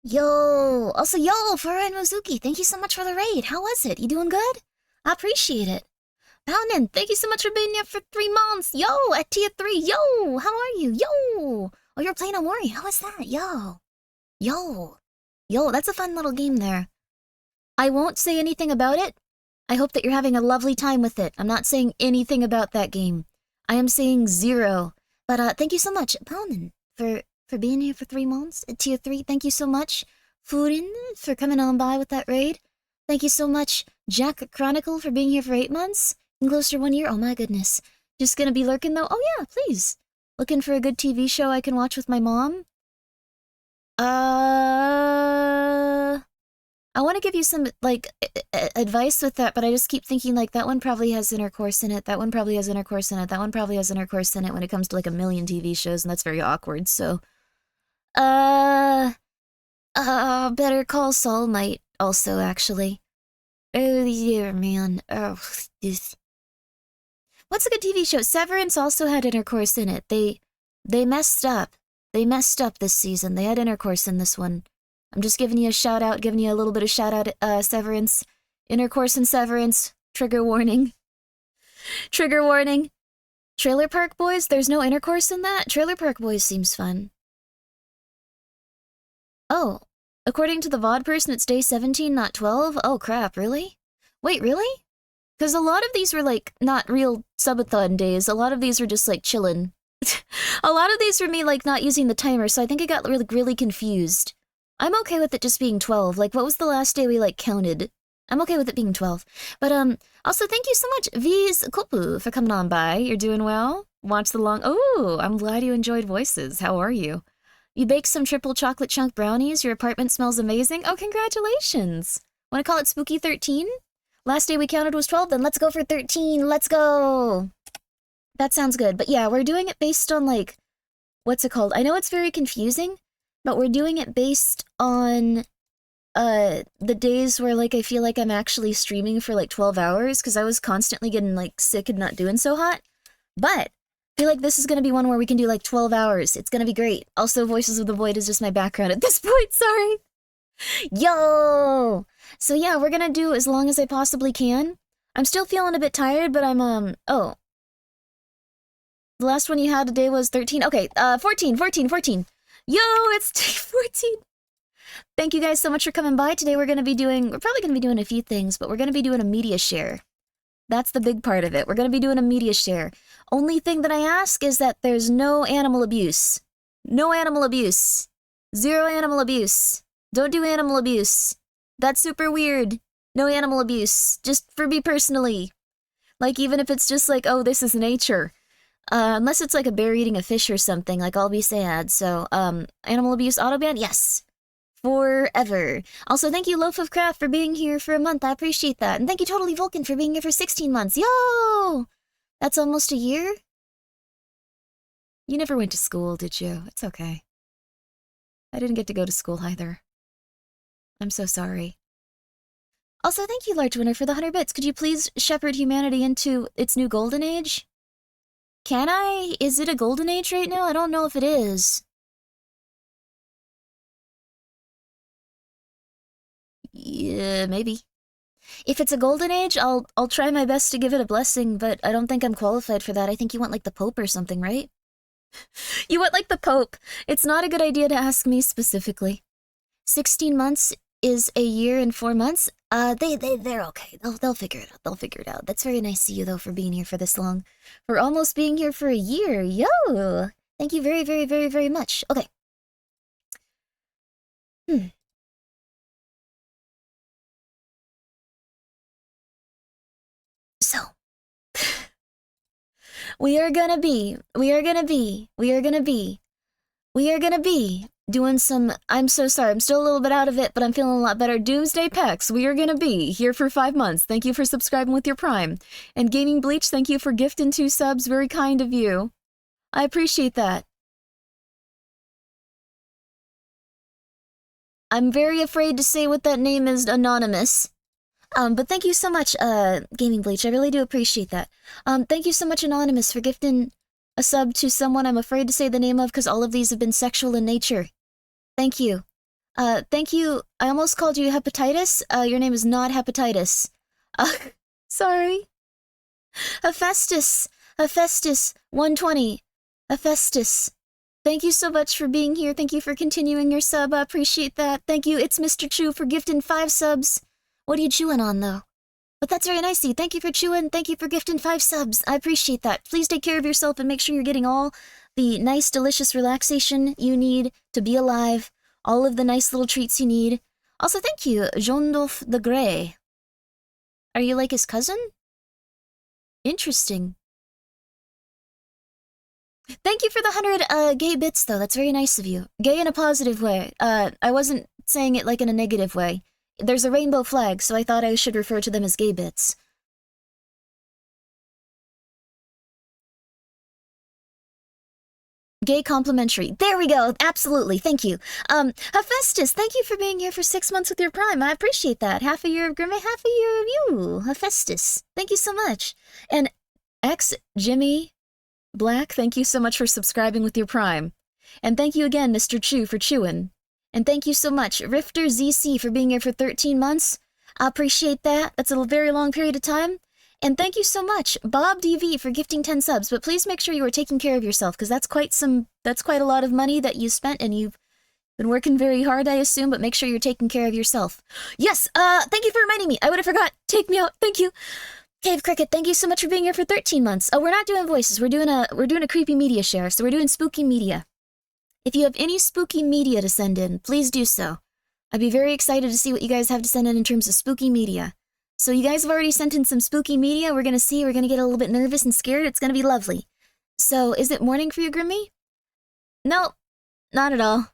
Yo! Also, yo, Fura and Mozuki, thank you so much for the raid. How was it? You doing good? I appreciate it. Poundin, thank you so much for being here for 3 months. Yo, at tier 3. Yo, how are you? Yo! Oh, you're playing Omori. How is that? Yo. Yo. Yo, that's a fun little game there. I won't say anything about it. I hope that you're having a lovely time with it. I'm not saying anything about that game. I am saying zero. But thank you so much, Poundin, for being here for 3 months at tier 3. Thank you so much, Furin, for coming on by with that raid. Thank you so much, Jack Chronicle, for being here for 8 months. And close to 1 year. Oh my goodness. Just gonna be lurking though? Oh yeah, please. Looking for a good TV show I can watch with my mom? I want to give you some, like, advice with that, but I just keep thinking, like, that one probably has intercourse in it, that one probably has intercourse in it, that one probably has intercourse in it when it comes to, like, a million TV shows, and that's very awkward, so... Better Call Saul might also, actually. Oh, yeah, man. Oh, this... What's a good TV show? Severance also had intercourse in it. They messed up. They messed up this season. They had intercourse in this one. I'm just giving you a shout out, giving you a little bit of shout out, Severance. Intercourse and Severance. Trigger warning. Trigger warning. Trailer Park Boys? There's no intercourse in that? Trailer Park Boys seems fun. Oh, according to the VOD person, it's day 17, not 12? Oh crap, really? Wait, really? Because a lot of these were, like, not real subathon days. A lot of these were just, like, chillin'. A lot of these were me, like, not using the timer, so I think I got really confused. I'm okay with it just being 12. Like, what was the last day we, like, counted? I'm okay with it being 12. But, also thank you so much, V's Kopu, for coming on by. You're doing well? Watch the long... Oh, I'm glad you enjoyed voices. How are you? You baked some triple chocolate chunk brownies. Your apartment smells amazing. Oh, congratulations. Want to call it Spooky 13? Last day we counted was 12, then let's go for 13. Let's go. That sounds good. But yeah, we're doing it based on, like, what's it called? I know it's very confusing, but we're doing it based on the days where, like, I feel like I'm actually streaming for, like, 12 hours, because I was constantly getting, like, sick and not doing so hot. But I feel like this is going to be one where we can do, like, 12 hours. It's going to be great. Also, Voices of the Void is just my background at this point, sorry. Yo! So yeah, we're gonna do as long as I possibly can. I'm still feeling a bit tired, but I'm, oh. The last one you had today was 13? Okay, 14. Yo, it's day 14! Thank you guys so much for coming by. Today we're probably gonna be doing a few things, but we're gonna be doing a media share. That's the big part of it. We're gonna be doing a media share. Only thing that I ask is that there's no animal abuse. No animal abuse. Zero animal abuse. Don't do animal abuse. That's super weird. No animal abuse. Just for me personally. Like, even if it's just like, oh, this is nature. Unless it's like a bear eating a fish or something, like, I'll be sad. So, animal abuse autoban? Yes. Forever. Also, thank you, Loaf of Craft, for being here for a month. I appreciate that. And thank you, Totally Vulcan, for being here for 16 months. Yo! That's almost a year? You never went to school, did you? It's okay. I didn't get to go to school either. I'm so sorry. Also, thank you, Large Winner, for the 100 bits. Could you please shepherd humanity into its new golden age? Can I? Is it a golden age right now? I don't know if it is. Yeah, maybe. If it's a golden age, I'll try my best to give it a blessing, but I don't think I'm qualified for that. I think you want, like, the Pope or something, right? You want, like, the Pope. It's not a good idea to ask me specifically. 16 months is a year and 4 months. They're okay. They'll figure it out. They'll figure it out. That's very nice of you, though, for being here for this long. For almost being here for a year. Yo! Thank you very much. Okay. So. We are gonna be doing some, I'm so sorry, I'm still a little bit out of it, but I'm feeling a lot better. Doomsday Pecs, we are gonna be here for 5 months. Thank you for subscribing with your Prime. And Gaming Bleach, thank you for gifting 2 subs, very kind of you. I appreciate that. I'm very afraid to say what that name is, anonymous. But thank you so much, Gaming Bleach, I really do appreciate that. Thank you so much, Anonymous, for gifting a sub to someone I'm afraid to say the name of because all of these have been sexual in nature. Thank you. Thank you. I almost called you Hepatitis. Your name is not Hepatitis. Uh, sorry. Hephaestus. Hephaestus. 120. Hephaestus. Thank you so much for being here. Thank you for continuing your sub. I appreciate that. Thank you. It's Mr. Chew for gifting 5 subs. What are you chewing on, though? But that's very nice of you. Thank you for chewing. Thank you for gifting 5 subs. I appreciate that. Please take care of yourself and make sure you're getting all the nice, delicious relaxation you need to be alive. All of the nice little treats you need. Also, thank you, Jondolf the Grey. Are you like his cousin? Interesting. Thank you for the 100 gay bits, though. That's very nice of you. Gay in a positive way. I wasn't saying it like in a negative way. There's a rainbow flag, so I thought I should refer to them as gay bits. Gay complimentary. There we go. Absolutely. Thank you. Hephaestus, thank you for being here for 6 months with your Prime. I appreciate that. Half a year of Grimmi, half a year of you. Hephaestus, thank you so much. And Jimmy Black, thank you so much for subscribing with your Prime. And thank you again, Mr. Chew, for chewing. And thank you so much, Rifter ZC, for being here for 13 months. I appreciate that. That's a very long period of time. And thank you so much, Bob DV, for gifting 10 subs. But please make sure you are taking care of yourself, because that's quite a lot of money that you spent, and you've been working very hard, I assume, but make sure you're taking care of yourself. Yes, thank you for reminding me. I would have forgot. Take me out. Thank you. Cave Cricket, thank you so much for being here for 13 months. Oh, we're not doing voices. We're doing a creepy media share, so we're doing spooky media. If you have any spooky media to send in, please do so. I'd be very excited to see what you guys have to send in terms of spooky media. So you guys have already sent in some spooky media. We're going to get a little bit nervous and scared. It's going to be lovely. So, is it morning for you, Grimmi? No, not at all.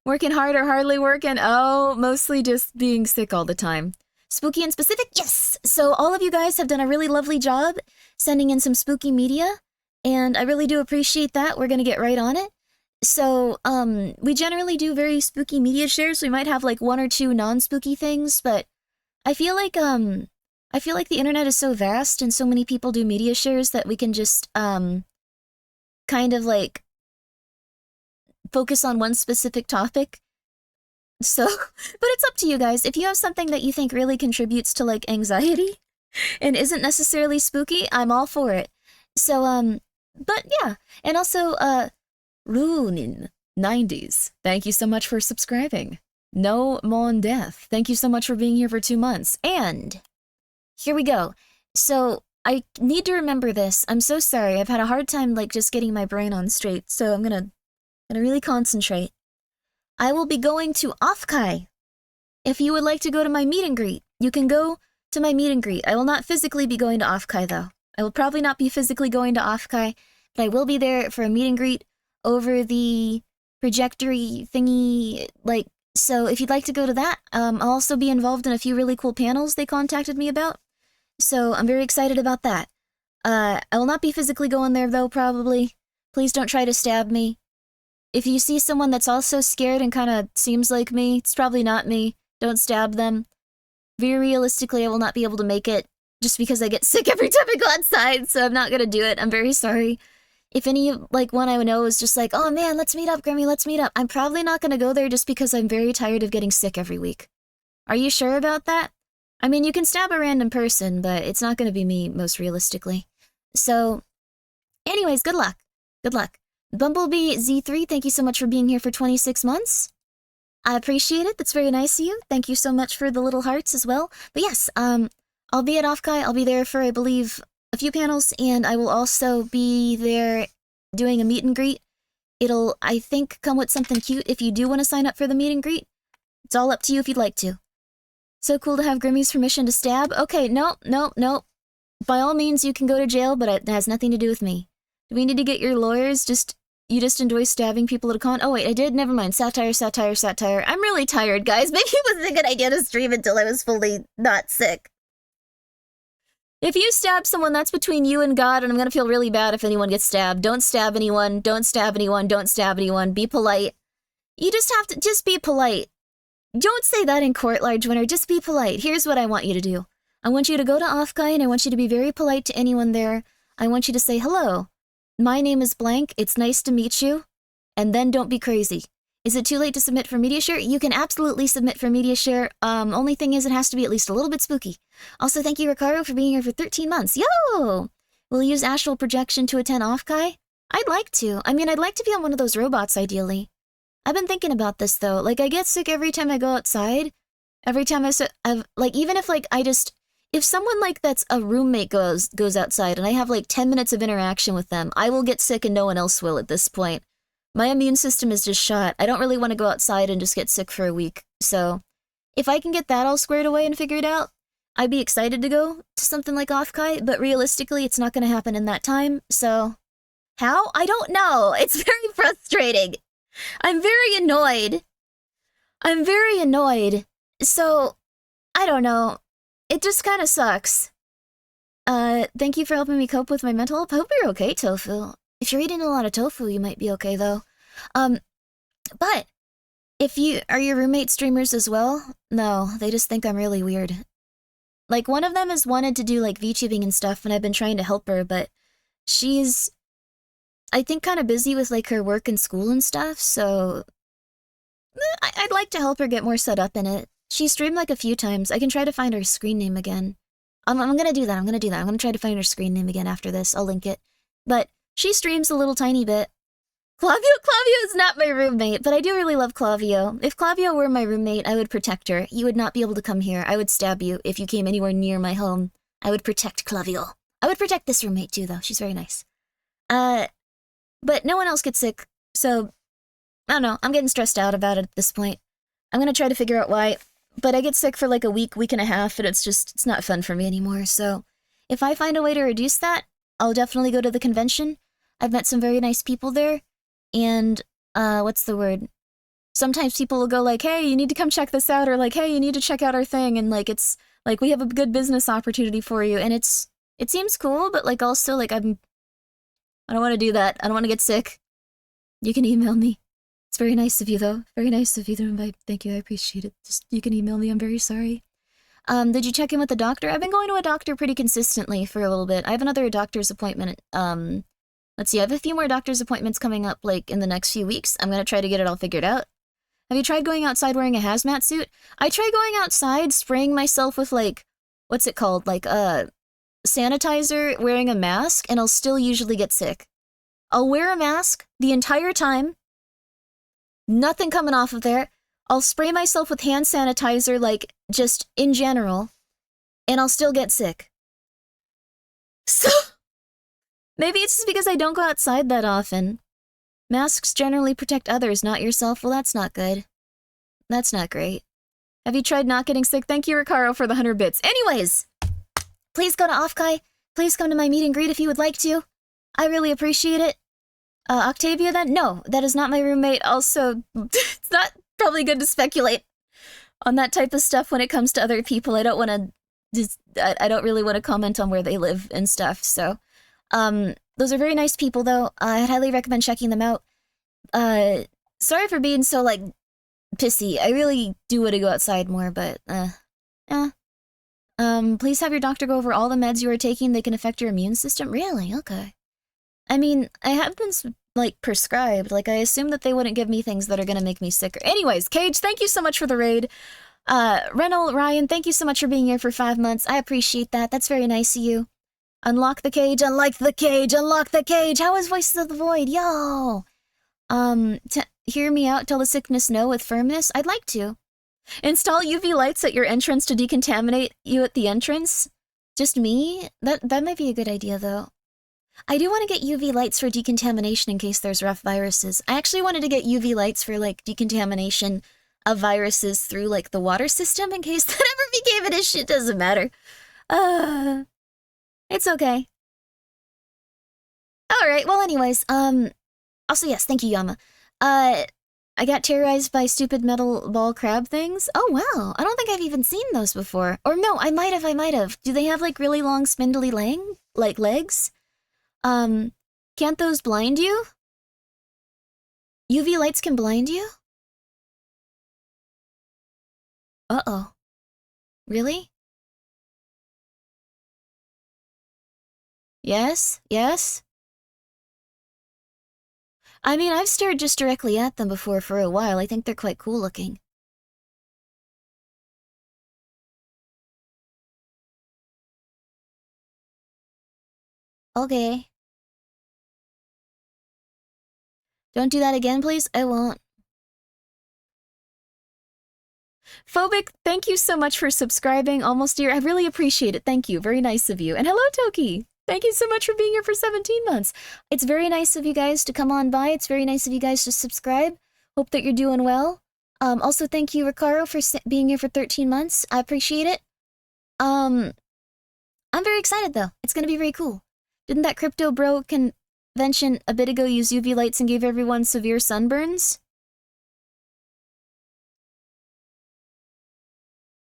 Working hard or hardly working? Oh, mostly just being sick all the time. Spooky and specific? Yes! So all of you guys have done a really lovely job sending in some spooky media, and I really do appreciate that. We're going to get right on it. So, we generally do very spooky media shares. We might have like 1 or 2 non-spooky things, but I feel like the internet is so vast and so many people do media shares that we can just, kind of like focus on one specific topic. So, but it's up to you guys. If you have something that you think really contributes to like anxiety and isn't necessarily spooky, I'm all for it. So, but yeah. And also, Runin 90s, thank you so much for subscribing. No Mon Death, thank you so much for being here for 2 months. And here we go. So I need to remember this. I'm so sorry. I've had a hard time like just getting my brain on straight. So I'm gonna really concentrate. I will be going to Offkai. If you would like to go to my meet and greet, you can go to my meet and greet. I will not physically be going to Offkai though. I will probably not be physically going to Offkai, but I will be there for a meet and greet over the trajectory thingy, like. So if you'd like to go to that, I'll also be involved in a few really cool panels they contacted me about. So I'm very excited about that. I will not be physically going there though, probably. Please don't try to stab me. If you see someone that's also scared and kind of seems like me, it's probably not me. Don't stab them. Very realistically, I will not be able to make it just because I get sick every time I go outside, so I'm not gonna do it. I'm very sorry. If any, like, one I know is just like, oh man, let's meet up, Grimmi, let's meet up. I'm probably not gonna go there just because I'm very tired of getting sick every week. Are you sure about that? I mean, you can stab a random person, but it's not gonna be me, most realistically. So, anyways, good luck. Good luck. Bumblebee Z3, thank you so much for being here for 26 months. I appreciate it. That's very nice of you. Thank you so much for the little hearts as well. But yes, I'll be at Offkai. I'll be there for, I believe, a few panels, and I will also be there doing a meet and greet. It'll, I think, come with something cute if you do want to sign up for the meet and greet. It's all up to you if you'd like to. So cool to have Grimmi's permission to stab. Okay, nope. By all means, you can go to jail, but it has nothing to do with me. Do we need to get your lawyers? You just enjoy stabbing people at a con? Oh wait, I did? Never mind. Satire. I'm really tired, guys. Maybe it wasn't a good idea to stream until I was fully not sick. If you stab someone, that's between you and God, and I'm gonna feel really bad if anyone gets stabbed. Don't stab anyone. Don't stab anyone. Don't stab anyone. Be polite. You just have to, just be polite. Don't say that in court, large winner. Just be polite. Here's what I want you to do. I want you to go to Offkai, and I want you to be very polite to anyone there. I want you to say, hello, my name is blank. It's nice to meet you. And then don't be crazy. Is it too late to submit for Mediashare? You can absolutely submit for Mediashare. Only thing is it has to be at least a little bit spooky. Also, thank you, Ricardo, for being here for 13 months. Yo! Will you use astral projection to attend Offkai? I'd like to. I mean, I'd like to be on one of those robots, ideally. I've been thinking about this, though. Like, I get sick every time I go outside. Every time like, even if, like, if someone, like, that's a roommate goes outside and I have, like, 10 minutes of interaction with them, I will get sick and no one else will at this point. My immune system is just shot. I don't really want to go outside and just get sick for a week. So, if I can get that all squared away and figured out, I'd be excited to go to something like Offkai, but realistically, it's not going to happen in that time, so... How? I don't know. It's very frustrating. I'm very annoyed. So, I don't know. It just kind of sucks. Thank you for helping me cope with my mental health. I hope you're okay, Tofu. If you're eating a lot of tofu, you might be okay, though. But, are your roommate streamers as well? No, they just think I'm really weird. Like, one of them has wanted to do, like, VTubing and stuff, and I've been trying to help her, but she's, I think, kind of busy with, like, her work and school and stuff, so I'd like to help her get more set up in it. She streamed, like, a few times. I can try to find her screen name again. I'm gonna do that. I'm gonna try to find her screen name again after this. I'll link it. But she streams a little tiny bit. Clavio is not my roommate, but I do really love Clavio. If Clavio were my roommate, I would protect her. You would not be able to come here. I would stab you if you came anywhere near my home. I would protect Clavio. I would protect this roommate too, though. She's very nice. But no one else gets sick, so I don't know. I'm getting stressed out about it at this point. I'm gonna try to figure out why, but I get sick for like a week and a half, and it's not fun for me anymore, so if I find a way to reduce that, I'll definitely go to the convention. I've met some very nice people there, and, what's the word? Sometimes people will go like, hey, you need to come check this out, or like, hey, you need to check out our thing, and like, it's, like, we have a good business opportunity for you, and it seems cool, but like, also, like, I don't want to do that. I don't want to get sick. You can email me. It's very nice of you, though. Very nice of you to invite. Thank you, I appreciate it. Just, you can email me, I'm very sorry. Did you check in with the doctor? I've been going to a doctor pretty consistently for a little bit. I have another doctor's appointment, let's see, I have a few more doctor's appointments coming up, like, in the next few weeks. I'm gonna try to get it all figured out. Have you tried going outside wearing a hazmat suit? I tried going outside spraying myself with, like, what's it called? Like, sanitizer, wearing a mask, and I'll still usually get sick. I'll wear a mask the entire time, nothing coming off of there. I'll spray myself with hand sanitizer, like, just in general, and I'll still get sick. So, maybe it's just because I don't go outside that often. Masks generally protect others, not yourself. Well, that's not good. That's not great. Have you tried not getting sick? Thank you, Ricardo, for the 100 bits. Anyways, please go to Offkai. Please come to my meet and greet if you would like to. I really appreciate it. Octavia then? No, that is not my roommate. Also, it's not probably good to speculate on that type of stuff when it comes to other people. I don't want to, I don't really want to comment on where they live and stuff, so. Those are very nice people, though. I'd highly recommend checking them out. Sorry for being so, like, pissy. I really do want to go outside more, but, please have your doctor go over all the meds you are taking that can affect your immune system. Really? Okay. I mean, I have been, like, prescribed. Like, I assume that they wouldn't give me things that are gonna make me sicker. Anyways, Cage, thank you so much for the raid. Ryan, thank you so much for being here for 5 months. I appreciate that. That's very nice of you. Unlock the cage, unlock the cage, unlock the cage! How is Voices of the Void? Yo! Hear me out, tell the sickness no with firmness? I'd like to. Install UV lights at your entrance to decontaminate you at the entrance? Just me? That might be a good idea, though. I do want to get UV lights for decontamination in case there's rough viruses. I actually wanted to get UV lights for, like, decontamination of viruses through, like, the water system in case that ever became an issue. It doesn't matter. It's okay. Alright, well anyways, also yes, thank you, Yama. I got terrorized by stupid metal ball crab things. Oh wow, I don't think I've even seen those before. Or no, I might have. Do they have, like, really long spindly legs? Can't those blind you? UV lights can blind you? Uh-oh. Really? Yes? Yes? I mean, I've stared just directly at them before for a while. I think they're quite cool looking. Okay. Don't do that again, please? I won't. Phobic, thank you so much for subscribing. Almost here. I really appreciate it. Thank you. Very nice of you. And hello, Toki. Thank you so much for being here for 17 months. It's very nice of you guys to come on by. It's very nice of you guys to subscribe. Hope that you're doing well. Also, thank you, Ricaro, for being here for 13 months. I appreciate it. I'm very excited, though. It's going to be very cool. Didn't that crypto bro convention a bit ago use UV lights and gave everyone severe sunburns?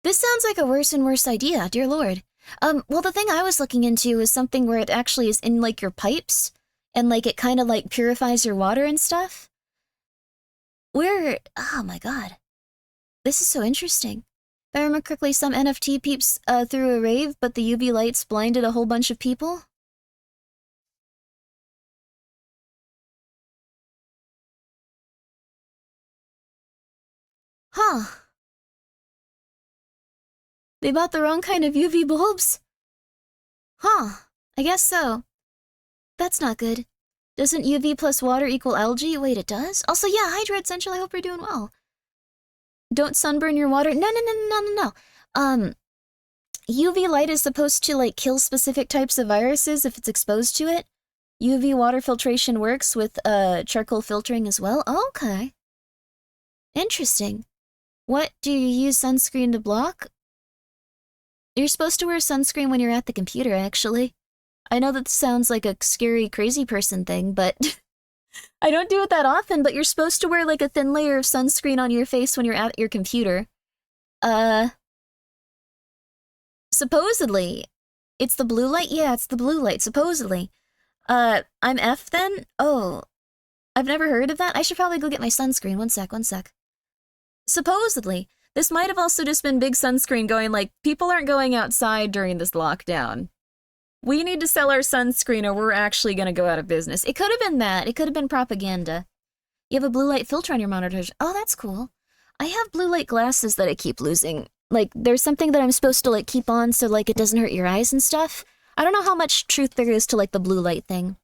This sounds like a worse and worse idea, dear lord. Well, the thing I was looking into is something where it actually is in, like, your pipes, and, like, it kind of, like, purifies your water and stuff. Oh my god. This is so interesting. If I remember correctly, some NFT peeps threw a rave, but the UV lights blinded a whole bunch of people. Huh. They bought the wrong kind of UV bulbs? Huh. I guess so. That's not good. Doesn't UV plus water equal algae? Wait, it does? Also, yeah, hi, Dread Central, I hope you're doing well. Don't sunburn your water. No. UV light is supposed to, like, kill specific types of viruses if it's exposed to it. UV water filtration works with, charcoal filtering as well. Oh, okay. Interesting. What, do you use sunscreen to block? You're supposed to wear sunscreen when you're at the computer, actually. I know that sounds like a scary, crazy person thing, but I don't do it that often, but you're supposed to wear, like, a thin layer of sunscreen on your face when you're at your computer. Supposedly. It's the blue light? Yeah, it's the blue light, supposedly. I'm F then? Oh. I've never heard of that? I should probably go get my sunscreen. One sec. Supposedly. This might have also just been big sunscreen going like, people aren't going outside during this lockdown. We need to sell our sunscreen or we're actually gonna go out of business. It could have been that. It could have been propaganda. You have a blue light filter on your monitors. Oh, that's cool. I have blue light glasses that I keep losing. Like, there's something that I'm supposed to, like, keep on so, like, it doesn't hurt your eyes and stuff. I don't know how much truth there is to, like, the blue light thing.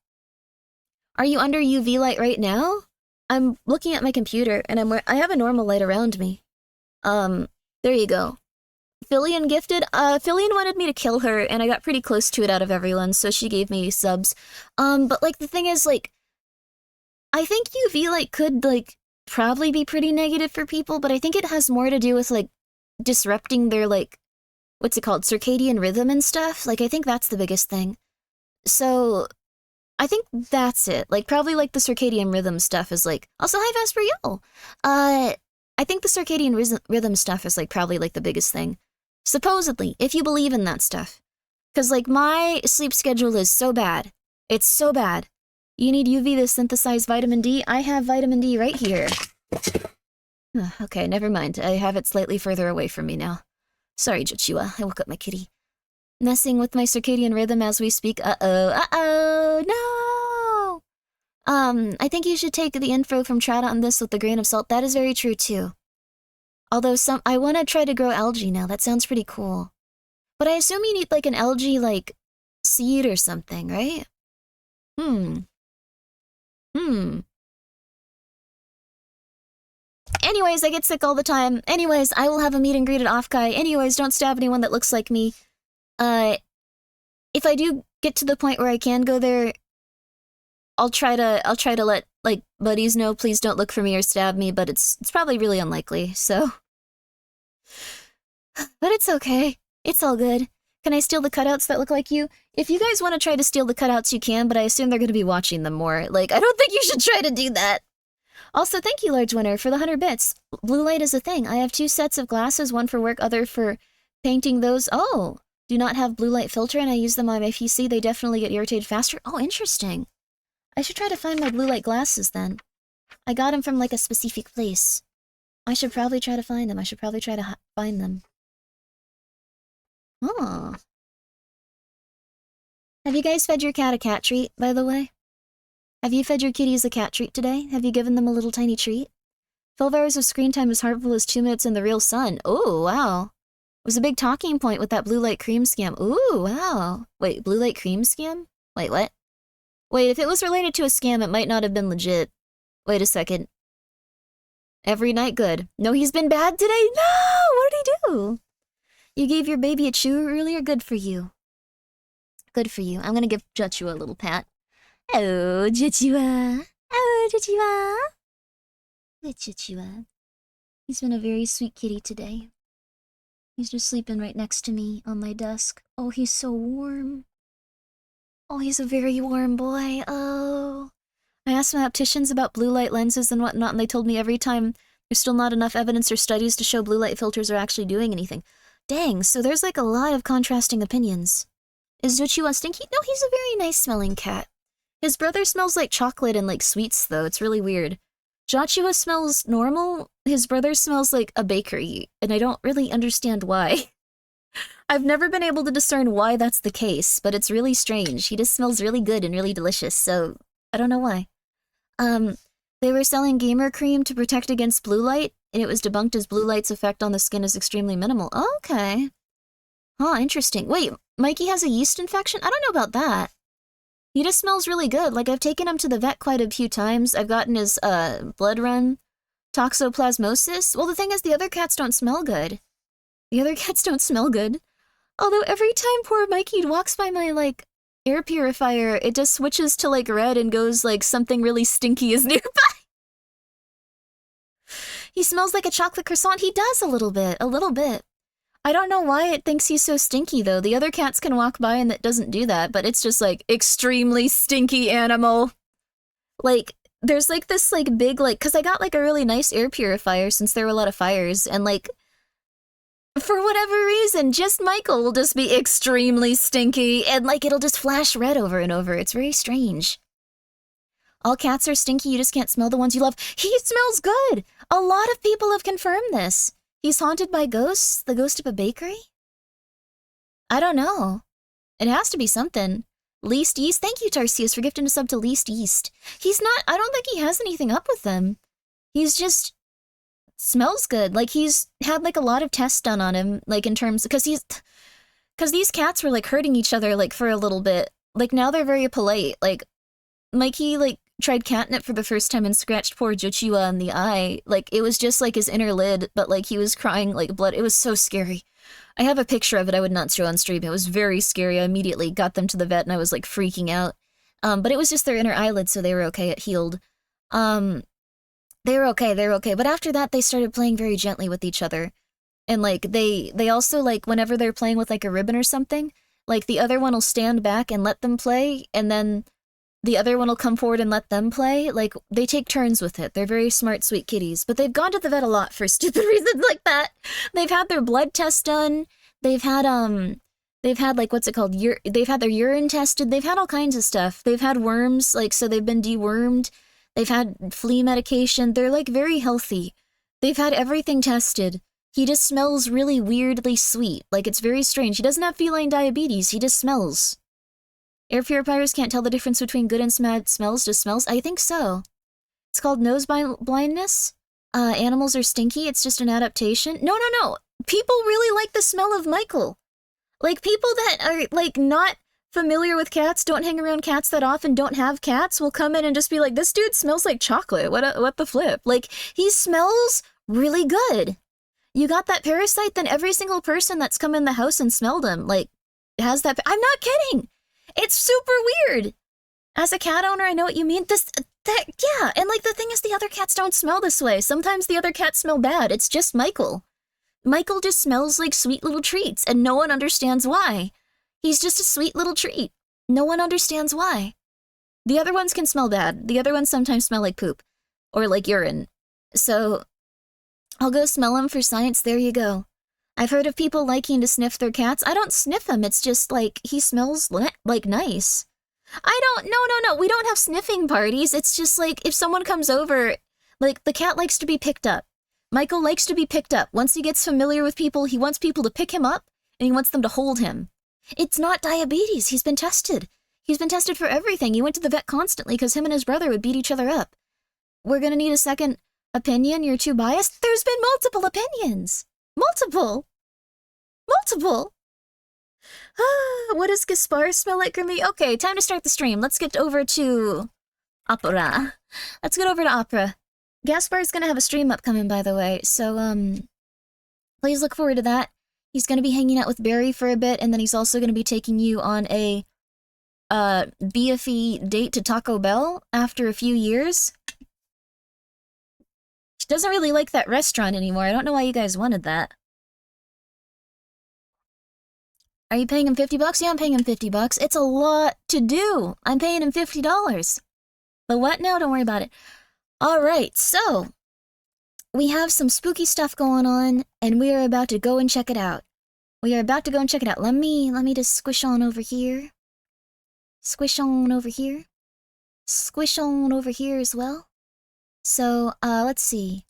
Are you under UV light right now? I'm looking at my computer, and I have a normal light around me. There you go. Fillion gifted? Fillion wanted me to kill her, and I got pretty close to it out of everyone, so she gave me subs. But, like, the thing is, like, I think UV light could, like, probably be pretty negative for people, but I think it has more to do with, like, disrupting their, like, what's it called, circadian rhythm and stuff. Like, I think that's the biggest thing. So, I think that's it. Like, probably, like, the circadian rhythm stuff is, like, also, hi, Vesper, yo! I think the circadian rhythm stuff is, like, probably, like, the biggest thing. Supposedly, if you believe in that stuff. Because, like, my sleep schedule is so bad. It's so bad. You need UV to synthesize vitamin D? I have vitamin D right here. Okay, never mind. I have it slightly further away from me now. Sorry, Joshua. I woke up my kitty. Messing with my circadian rhythm as we speak. Uh-oh, no! I think you should take the info from Trata on this with a grain of salt. That is very true, too. Although I want to try to grow algae now. That sounds pretty cool. But I assume you need, like, an algae, like, seed or something, right? Anyways, I get sick all the time. Anyways, I will have a meet and greet at Offkai. Anyways, don't stab anyone that looks like me. If I do get to the point where I can go there, I'll try to let, like, buddies know, please don't look for me or stab me, but it's probably really unlikely, so. But it's okay. It's all good. Can I steal the cutouts that look like you? If you guys want to try to steal the cutouts, you can, but I assume they're going to be watching them more. Like, I don't think you should try to do that. Also, thank you, Large Winner, for the 100 bits. Blue light is a thing. I have 2 sets of glasses, one for work, other for painting those. Oh, do not have blue light filter, and I use them on my PC. They definitely get irritated faster. Oh, interesting. I should try to find my blue light glasses, then. I got them from, like, a specific place. I should probably try to find them. I should probably try to find them. Oh. Have you guys fed your cat a cat treat, by the way? Have you fed your kitties a cat treat today? Have you given them a little tiny treat? 12 hours of screen time is harmful as 2 minutes in the real sun. Oh, wow. It was a big talking point with that blue light cream scam. Ooh, wow. Wait, blue light cream scam? Wait, what? Wait, if it was related to a scam, it might not have been legit. Wait a second. Every night good. No, he's been bad today? No! What did he do? You gave your baby a chew earlier? Good for you. Good for you. I'm gonna give Joshua a little pat. Oh, Joshua. Oh, Joshua. Good Joshua. He's been a very sweet kitty today. He's just sleeping right next to me on my desk. Oh, he's so warm. Oh, he's a very warm boy. Oh. I asked my opticians about blue light lenses and whatnot, and they told me every time there's still not enough evidence or studies to show blue light filters are actually doing anything. Dang, so there's like a lot of contrasting opinions. Is Joshua stinky? No, he's a very nice smelling cat. His brother smells like chocolate and like sweets though, it's really weird. Joshua smells normal, his brother smells like a bakery, and I don't really understand why. I've never been able to discern why that's the case, but it's really strange. He just smells really good and really delicious, so I don't know why. They were selling gamer cream to protect against blue light, and it was debunked as blue light's effect on the skin is extremely minimal. Okay. Huh, interesting. Wait, Mikey has a yeast infection? I don't know about that. He just smells really good. Like, I've taken him to the vet quite a few times. I've gotten his, blood run. Toxoplasmosis. Well, the thing is, the other cats don't smell good. The other cats don't smell good. Although every time poor Mikey walks by my, like, air purifier, it just switches to, like, red and goes, like, something really stinky is nearby. He smells like a chocolate croissant. He does a little bit. I don't know why it thinks he's so stinky, though. The other cats can walk by and it doesn't do that, but it's just, like, extremely stinky animal. Like, there's, like, this, like, big, like, because I got, like, a really nice air purifier since there were a lot of fires, and, like, for whatever reason, just Michael will just be extremely stinky, and, like, it'll just flash red over and over. It's very strange. All cats are stinky, you just can't smell the ones you love. He smells good! A lot of people have confirmed this. He's haunted by ghosts? The ghost of a bakery? I don't know. It has to be something. Least East? Thank you, Tarsius, for gifting a sub to Least East. He's not, I don't think he has anything up with him. He's just smells good. Like, he's had, like, a lot of tests done on him, like, in terms, because these cats were, like, hurting each other, like, for a little bit. Like, now they're very polite. Like, Mikey, like, tried catnip for the first time and scratched poor Joshua in the eye. Like, it was just, like, his inner lid, but, like, he was crying, like, blood. It was so scary. I have a picture of it I would not show on stream. It was very scary. I immediately got them to the vet and I was, like, freaking out. But it was just their inner eyelid, so they were okay. It healed. They were okay. But after that, they started playing very gently with each other. And, like, they also, like, whenever they're playing with, like, a ribbon or something, like, the other one will stand back and let them play, and then the other one will come forward and let them play. Like, they take turns with it. They're very smart, sweet kitties. But they've gone to the vet a lot for stupid reasons like that. They've had their blood tests done. They've had, like, what's it called? They've had their urine tested. They've had all kinds of stuff. They've had worms, like, so they've been dewormed. They've had flea medication. They're, like, very healthy. They've had everything tested. He just smells really weirdly sweet. Like, it's very strange. He doesn't have feline diabetes. He just smells. Air purifiers can't tell the difference between good and bad smells, just smells? I think so. It's called nose blindness. Animals are stinky. It's just an adaptation. No. People really like the smell of Michael. Like, people that are, like, not familiar with cats, don't hang around cats that often, don't have cats, will come in and just be like, this dude smells like chocolate. What the flip? Like, he smells really good. You got that parasite, then every single person that's come in the house and smelled him, like, has that. I'm not kidding. It's super weird. As a cat owner, I know what you mean. Yeah, and, like, the thing is, the other cats don't smell this way. Sometimes the other cats smell bad. It's just Michael. Michael just smells like sweet little treats, and no one understands why. He's just a sweet little treat. No one understands why. The other ones can smell bad. The other ones sometimes smell like poop. Or like urine. So, I'll go smell them for science. There you go. I've heard of people liking to sniff their cats. I don't sniff him. It's just, like, he smells, like, nice. No. We don't have sniffing parties. It's just, like, if someone comes over, like, the cat likes to be picked up. Michael likes to be picked up. Once he gets familiar with people, he wants people to pick him up, and he wants them to hold him. It's not diabetes. He's been tested. He's been tested for everything. He went to the vet constantly because him and his brother would beat each other up. We're gonna need a second opinion. You're too biased. There's been multiple opinions. Multiple. What does Gaspar smell like, Grimmi? Okay, time to start the stream. Let's get over to opera. Gaspar's gonna have a stream upcoming, by the way, so, please look forward to that. He's gonna be hanging out with Barry for a bit, and then he's also gonna be taking you on a, BFE date to Taco Bell after a few years. She doesn't really like that restaurant anymore. I don't know why you guys wanted that. Are you paying him $50? Yeah, I'm paying him $50. It's a lot to do. I'm paying him $50. The what now? Don't worry about it. Alright, so we have some spooky stuff going on, and we are about to go and check it out. Let me just squish on over here. Squish on over here. Squish on over here as well. So, let's see.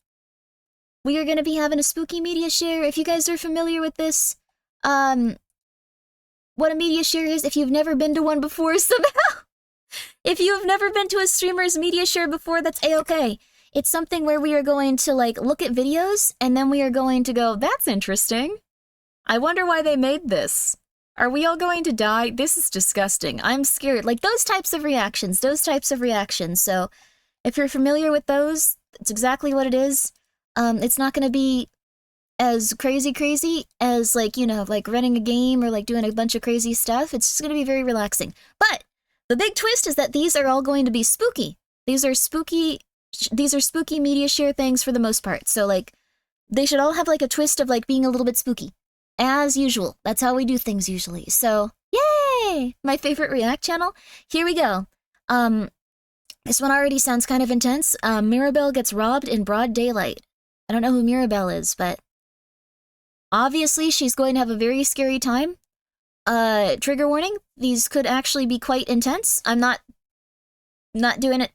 We are gonna be having a spooky media share. If you guys are familiar with this, what a media share is, if you've never been to one before somehow. If you have never been to a streamer's media share before, that's a-okay. It's something where we are going to, like, look at videos, and then we are going to go, that's interesting. I wonder why they made this. Are we all going to die? This is disgusting. I'm scared. Like, those types of reactions. So, if you're familiar with those, it's exactly what it is. It's not gonna be as crazy as, like, you know, like running a game or like doing a bunch of crazy stuff. It's just gonna be very relaxing. But the big twist is that these are all going to be spooky. These are spooky media share things for the most part. So, like, they should all have like a twist of like being a little bit spooky. As usual. That's how we do things usually. So, yay! My favorite React channel. Here we go. This one already sounds kind of intense. Mirabelle gets robbed in broad daylight. I don't know who Mirabelle is, but obviously she's going to have a very scary time. Trigger warning, these could actually be quite intense. I'm not doing it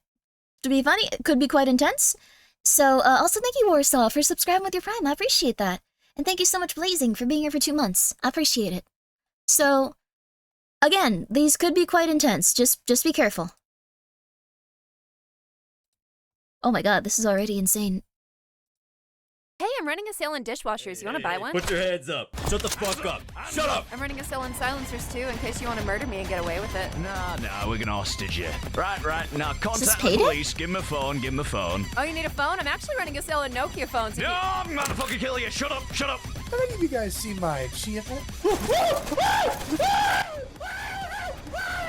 to be funny. It could be quite intense. So, also thank you, Warsaw, for subscribing with your Prime. I appreciate that. And thank you so much, Blazing, for being here for 2 months. I appreciate it. So, again, these could be quite intense. Just be careful. Oh my god, this is already insane. Hey, I'm running a sale on dishwashers. You want to buy one? Put your heads up. Shut the fuck up. Shut up. I'm running a sale on silencers too, in case you want to murder me and get away with it. Nah, we're gonna hostage you. Right. Now contact the payday? police. Give him a phone. Oh, you need a phone? I'm actually running a sale on Nokia phones. No, I'm gonna fucking kill you. Shut up. How many of you guys see my achievement?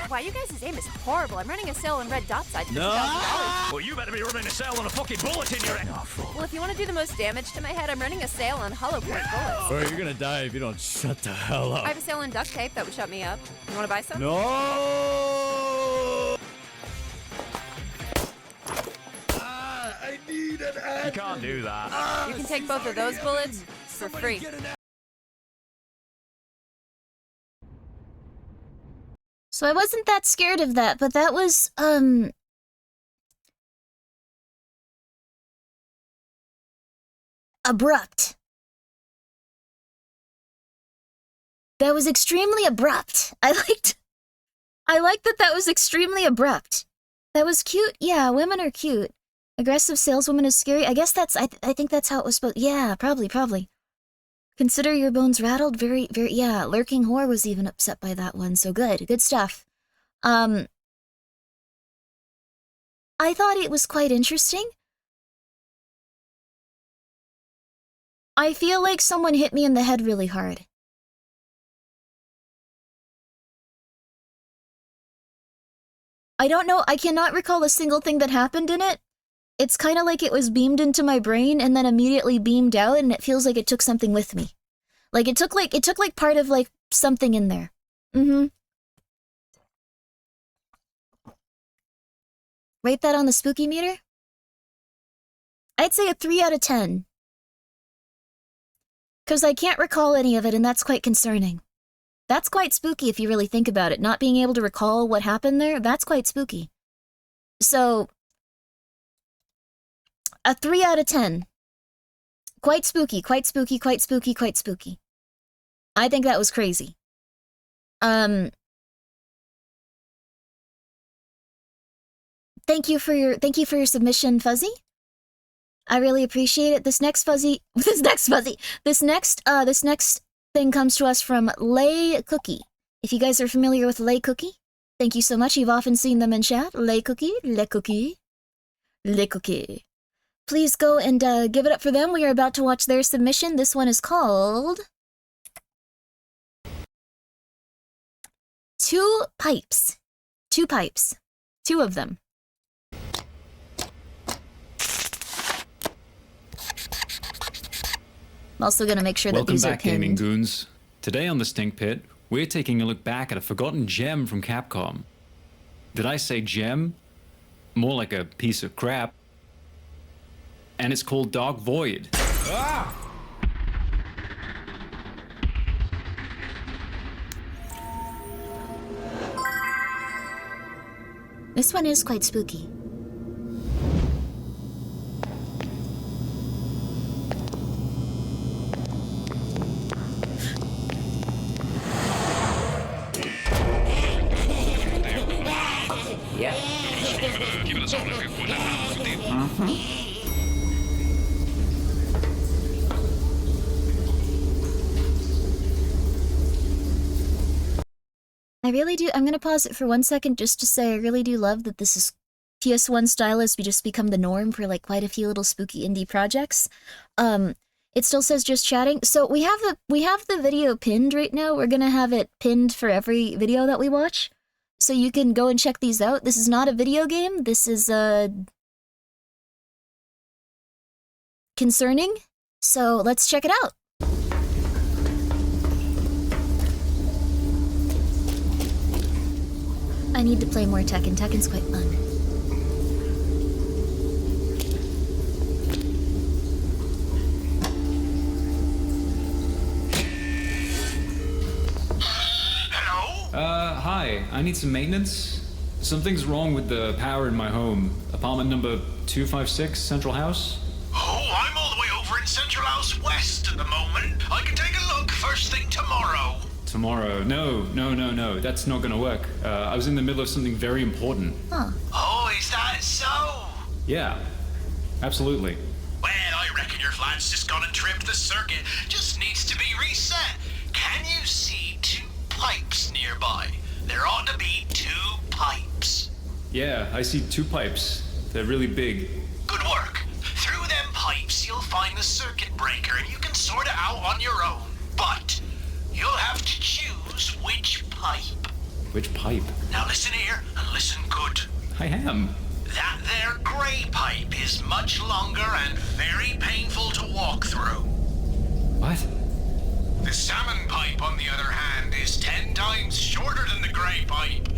Wow, you guys' aim is horrible. I'm running a sale on red dot sides for No. $2,000. Well, you better be running a sale on a fucking bullet in your head. Well, if you want to do the most damage to my head, I'm running a sale on hollow point bullets. Bro, you're gonna die if you don't shut the hell I up. have a sale on duct tape that would shut me up. You want to buy some? No. I need an ad. You can't do that. You can take both of those bullets for free. So I wasn't that scared of that, but that was, abrupt. That was extremely abrupt. I liked that was extremely abrupt. That was cute. Yeah, women are cute. Aggressive saleswoman is scary. I guess that's, I think that's how it was supposed, yeah, probably. Consider your bones rattled. Very, yeah, Lurking Whore was even upset by that one, so good stuff. I thought it was quite interesting. I feel like someone hit me in the head really hard. I don't know, I cannot recall a single thing that happened in it. It's kind of like it was beamed into my brain and then immediately beamed out, and it feels like it took something with me. Like it took like part of like something in there. Rate that on the spooky meter? I'd say a 3 out of 10. 'Cause I can't recall any of it, and that's quite concerning. That's quite spooky if you really think about it. Not being able to recall what happened there, that's quite spooky. So, a 3 out of 10. Quite spooky. I think that was crazy. thank you for your submission, Fuzzy. I really appreciate it. This next thing comes to us from Lay Cookie. If you guys are familiar with Lay Cookie, thank you so much. You've often seen them in chat. Lay Cookie, Le Cookie, Le Cookie. Please go and give it up for them. We are about to watch their submission. This one is called Two Pipes. Two pipes. Two of them. I'm also gonna make sure that these are Welcome back, gaming pinned. goons. Today on the Stink Pit, we're taking a look back at a forgotten gem from Capcom. Did I say gem? More like a piece of crap. And it's called Dark Void. This one is quite spooky. I really do. I'm gonna pause it for 1 second just to say I really do love that this is PS1 style has just become the norm for like quite a few little spooky indie projects. It still says just chatting. So we have the video pinned right now. We're gonna have it pinned for every video that we watch. So you can go and check these out. This is not a video game. This is concerning. So let's check it out. I need to play more Tekken. Tekken's quite fun. Hi. I need some maintenance. Something's wrong with the power in my home. Apartment number 256, Central House. Oh, I'm all the way over in Central House West at the moment. I can take a look first thing tomorrow. Tomorrow. No. That's not gonna work. I was in the middle of something very important. Huh. Oh, is that so? Yeah. Absolutely. Well, I reckon your flat's just gone and tripped the circuit. Just needs to be reset. Can you see two pipes nearby? There ought to be two pipes. Yeah, I see two pipes. They're really big. Good work. Through them pipes, you'll find the circuit breaker and you can sort it out on your own. But you'll have to choose which pipe. Which pipe? Now listen here and listen good. I am. That there grey pipe is much longer and very painful to walk through. What? The salmon pipe, on the other hand, is 10 times shorter than the grey pipe,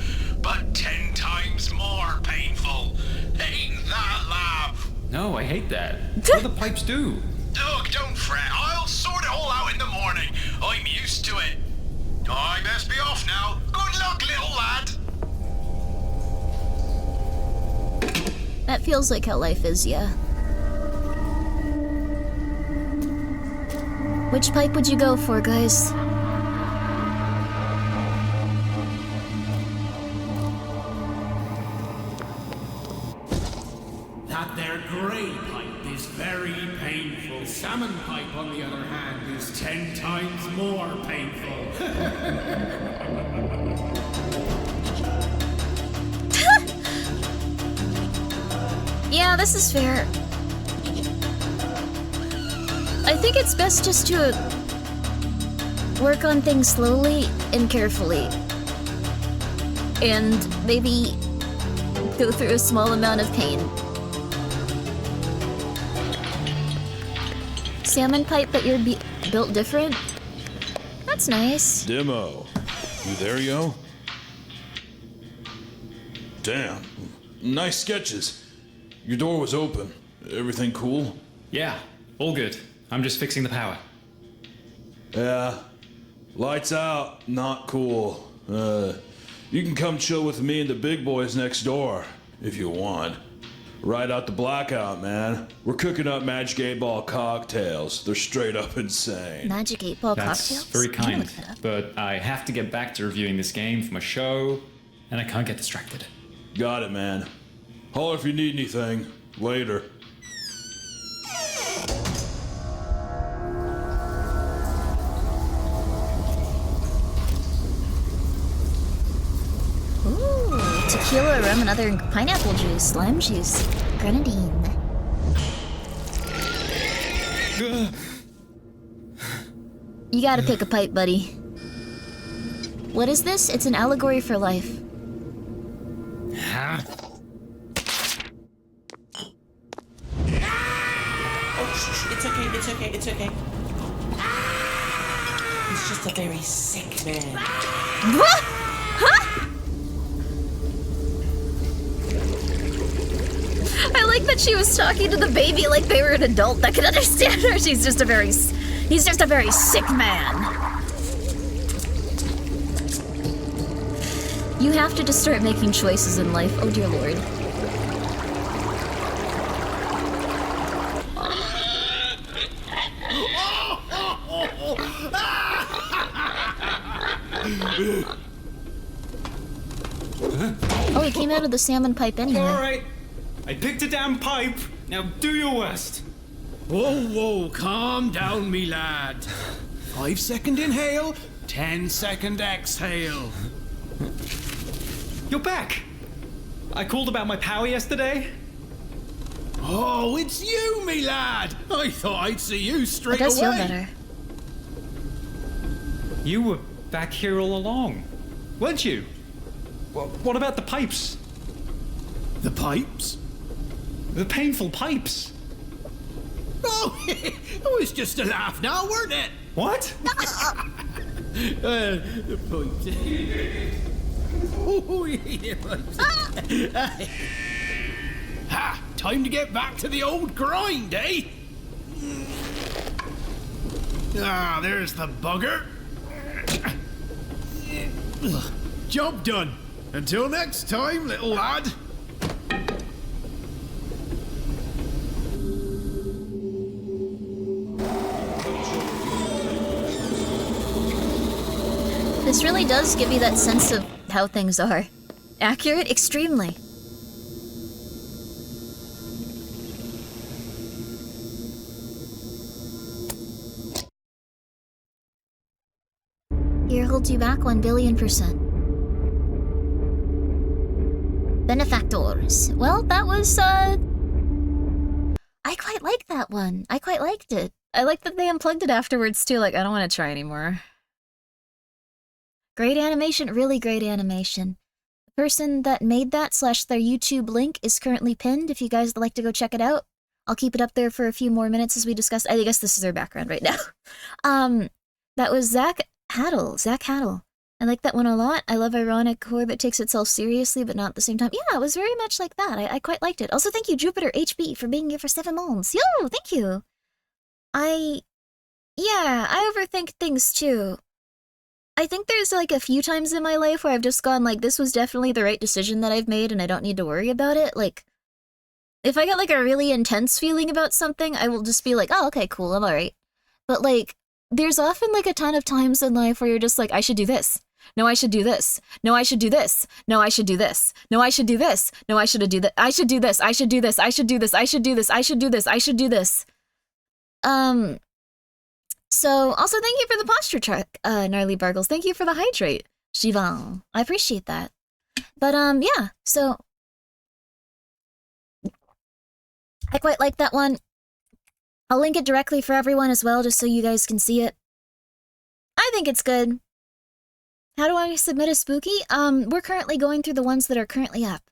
but 10 times more painful. Ain't that laugh? No, I hate that. What do the pipes do? Look, don't fret. I'll sort it all out in the morning. I'm used to it. I best be off now. Good luck, little lad. That feels like how life is, yeah. Which pipe would you go for, guys? That there grey pipe is very painful. Salmon pipe, on the other hand, is 10 times more painful. Yeah, this is fair. I think it's best just to work on things slowly and carefully. And maybe go through a small amount of pain. Salmon pipe, but you're built different? That's nice. Demo. You there, yo? Damn. Nice sketches. Your door was open. Everything cool? Yeah, all good. I'm just fixing the power. Yeah. Lights out. Not cool. You can come chill with me and the big boys next door, if you want. Ride out the blackout, man. We're cooking up Magic 8-Ball cocktails. They're straight up insane. Magic 8-Ball That's cocktails? very I'm gonna kind, look that up. but I have to get back to reviewing this game for my show, and I can't get distracted. Got it, man. Holler if you need anything. Later. Ooh, tequila, rum, and other pineapple juice, lime juice, grenadine. You gotta pick a pipe, buddy. What is this? It's an allegory for life. Huh? Oh, it's okay, it's okay, it's okay. He's just a very sick man. What? Huh? I like that she was talking to the baby like they were an adult that could understand her. He's just a very sick man. You have to just start making choices in life. Oh dear Lord. Oh, he came out of the salmon pipe anyway. Alright, I picked a damn pipe. Now do your worst. Whoa, whoa, calm down, me lad. 5-second inhale, 10-second exhale. You're back. I called about my power yesterday. Oh, it's you, me lad. I thought I'd see you It straight does feel away. better. You were back here all along, weren't you? What about the pipes? The pipes? The painful pipes. Oh, it was just a laugh now, weren't it? What? The pipes. Oh, yeah. Ha! Time to get back to the old grind, eh? Ah, there's the bugger. Job done. Until next time, little lad. This really does give you that sense of how things are. Accurate? Extremely. Here holds you back 1,000,000,000%. Benefactors. Well, that was, I quite like that one. I quite liked it. I like that they unplugged it afterwards, too. Like, I don't want to try anymore. Great animation, really great animation. The person that made that / their YouTube link is currently pinned if you guys would like to go check it out. I'll keep it up there for a few more minutes as we discuss. I guess this is their background right now. That was Zach Haddle. I like that one a lot. I love ironic horror that takes itself seriously, but not at the same time. Yeah, it was very much like that. I quite liked it. Also, thank you, Jupiter HB, for being here for 7 months. Yo, thank you. I overthink things too. I think there's like a few times in my life where I've just gone like, this was definitely the right decision that I've made and I don't need to worry about it. Like, if I get like a really intense feeling about something, I will just be like, oh, okay, cool, I'm alright. But like, there's often like a ton of times in life where you're just like, I should do this. No, I should do this. No, I should do this. No, I should do this. No, I should do this. No, I should do that. I should do this. I should do this. I should do this. I should do this. I should do this. I should do this. So, also thank you for the posture check, Gnarly Bargles. Thank you for the hydrate, Shivan. I appreciate that. But, yeah, so... I quite like that one. I'll link it directly for everyone as well, just so you guys can see it. I think it's good. How do I submit a spooky? We're currently going through the ones that are currently up.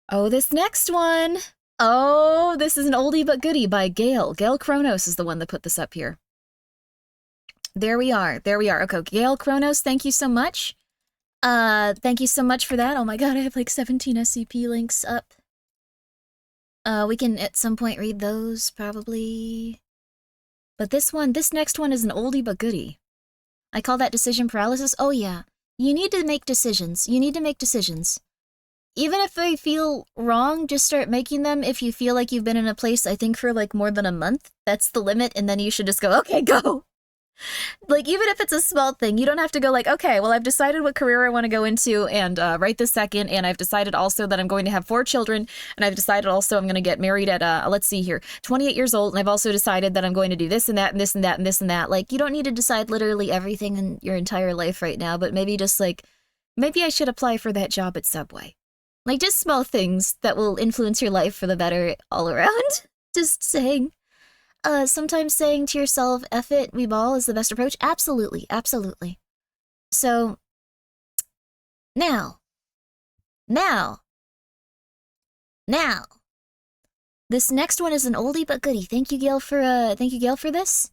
Oh, this next one! Oh, this is an oldie but goodie by Gail. Gail Kronos is the one that put this up here. There we are. Okay, Gail Kronos, thank you so much. Thank you so much for that. Oh my god, I have like 17 SCP links up. We can at some point read those, probably. But this next one is an oldie but goodie. I call that decision paralysis. Oh yeah, you need to make decisions. Even if they feel wrong, just start making them if you feel like you've been in a place, I think, for like more than a month. That's the limit, and then you should just go, okay, go! Like, even if it's a small thing, you don't have to go like, okay, well, I've decided what career I want to go into and right this second, and I've decided also that I'm going to have 4 children, and I've decided also I'm going to get married at, let's see here, 28 years old, and I've also decided that I'm going to do this and that and this and that and this and that. Like, you don't need to decide literally everything in your entire life right now, but maybe just like, maybe I should apply for that job at Subway. Like, just small things that will influence your life for the better all around. Just saying. Sometimes saying to yourself, F it, we ball is the best approach. Absolutely, absolutely. So, now. This next one is an oldie but goodie. Thank you, Gail, for this.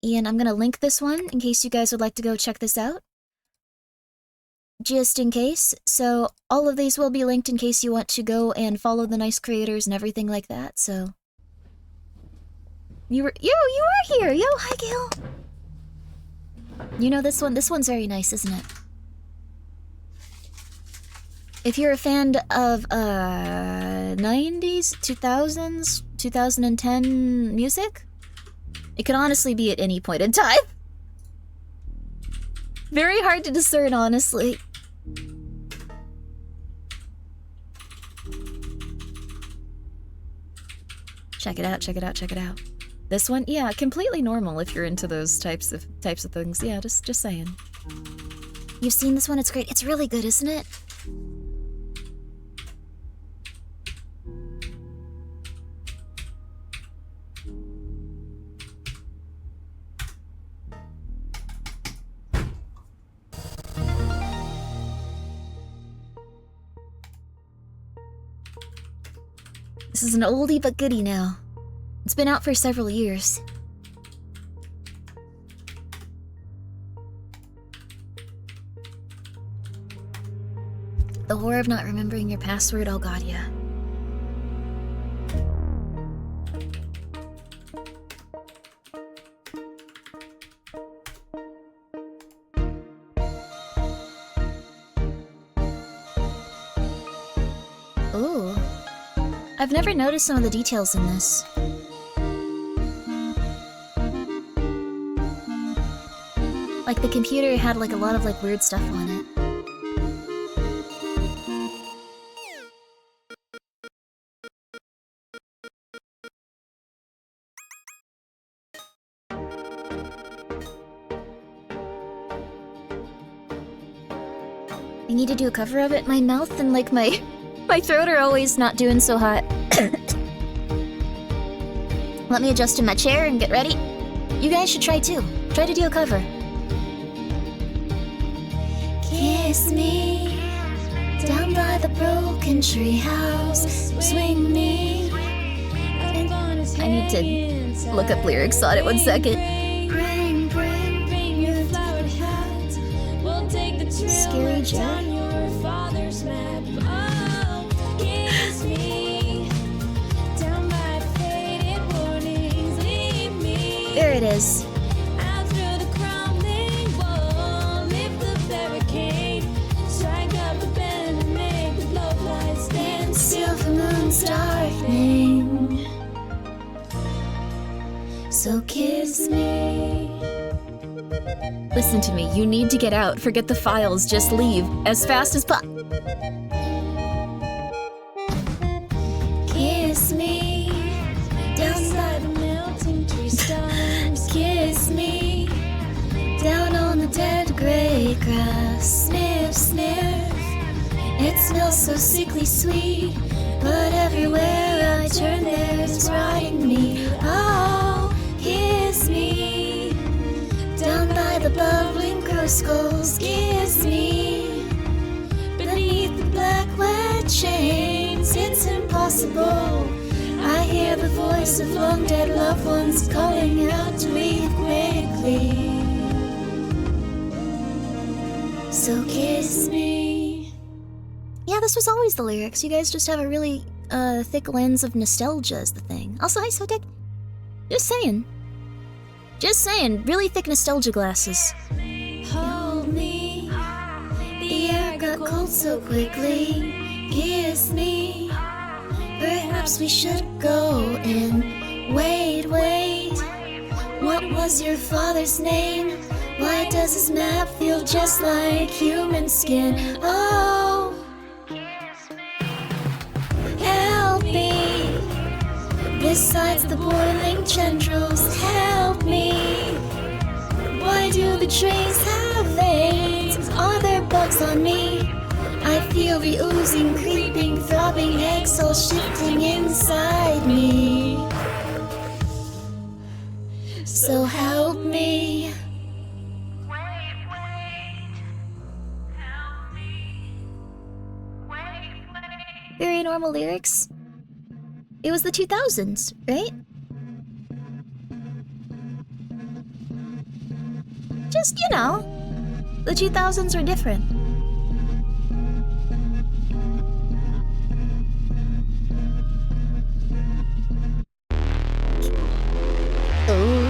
And I'm gonna link this one in case you guys would like to go check this out. Just in case. So, all of these will be linked in case you want to go and follow the nice creators and everything like that, so... You are here! Yo, hi, Gail! You know this one? This one's very nice, isn't it? If you're a fan of, 90s, 2000s, 2010 music, it could honestly be at any point in time. Very hard to discern, honestly. Check it out, check it out, check it out. This one, yeah, completely normal if you're into those types of things. Yeah, just saying. You've seen this one? It's great. It's really good, isn't it? This is an oldie but goodie now. It's been out for several years. The horror of not remembering your password, oh god, yeah. Ooh. I've never noticed some of the details in this. Like, the computer had, like, a lot of, like, weird stuff on it. I need to do a cover of it. My mouth and, like, my throat are always not doing so hot. Let me adjust in my chair and get ready. You guys should try, too. Try to do a cover. Kiss me down by the broken tree house. Swing me. I need to look up lyrics on it 1 second. Bring your flowered hat. We'll take the trail. Scary Joe. Kiss me down by faded warnings. Leave me. There it is. Darkening. So kiss me. Listen to me, you need to get out. Forget the files, just leave as fast as Kiss me down by the melting tree stars. Kiss me down on the dead gray grass. Sniff, sniff. It smells so sickly sweet. But everywhere I turn, there's rotting me. Oh, kiss me down by the bubbling crow skulls. Kiss me beneath the black wet chains. It's impossible. I hear the voice of long dead loved ones calling out to me quickly. So kiss me. Yeah, this was always the lyrics. You guys just have a really thick lens of nostalgia is the thing. Also, hi, Sotek. Just saying. Just saying. Really thick nostalgia glasses. Hold me. The air got cold so quickly. Kiss me. Perhaps we should go and wait. What was your father's name? Why does his map feel just like human skin? Oh, help me. Besides the boiling tendrils, help me. Why do the trees have veins? Are there bugs on me? I feel the oozing, creeping, throbbing eggs all shifting inside me. So help me. Very normal lyrics. It was the 2000s, right? Just, you know, the 2000s were different. Ooh.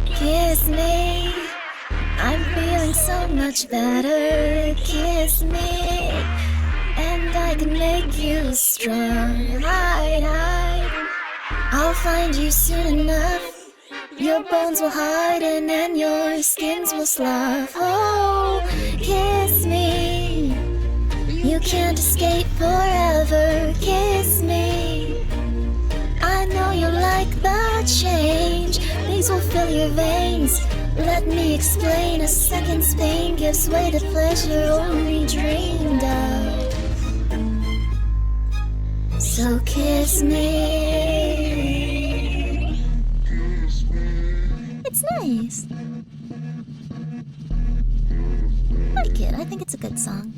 Kiss me. I'm feeling so much better. Kiss me. And I can make you strong. Hide. I'll find you soon enough. Your bones will harden and your skins will slough. Oh, kiss me. You can't escape forever. Kiss me. I know you like the change. These will fill your veins. Let me explain. A second's pain gives way to pleasure only dreamed of. So kiss me. It's nice. I like it. I think it's a good song.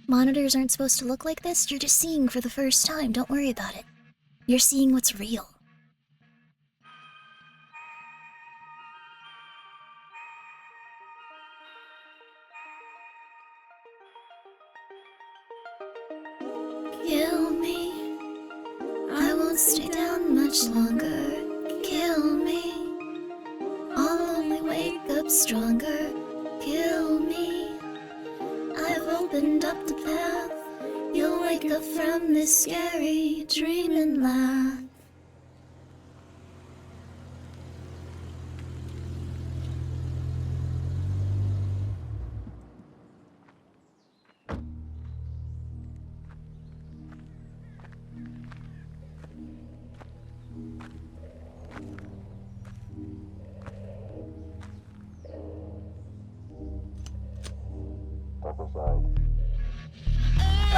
Monitors aren't supposed to look like this. You're just seeing for the first time. Don't worry about it. You're seeing what's real. Kill me. I won't stay down much longer. Kill me. I'll only wake up stronger. Kill me. I've opened up the path. You'll wake up from this scary dream and laugh.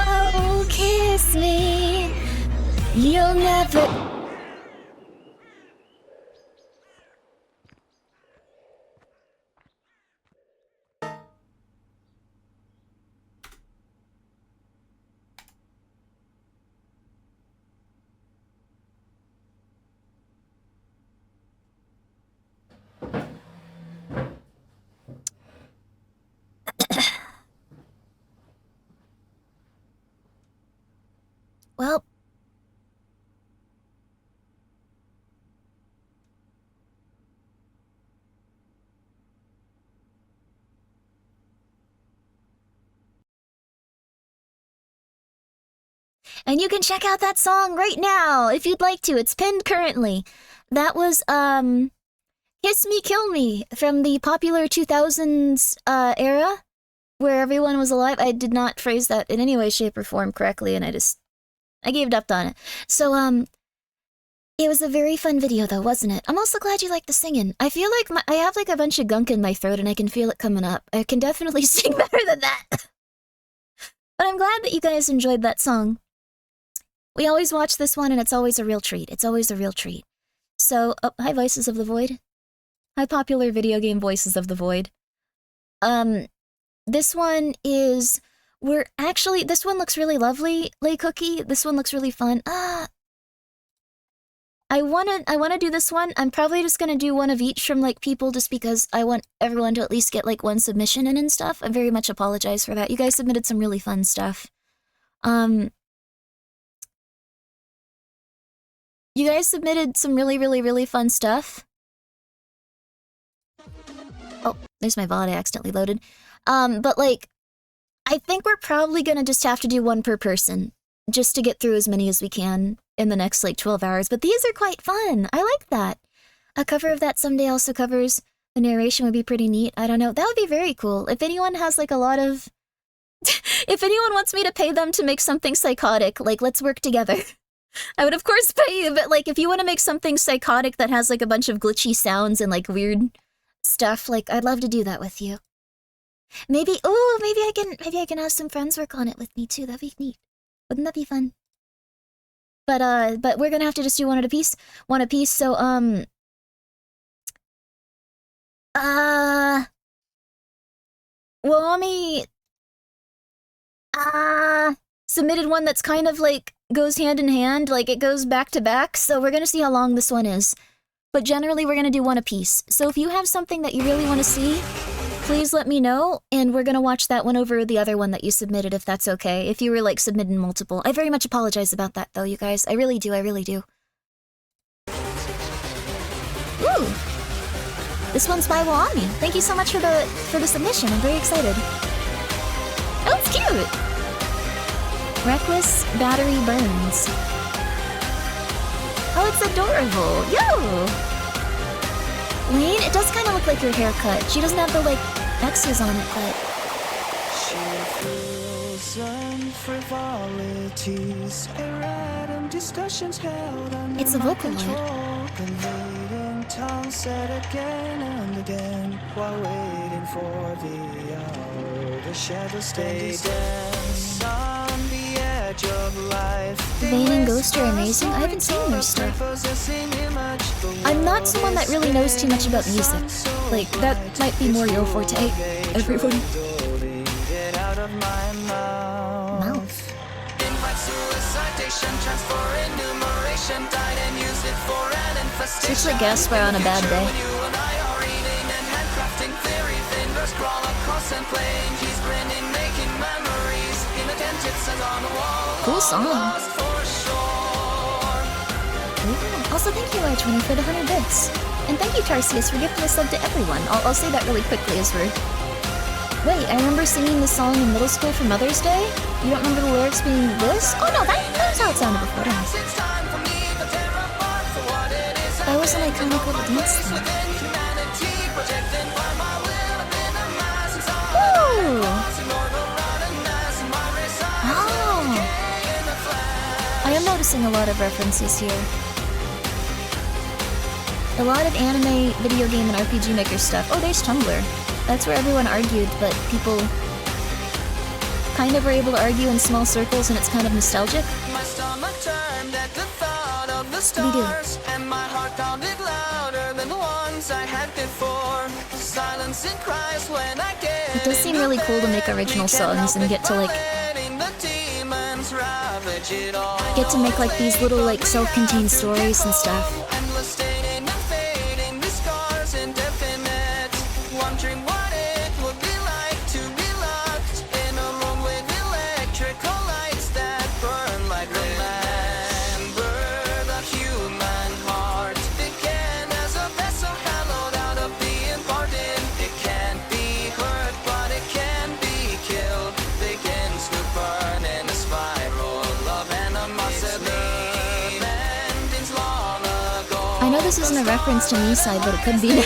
Oh, kiss me. You'll never. Well, and you can check out that song right now if you'd like to. It's pinned currently. That was Kiss Me Kill Me from the popular 2000s era where everyone was alive. I did not phrase that in any way, shape, or form correctly, and I gave up on it. So, it was a very fun video though, wasn't it? I'm also glad you liked the singing. I feel like I have like a bunch of gunk in my throat and I can feel it coming up. I can definitely sing better than that. But I'm glad that you guys enjoyed that song. We always watch this one and it's always a real treat. It's always a real treat. So, hi Voices of the Void. Hi popular video game Voices of the Void. This one is... this one looks really lovely, Lay Cookie. This one looks really fun. I wanna do this one. I'm probably just gonna do one of each from like people just because I want everyone to at least get like one submission in and stuff. I very much apologize for that. You guys submitted some really fun stuff. You guys submitted some really, really, really fun stuff. Oh, there's my VOD I accidentally loaded. But like, I think we're probably gonna just have to do one per person. just to get through as many as we can in the next like 12 hours. But these are quite fun. I like that. A cover of that someday also covers the narration would be pretty neat. I don't know. That would be very cool. If anyone has like a lot of... if anyone wants me to pay them to make something psychotic, like let's work together. I would of course pay you, but like if you want to make something psychotic that has like a bunch of glitchy sounds and like weird stuff, like I'd love to do that with you. Maybe I can have some friends work on it with me too. That'd be neat. Wouldn't that be fun? But we're gonna have to just do one at a piece. So Wami submitted one that's kind of like goes hand in hand, like it goes back to back, so we're gonna see how long this one is. But generally we're gonna do one a piece. So if you have something that you really want to see, please let me know, and we're gonna watch that one over the other one that you submitted, if that's okay. If you were like submitting multiple. I very much apologize about that though, you guys. I really do. Ooh! This one's by Wami. Thank you so much for the submission. I'm very excited. Oh, it's cute! Reckless Battery Burns. Oh, it's adorable. Yo! Lane, it does kind of look like your haircut. She doesn't have the, like, X's on it, but... It's a Vocaloid. Vane and Ghost are amazing. I haven't seen their stuff. I'm not someone that really knows too much about music. Like, that might be more your forte, everyone. Mouth. Looks like Gaspar on a bad day. Cool song. Ooh. Also, thank you, R20, for the 100 bits. And thank you, Tarsius, for gifting a sub to everyone. I'll say that really quickly as we're... Wait, I remember singing this song in middle school for Mother's Day? You don't remember the lyrics being this? Oh no, that was how it sounded before. That was an iconic little dance thing. Ooh! I am noticing a lot of references here. A lot of anime, video game, and RPG Maker stuff. Oh, there's Tumblr. That's where everyone argued, but people kind of were able to argue in small circles, and it's kind of nostalgic. We do. It does seem really cool to make original songs and get to make like these little like self-contained stories and stuff. This isn't a reference to Nisai, but it could be.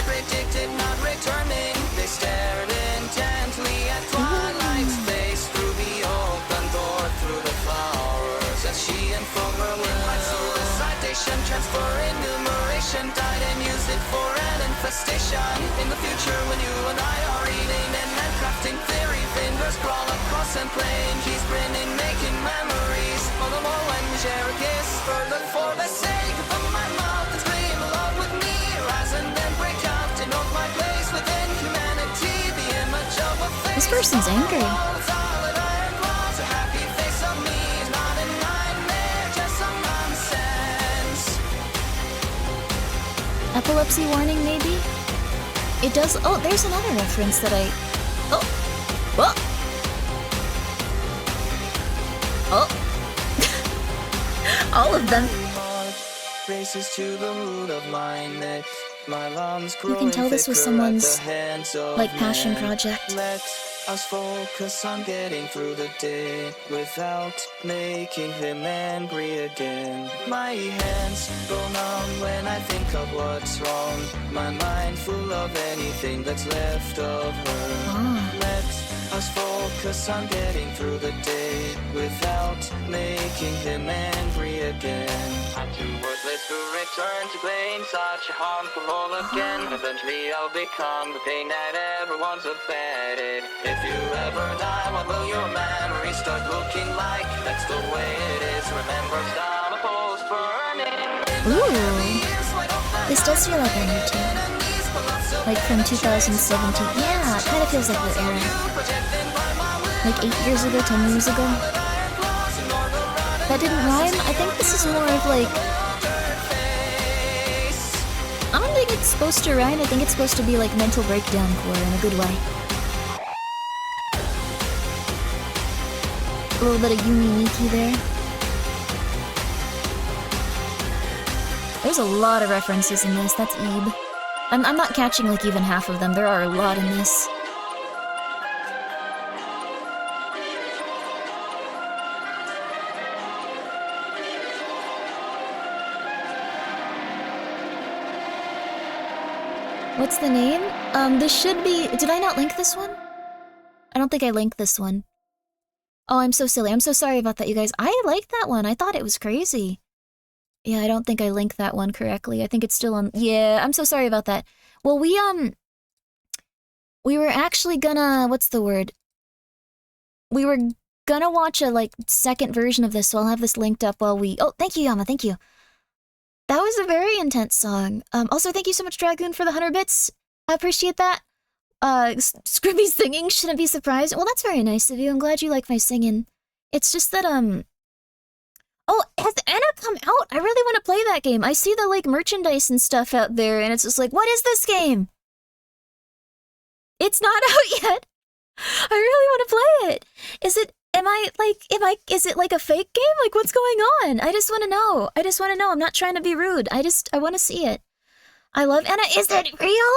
In the future, when you and I are eating and handcrafting theory, fingers crawl across and playing, keys grinning, making memories. All the more when we share a kiss, further for the sake of my mouth and scream along with me, rise and then break out to note my place within humanity. The image of a face. This person's angry. Epilepsy warning, maybe? It does. Oh, there's another reference that I. Oh! Whoa! Oh! All of them. You can tell this was someone's, like, passion project. us focus on getting through the day without making him angry again. My hands go numb when I think of what's wrong. My mind full of anything that's left of her. Let us focus on getting through the day without making him angry again. I'm too worthless to return to playing such a harmful role again. Eventually I'll become the pain that everyone's offended. If you ever die, what will your memory start looking like? That's the way it is. Remember, stop a post burning. Ooh. This does feel like I need to. Like from 2017. Yeah, it kind of feels like the era. Like 8 years ago, 10 years ago. That didn't rhyme. I think this is more of like... I don't think it's supposed to rhyme. I think it's supposed to be like mental breakdown core in a good way. A little bit of Yumi Miki there. There's a lot of references in this. That's Ebe. I'm not catching like even half of them. There are a lot in this. What's the name? This should be... Did I not link this one? I don't think I linked this one. Oh, I'm so silly. I'm so sorry about that, you guys. I liked that one. I thought it was crazy. Yeah, I don't think I linked that one correctly. I think it's still on... Yeah, I'm so sorry about that. Well, we were actually gonna... What's the word? We were gonna watch a, like, second version of this, so I'll have this linked up while we... Oh, thank you, Yama. Thank you. That was a very intense song. Also, thank you so much, Dragoon, for the 100 bits. I appreciate that. Scribby's singing, shouldn't be surprised. Well, that's very nice of you. I'm glad you like my singing. It's just that, Oh, has Anna come out? I really want to play that game. I see the, like, merchandise and stuff out there, and it's just like, what is this game? It's not out yet. I really want to play it. Is it like a fake game? Like, what's going on? I just want to know. I'm not trying to be rude. I want to see it. I love Anna. Is it real?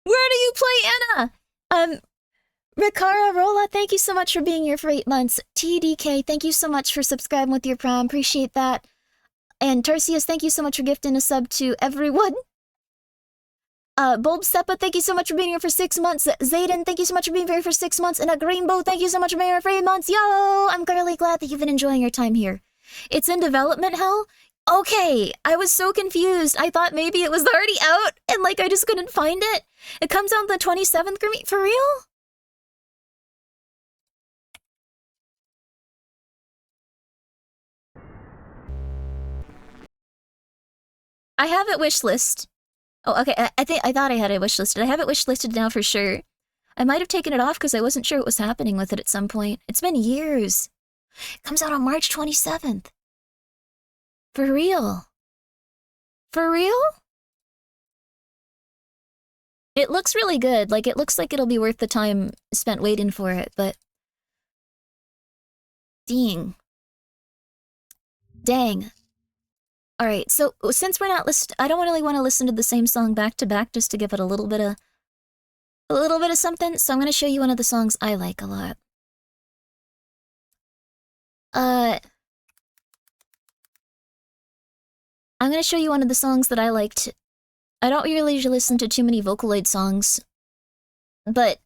Where do you play Anna? Rikara Rolla, thank you so much for being here for 8 months. TDK, thank you so much for subscribing with your Prime. Appreciate that. And Tarsius, thank you so much for gifting a sub to everyone. Bulb Seppa, thank you so much for being here for 6 months. Zayden, thank you so much for being here for 6 months. And a Greenbow, thank you so much for being here for 8 months. Yo, I'm really glad that you've been enjoying your time here. It's in development hell? Okay, I was so confused. I thought maybe it was already out, and like I just couldn't find it. It comes out the 27th, Grimmi, for real? I have it wishlist. Oh, okay, I thought I had it wishlisted. I have it wishlisted now for sure. I might have taken it off because I wasn't sure what was happening with it at some point. It's been years. It comes out on March 27th. For real? For real? It looks really good. Like, it looks like it'll be worth the time spent waiting for it, but... Dang. Alright, so since we're not I don't really want to listen to the same song back to back just to give it a little bit of something, so I'm going to show you one of the songs I like a lot. I'm going to show you one of the songs that I liked. I don't really listen to too many Vocaloid songs, but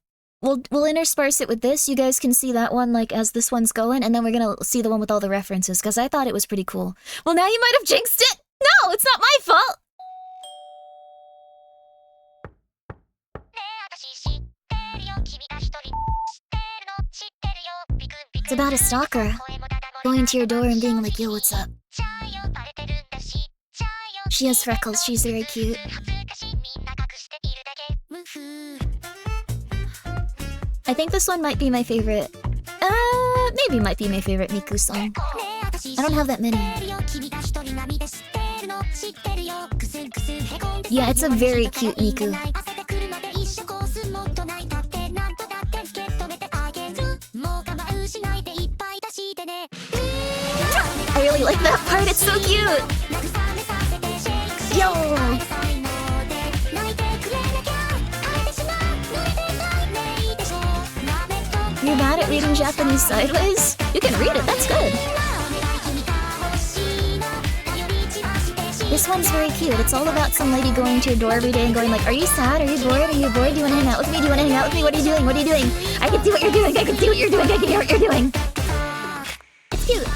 we'll intersperse it with this. You guys can see that one, like, as this one's going, and then we're gonna see the one with all the references, because I thought it was pretty cool. Well, now you might have jinxed it! No, it's not my fault! It's about a stalker going to your door and being like, yo, what's up? She has freckles, she's very cute. I think this one might be my favorite. Maybe might be my favorite Miku song. I don't have that many. Yeah, it's a very cute Miku. I really like that part, it's so cute! Yo! mad at reading Japanese sideways? You can read it, that's good. This one's very cute. It's all about some lady going to your door every day and going like, are you sad? Are you bored? Are you bored? Do you want to hang out with me? Do you want to hang out with me? What are you doing? What are you doing? I can see what you're doing. I can see what you're doing. I can hear what you're doing. It's cute.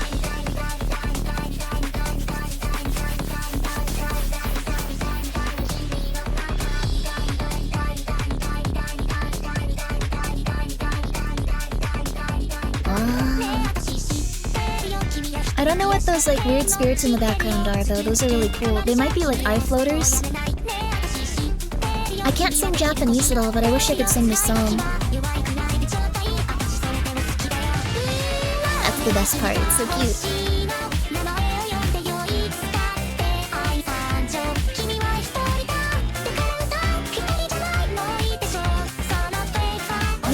I don't know what those like weird spirits in the background are though. Those are really cool. They might be like eye floaters. I can't sing Japanese at all, but I wish I could sing this song. That's the best part. It's so cute.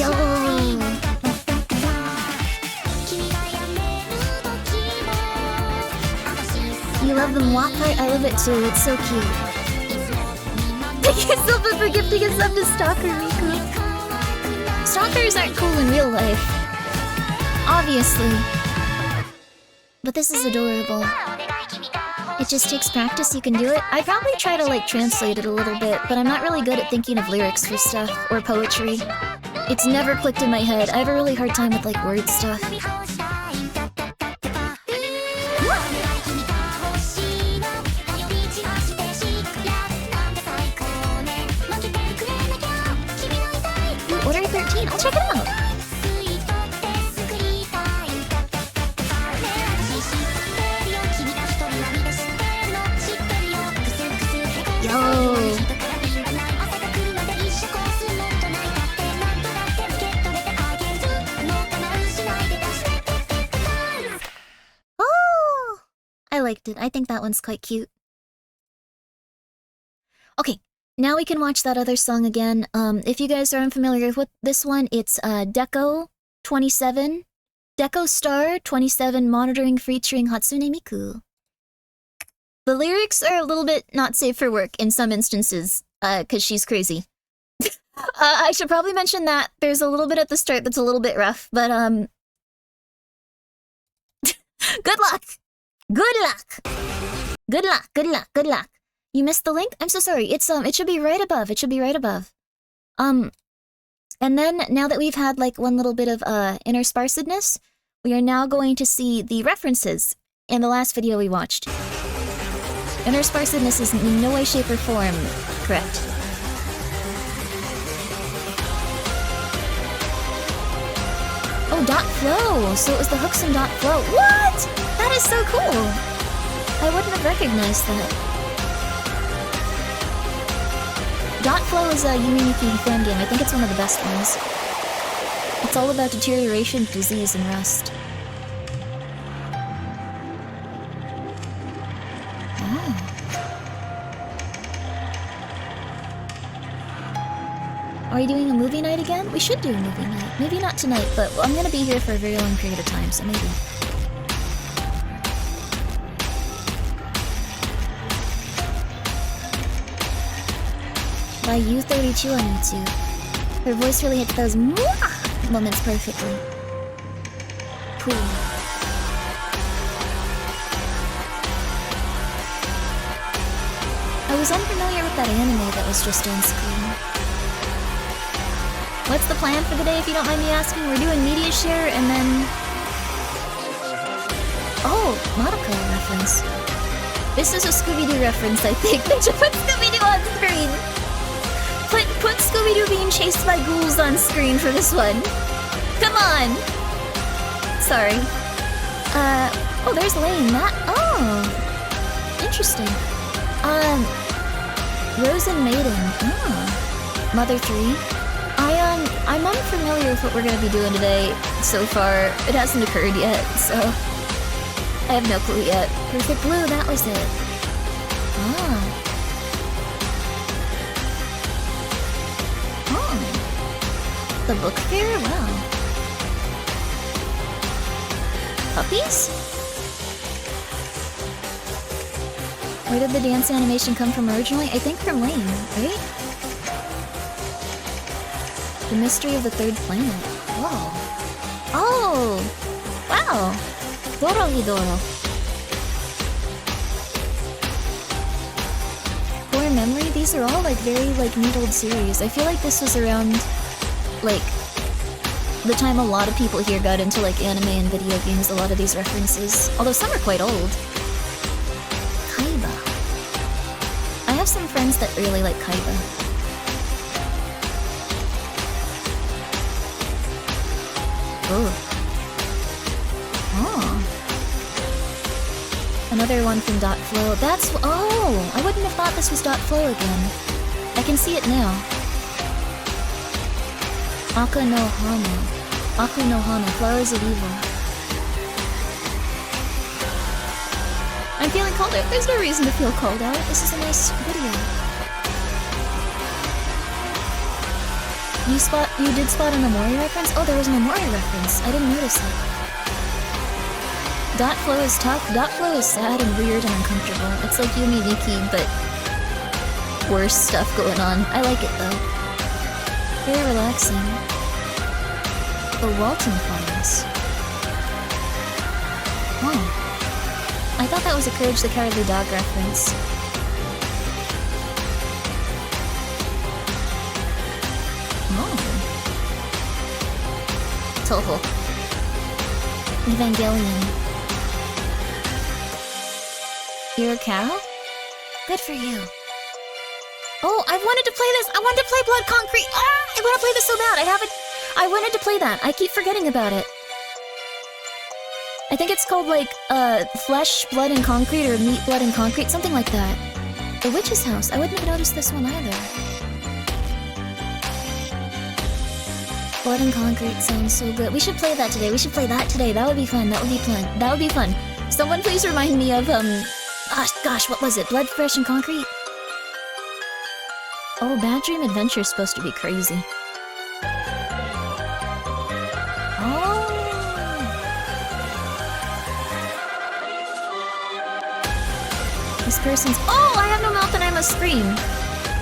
Yo! You love the mwah part? I love it too. It's so cute. Thank you so much for gifting a sub to Stalker, Miku. Stalkers aren't cool in real life. Obviously. But this is adorable. It just takes practice, you can do it. I probably try to like translate it a little bit, but I'm not really good at thinking of lyrics for stuff, or poetry. It's never clicked in my head. I have a really hard time with like word stuff. Order 13, I'll check it out. Yo. Oh, I liked it. I think that one's quite cute. Okay. Now we can watch that other song again. If you guys are unfamiliar with this one, it's Deco 27. Deco Star 27 Monitoring featuring Hatsune Miku. The lyrics are a little bit not safe for work in some instances, because she's crazy. I should probably mention that there's a little bit at the start that's a little bit rough, but good luck! Good luck! Good luck, good luck, good luck. You missed the link? I'm so sorry. It's it should be right above. It should be right above. And then now that we've had like one little bit of intersparsedness, we are now going to see the references in the last video we watched. Intersparsedness is in no way, shape, or form correct. Oh, dot flow. So it was the hooks and dot flow. What? That is so cool. I wouldn't have recognized that. Dot Flow is a Yuminiki fan game. I think it's one of the best ones. It's all about deterioration, disease, and rust. Oh. Are you doing a movie night again? We should do a movie night. Maybe not tonight, but I'm gonna be here for a very long period of time, so maybe. By U32 on YouTube. Her voice really hits those mwah moments perfectly. Cool. I was unfamiliar with that anime that was just on screen. What's the plan for the day, if you don't mind me asking? We're doing Mediashare and then... Oh, Madoka reference. This is a Scooby-Doo reference, I think. They should put Scooby-Doo on screen! Put Scooby-Doo being chased by ghouls on screen for this one. Come on! Sorry. Oh, there's Lane. Oh! Interesting. Rose and Maiden. Oh. Mother 3. I'm unfamiliar with what we're gonna be doing today so far. It hasn't occurred yet, so... I have no clue yet. Perfect Blue, that was it. Ah. The book fair? Wow. Puppies? Where did the dance animation come from originally? I think from Lane, right? The Mystery of the Third Planet. Whoa. Oh! Wow! Doro. Core Memory, these are all like very like neat old series. I feel like this was around like the time a lot of people here got into like anime and video games, a lot of these references. Although some are quite old. Kaiba. I have some friends that really like Kaiba. Oh. Another one from Dot Flow. That's... Oh! I wouldn't have thought this was Dot Flow again. I can see it now. Aku no Hana. Flowers of Evil. I'm feeling called out. There's no reason to feel called out. This is a nice video. You did spot an Amori reference? Oh, there was an Amori reference. I didn't notice it. Dot Flow is tough. Dot Flow is sad and weird and uncomfortable. It's like Yumi Miki, but worse stuff going on. I like it though. Very relaxing. The Walton Files. Oh. I thought that was a Courage the Cowardly Dog reference. Toho. Evangelion. You're a cow? Good for you. Oh, I've wanted to play this! I wanted to play Blood Concrete! Ah! I want to play this so bad! I wanted to play that. I keep forgetting about it. I think it's called like, Flesh, Blood, and Concrete, or Meat, Blood, and Concrete, something like that. The Witch's House. I wouldn't have noticed this one either. Blood and Concrete sounds so good. We should play that today. That would be fun. That would be fun. Someone please remind me of, gosh, what was it? Blood, Fresh, and Concrete? Oh, Bad Dream Adventure's supposed to be crazy. Oh. This person's... Oh, I have no mouth and I must scream.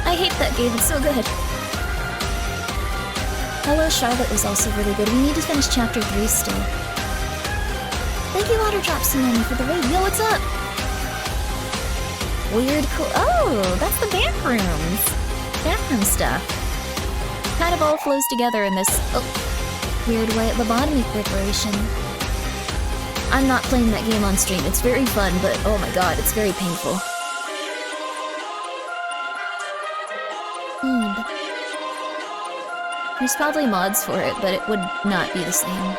I hate that game. It's so good. Hello Charlotte was also really good. We need to finish chapter 3 still. Thank you, Water Drop Tsunami, for the raid. Yo, what's up? Weird cool. Oh, that's the backrooms. Backroom stuff. Kind of all flows together in this weird way. Lobotomy Corporation. I'm not playing that game on stream. It's very fun, but oh my god, it's very painful. There's probably mods for it, but it would not be the same.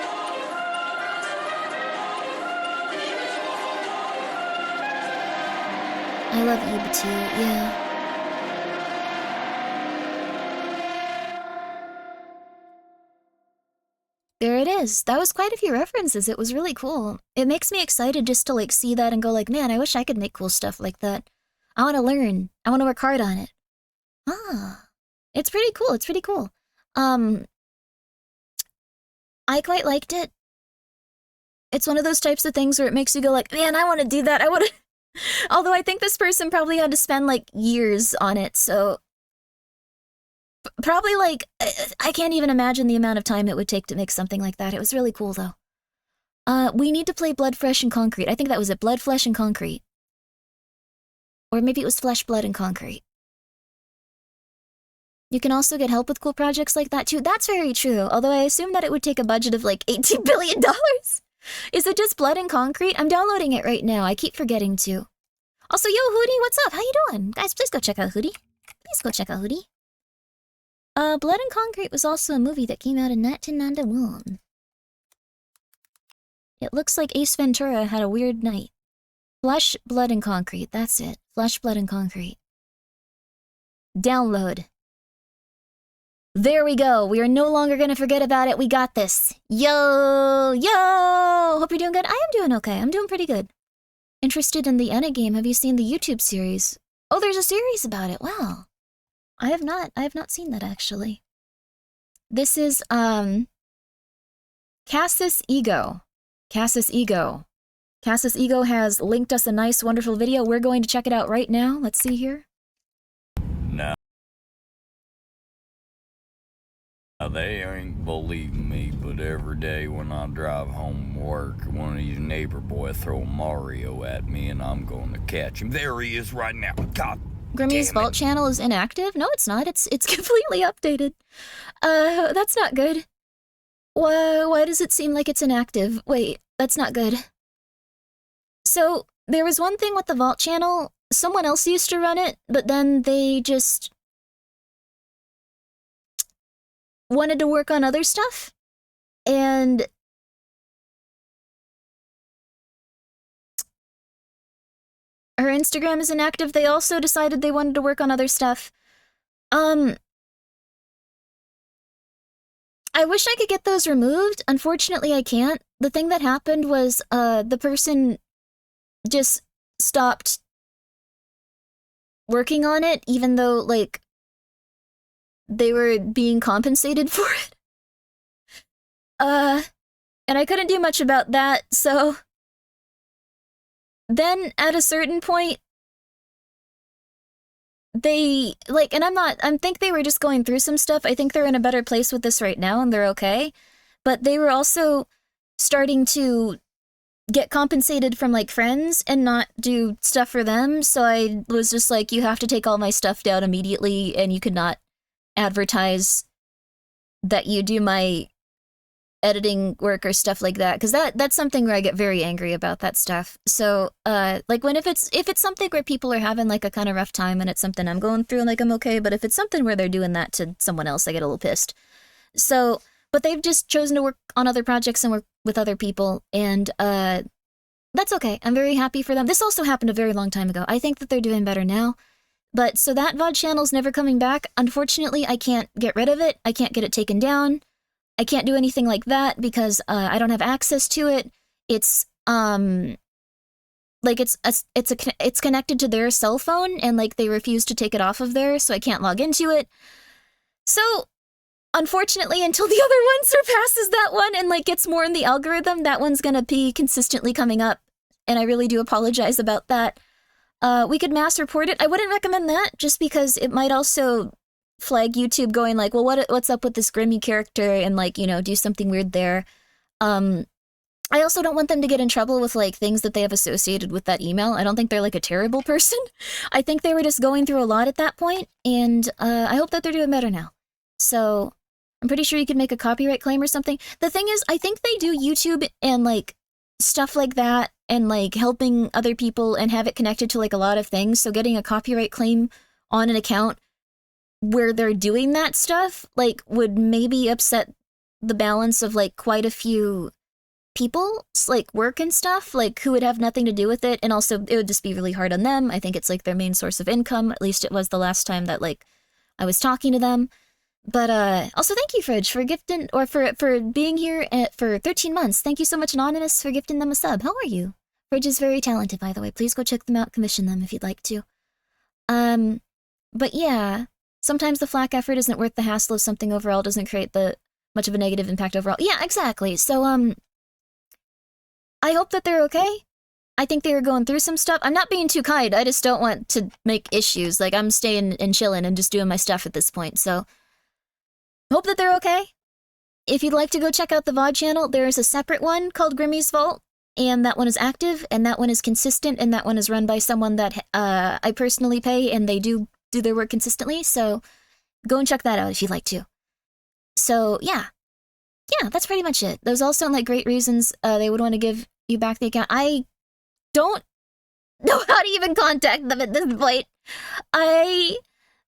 I love Eba too, yeah. There it is. That was quite a few references. It was really cool. It makes me excited just to like see that and go like, man, I wish I could make cool stuff like that. I want to learn. I want to work hard on it. Ah, it's pretty cool. It's pretty cool. I quite liked it. It's one of those types of things where it makes you go like, man, I want to do that. I want to... Although I think this person probably had to spend like years on it, so... Probably like, I can't even imagine the amount of time it would take to make something like that. It was really cool though. We need to play Blood, Fresh, and Concrete. I think that was it. Blood, Flesh, and Concrete. Or maybe it was Flesh, Blood, and Concrete. You can also get help with cool projects like that too. That's very true, although I assume that it would take a budget of like $18 billion. Is it just Blood and Concrete? I'm downloading it right now. I keep forgetting to. Also, yo, Hootie, what's up? How you doing? Guys, please go check out Hootie. Please go check out Hootie. Blood and Concrete was also a movie that came out in 1991. It looks like Ace Ventura had a weird night. Flesh, Blood, and Concrete. That's it. Flesh, Blood, and Concrete. Download. There we go. We are no longer gonna forget about it. We got this. Yo! Hope you're doing good. I am doing okay. I'm doing pretty good. Interested in the Enna game? Have you seen the YouTube series? Oh, there's a series about it. Wow. I have not seen that actually. This is, Cassis Ego. Cassis Ego has linked us a nice, wonderful video. We're going to check it out right now. Let's see here. Now They ain't believing me, but every day when I drive home from work, one of these neighbor boys throw Mario at me and I'm going to catch him. There he is right now. God Grimmi's damn it. vault channel is inactive? No, it's not. It's completely updated. That's not good. Why does it seem like it's inactive? Wait, that's not good. So, there was one thing with the vault channel. Someone else used to run it, but then they just wanted to work on other stuff. And her Instagram is inactive. They also decided they wanted to work on other stuff. I wish I could get those removed. Unfortunately, I can't. The thing that happened was, the person just stopped working on it, even though, like, they were being compensated for it. And I couldn't do much about that, so... Then, at a certain point, they, like, and I think they were just going through some stuff. I think they're in a better place with this right now, and they're okay. But they were also starting to get compensated from, like, friends and not do stuff for them, so I was just like, you have to take all my stuff down immediately, and you could not advertise that you do my editing work or stuff like that, because that's something where I get very angry about that stuff. So, like, if it's something where people are having, like, a kind of rough time and it's something I'm going through and, like, I'm okay, but if it's something where they're doing that to someone else, I get a little pissed. So, but they've just chosen to work on other projects and work with other people, and, that's okay. I'm very happy for them. This also happened a very long time ago. I think that they're doing better now. But, so that VOD channel's never coming back. Unfortunately, I can't get rid of it. I can't get it taken down. I can't do anything like that because I don't have access to it. It's like it's connected to their cell phone, and like they refuse to take it off of there, so I can't log into it. So unfortunately, until the other one surpasses that one and like gets more in the algorithm, that one's gonna be consistently coming up, and I really do apologize about that. We could mass report it. I wouldn't recommend that just because it might also flag YouTube going like, well, what's up with this Grimmi character, and like, you know, do something weird there. I also don't want them to get in trouble with like things that they have associated with that email. I don't think they're like a terrible person. I think they were just going through a lot at that point, and I hope that they're doing better now. So I'm pretty sure you could make a copyright claim or something. The thing is, I think they do YouTube and like stuff like that, and like helping other people and have it connected to like a lot of things. So getting a copyright claim on an account where they're doing that stuff like would maybe upset the balance of like quite a few people's like work and stuff, like who would have nothing to do with it, and also it would just be really hard on them. I think it's like their main source of income, at least it was the last time that like I was talking to them. But also thank you, Fridge, for gifting, or for being here for 13 months. Thank you so much, Anonymous, for gifting them a sub. How are you? Fridge is very talented, by the way. Please go check them out, commission them if you'd like to. But yeah, sometimes the flack effort isn't worth the hassle if something overall doesn't create much of a negative impact overall. Yeah, exactly. So, I hope that they're okay. I think they were going through some stuff. I'm not being too kind. I just don't want to make issues. Like, I'm staying and chilling and just doing my stuff at this point. So, hope that they're okay. If you'd like to go check out the VOD channel, there is a separate one called Grimmi's Vault, and that one is active, and that one is consistent, and that one is run by someone that I personally pay, and they do their work consistently. So, go and check that out if you'd like to. So, yeah. Yeah, that's pretty much it. Those all sound like great reasons they would want to give you back the account. I don't know how to even contact them at this point.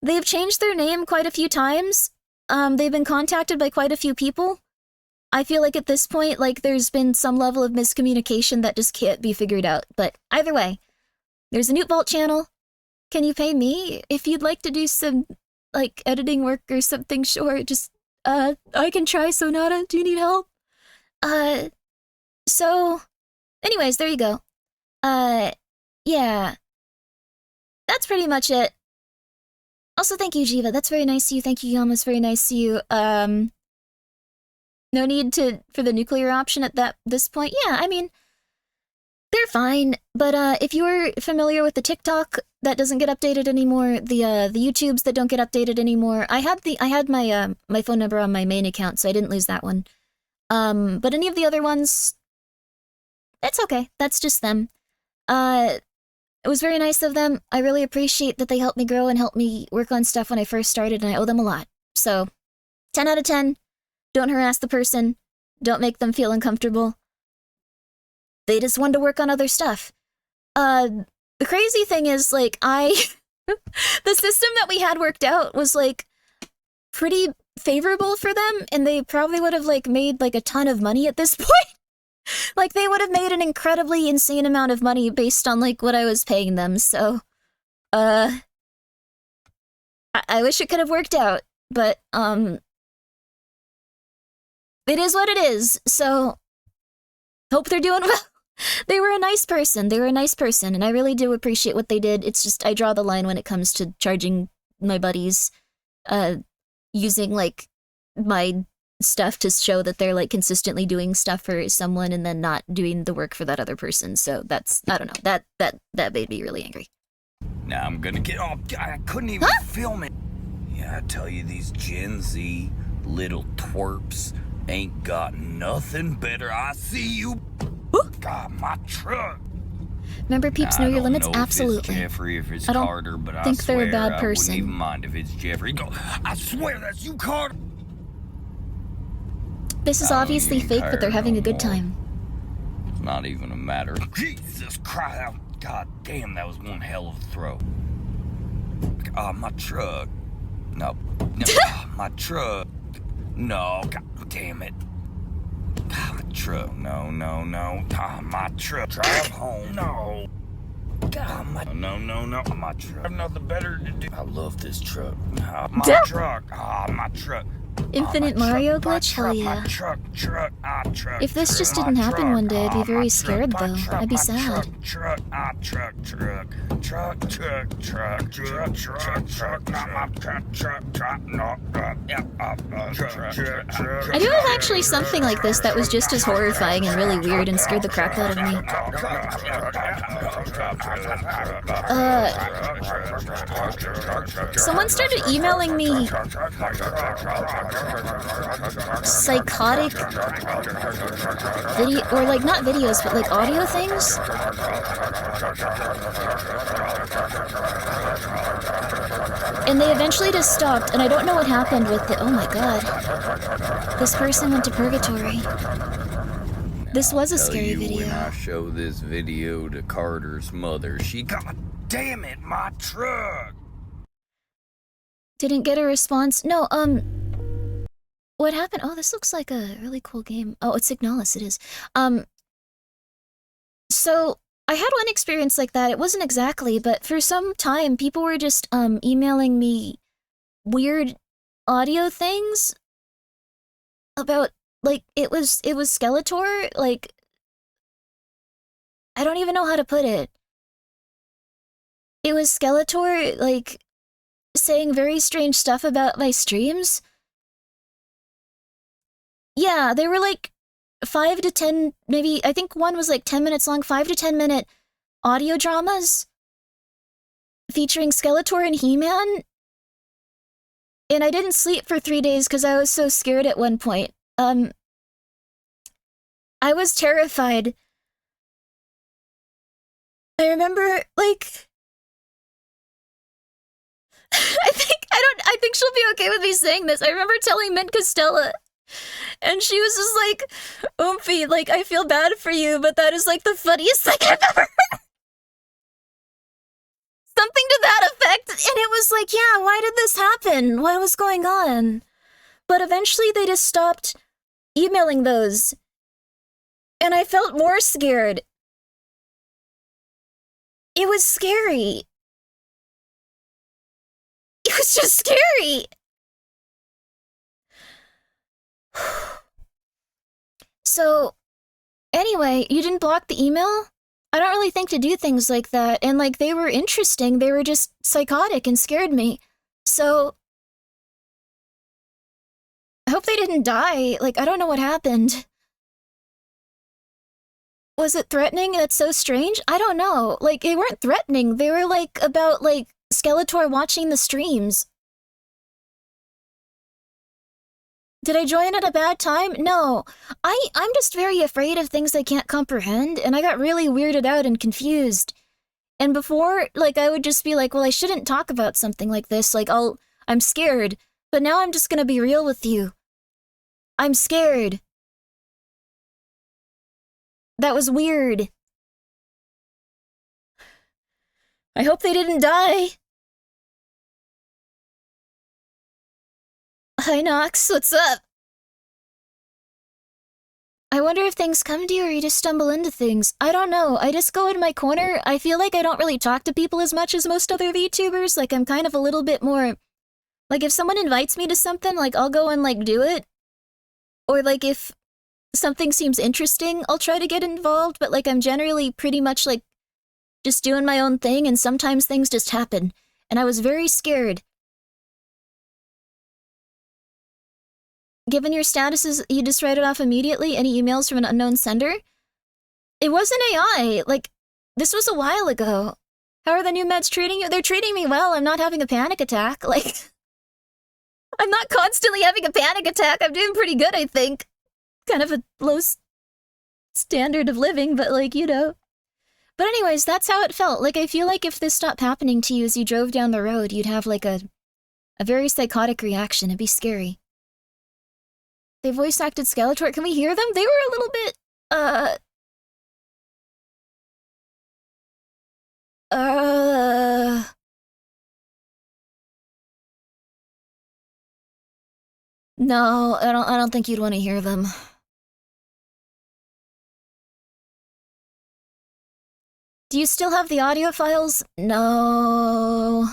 They've changed their name quite a few times. They've been contacted by quite a few people. I feel like at this point, like, there's been some level of miscommunication that just can't be figured out. But either way, there's a Newt Vault channel. Can you pay me if you'd like to do some, like, editing work or something? Sure, just, I can try, Sonata. Do you need help? So, anyways, there you go. Yeah. That's pretty much it. Also, thank you, Jiva. That's very nice of you. Thank you, Yama. It's very nice of you. No need for the nuclear option at this point. Yeah, I mean, They're fine, but if you're familiar with the TikTok that doesn't get updated anymore, the YouTubes that don't get updated anymore, I had my my phone number on my main account, so I didn't lose that one. But any of the other ones, it's okay. That's just them. It was very nice of them. I really appreciate that they helped me grow and helped me work on stuff when I first started, and I owe them a lot. So, 10 out of 10. Don't harass the person. Don't make them feel uncomfortable. They just wanted to work on other stuff. The crazy thing is, like, the system that we had worked out was, like, pretty favorable for them, and they probably would have, like, made, like, a ton of money at this point. Like, they would have made an incredibly insane amount of money based on, like, what I was paying them, so, I wish it could have worked out, but, it is what it is, so, hope they're doing well. They were a nice person, and I really do appreciate what they did. It's just, I draw the line when it comes to charging my buddies, using, like, my stuff to show that they're, like, consistently doing stuff for someone and then not doing the work for that other person. So that's, I don't know, that made me really angry. Now I'm gonna get off. I couldn't even film it. Yeah, I tell you, these Gen Z little twerps ain't got nothing better. I see you. God, my truck. Remember, peeps, know your limits. Absolutely. If it's Jeffrey, if it's I don't Carter, but think I swear they're a bad person. I wouldn't even mind if it's Jeffrey. Go, I swear that's you, Carter. This is obviously fake, but they're having a good time. It's not even a matter of Jesus Christ. God damn, that was one hell of a throw. My truck. No, my truck. No, God damn it. My truck. No. My truck. Drive home. No. God, no. My truck. I have nothing better to do. I love this truck. My truck. My truck. Infinite Mario glitch? Hell yeah. If this just didn't happen one day, I'd be very scared, though. I'd be sad. I do have actually something like this that was just as horrifying and really weird and scared the crap out of me. Someone started emailing me psychotic video, or like not videos, but like audio things. And they eventually just stopped, and I don't know what happened with it. Oh my god. This person went to purgatory. This was a scary video. When I show this video to Carter's mother, she, God damn it, my truck! Didn't get a response. No, what happened? Oh, this looks like a really cool game. Oh, it's Ignalis, it is. So, I had one experience like that. It wasn't exactly, but for some time, people were just, emailing me weird audio things about, like, it was Skeletor, like, I don't even know how to put it. It was Skeletor, like, saying very strange stuff about my streams. Yeah, they were like 5 to 10, maybe, I think one was like 10 minutes long, 5 to 10 minute audio dramas featuring Skeletor and He-Man. And I didn't sleep for 3 days because I was so scared at one point. I was terrified. I remember, like, I think she'll be okay with me saying this. I remember telling Mint Costella, and she was just like, Oomphy, like, I feel bad for you, but that is like the funniest thing I've ever heard. Something to that effect. And it was like, yeah, why did this happen? What was going on? But eventually they just stopped emailing those. And I felt more scared. It was scary. It was just scary. So, anyway, you didn't block the email? I don't really think to do things like that, and like, they were interesting, they were just psychotic and scared me. So, I hope they didn't die. Like, I don't know what happened. Was it threatening? That's so strange. I don't know. Like, they weren't threatening. They were, like, about, like, Skeletor watching the streams. Did I join at a bad time? No. I'm just very afraid of things I can't comprehend, and I got really weirded out and confused. And before, like, I would just be like, well, I shouldn't talk about something like this. Like, I'm scared. But now I'm just gonna be real with you. I'm scared. That was weird. I hope they didn't die. Hi, Nox. What's up? I wonder if things come to you or you just stumble into things. I don't know. I just go in my corner. I feel like I don't really talk to people as much as most other VTubers. Like, I'm kind of a little bit more... Like, if someone invites me to something, like, I'll go and, like, do it. Or, like, if something seems interesting, I'll try to get involved. But, like, I'm generally pretty much, like, just doing my own thing, and sometimes things just happen. And I was very scared. Given your statuses, you just write it off immediately? Any emails from an unknown sender? It wasn't AI. Like, this was a while ago. How are the new meds treating you? They're treating me well. I'm not having a panic attack. Like, I'm not constantly having a panic attack. I'm doing pretty good, I think. Kind of a low standard of living, but, like, you know. But anyways, that's how it felt. Like, I feel like if this stopped happening to you as you drove down the road, you'd have, like, a very psychotic reaction. It'd be scary. They voice acted Skeletor. Can we hear them? They were a little bit, No, I don't think you'd want to hear them. Do you still have the audio files? No.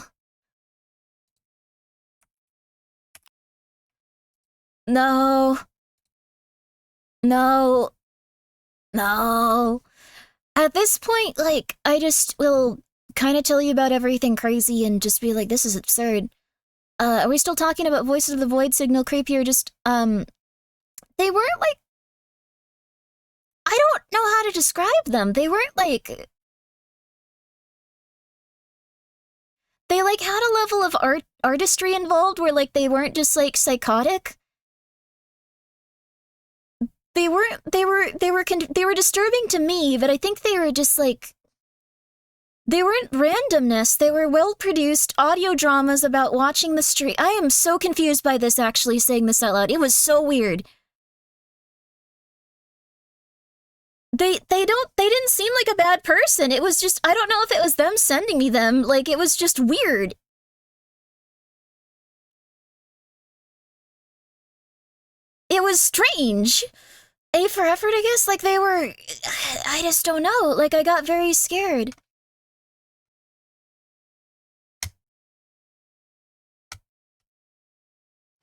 No. No. No. At this point, like, I just will kind of tell you about everything crazy and just be like, this is absurd. Are we still talking about Voices of the Void, Signal Creepy, or just, they weren't, like... I don't know how to describe them. They weren't, like... They, like, had a level of artistry involved where, like, they weren't just, like, psychotic. They were disturbing to me, but I think they were just, like... They weren't randomness. They were well-produced audio dramas about watching the street. I am so confused by this, actually, saying this out loud. It was so weird. They didn't seem like a bad person. It was just, I don't know if it was them sending me them. Like, it was just weird. It was strange. A for effort, I guess? Like, they were... I just don't know. Like, I got very scared.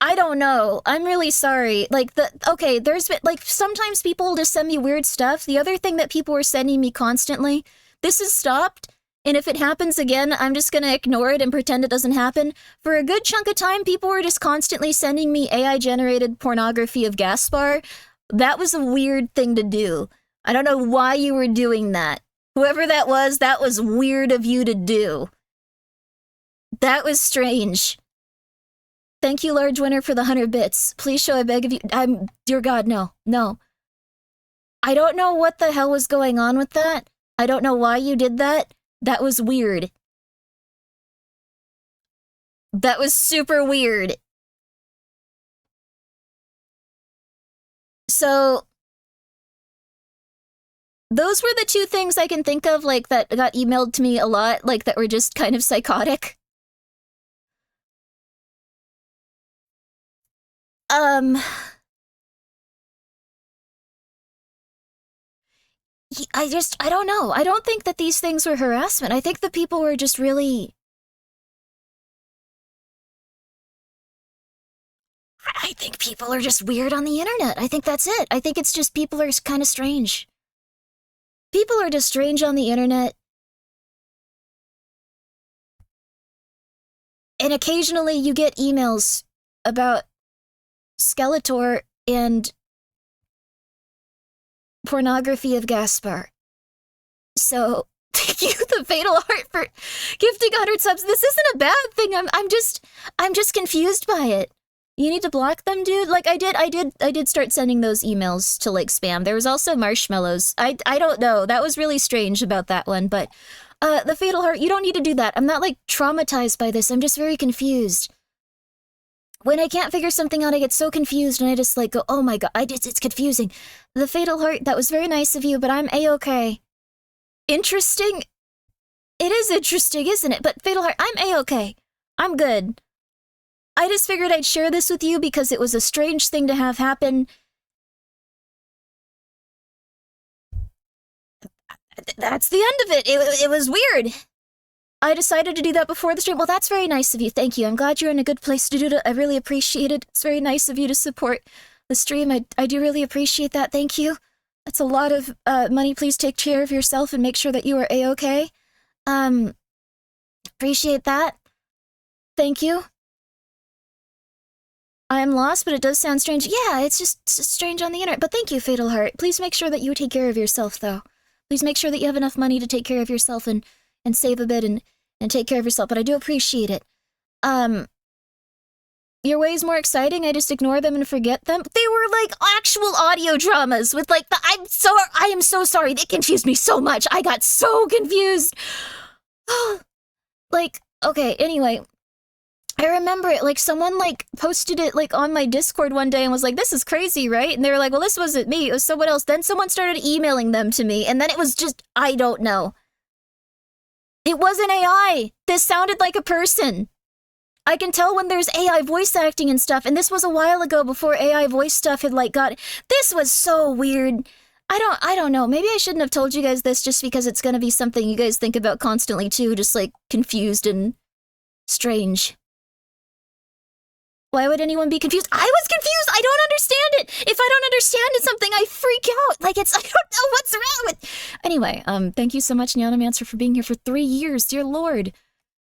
I don't know. I'm really sorry. Like, okay, there's been, like, sometimes people will just send me weird stuff. The other thing that people were sending me constantly, this has stopped, and if it happens again, I'm just gonna ignore it and pretend it doesn't happen. For a good chunk of time, people were just constantly sending me AI-generated pornography of Gaspar. That was a weird thing to do. I don't know why you were doing that. Whoever that was weird of you to do. That was strange. Thank you, large winner, for the 100 bits. Please show, I beg of you. Dear God, no. No. I don't know what the hell was going on with that. I don't know why you did that. That was weird. That was super weird. So, those were the two things I can think of, like, that got emailed to me a lot, like, that were just kind of psychotic. I don't know. I don't think that these things were harassment. I think the people were just really... I think people are just weird on the internet. I think that's it. I think it's just people are kind of strange. People are just strange on the internet. And occasionally you get emails about Skeletor and pornography of Gaspar. so thank you, the Fatal Heart, for gifting 100 subs. This isn't a bad thing. I'm just confused by it. You need to block them, dude? Like, I did start sending those emails to, like, spam. There was also marshmallows. I don't know. That was really strange about that one, but, the Fatal Heart, you don't need to do that. I'm not, like, traumatized by this. I'm just very confused. When I can't figure something out, I get so confused, and I just, like, go, oh my god, it's confusing. The Fatal Heart, that was very nice of you, but I'm A-okay. Interesting? It is interesting, isn't it? But Fatal Heart, I'm A-okay. I'm good. I just figured I'd share this with you because it was a strange thing to have happen. That's the end of it. It was weird. I decided to do that before the stream. Well, that's very nice of you. Thank you. I'm glad you're in a good place to do it. I really appreciate it. It's very nice of you to support the stream. I do really appreciate that. Thank you. That's a lot of money. Please take care of yourself and make sure that you are A-okay. Appreciate that. Thank you. I'm lost, but it does sound strange. Yeah, it's just strange on the internet. But thank you, Fatal Heart. Please make sure that you take care of yourself, though. Please make sure that you have enough money to take care of yourself and save a bit and take care of yourself. But I do appreciate it. Your way is more exciting. I just ignore them and forget them. They were like actual audio dramas with like I am so sorry. They confused me so much. I got so confused. Like, okay, anyway. I remember it, like, someone, like, posted it, like, on my Discord one day and was like, this is crazy, right? And they were like, well, this wasn't me, it was someone else. Then someone started emailing them to me, and then it was just, I don't know. It wasn't AI. This sounded like a person. I can tell when there's AI voice acting and stuff, and this was a while ago before AI voice stuff had, like, got... This was so weird. I don't know. Maybe I shouldn't have told you guys this just because it's gonna be something you guys think about constantly, too, just, like, confused and strange. Why would anyone be confused? I was confused! I don't understand it! If I don't understand something, I freak out! Like, I don't know what's wrong with... Anyway, thank you so much, Neonomancer, for being here for 3 years, dear lord!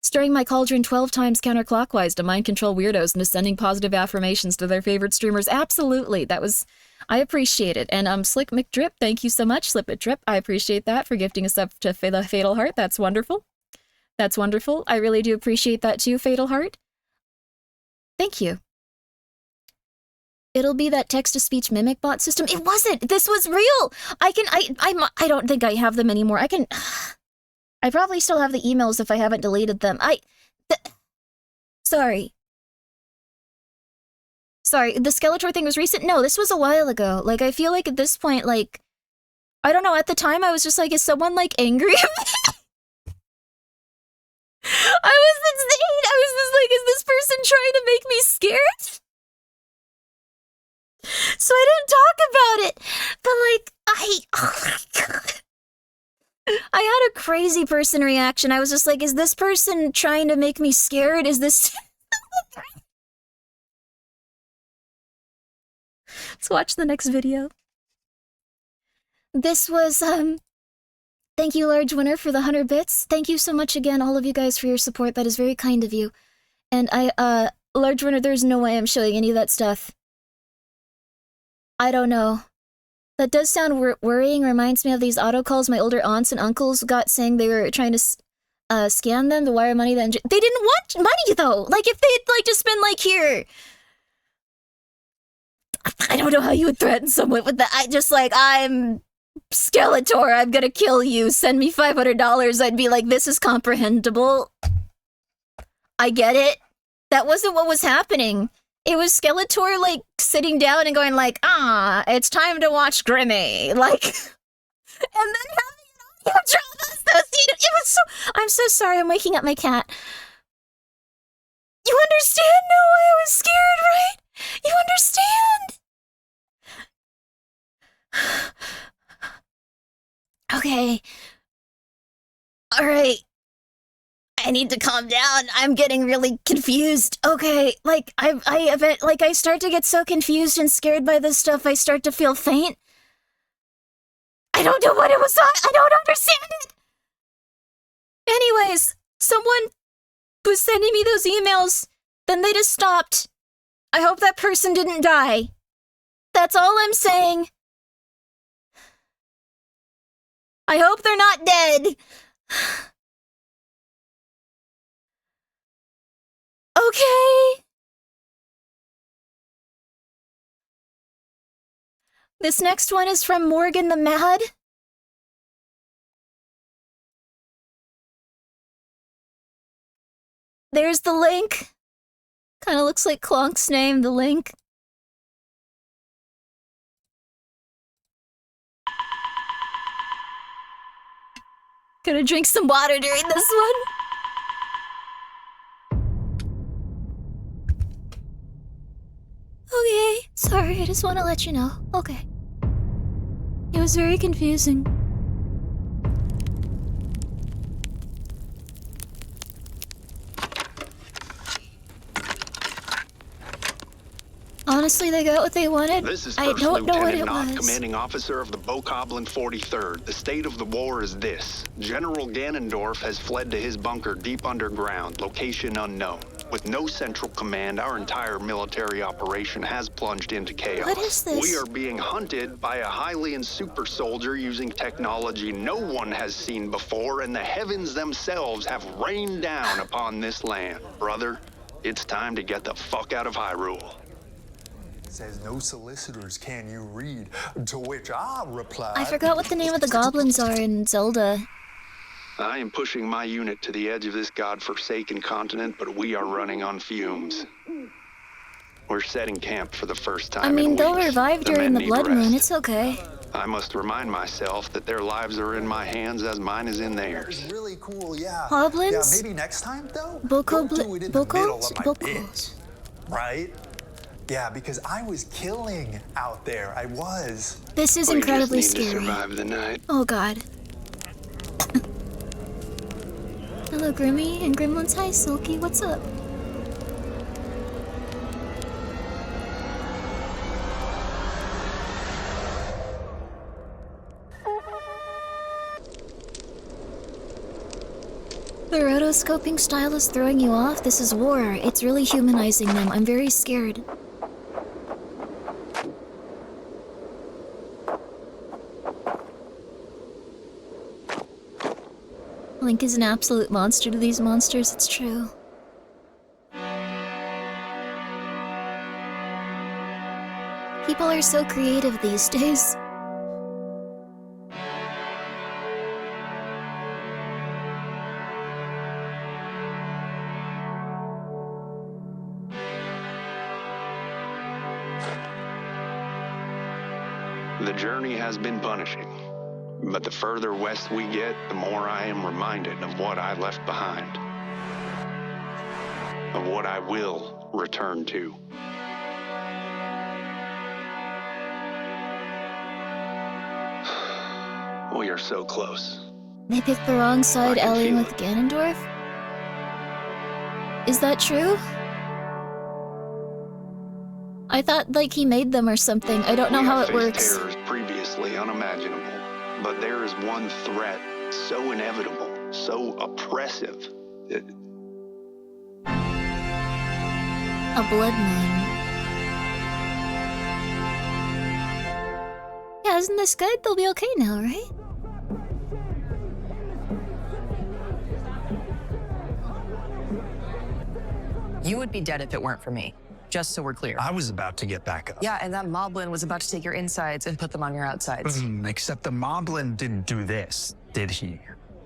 Stirring my cauldron 12 times counterclockwise to mind control weirdos into sending positive affirmations to their favorite streamers. Absolutely, that was... I appreciate it. And, Slick McDrip, thank you so much, Slip It Drip. I appreciate that for gifting us up to the Fatal Heart. That's wonderful. That's wonderful. I really do appreciate that too, Fatal Heart. Thank you. It'll be that text-to-speech mimic bot system. It wasn't! This was real! I don't think I have them anymore. I probably still have the emails if I haven't deleted them. Sorry. Sorry, the Skeletor thing was recent? No, this was a while ago. Like, I feel like at this point, like... I don't know, at the time I was just like, is someone, like, angry at me? I was insane! I was just like, is this person trying to make me scared? So I didn't talk about it, but like, oh my god. I had a crazy person reaction. I was just like, is this person trying to make me scared? Is this... Let's watch the next video. This was, thank you, Large Winner, for the 100 bits. Thank you so much again, all of you guys, for your support. That is very kind of you. And Large Winner, there's no way I'm showing any of that stuff. I don't know. That does sound worrying. Reminds me of these auto calls my older aunts and uncles got saying they were trying to scam them to wire money. They didn't want money, though. Like, if they'd, like, just been like, here. I don't know how you would threaten someone with that. I'm Skeletor, I'm gonna kill you. Send me $500. I'd be like, this is comprehensible. I get it. That wasn't what was happening. It was Skeletor, like, sitting down and going like, it's time to watch Grimmi. Like, and then having an audio drama associated. It was so... I'm so sorry, I'm waking up my cat. You understand now why I was scared, right? You understand? Okay. Alright. I need to calm down. I'm getting really confused. Okay, like, I start to get so confused and scared by this stuff, I start to feel faint. I don't know what it was on. I don't understand it. Anyways, someone was sending me those emails, then they just stopped. I hope that person didn't die. That's all I'm saying. I hope they're not dead. Okay. This next one is from Morgan the Mad. There's the link. Kinda looks like Clonk's name, the link. Gonna drink some water during this one. Okay, sorry, I just want to let you know. Okay. It was very confusing. Honestly, they got what they wanted. This is I First don't know what Lieutenant it Knott, was. commanding officer of the Bokoblin 43rd. The state of the war is this. General Ganondorf has fled to his bunker deep underground, location unknown. With no central command, our entire military operation has plunged into chaos. What is this? We are being hunted by a Hylian super soldier using technology no one has seen before, and the heavens themselves have rained down upon this land. Brother, it's time to get the fuck out of Hyrule. Says no solicitors can you read, to which I replied... I forgot what the name of the goblins are in Zelda. I am pushing my unit to the edge of this godforsaken continent, but we are running on fumes. We're setting camp for the first time I mean, in they'll weeks. revive The during men the need blood rest. moon, it's okay. I must remind myself that their lives are in my hands as mine is in theirs. Really cool, yeah. Hoblins? Yeah, maybe next time, though, don't do it in the middle of my bit, right? Yeah, because I was killing out there. I was. This is We incredibly just need to scary. survive the night. Oh god. Hello, Grimmi and Gremlins. Hi, Silky. What's up? The rotoscoping style is throwing you off? This is war. It's really humanizing them. I'm very scared. Link is an absolute monster to these monsters, it's true. People are so creative these days. The journey has been punishing, but the further west we get, the more I am reminded of what I left behind, of what I will return to. We are so close. They picked the wrong side I can allying feel with Ganondorf? Is that true? I thought, like, he made them or something. I don't know how it We have works. faced terrors previously unimaginable, but there is one threat so inevitable, so oppressive, that A blood moon. Yeah, isn't this good? They'll be okay now, right? You would be dead if it weren't for me, just so we're clear. I was about to get back up. Yeah, and that moblin was about to take your insides and put them on your outsides. Except the moblin didn't do this, did he?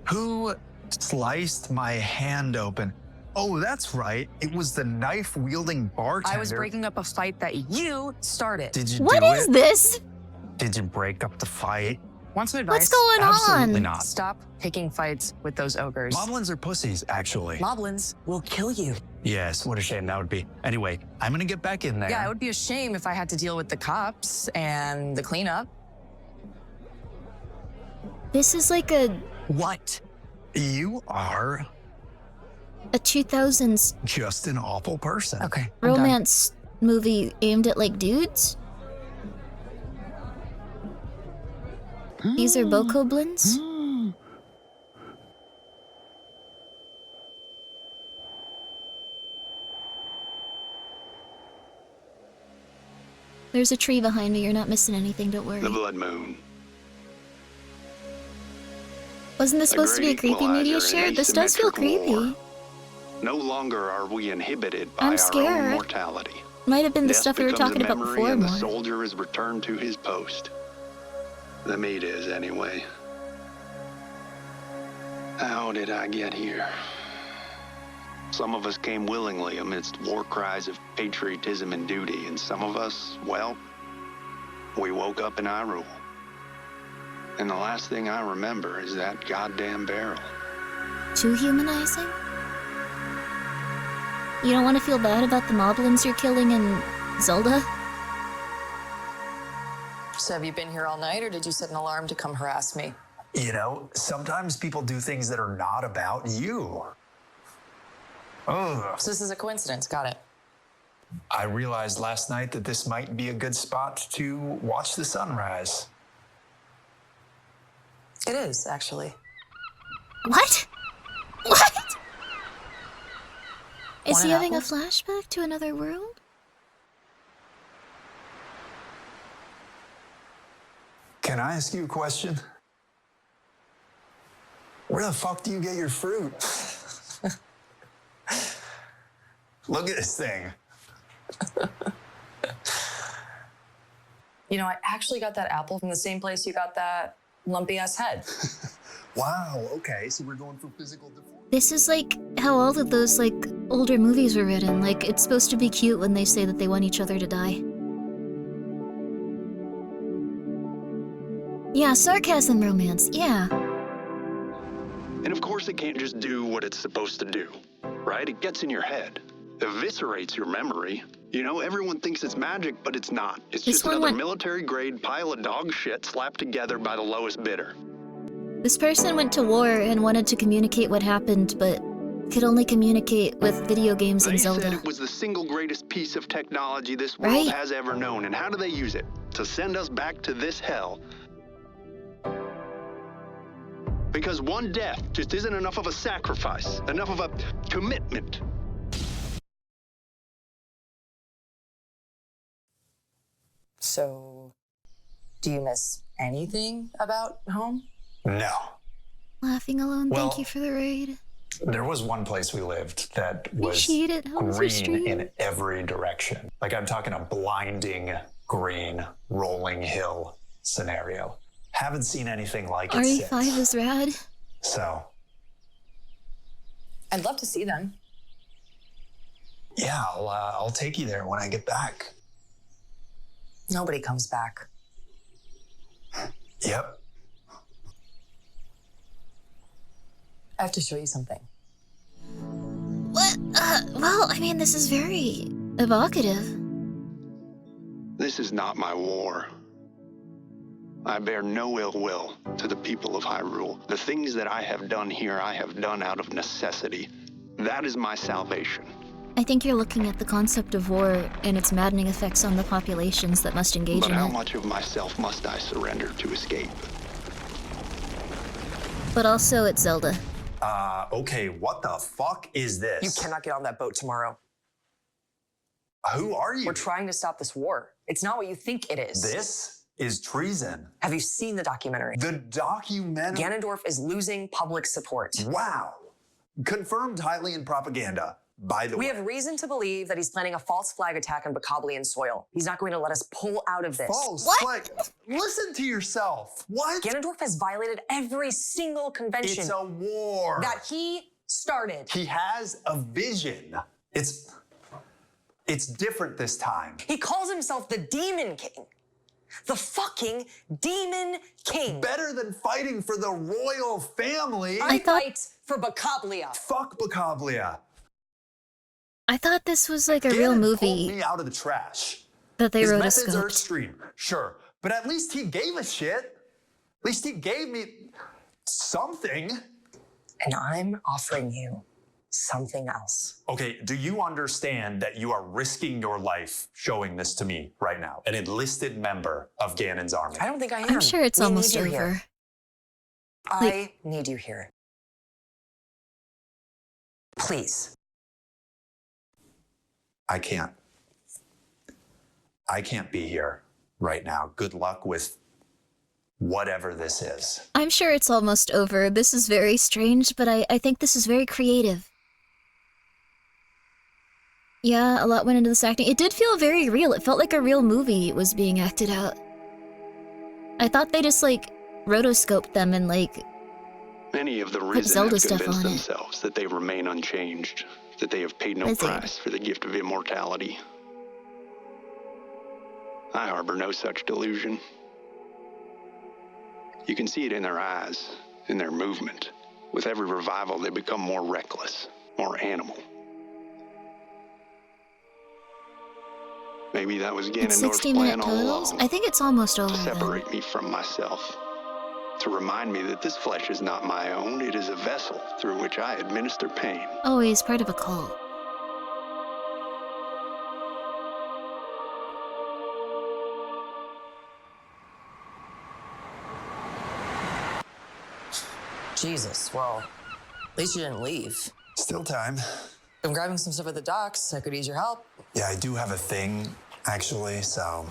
Who sliced my hand open? Oh, that's right. It was the knife-wielding bartender. I was breaking up a fight that you started. Did you What do is it? this? Did you break up the fight? Want some advice? What's going Absolutely on? not. Stop picking fights with those ogres. Moblins are pussies, actually. Moblins will kill you. Yes, what a shame that would be. Anyway, I'm gonna get back in there. Yeah, it would be a shame if I had to deal with the cops and the cleanup. This is like a What? You are 2000s just an awful person. Okay. I'm done. romance movie aimed at, like, dudes. These are bokoblins? There's a tree behind me. You're not missing anything, don't worry. the blood moon. Wasn't this supposed to be a creepy Mediashare? This does feel creepy. No longer are we inhibited by I'm our scared. own mortality. Might have been the Death stuff we were becomes talking a about memory before and the more. soldier is returned to his post. The meat is, anyway. How did I get here? Some of us came willingly amidst war cries of patriotism and duty, and some of us, well, we woke up in Hyrule. And the last thing I remember is that goddamn barrel. Too humanizing? You don't want to feel bad about the moblins you're killing in Zelda? So have you been here all night, or did you set an alarm to come harass me? You know, sometimes people do things that are not about you. Ugh. So this is a coincidence. Got it. I realized last night that this might be a good spot to watch the sunrise. It is, actually. What? What? Is Want he an having a apple? flashback to another world? Can I ask you a question? Where the fuck do you get your fruit? Look at this thing. You know, I actually got that apple from the same place you got that lumpy ass head. Wow, okay, so we're going for physical deformity. This is like how all of those like older movies were written. Like it's supposed to be cute when they say that they want each other to die. Yeah, sarcasm romance, yeah. And of course it can't just do what it's supposed to do, right? It gets in your head, eviscerates your memory. You know, everyone thinks it's magic, but it's not. It's This just one another went- military-grade pile of dog shit slapped together by the lowest bidder. This person went to war and wanted to communicate what happened, but could only communicate with video games They and said Zelda. it was the single greatest piece of technology this world Right. has ever known. And how do they use it? To send us back to this hell. Because one death just isn't enough of a sacrifice, enough of a commitment. So, do you miss anything about home? No. Laughing alone, Well- thank you for the raid. There was one place we lived that was Appreciate it. How was your green stream? in every direction. Like I'm talking a blinding green rolling hill scenario. Haven't seen anything like it RE5 since. is rad. So, I'd love to see them. yeah, I'll take you there when I get back. Nobody comes back. Yep. I have to show you something. What? Well, I mean, this is very evocative. This is not my war. I bear no ill will to the people of Hyrule. The things that I have done here, I have done out of necessity. That is my salvation. I think you're looking at the concept of war and its maddening effects on the populations that must engage But in how it. much of myself must I surrender to escape? But also, it's Zelda. Okay, what the fuck is this? You cannot get on that boat tomorrow. Who are you? We're trying to stop this war. It's not what you think it is. This is treason. Have you seen the documentary? The documentary. Ganondorf is losing public support. Wow. Confirmed Hylian propaganda, by the We way. have reason to believe that he's planning a false flag attack on Bokoblian soil. He's not going to let us pull out of this. False. What? Like, listen to yourself. What? Ganondorf has violated every single convention It's a war. that he started. He has a vision. It's different this time. He calls himself the Demon King. The fucking Demon King. Better than fighting for the royal family. I fight for Bokoblia. Fuck Bokoblia. I thought this was like a real Ganon pulled movie me out of the trash. that they His wrote a methods are script. extreme, sure. But at least he gave a shit. At least he gave me something. And I'm offering you something else. Okay, do you understand that you are risking your life showing this to me right now? An enlisted member of Ganon's army. I don't think I am. I'm sure it's We almost need you over. here. I need you here. Please. I can't be here right now. Good luck with whatever this is. I'm sure it's almost over. This is very strange, but I think this is very creative. Yeah, a lot went into this acting. It did feel very real. It felt like a real movie was being acted out. I thought they just, like, rotoscoped them and, like, Many of the put risen Zelda have stuff convinced on it. themselves that they remain unchanged, that they have paid no Wizard. price for the gift of immortality. I harbor no such delusion. You can see it in their eyes, in their movement. With every revival, they become more reckless, more animal. Maybe that was It's Ganondorf's 60-minute plan all totals? along, I think it's almost over to then. separate me from myself. To remind me that this flesh is not my own, it is a vessel through which I administer pain. Oh, he's part of a cult. Jesus, well, at least you didn't leave. Still time. I'm grabbing some stuff at the docks. I could use your help. Yeah, I do have a thing, actually, so...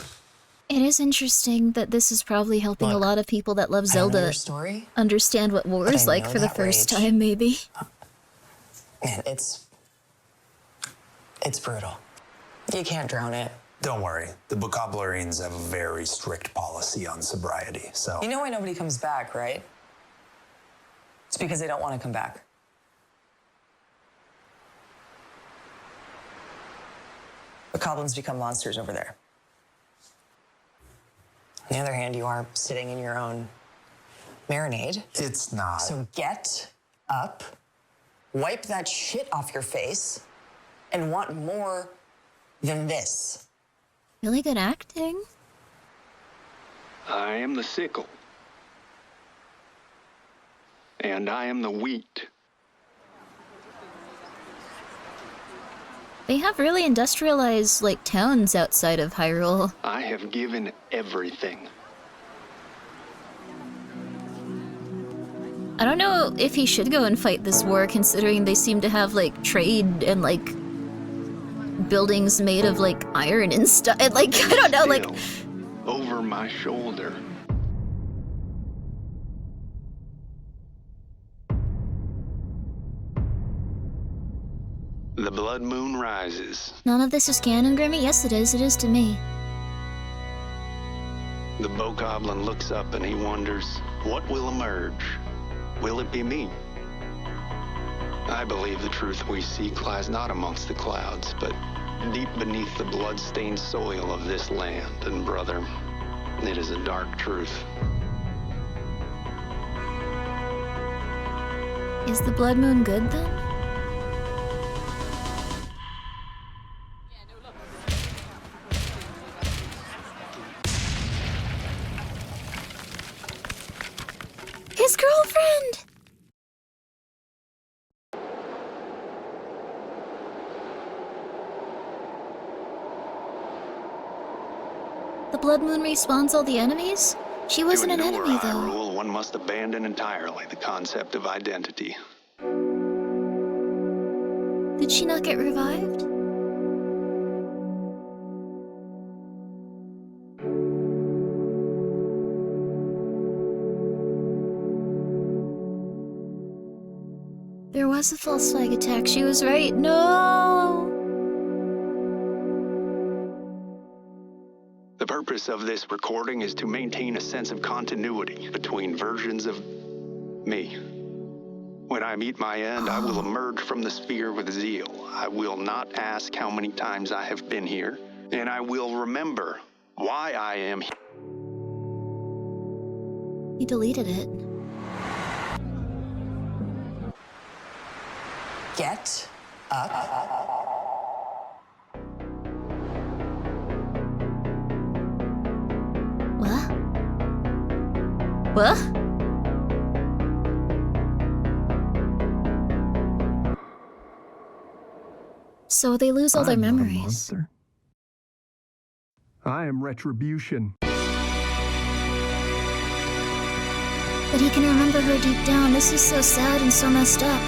It is interesting that this is probably helping a Look, lot of people that love I know Zelda your story, understand what war but is I like know for the that first rage. time, maybe. Man, it's brutal. You can't drown it. Don't worry, the Bokoblarians have a very strict policy on sobriety, so... You know why nobody comes back, right? It's because they don't want to come back. Bokoblins become monsters over there. On the other hand, you are sitting in your own marinade. It's not. So get up, wipe that shit off your face, and want more than this. Really good acting. I am the sickle. And I am the wheat. They have really industrialized, like, towns outside of Hyrule. I have given everything. I don't know if he should go and fight this war, considering they seem to have, like, trade and, like, buildings made of, like, iron and stuff. Like, I don't know, like... Over my shoulder. The blood moon rises. None of this is canon, Grimmi? Yes, it is. It is to me. The Bokoblin looks up and he wonders, what will emerge? Will it be me? I believe the truth we seek lies not amongst the clouds, but deep beneath the blood-stained soil of this land. And brother, it is a dark truth. Is the blood moon good, then? His girlfriend! The blood moon respawns all the enemies? She wasn't an enemy, though. Hyrule, one must abandon entirely the concept of identity. Did she not get revived? There was a false flag attack. She was right. No! The purpose of this recording is to maintain a sense of continuity between versions of me. When I meet my end, I will emerge from the sphere with zeal. I will not ask how many times I have been here, and I will remember why I am here. He deleted it. Get up. What? What? So they lose all their I'm not a memories. monster. I am retribution. But he can remember her deep down. This is so sad and so messed up.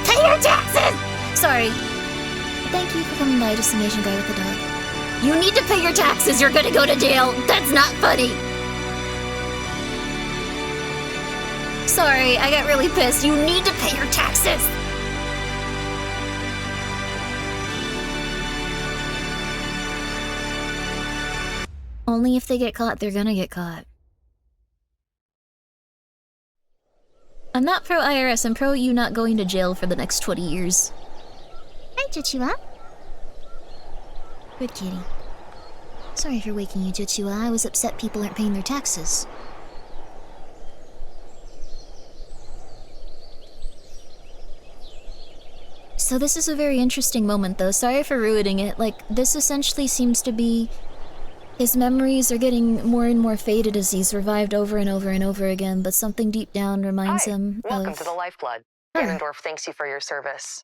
Pay your taxes! Sorry. Thank you for coming by, just an Asian guy with a dog. You need to pay your taxes. You're gonna go to jail. That's not funny. Sorry, I got really pissed. You need to pay your taxes. Only if they get caught, they're gonna get caught. I'm not pro IRS, I'm pro you not going to jail for the next 20 years. Hi, Joshua. Good kitty. Sorry for waking you, Joshua. I was upset people aren't paying their taxes. So this is a very interesting moment, though. Sorry for ruining it. Like, this essentially seems to be... His memories are getting more and more faded as he's revived over and over and over again, but something deep down reminds him of... Welcome to the Lifeblood. Ganondorf thanks you for your service.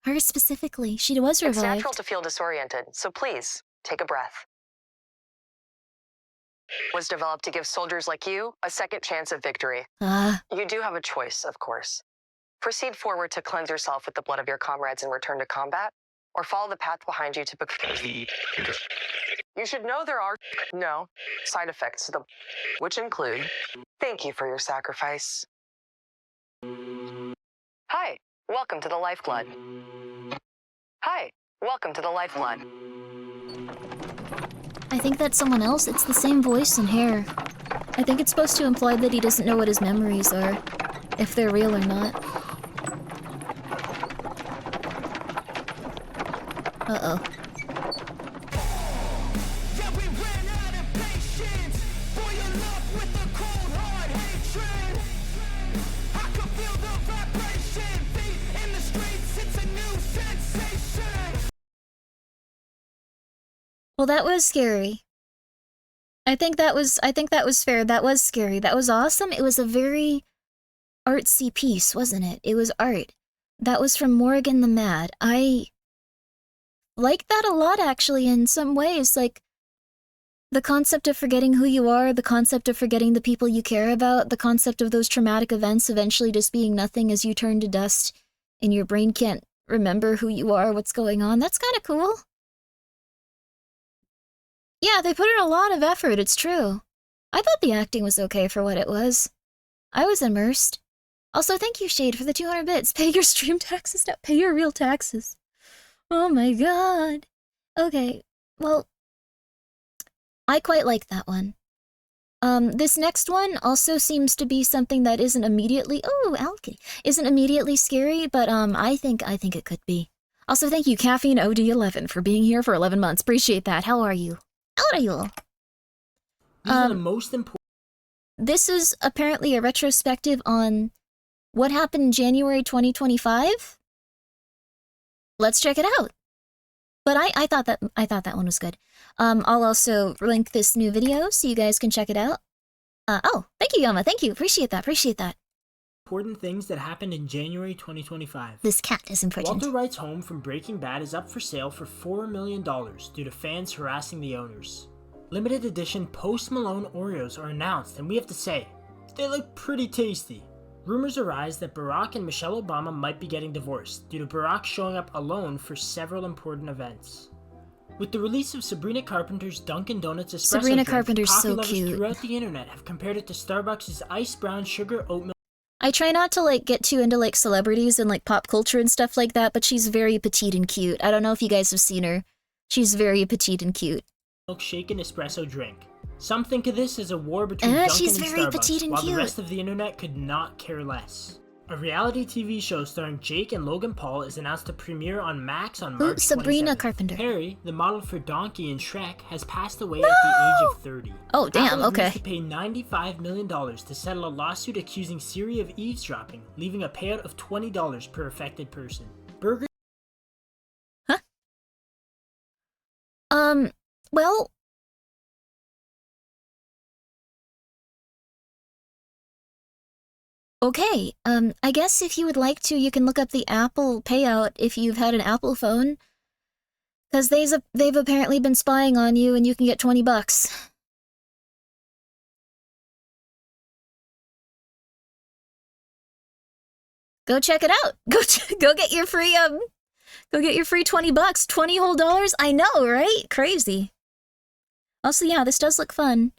Her specifically. She was revived. It's natural to feel disoriented, so please, take a breath. Was developed to give soldiers like you a second chance of victory. You do have a choice, of course. Proceed forward to cleanse yourself with the blood of your comrades and return to combat, or follow the path behind you to become... You should know there are no side effects to the... which include... Thank you for your sacrifice. Hi, welcome to the Lifeblood. Hi, welcome to the Lifeblood. I think that's someone else. It's the same voice and hair. I think it's supposed to imply that he doesn't know what his memories are, if they're real or not. Uh-oh. Well, that was scary. I think that was fair. That was scary. That was awesome. It was a very artsy piece, wasn't it? It was art. That was from Morrigan the Mad. I like that a lot, actually, in some ways. Like, the concept of forgetting who you are, the concept of forgetting the people you care about, the concept of those traumatic events eventually just being nothing as you turn to dust and your brain can't remember who you are, what's going on. That's kind of cool. Yeah, they put in a lot of effort, it's true. I thought the acting was okay for what it was. I was immersed. Also, thank you, Shade, for the 200 bits. Pay your stream taxes now. Pay your real taxes. Oh my god. Okay, well, I quite like that one. This next one also seems to be something that isn't immediately... Oh, Alki. Isn't immediately scary, but I think it could be. Also, thank you, Caffeine OD11, for being here for 11 months. Appreciate that. How are you? How are you? These are the most important. This is apparently a retrospective on what happened in January 2025. Let's check it out. But I thought that one was good. I'll also link this new video so you guys can check it out. Oh, thank you, Yama. Thank you. Appreciate that. Important things that happened in January 2025. This cat is important. Walter White's home from Breaking Bad is up for sale for $4 million due to fans harassing the owners. Limited edition Post Malone Oreos are announced, and we have to say, they look pretty tasty. Rumors arise that Barack and Michelle Obama might be getting divorced due to Barack showing up alone for several important events. With the release of Sabrina Carpenter's Dunkin' Donuts espresso Sabrina drink, Carpenter's coffee so lovers cute. throughout the internet have compared it to Starbucks' Ice Brown Sugar Oat Milk. I try not to get too into celebrities and pop culture and stuff like that, but she's very petite and cute. I don't know if you guys have seen her. She's very petite and cute. Milkshake and espresso drink. Some think of this as a war between Dunkin' she's and very Starbucks, petite and while cute. the rest of the internet could not care less. A reality TV show starring Jake and Logan Paul is announced to premiere on Max on March 27th. Sabrina Carpenter. Harry, the model for Donkey in Shrek, has passed away at the age of 30. Oh, damn, Apple okay. agrees to pay $95 million to settle a lawsuit accusing Siri of eavesdropping, leaving a payout of $20 per affected person. Burger... Huh? Well... Okay, I guess if you would like to, you can look up the Apple payout if you've had an Apple phone. Because they've apparently been spying on you and you can get $20. Go check it out. Go get your free, go get your free $20. $20 whole dollars? I know, right? Crazy. Also, yeah, this does look fun.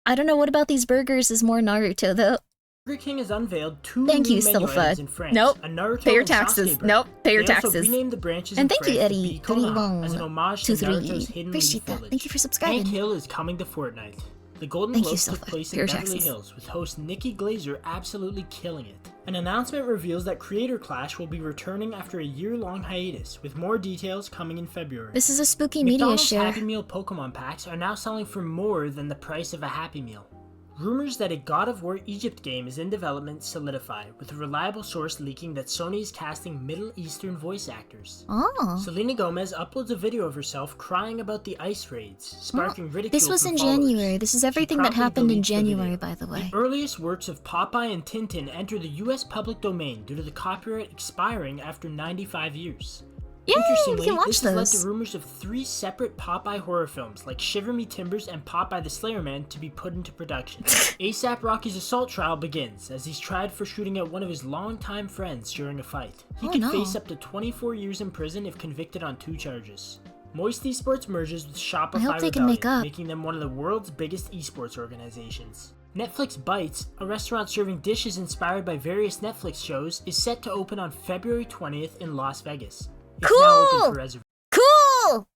I don't know, what about these burgers is more Naruto, though? Burger King has unveiled 2 Thank new you, menu Silpha. items in France. Nope. A Naruto Pay your and taxes. Sasuke burger. Nope. Pay your They also taxes. renamed the branches And in thank you, France to Eddie. be Konoha as an homage to 23. Naruto's hidden Appreciate leaf that. village. Thank you for subscribing. Hank Hill is coming to Fortnite. The Golden Thank you, Globes took Silpha. place Pay in your Beverly taxes. Hills, with host Nikki Glazer absolutely killing it. An announcement reveals that Creator Clash will be returning after a year-long hiatus, with more details coming in February. This is a spooky media McDonald's share. Happy Meal Pokemon packs are now selling for more than the price of a Happy Meal. Rumors that a God of War Egypt game is in development solidify, with a reliable source leaking that Sony is casting Middle Eastern voice actors. Oh. Selena Gomez uploads a video of herself crying about the ice raids, sparking ridicule. This was from in followers. January. This is everything that promptly happened in deletes the January, video. by the way. The earliest works of Popeye and Tintin enter the US public domain due to the copyright expiring after 95 years. Yay, Interestingly, we can watch this has led those. to rumors of 3 separate Popeye horror films, like Shiver Me Timbers and Popeye the Slayer Man, to be put into production. ASAP Rocky's assault trial begins, as he's tried for shooting at one of his longtime friends during a fight. He could face up to 24 years in prison if convicted on 2 charges. Moist Esports merges with Shopify I hope they can Rebellion, make up. making them one of the world's biggest esports organizations. Netflix Bites, a restaurant serving dishes inspired by various Netflix shows, is set to open on February 20th in Las Vegas. It's now open for reservation. Cool!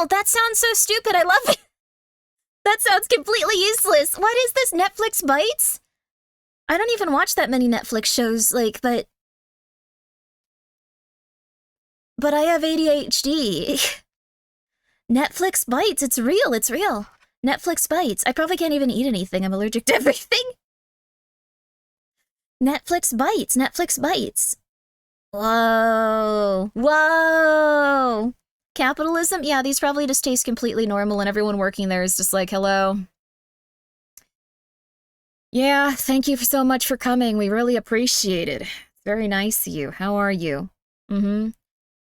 That sounds so stupid. I love it. That sounds completely useless. What is this, Netflix Bites? I don't even watch that many Netflix shows, but I have ADHD. Netflix Bites, it's real. Netflix Bites. I probably can't even eat anything. I'm allergic to everything. Netflix Bites. Whoa. Capitalism? Yeah, these probably just taste completely normal and everyone working there is just like, hello. Yeah, thank you so much for coming. We really appreciate it. It's very nice of you. How are you?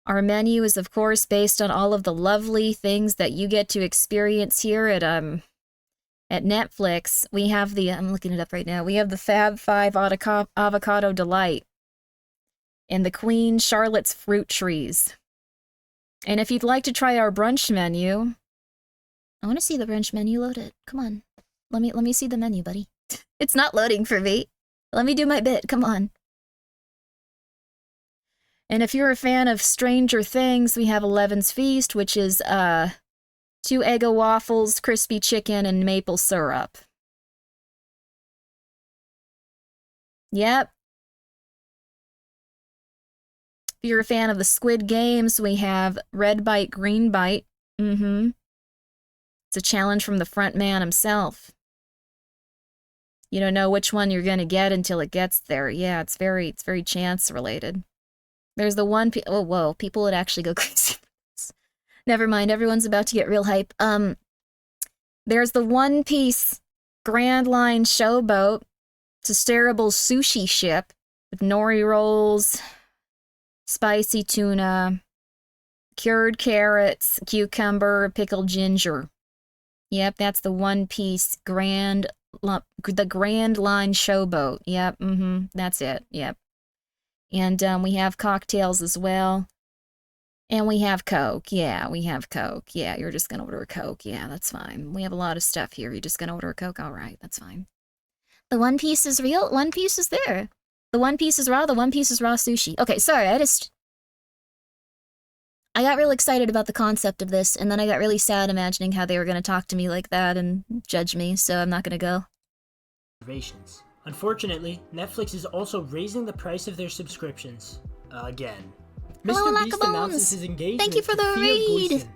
Our menu is, of course, based on all of the lovely things that you get to experience here at Netflix. We have I'm looking it up right now. We have the Fab 5 Avocado Delight and the Queen Charlotte's Fruit Trees. And if you'd like to try our brunch menu, I want to see the brunch menu. Load it. Come on. Let me see the menu, buddy. It's not loading for me. Let me do my bit. Come on. And if you're a fan of Stranger Things, we have Eleven's Feast, which is 2 Eggo waffles, crispy chicken, and maple syrup. Yep. If you're a fan of the Squid Games, we have Red Bite, Green Bite. It's a challenge from the front man himself. You don't know which one you're gonna get until it gets there. Yeah, it's very chance related. There's the one oh whoa, people would actually go crazy. Never mind, everyone's about to get real hype. There's the One Piece Grand Line Showboat. It's a steerable sushi ship with nori rolls, spicy tuna, cured carrots, cucumber, pickled ginger. Yep, that's the One Piece the Grand Line Showboat. Yep, that's it. Yep. And we have cocktails as well. And we have Coke. Yeah, we have Coke. Yeah, you're just gonna order a Coke. Yeah, that's fine. We have a lot of stuff here. You're just gonna order a Coke? All right, that's fine. The One Piece is real. One Piece is there. The One Piece is raw. The One Piece is raw sushi. Okay, sorry, I got real excited about the concept of this, and then I got really sad imagining how they were gonna talk to me like that and judge me, so I'm not gonna go. Unfortunately, Netflix is also raising the price of their subscriptions. Again. Hello, Mr. Beast Lackabones. announces his engagement Thank you for the to Thea read. Boyson.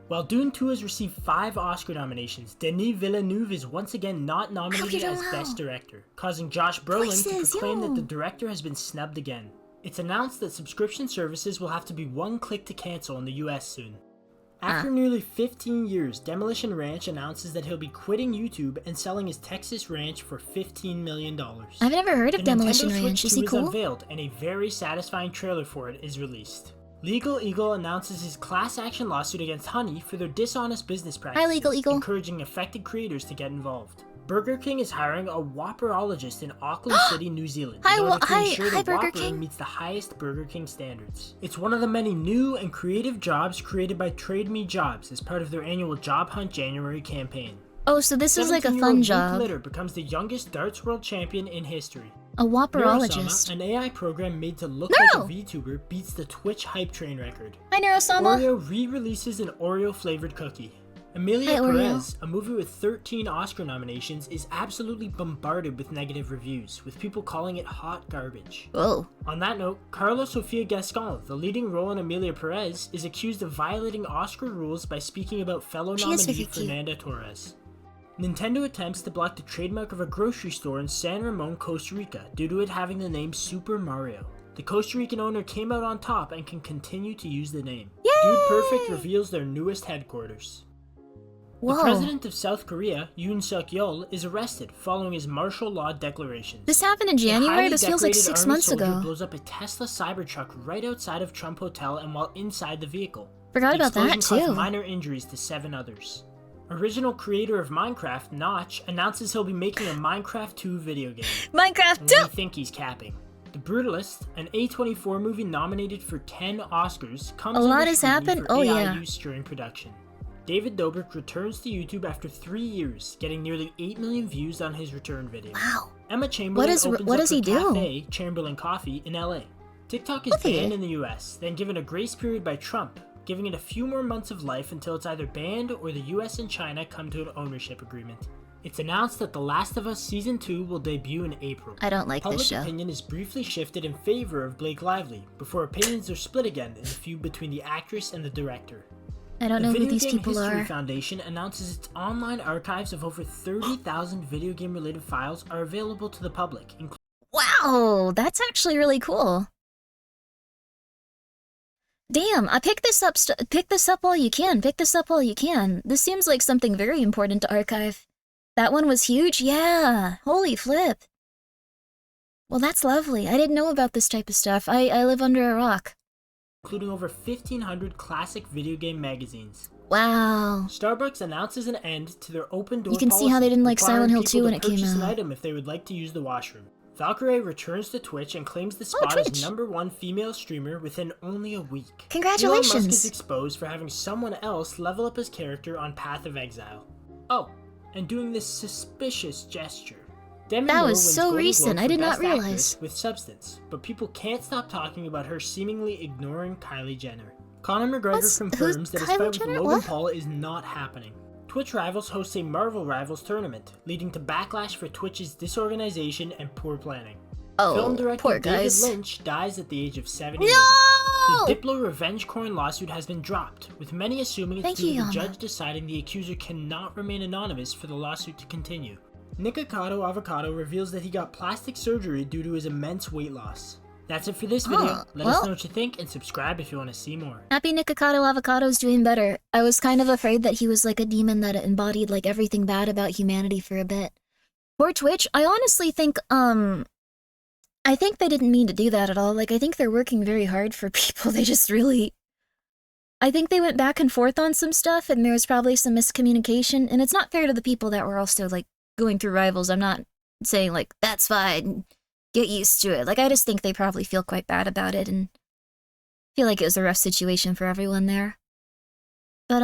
While Dune 2 has received 5 Oscar nominations, Denis Villeneuve is once again not nominated as Best Director, causing Josh Brolin to proclaim that the director has been snubbed again. It's announced that subscription services will have to be one click to cancel in the US soon. After nearly 15 years, Demolition Ranch announces that he'll be quitting YouTube and selling his Texas ranch for $15 million. I've never heard of Demolition Nintendo Ranch. Switch Is 2 he cool? unveiled, and a very satisfying trailer for it is released. Legal Eagle announces his class action lawsuit against Honey for their dishonest business practices, Legal Eagle. encouraging affected creators to get involved. Burger King is hiring a Whopperologist in Auckland City, New Zealand, in order to ensure the Burger Whopper King. meets the highest Burger King standards. It's one of the many new and creative jobs created by Trade Me Jobs as part of their annual Job Hunt January campaign. Oh, so this is like a fun job. Luke Litter becomes the youngest darts world champion in history. A Whopperologist. Neurosama, an AI program made to look like a VTuber, beats the Twitch hype train record. Hi, Neurosama. Oreo re-releases an Oreo-flavored cookie. Amelia Hi, Oreo. Perez, a movie with 13 Oscar nominations, is absolutely bombarded with negative reviews, with people calling it hot garbage. Whoa. On that note, Carla Sofia Gascon, the leading role in Amelia Perez, is accused of violating Oscar rules by speaking about fellow nominee Fernanda Torres. Nintendo attempts to block the trademark of a grocery store in San Ramon, Costa Rica, due to it having the name Super Mario. The Costa Rican owner came out on top and can continue to use the name. Yay! Dude Perfect reveals their newest headquarters. Whoa. The president of South Korea, Yoon Suk-yeol, is arrested following his martial law declarations. This happened in A January? highly This feels like decorated 6 army months soldier ago. blows up a Tesla Cybertruck right outside of Trump Hotel and while inside the vehicle. Forgot The about that, explosion caused too. minor injuries to 7 others. Original creator of Minecraft, Notch, announces he'll be making a Minecraft 2 video game. Minecraft 2! We think he's capping. The Brutalist, an A24 movie nominated for 10 Oscars, comes A lot under has scrutiny happened? for Oh, AI yeah. use during production. David Dobrik returns to YouTube after 3 years, getting nearly 8 million views on his return video. Wow. Emma Chamberlain opens what up does her he do? cafe, Chamberlain Coffee, in LA. TikTok is banned in the US, then given a grace period by Trump, giving it a few more months of life until it's either banned or the US and China come to an ownership agreement. It's announced that The Last of Us Season 2 will debut in April. I don't like Public this show. opinion is briefly shifted in favor of Blake Lively, before opinions are split again in the feud between the actress and the director. I don't know the who Video these Game people History are. Foundation announces its online archives of over 30,000 video game related files are available to the public, including Wow, that's actually really cool. Damn, I pick this up while you can. Pick this up while you can. This seems like something very important to archive. That one was huge? Yeah. Holy flip. Well, that's lovely. I didn't know about this type of stuff. I live under a rock. including over 1,500 classic video game magazines. Wow. Starbucks announces an end to their open door You can see how they didn't like Silent Hill 2 when it came purchase an out. item if they would like to use the washroom. Valkyrie returns to Twitch and claims the spot as #1 female streamer within only a week. Congratulations. Elon Musk is exposed for having someone else level up his character on Path of Exile. Oh, and doing this suspicious gesture. Demi That Moore was wins so Golden recent, Globe I for did not Best Actress realize. with Substance, but people can't stop talking about her seemingly ignoring Kylie Jenner. Conor McGregor confirms that his fight with Logan Paul is not happening. Twitch Rivals hosts a Marvel Rivals tournament, leading to backlash for Twitch's disorganization and poor planning. Oh, Film director poor David guys. Lynch dies at the age of 78. No! The Diplo revenge coin lawsuit has been dropped, with many assuming it's Thank due you, to the Yama. judge deciding the accuser cannot remain anonymous for the lawsuit to continue. Nikocado Avocado reveals that he got plastic surgery due to his immense weight loss. That's it for this video. Let us well- know what you think and subscribe if you want to see more. Happy Nikocado Avocado's doing better. I was kind of afraid that he was like a demon that embodied like everything bad about humanity for a bit. Poor Twitch, I honestly think, I think they didn't mean to do that at all. Like, I think they're working very hard for people. They just really... I think they went back and forth on some stuff, and there was probably some miscommunication, and it's not fair to the people that were also, like, going through Rivals. I'm not saying, like, that's fine, get used to it. Like, I just think they probably feel quite bad about it, and feel like it was a rough situation for everyone there. But,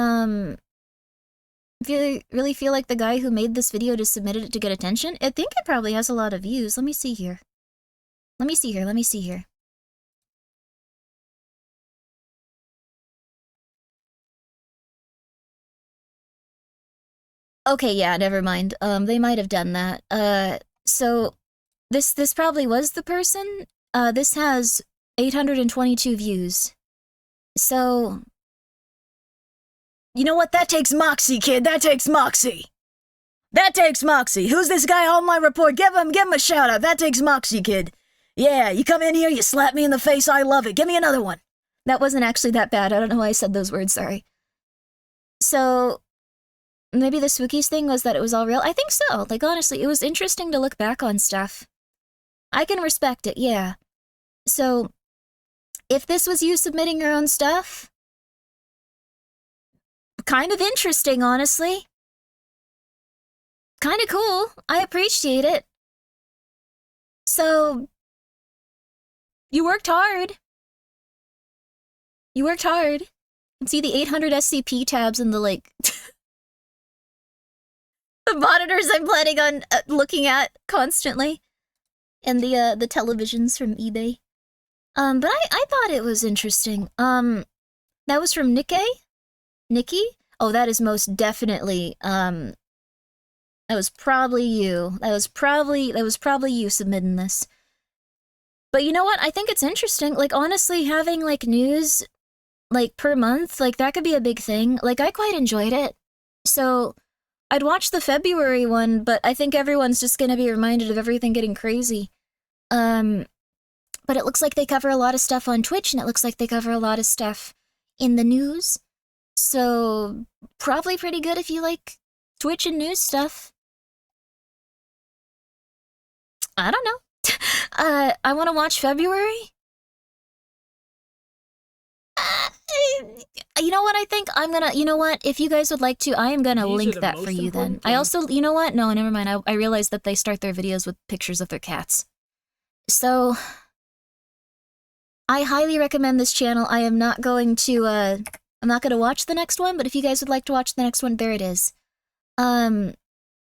really feel like the guy who made this video just submitted it to get attention? I think it probably has a lot of views. Let me see here. Let me see here. Okay, yeah, never mind. They might have done that. So this probably was the person. This has 822 views. So you know what? That takes moxie, kid. That takes moxie. That takes moxie. Who's this guy? Online report. Give him a shout out. That takes moxie, kid. Yeah, you come in here, you slap me in the face. I love it. Give me another one. That wasn't actually that bad. I don't know why I said those words. Sorry. So maybe the Swookies thing was that it was all real. I think so. Like, honestly, it was interesting to look back on stuff. I can respect it, yeah. So, if this was you submitting your own stuff, kind of interesting, honestly. kind of cool. I appreciate it. So, you worked hard. You worked hard. You can see the 800 SCP tabs in the, like, the monitors I'm planning on looking at constantly. And the televisions from eBay. But I thought it was interesting. That was from Nikki? Oh, that is most definitely, that was probably you. That was probably you submitting this. But you know what? I think it's interesting. Like, honestly, having, like, news, like, per month, like, that could be a big thing. Like, I quite enjoyed it. So, I'd watch the February one, but I think everyone's just gonna be reminded of everything getting crazy. But it looks like they cover a lot of stuff on Twitch, and it looks like they cover a lot of stuff in the news. So, probably pretty good if you like Twitch and news stuff. I don't know. I want to watch February. You know what, I think I'm gonna, you know what, if you guys would like to, I am gonna link that for you then. I also, you know what, no, never mind, I realized that they start their videos with pictures of their cats. So, I highly recommend this channel. I am not going to, I'm not gonna watch the next one, but if you guys would like to watch the next one, there it is. That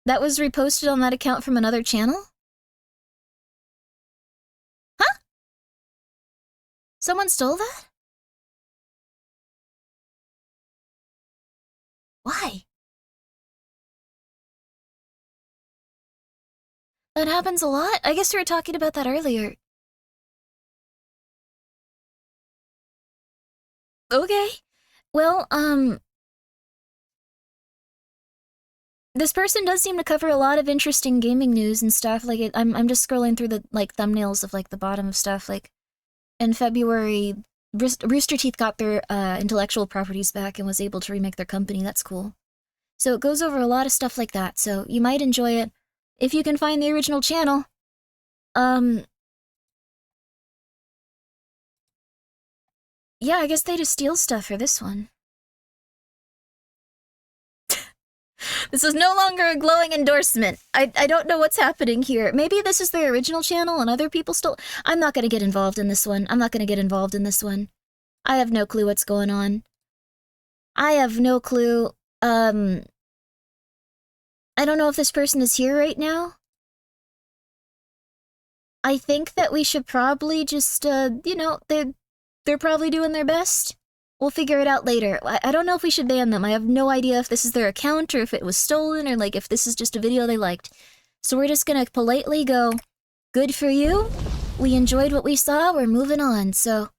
was reposted on that account from another channel? Huh? Someone stole that? Why? That happens a lot? I guess we were talking about that earlier. Okay. Well, this person does seem to cover a lot of interesting gaming news and stuff. Like, I'm just scrolling through the, like, thumbnails of, like, the bottom of stuff. Like, in February, Rooster Teeth got their intellectual properties back and was able to remake their company. That's cool. So it goes over a lot of stuff like that, so you might enjoy it if you can find the original channel. Yeah, I guess they just steal stuff for this one. This is no longer a glowing endorsement. I don't know what's happening here. Maybe this is their original channel and other people still... I'm not gonna get involved in this one. I'm not gonna get involved in this one. I have no clue what's going on. I have no clue. I don't know if this person is here right now. I think that we should probably just, you know, they're probably doing their best. We'll figure it out later. I don't know if we should ban them. I have no idea if this is their account or if it was stolen or, like, if this is just a video they liked. So we're just gonna politely go, good for you. We enjoyed what we saw. We're moving on. So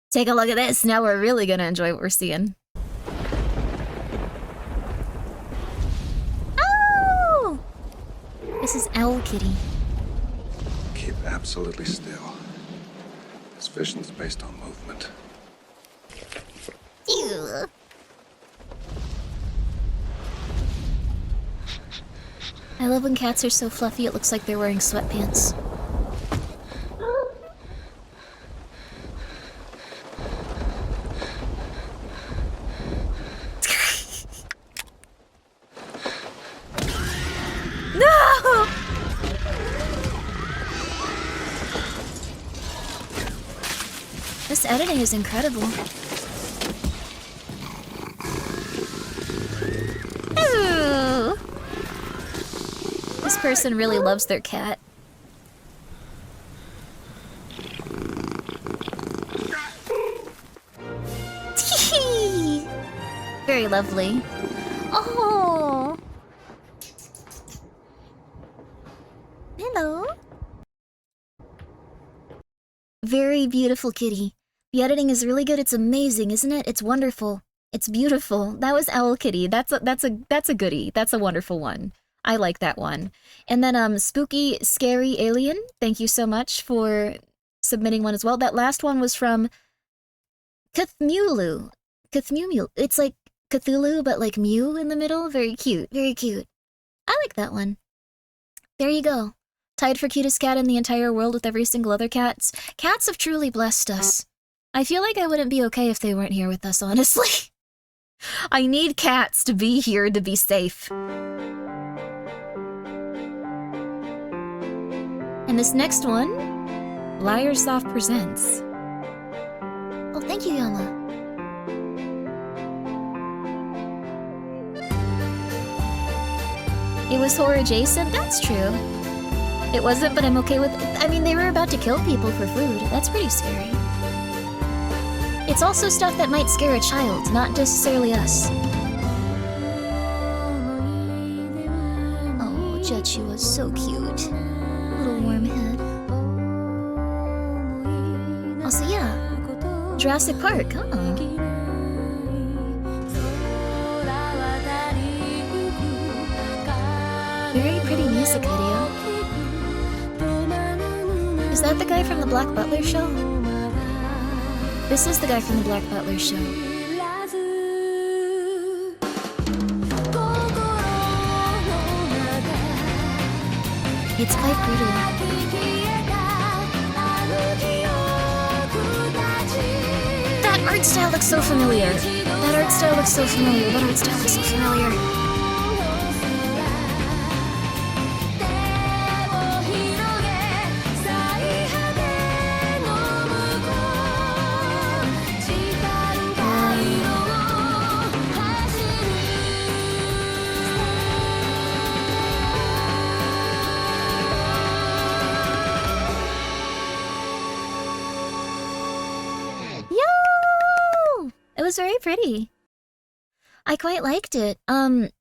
take a look at this. Now we're really gonna enjoy what we're seeing. Oh! This is Owl Kitty. Keep absolutely still. This vision's based on movement. Ew. I love when cats are so fluffy it looks like they're wearing sweatpants. No! This editing is incredible. Ooh. This person really loves their cat. Very lovely. Oh. Hello. Very beautiful kitty. The editing is really good. It's amazing, isn't it? It's wonderful. It's beautiful. That was Owl Kitty. That's a goodie. That's a wonderful one. I like that one. And then Spooky Scary Alien. Thank you so much for submitting one as well. That last one was from Cthulhu. Cthulhu. It's like Cthulhu, but like Mew in the middle. Very cute. Very cute. I like that one. There you go. Tied for cutest cat in the entire world with every single other cat. Cats have truly blessed us. I feel like I wouldn't be okay if they weren't here with us, honestly. I need cats to be here to be safe. And this next one, Liarsoft presents. Oh, thank you, Yama. It was horror adjacent? That's true. It wasn't, but I'm okay with it. I mean, they were about to kill people for food. That's pretty scary. It's also stuff that might scare a child, not necessarily us. Oh, Jetchi was so cute. Little warm head. Also, yeah. Jurassic Park, huh? Very pretty music video. Is that the guy from the Black Butler show? This is the guy from the Black Butler show. It's quite brutal. That art style looks so familiar. That art style looks so familiar. That art style looks so familiar. It was very pretty. I quite liked it. The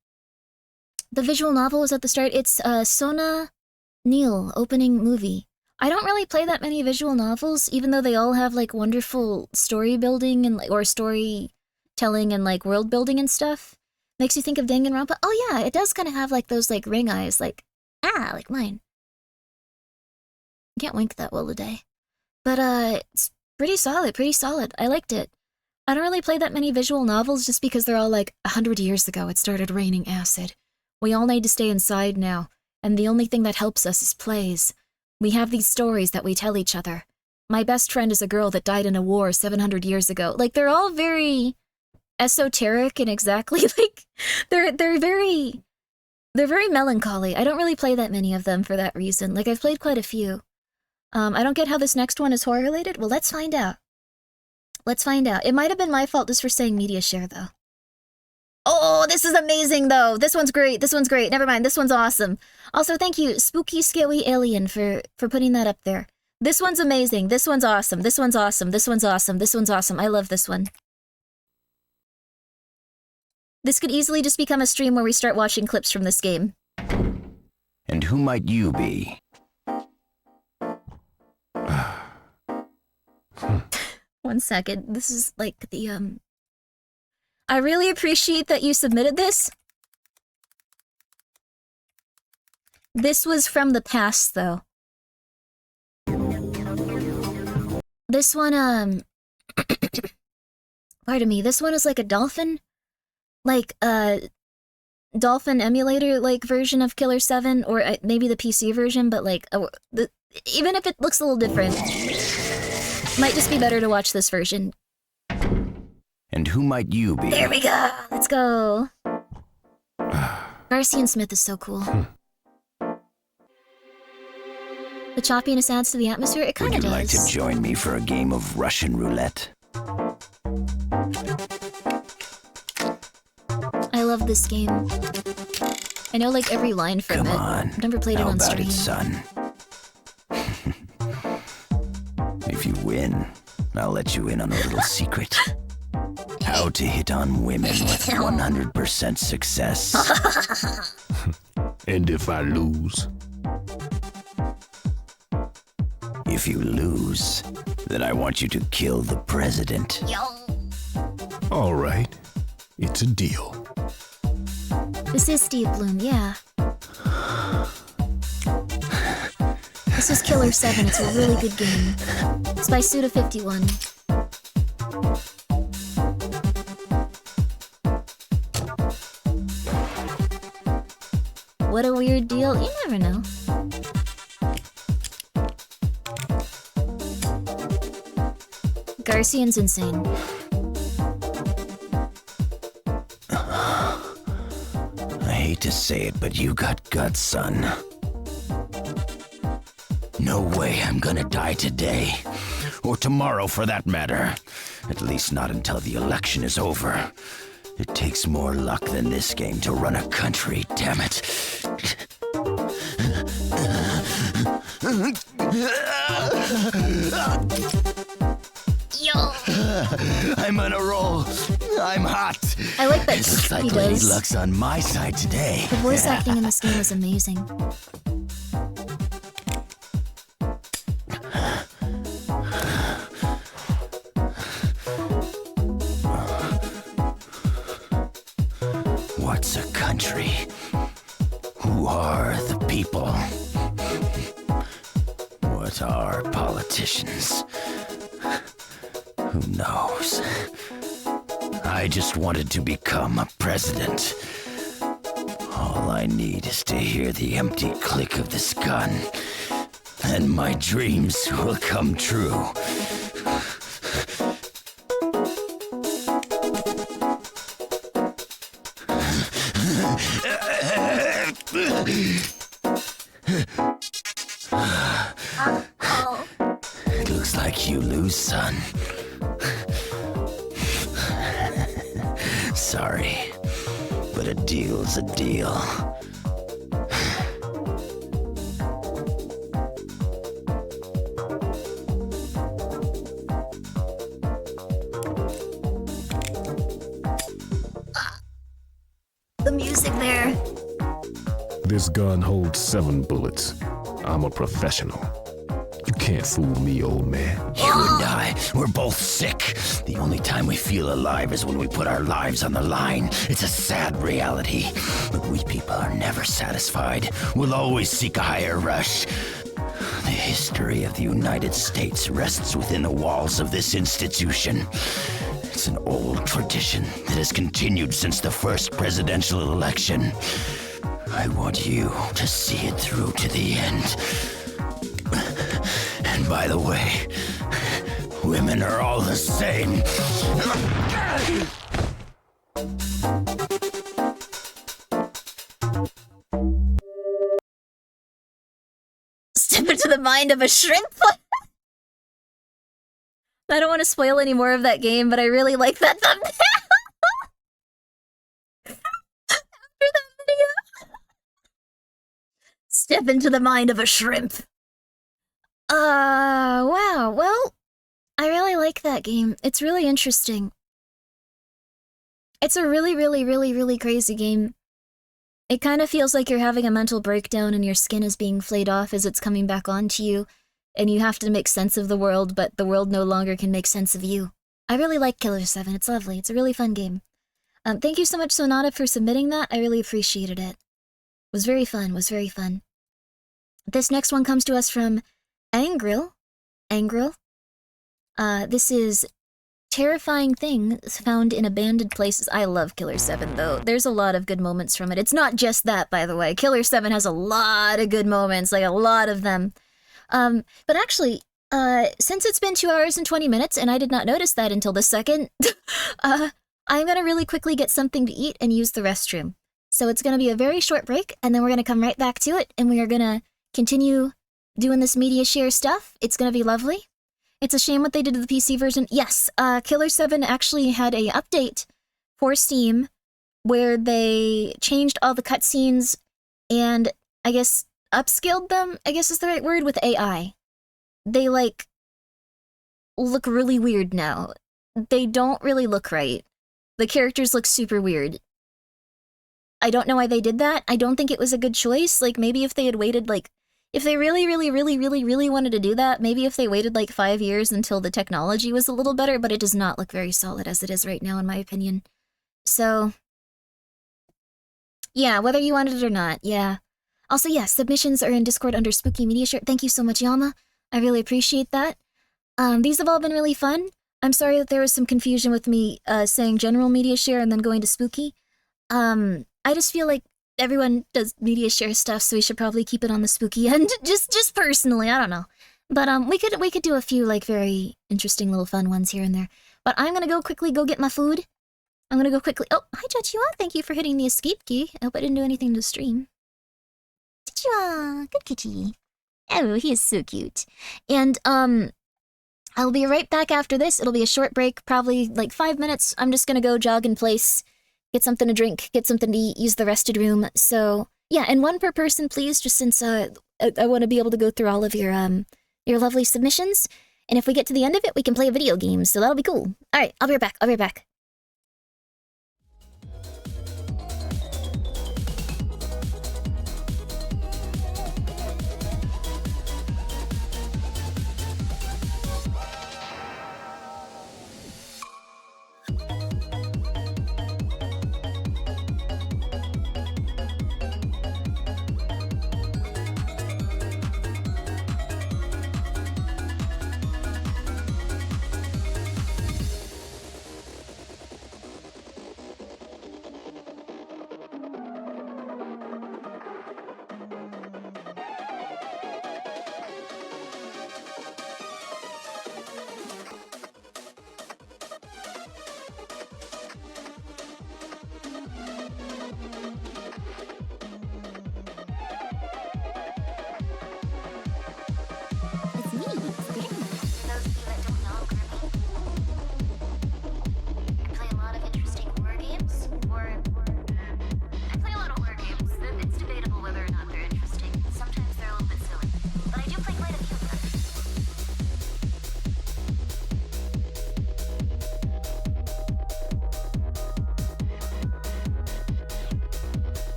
visual novel was at the start. It's Sona Neil opening movie. I don't really play that many visual novels, even though they all have like wonderful story building and or storytelling and like world building and stuff. Makes you think of Danganronpa. Oh yeah, it does kind of have like those like ring eyes, like like mine. Can't wink that well today, but it's pretty solid. Pretty solid. I liked it. I don't really play that many visual novels just because they're all like 100 years ago it started raining acid. We all need to stay inside now, and the only thing that helps us is plays. We have these stories that we tell each other. My best friend is a girl that died in a war 700 years ago. Like, they're all very esoteric and exactly like they're very melancholy. I don't really play that many of them for that reason. Like, I've played quite a few. I don't get how this next one is horror related. Well, let's find out. Let's find out. It might have been my fault just for saying Mediashare, though. Oh, this is amazing, though. This one's great. This one's great. Never mind. This one's awesome. Also, thank you, Spooky Scary Alien, for putting that up there. This one's amazing. This one's awesome. This one's awesome. This one's awesome. This one's awesome. I love this one. This could easily just become a stream where we start watching clips from this game. And who might you be? One second. This is like the, I really appreciate that you submitted this. This was from the past, though. This one, pardon me, this one is like a dolphin? Like, dolphin emulator, like, version of Killer 7, or maybe the PC version, but like, even if it looks a little different, might just be better to watch this version. And who might you be? There we go! Let's go! Garcian Smith is so cool. The choppiness adds to the atmosphere. It kind of does. Would you like to join me for a game of Russian roulette? I love this game. I know like every line from it. I've never played it on stream. How about it, son? If you win, I'll let you in on a little secret. How to hit on women with 100% success. And if I lose? If you lose, then I want you to kill the president. All right, it's a deal. This is Steve Bloom, yeah. This is Killer 7, it's a really good game. It's by Suda51. What a weird deal, you never know. Garcian's insane. I hate to say it, but you got guts, son. no way I'm gonna die today. Or tomorrow, for that matter. At least not until the election is over. It takes more luck than this game to run a country, damn it. Yo! I'm on a roll. I'm hot. I like that Looks like he Lady does. Luck's on my side today. The voice acting in this game is amazing. What's a country? Who are the people? What are politicians? Who knows? I just wanted to become a president. All I need is to hear the empty click of this gun, and my dreams will come true. It looks like you lose, son. Sorry, but a deal's a deal. The music there. This gun holds 7 bullets. I'm a professional. You can't fool me, old man. You and I, we're both sick. The only time we feel alive is when we put our lives on the line. It's a sad reality. But we people are never satisfied. We'll always seek a higher rush. The history of the United States rests within the walls of this institution. It's an old tradition that has continued since the first presidential election. I want you to see it through to the end. And by the way, women are all the same. Step into the mind of a shrimp? I don't want to spoil any more of that game, but I really like that thumbnail. After that video. Step into the mind of a shrimp. Wow. Well, I really like that game. It's really interesting. It's a really, really, really, really crazy game. It kind of feels like you're having a mental breakdown and your skin is being flayed off as it's coming back onto you, and you have to make sense of the world, but the world no longer can make sense of you. I really like Killer 7. It's lovely. It's a really fun game. Thank you so much, Sonata, for submitting that. I really appreciated it. Was very fun. This next one comes to us from Angril. This is terrifying things found in abandoned places. I love Killer 7, though. There's a lot of good moments from it. It's not just that, by the way. Killer 7 has a lot of good moments, like a lot of them. But actually, since it's been 2 hours and 20 minutes, and I did not notice that until the second, I'm gonna really quickly get something to eat and use the restroom. So it's gonna be a very short break, and then we're gonna come right back to it, and we are gonna continue doing this Mediashare stuff. It's gonna be lovely. It's a shame what they did to the PC version. Yes, Killer 7 actually had a update for Steam where they changed all the cutscenes and, I guess, upskilled them, I guess is the right word, with AI. They, like, look really weird now. They don't really look right. The characters look super weird. I don't know why they did that. I don't think it was a good choice. Like, maybe if they had waited, like, if they really wanted to do that, maybe if they waited, like, 5 years until the technology was a little better, but it does not look very solid as it is right now, in my opinion. So, yeah, whether you wanted it or not, yeah. Also, yeah, submissions are in Discord under Spooky Mediashare. Thank you so much, Yama. I really appreciate that. These have all been really fun. I'm sorry that there was some confusion with me saying general Mediashare and then going to Spooky. I just feel like everyone does Mediashare stuff, so we should probably keep it on the Spooky end. just personally, I don't know. But we could do a few like very interesting little fun ones here and there. But I'm gonna go quickly go get my food. I'm gonna go quickly. Oh, hi Judge Yuan. Thank you for hitting the escape key. I hope I didn't do anything to stream. Good kitty. Oh, he is so cute. And, I'll be right back after this. It'll be a short break, probably like 5 minutes. I'm just gonna go jog in place, get something to drink, get something to eat, use the rested room. So, yeah, and one per person, please, just since, I want to be able to go through all of your lovely submissions. And if we get to the end of it, we can play a video game, so that'll be cool. Alright, I'll be right back. I'll be right back.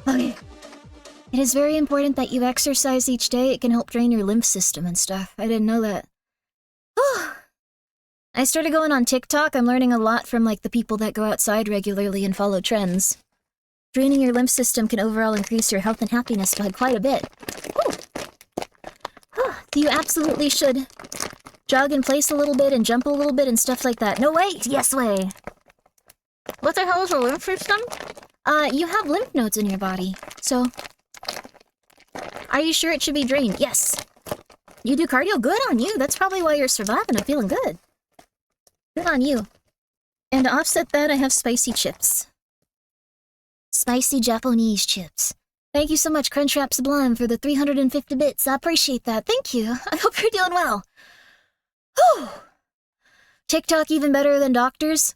Okay. It is very important that you exercise each day. It can help drain your lymph system and stuff. I didn't know that. I started going on TikTok. I'm learning a lot from, like, the people that go outside regularly and follow trends. Draining your lymph system can overall increase your health and happiness by quite a bit. You absolutely should jog in place a little bit and jump a little bit and stuff like that. No, wait! Yes, way! What the hell is a lymph system? You have lymph nodes in your body, so... Are you sure it should be drained? Yes. You do cardio? Good on you. That's probably why you're surviving and feeling good. Good on you. And to offset that, I have spicy chips. Spicy Japanese chips. Thank you so much, Crunchwrap Sublime, for the 350 bits. I appreciate that. Thank you. I hope you're doing well. Whew. TikTok even better than doctors?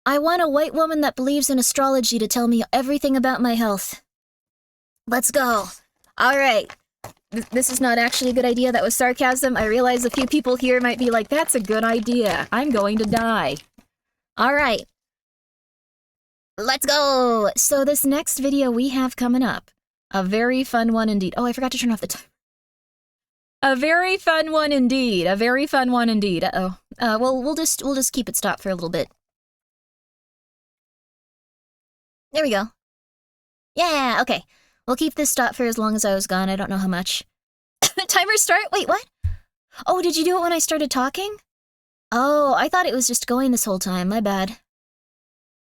I want a white woman that believes in astrology to tell me everything about my health. Let's go. All right. This is not actually a good idea. That was sarcasm. I realize a few people here might be like, that's a good idea. I'm going to die. All right. Let's go. So this next video we have coming up, a very fun one indeed. Oh, I forgot to turn off the timer. A very fun one indeed. A very fun one indeed. Uh-oh. Well, we'll just keep it stopped for a little bit. There we go. Yeah, okay. We'll keep this stopped for as long as I was gone. I don't know how much. Timer start? Wait, what? Oh, did you do it when I started talking? Oh, I thought it was just going this whole time. My bad.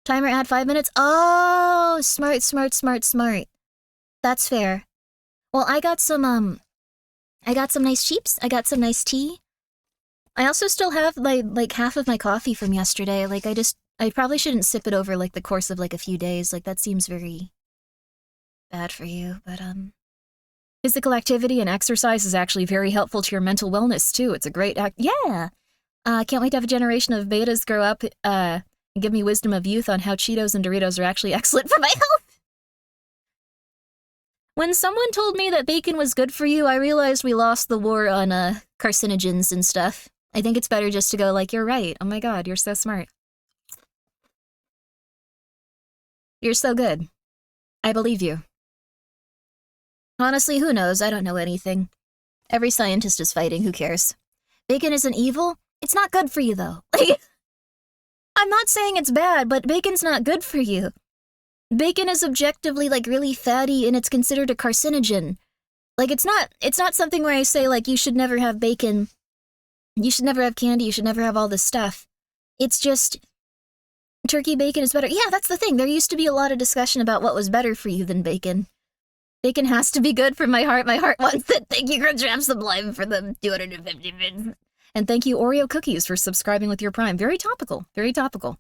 Timer add 5 minutes? Oh, smart, smart, smart, smart. That's fair. Well, I got some nice cheeps. I got some nice tea. I also still have, like half of my coffee from yesterday. Like, I probably shouldn't sip it over, like, the course of, like, a few days. Like, that seems very bad for you, but, physical activity and exercise is actually very helpful to your mental wellness, too. It's a great yeah! Can't wait to have a generation of betas grow up, and give me wisdom of youth on how Cheetos and Doritos are actually excellent for my health! When someone told me that bacon was good for you, I realized we lost the war on, carcinogens and stuff. I think it's better just to go like, you're right. Oh my god, you're so smart. You're so good. I believe you. Honestly, who knows? I don't know anything. Every scientist is fighting, who cares? Bacon isn't evil? It's not good for you, though. Like, I'm not saying it's bad, but bacon's not good for you. Bacon is objectively, like, really fatty, and it's considered a carcinogen. Like, it's not something where I say, like, you should never have bacon, you should never have candy, you should never have all this stuff. It's just, turkey bacon is better. Yeah, that's the thing. There used to be a lot of discussion about what was better for you than bacon. Bacon has to be good for my heart. My heart wants it. Thank you, Crunchwrap Sublime, for the 250 bits. And thank you, Oreo Cookies, for subscribing with your Prime. Very topical. Very topical.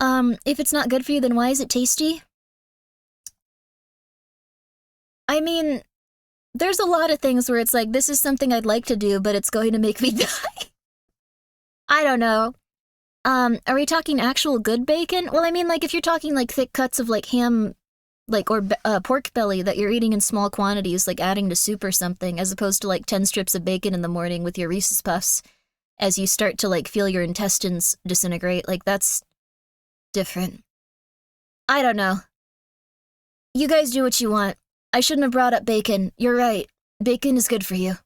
If it's not good for you, then why is it tasty? I mean, there's a lot of things where it's like, this is something I'd like to do, but it's going to make me die. I don't know. Are we talking actual good bacon? Well, I mean, like, if you're talking, like, thick cuts of, like, ham, like, or pork belly that you're eating in small quantities, like adding to soup or something, as opposed to, like, 10 strips of bacon in the morning with your Reese's Puffs, as you start to, like, feel your intestines disintegrate, like, that's different. I don't know. You guys do what you want. I shouldn't have brought up bacon. You're right. Bacon is good for you.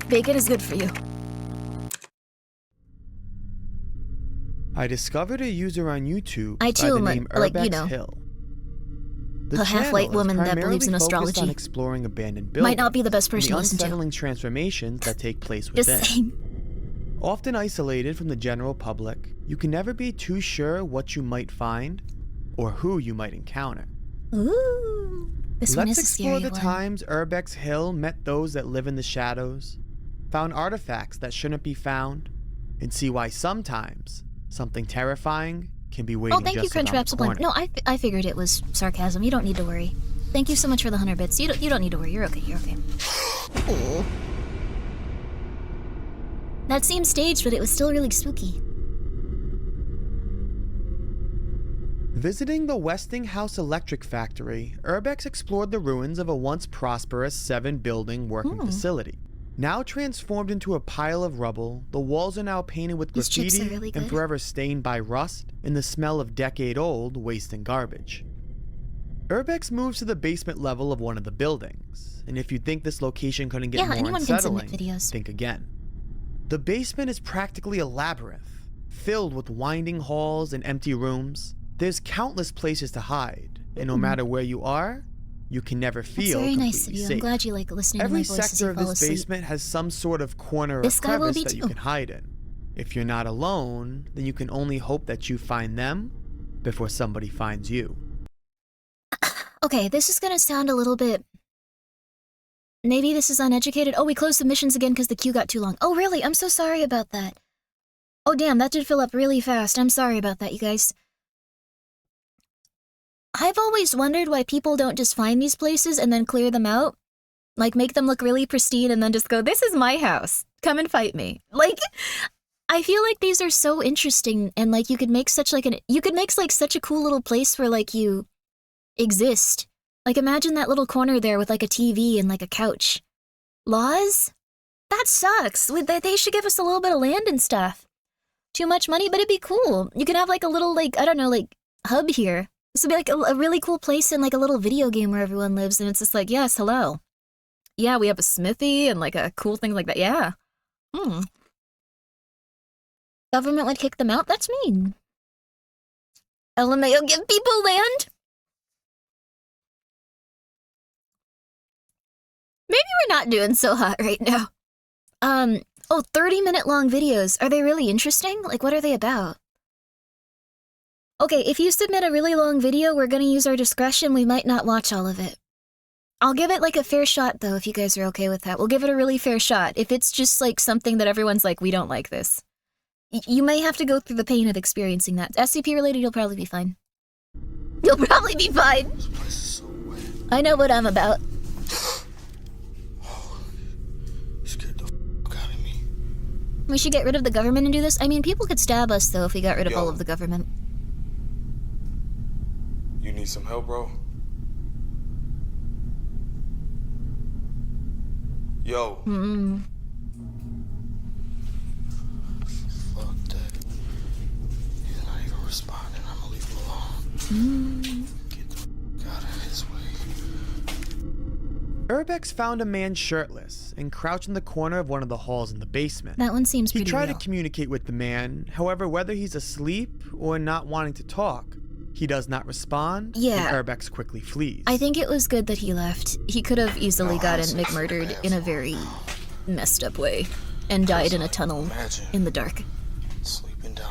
Bacon is good for you. I discovered a user on YouTube I too by the am name like, Urbex you know, Hill. a half-white woman that believes in astrology. On exploring abandoned buildings, might not be the best person to the listen to. unsettling transformations that take place Just within. saying. Often isolated from the general public, you can never be too sure what you might find or who you might encounter. Ooh, this one is a scary Let's explore the one. times Urbex Hill met those that live in the shadows, found artifacts that shouldn't be found, and see why sometimes something terrifying can be waiting Oh, thank you, just around Crunchwrap the Sublime. corner. No, I figured it was sarcasm. You don't need to worry. Thank you so much for the 100 bits. You don't need to worry. You're okay. You're okay. Ooh. That seemed staged, but it was still really spooky. Visiting the Westinghouse Electric Factory, Urbex explored the ruins of a once prosperous 7-building working facility. Now transformed into a pile of rubble, the walls are now painted with These chips graffiti are really and good. forever stained by rust and the smell of decade-old waste and garbage. Urbex moves to the basement level of one of the buildings, and if you think this location couldn't get more anyone can submit unsettling, videos. think again. The basement is practically a labyrinth, filled with winding halls and empty rooms. There's countless places to hide, and no matter where you are, you can never That's feel very completely nice of you. safe. I'm glad you like listening Every to my voice as sector you of fall this asleep. basement has some sort of corner or This guy will crevice be that you too. can hide in. If you're not alone, then you can only hope that you find them before somebody finds you. Okay, this is gonna sound a little bit... Maybe this is uneducated. Oh, we closed submissions again because the queue got too long. Oh, really? I'm so sorry about that. Oh, damn, that did fill up really fast. I'm sorry about that, you guys. I've always wondered why people don't just find these places and then clear them out. Like, make them look really pristine and then just go, this is my house. Come and fight me. Like, I feel like these are so interesting and, like, you could make such, like, such a cool little place where, like, you exist. Like, imagine that little corner there with, like, a TV and, like, a couch. Laws? That sucks. They should give us a little bit of land and stuff. Too much money, but it'd be cool. You could have, like, a little, like, I don't know, like, hub here. This would be, like, a really cool place in, like, a little video game where everyone lives, and it's just like, yes, hello. Yeah, we have a smithy and, like, a cool thing like that. Yeah. Government would kick them out? That's mean. LMAO give people land? Maybe we're not doing so hot right now. 30-minute long videos. Are they really interesting? Like, what are they about? Okay, if you submit a really long video, we're gonna use our discretion. We might not watch all of it. I'll give it, like, a fair shot, though, if you guys are okay with that. We'll give it a really fair shot. If it's just, like, something that everyone's like, we don't like this. You may have to go through the pain of experiencing that. SCP-related, you'll probably be fine. You'll probably be fine. I know what I'm about. We should get rid of the government and do this? I mean, people could stab us, though, if we got rid of all of the government. You need some help, bro? Yo. Fuck that. He's not even responding. I'm gonna leave him alone. Get the fuck out of his way. Urbex found a man shirtless and crouched in the corner of one of the halls in the basement. That one seems pretty He tried real. to communicate with the man, however, whether he's asleep or not wanting to talk, he does not respond, Yeah. and Urbex quickly flees. I think it was good that he left. He could have easily gotten McMurdered in a very messed up way and died in a tunnel in the dark.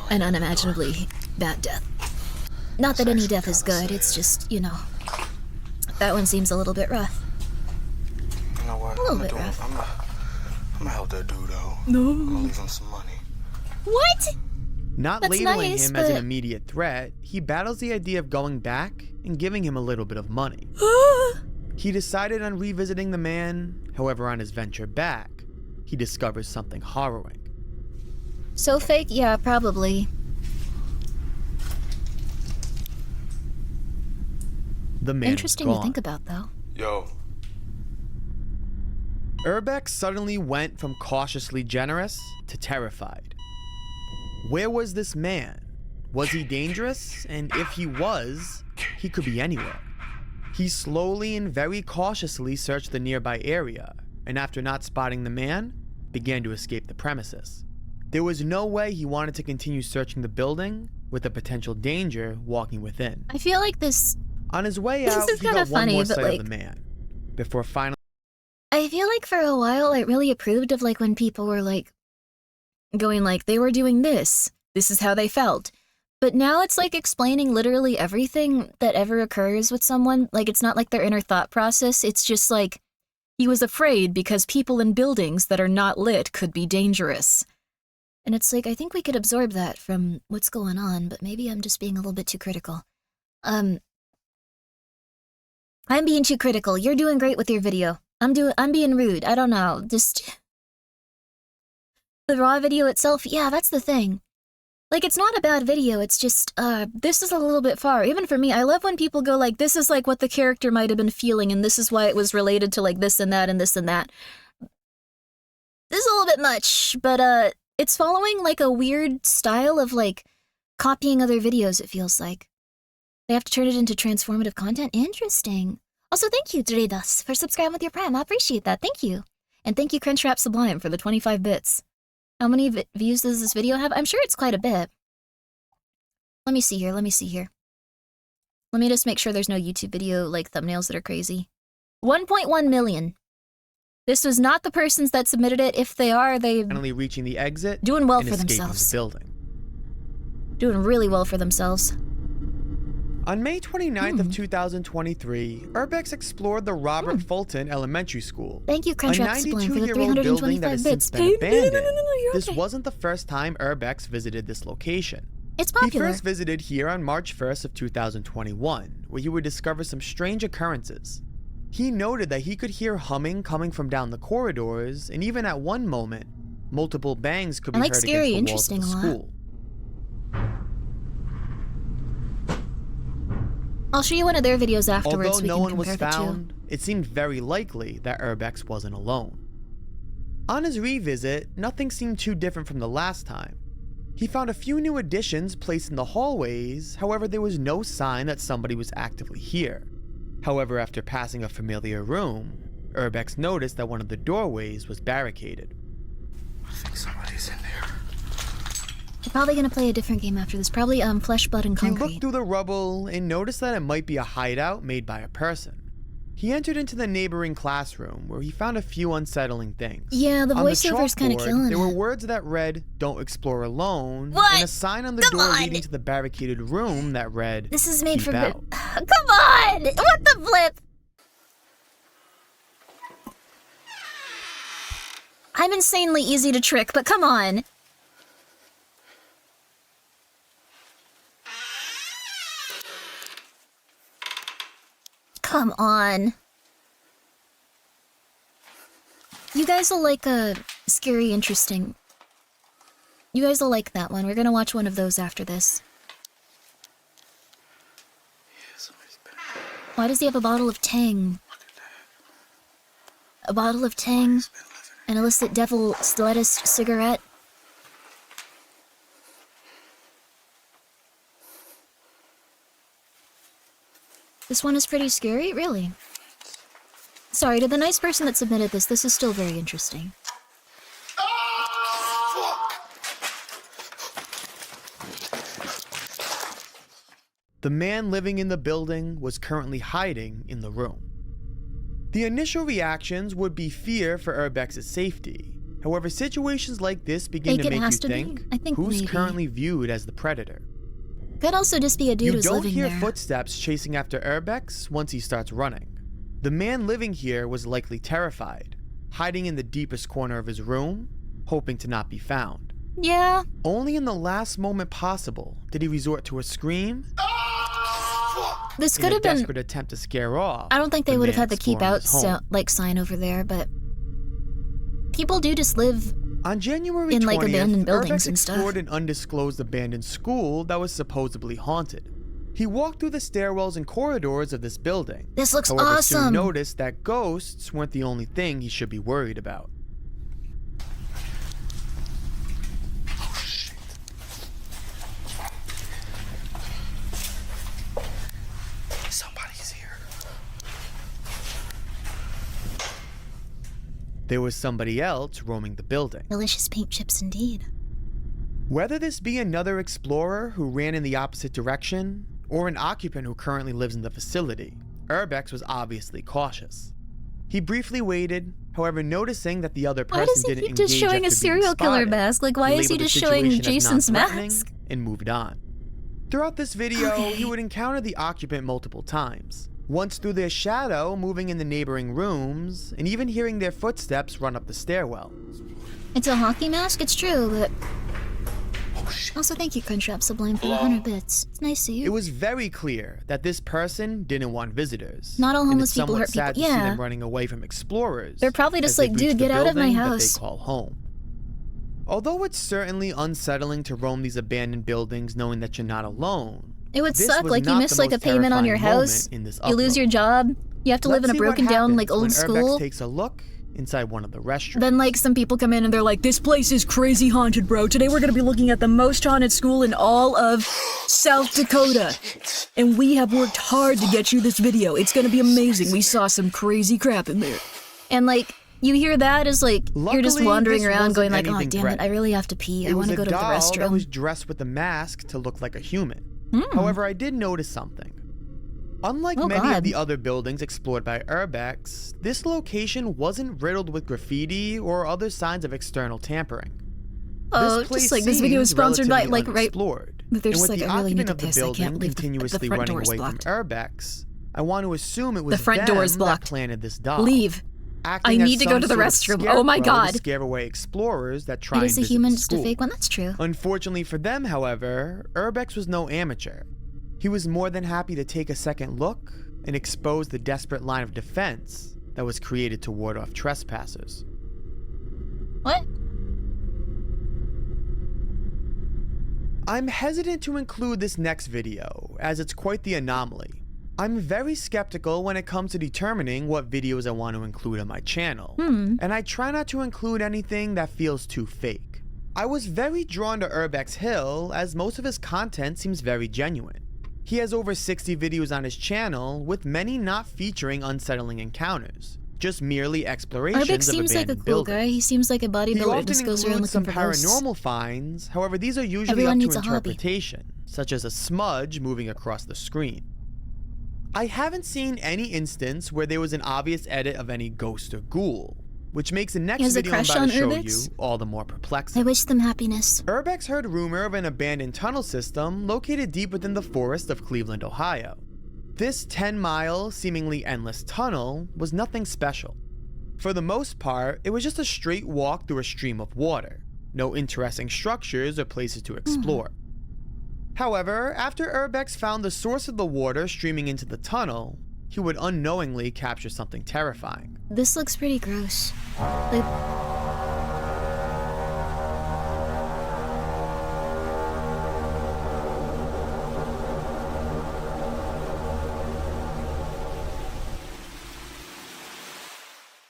An unimaginably bad death. Not that any death is good, it's just, you know. That one seems a little bit rough. You know what? A little bit rough. I'm gonna help that dude out. No. I'm gonna leave him some money. What? Not That's labeling nice, him as an but- immediate threat, he battles the idea of going back and giving him a little bit of money. He decided on revisiting the man, however, on his venture back, he discovers something harrowing. So fake? Yeah, probably. The man Interesting was to gone. think about, though. Yo. Urbex suddenly went from cautiously generous to terrified. Where was this man? Was he dangerous? And if he was, he could be anywhere. He slowly and very cautiously searched the nearby area, and after not spotting the man, began to escape the premises. There was no way he wanted to continue searching the building with the potential danger walking within. I feel like this... On his way This out, is he got kinda one funny, more but, sight like- of the man, before finally... I feel like for a while I really approved of, like, when people were, like, going, like, they were doing this. This is how they felt. But now it's, like, explaining literally everything that ever occurs with someone. Like, it's not like their inner thought process. It's just, like, he was afraid because people in buildings that are not lit could be dangerous. And it's like, I think we could absorb that from what's going on, but maybe I'm just being a little bit too critical. I'm being too critical. You're doing great with your video. I'm being rude. I don't know. Just the raw video itself. Yeah, that's the thing. Like, it's not a bad video. It's just, this is a little bit far. Even for me, I love when people go like, this is like what the character might have been feeling, and this is why it was related to like this and that and this and that. This is a little bit much, but it's following like a weird style of like copying other videos, it feels like. They have to turn it into transformative content. Interesting. Also, thank you, Dredas, for subscribing with your Prime. I appreciate that. Thank you. And thank you, Crunchwrap Sublime, for the 25 bits. How many views does this video have? I'm sure it's quite a bit. Let me see here. Let me just make sure there's no YouTube video like thumbnails that are crazy. 1.1 million. This was not the persons that submitted it. If they are, they finally reaching the exit, doing well and for escaping themselves. the building. Doing really well for themselves. On May 29th of 2023, Urbex explored the Robert Fulton Elementary School. Thank you, Crunchwrap Sublime, for the 92-year-old building that 325 has bits. since been abandoned. You're This okay. wasn't the first time Urbex visited this location. It's popular. He first visited here on March 1st of 2021, where he would discover some strange occurrences. He noted that he could hear humming coming from down the corridors, and even at one moment, multiple bangs could be heard scary, against the walls of the interesting a lot. school. I'll show you one of their videos afterwards. Although we no can one was compare the two. found, it seemed very likely that Urbex wasn't alone. On his revisit, nothing seemed too different from the last time. He found a few new additions placed in the hallways, however there was no sign that somebody was actively here. However, after passing a familiar room, Urbex noticed that one of the doorways was barricaded. I think somebody's in there. We're probably gonna play a different game after this. Probably Flesh, Blood, and He Concrete. looked through the rubble and noticed that it might be a hideout made by a person. He entered into the neighboring classroom where he found a few unsettling things. Yeah, the On voiceover's kinda chalkboard, killing there were it. words that read, "Don't explore alone," What? and a sign on the Come door on. leading to the barricaded room that read, This is made "Keep for out." Come on! What the flip? I'm insanely easy to trick, but come on. Come on. You guys will like Scary Interesting. You guys will like that one. We're gonna watch one of those after this. Why does he have a bottle of Tang? A bottle of Tang? An illicit devil lettuce cigarette? This one is pretty scary, really. Sorry, to the nice person that submitted this is still very interesting. The man living in the building was currently hiding in the room. The initial reactions would be fear for Urbex's safety. However, situations like this begin to make you think, who's currently viewed as the predator. Could also just be a dude who's You don't living hear there. footsteps chasing after Urbex once he starts running. The man living here was likely terrified, hiding in the deepest corner of his room, hoping to not be found. Yeah. Only in the last moment possible did he resort to a scream. This in could a have been. desperate attempt to scare off. I don't think they would have man had the keep exploring out his home. sign over there, but people do just live On January in 20th, like abandoned buildings Urbex and stuff. explored an undisclosed abandoned school that was supposedly haunted. He walked through the stairwells and corridors of this building. This looks However, awesome. soon noticed that ghosts weren't the only thing he should be worried about. Somebody's here. There was somebody else roaming the building. Delicious paint chips indeed. Whether this be another explorer who ran in the opposite direction, or an occupant who currently lives in the facility, Urbex was obviously cautious. He briefly waited, however, noticing that the other Why person does he didn't keep just engage showing a after being serial killer spotted. mask? Like, why is he labeled the just showing situation as Jason's non-threatening mask? and moved on. Throughout this video, he would encounter the occupant multiple times. Once through their shadow, moving in the neighboring rooms, and even hearing their footsteps run up the stairwell. It's a hockey mask, it's true, but... Also, thank you, Crunchwrap Sublime, for the 100 bits. It's nice to you. It was very clear that this person didn't want visitors. Not all and homeless it's people somewhat hurt sad people. to see Yeah. them running away from explorers. They're probably as just they like, breach dude, the get out of my building house. that they call home. Although it's certainly unsettling to roam these abandoned buildings knowing that you're not alone, It would this suck, was like you not miss the like a most payment on your terrifying house, moment in this you lose upload. your job, you have to live in Let's a see what broken down like happens old when school. Urbex takes a look inside one of the restaurants. Then, like, some people come in and they're like, this place is crazy haunted, bro. Today we're gonna be looking at the most haunted school in all of South Dakota. And we have worked hard to get you this video. It's gonna be amazing. We saw some crazy crap in there. And, like, you hear that as, like, you're just Luckily, wandering this around going like, wasn't oh, anything damn it, I threatening. really have to pee. I want to go to the It was a doll that was restroom. dressed with a mask to look like a human. However, I did notice something. Unlike many of the other buildings explored by Urbex, this location wasn't riddled with graffiti or other signs of external tampering. Oh, just like this video is sponsored by, like, right. Unexplored. But they're And just with like, the I really need occupant to of the piss. I building can't leave continuously the front running door's away blocked. from Urbex, I want to assume it was The front door is them blocked. that planted this doll. Leave. Acting I as need to go some to the sort of restroom. Oh my scarecrow god. to scare away explorers that try It is and a visit human, the just a school. fake one. That's true. Unfortunately for them, however, Urbex was no amateur. He was more than happy to take a second look and expose the desperate line of defense that was created to ward off trespassers. What? I'm hesitant to include this next video, as it's quite the anomaly. I'm very skeptical when it comes to determining what videos I want to include on my channel, and I try not to include anything that feels too fake. I was very drawn to Urbex Hill, as most of his content seems very genuine. He has over 60 videos on his channel, with many not featuring unsettling encounters, just merely explorations Urbex of seems like a abandoned cool buildings. guy. He seems like a He bodybuilder often just goes around includes looking some for ghosts. paranormal finds, however these are usually Everyone up needs to a hobby. interpretation, such as a smudge moving across the screen. I haven't seen any instance where there was an obvious edit of any ghost or ghoul, which makes the He next has a video I'm crush about to show on you Urbex? all the more perplexing. I wish them happiness. Urbex heard rumor of an abandoned tunnel system located deep within the forest of Cleveland, Ohio. This 10-mile, seemingly endless tunnel was nothing special. For the most part, it was just a straight walk through a stream of water. No interesting structures or places to explore. However, after Urbex found the source of the water streaming into the tunnel, he would unknowingly capture something terrifying. This looks pretty gross. Like,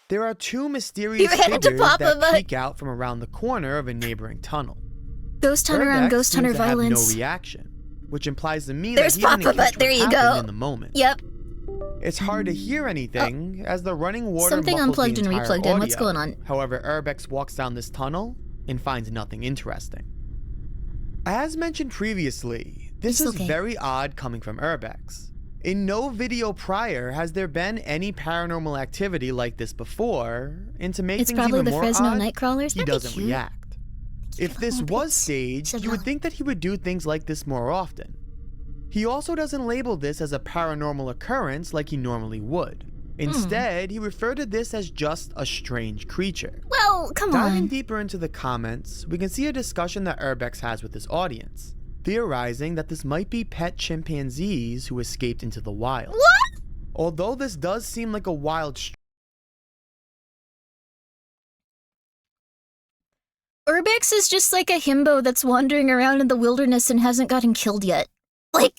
There are two mysterious You had to figures pop that him up. peek out from around the corner of a neighboring tunnel. Ghost hunter on Urbex ghost seems hunter to have violence. no reaction, which implies to me There's that he didn't Papa catch Butt. There what you happened go. in the moment. Yep. It's hard to hear anything as the running water Something muffles unplugged the and entire replugged in. What's audio. going on? However, Urbex walks down this tunnel and finds nothing interesting. As mentioned previously, this is very odd coming from Urbex. In no video prior has there been any paranormal activity like this before, and to make It's things probably even the more Fresno odd, Nightcrawlers. he That'd be doesn't cute. react. If this was staged, you would think that he would do things like this more often. He also doesn't label this as a paranormal occurrence like he normally would. Instead, he referred to this as just a strange creature. Well, come Diving on. deeper into the comments, we can see a discussion that Urbex has with his audience, theorizing that this might be pet chimpanzees who escaped into the wild. What? Although this does seem like a wild Urbex is just like a himbo that's wandering around in the wilderness and hasn't gotten killed yet. Like,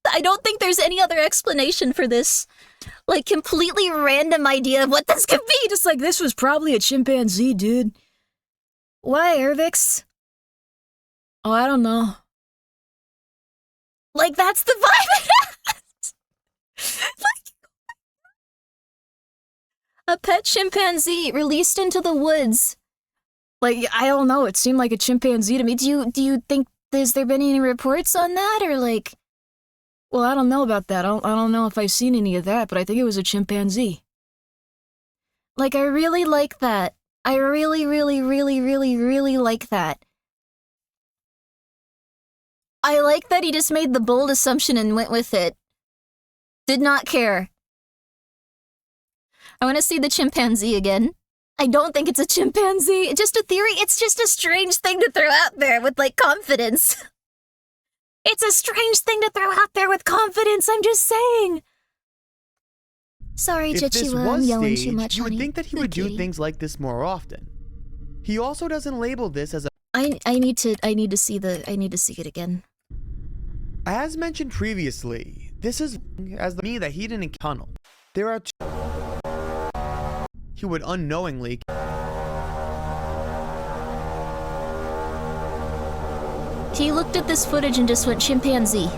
I don't think there's any other explanation for this. Like, completely random idea of what this could be. Just like, this was probably a chimpanzee, dude. Why, Urbex? Oh, I don't know. Like, that's the vibe it has. A pet chimpanzee released into the woods. Like, I don't know. It seemed like a chimpanzee to me. Do you think has there been any reports on that, or like? Well, I don't know about that. I don't know if I've seen any of that, but I think it was a chimpanzee. Like, I really like that. I really, really, really, really, really like that. I like that he just made the bold assumption and went with it. Did not care. I want to see the chimpanzee again. I don't think it's a chimpanzee. It's just a theory. It's just a strange thing to throw out there with, like, confidence. It's a strange thing to throw out there with confidence, I'm just saying. Sorry, If this Chichiwa, I'm was yelling staged, too much, you would honey. think that he would do things like this more often. He also doesn't label this as a I need to see it again. As mentioned previously, this is as the me that he didn't tunnel. There are he would unknowingly He looked at this footage and just went chimpanzee.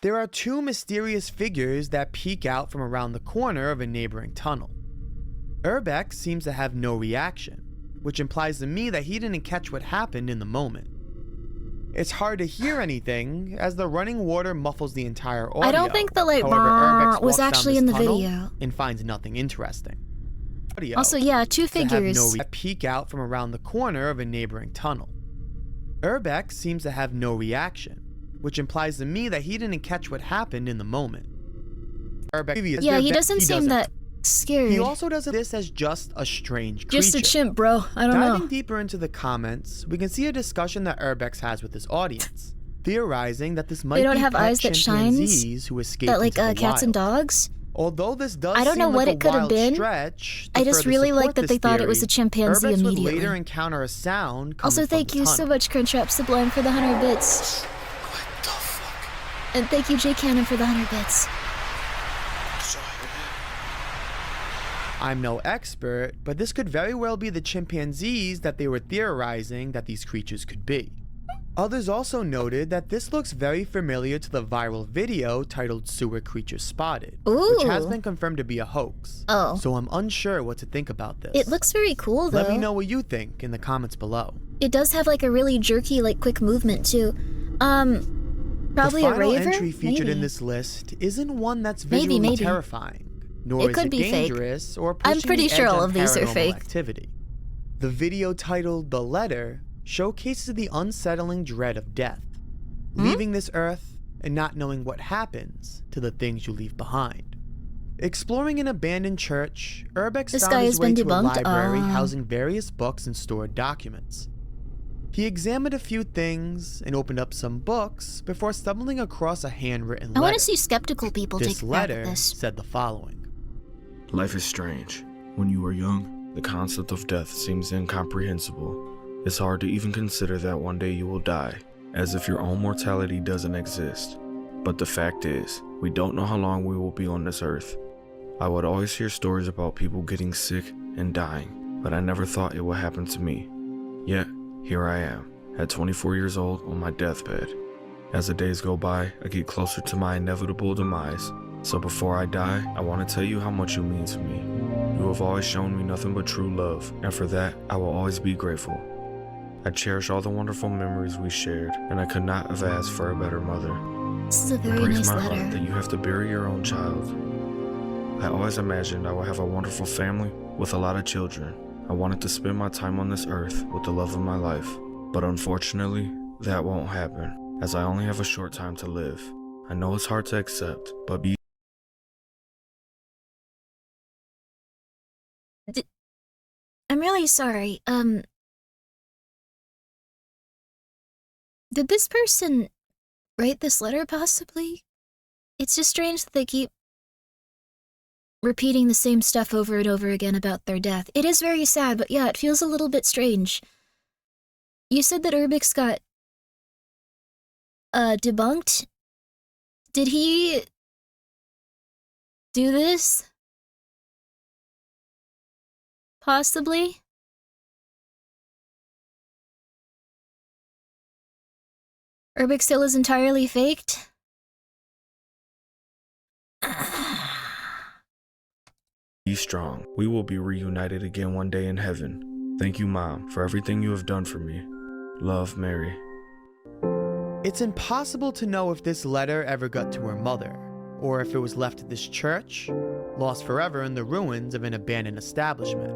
There are two mysterious figures that peek out from around the corner of a neighboring tunnel. Urbex seems to have no reaction, which implies to me that he didn't catch what happened in the moment. It's hard to hear anything, as the running water muffles the entire audio. I don't think the like However, Urbex was walks down actually this in the tunnel video. and finds nothing interesting. Also, yeah, two figures. That peek out from around the corner of a neighboring tunnel. Urbex seems to have no reaction, which implies to me that he didn't catch what happened in the moment. Yeah, he doesn't seem that scared. He also does this as just a strange creature. Just a chimp, bro. I don't know. Diving deeper into the comments, we can see a discussion that Urbex has with his audience, theorizing that this might They don't be have pet eyes that shines, chimpanzees who escaped that like into the cats and wild. dogs. Although this does I don't know seem what like it could have a wild been. stretch I to just further really support like that this they thought it was a theory, chimpanzee Urbex would immediately. later encounter a sound coming Also, from thank the you tunnel. so much, Crunchwrap Sublime, for the 100 bits. And thank you, J Cannon, for the 100 bits. I'm no expert, but this could very well be the chimpanzees that they were theorizing that these creatures could be. Others also noted that this looks very familiar to the viral video titled Sewer Creature Spotted, which has Ooh. been confirmed to be a hoax. Oh. So I'm unsure what to think about this. It looks very cool, though. Let me know what you think in the comments below. It does have like a really jerky, like quick movement too. Probably the a final raver. entry featured Maybe. in this list isn't one that's visually Maybe. terrifying, nor It is could it be fake. dangerous or I'm pushing pretty the sure edge all on of these are paranormal fake. activity. The video titled "The Letter" showcases the unsettling dread of death, leaving this earth and not knowing what happens to the things you leave behind. Exploring an abandoned church, Urbex This found guy his has way been to a debunked? library Ah. housing various books and stored documents. He examined a few things and opened up some books before stumbling across a handwritten letter. I want to see skeptical people This take a crack letter at this. said the following. Life is strange. When you are young, the concept of death seems incomprehensible. It's hard to even consider that one day you will die, as if your own mortality doesn't exist. But the fact is, we don't know how long we will be on this earth. I would always hear stories about people getting sick and dying, but I never thought it would happen to me. Yet, here I am, at 24 years old on my deathbed. As the days go by, I get closer to my inevitable demise. So before I die, I want to tell you how much you mean to me. You have always shown me nothing but true love, and for that, I will always be grateful. I cherish all the wonderful memories we shared, and I could not have asked for a better mother. This is a It very breaks nice my letter. heart that you have to bury your own child. I always imagined I would have a wonderful family with a lot of children. I wanted to spend my time on this earth with the love of my life, but unfortunately, that won't happen, as I only have a short time to live. I know it's hard to accept, but be I'm really sorry. Did this person write this letter possibly? It's just strange that they keep repeating the same stuff over and over again about their death. It is very sad, but yeah, it feels a little bit strange. You said that Urbix got debunked? Did he do this? Possibly? Urbix Hill is entirely faked? Be strong. We will be reunited again one day in heaven. Thank you, Mom, for everything you have done for me. Love, Mary. It's impossible to know if this letter ever got to her mother, or if it was left at this church, lost forever in the ruins of an abandoned establishment.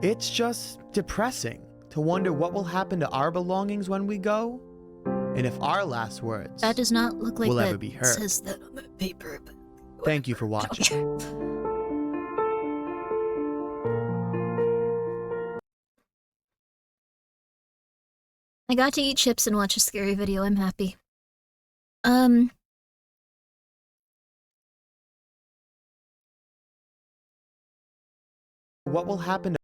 It's just depressing to wonder what will happen to our belongings when we go, and if our last words That does not look like will that ever be heard. says that on the paper. But Thank you for watching. I got to eat chips and watch a scary video. I'm happy. What will happen to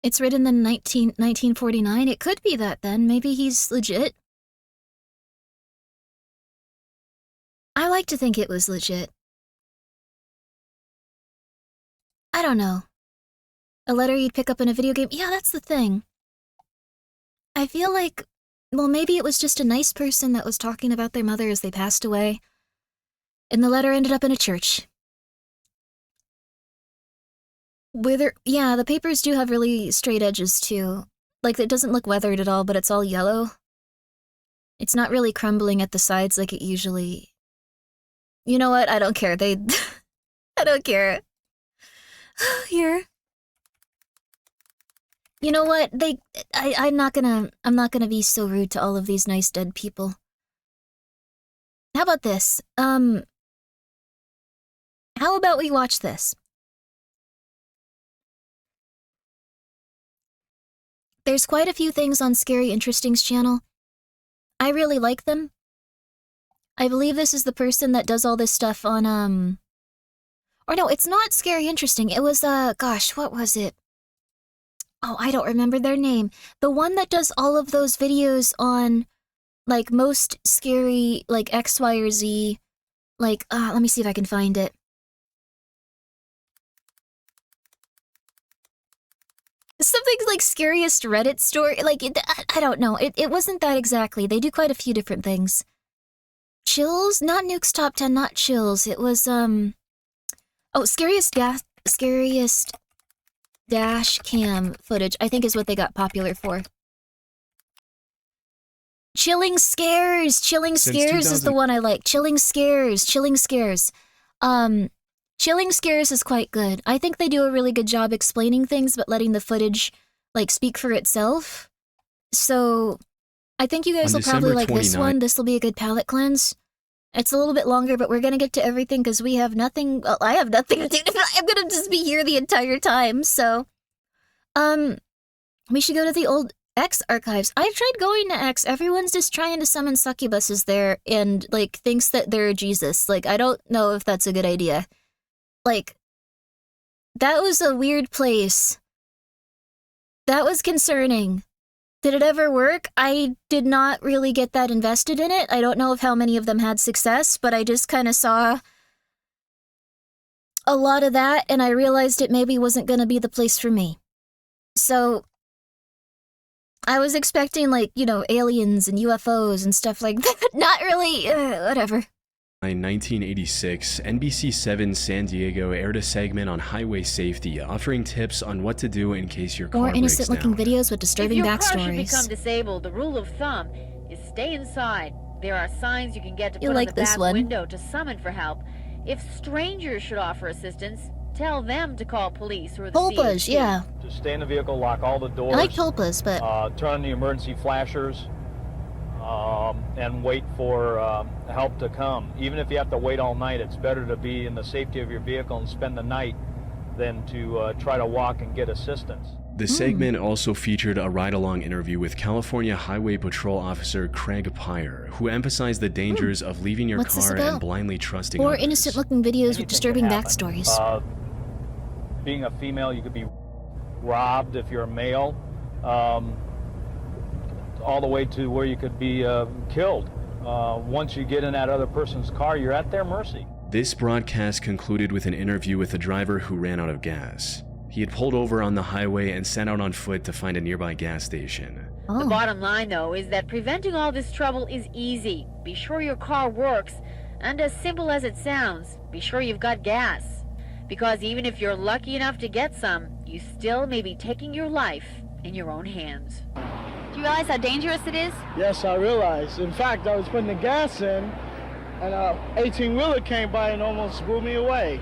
It's written in 1949. It could be that then. Maybe he's legit. I like to think it was legit. I don't know. A letter you'd pick up in a video game? Yeah, that's the thing. I feel like, well, maybe it was just a nice person that was talking about their mother as they passed away, and the letter ended up in a church. Yeah, the papers do have really straight edges, too. Like, it doesn't look weathered at all, but it's all yellow. It's not really crumbling at the sides like it usually... You know what? I don't care. I don't care. Here. You know what? I'm not gonna be so rude to all of these nice dead people. How about this? How about we watch this? There's quite a few things on Scary Interesting's channel. I really like them. I believe this is the person that does all this stuff on, Or no, it's not Scary Interesting. It was, gosh, what was it? Oh, I don't remember their name. The one that does all of those videos on, like, most scary, like, X, Y, or Z. Like, let me see if I can find it. Something like scariest Reddit story, like, I don't know, it wasn't that exactly. They do quite a few different things. Chills? Not Nuke's Top 10, not Chills. It was, oh, scariest dash cam footage, I think is what they got popular for. Chilling Scares! Chilling Scares is the one I like. Chilling Scares. Chilling Scares is quite good. I think they do a really good job explaining things, but letting the footage, like, speak for itself. So, I think you guys will probably like this one. This will be a good palate cleanse. It's a little bit longer, but we're gonna get to everything because we have nothing. Well, I have nothing to do. I'm gonna just be here the entire time. So, we should go to the old X archives. I've tried going to X. Everyone's just trying to summon succubuses there and, like, thinks that they're Jesus. Like, I don't know if that's a good idea. Like, that was a weird place. That was concerning. Did it ever work? I did not really get that invested in it. I don't know if how many of them had success, but I just kind of saw a lot of that, and I realized it maybe wasn't going to be the place for me. So, I was expecting, like, you know, aliens and UFOs and stuff like that. Not really, whatever. In 1986, NBC7 San Diego aired a segment on highway safety, offering tips on what to do in case your car breaks down. More innocent-looking videos with disturbing backstories. If your car should become disabled, the rule of thumb is stay inside. There are signs you can get to put on the back window to summon for help. If strangers should offer assistance, tell them to call police or the Tulpas, yeah. Just stay in the vehicle, lock all the doors. I like tulpas, but... turn on the emergency flashers. And wait for help to come. Even if you have to wait all night, it's better to be in the safety of your vehicle and spend the night than to try to walk and get assistance. The segment also featured a ride-along interview with California Highway Patrol Officer Craig Pyre, who emphasized the dangers of leaving your car and blindly trusting More others. innocent-looking videos with disturbing backstories. Being a female, you could be robbed if you're a male. All the way to where you could be killed. Once you get in that other person's car, you're at their mercy. This broadcast concluded with an interview with a driver who ran out of gas. He had pulled over on the highway and set out on foot to find a nearby gas station. The bottom line, though, is that preventing all this trouble is easy. Be sure your car works, and as simple as it sounds, be sure you've got gas. Because even if you're lucky enough to get some, you still may be taking your life in your own hands. Do you realize how dangerous it is? Yes, I realize. In fact, I was putting the gas in, and an 18-wheeler came by and almost blew me away.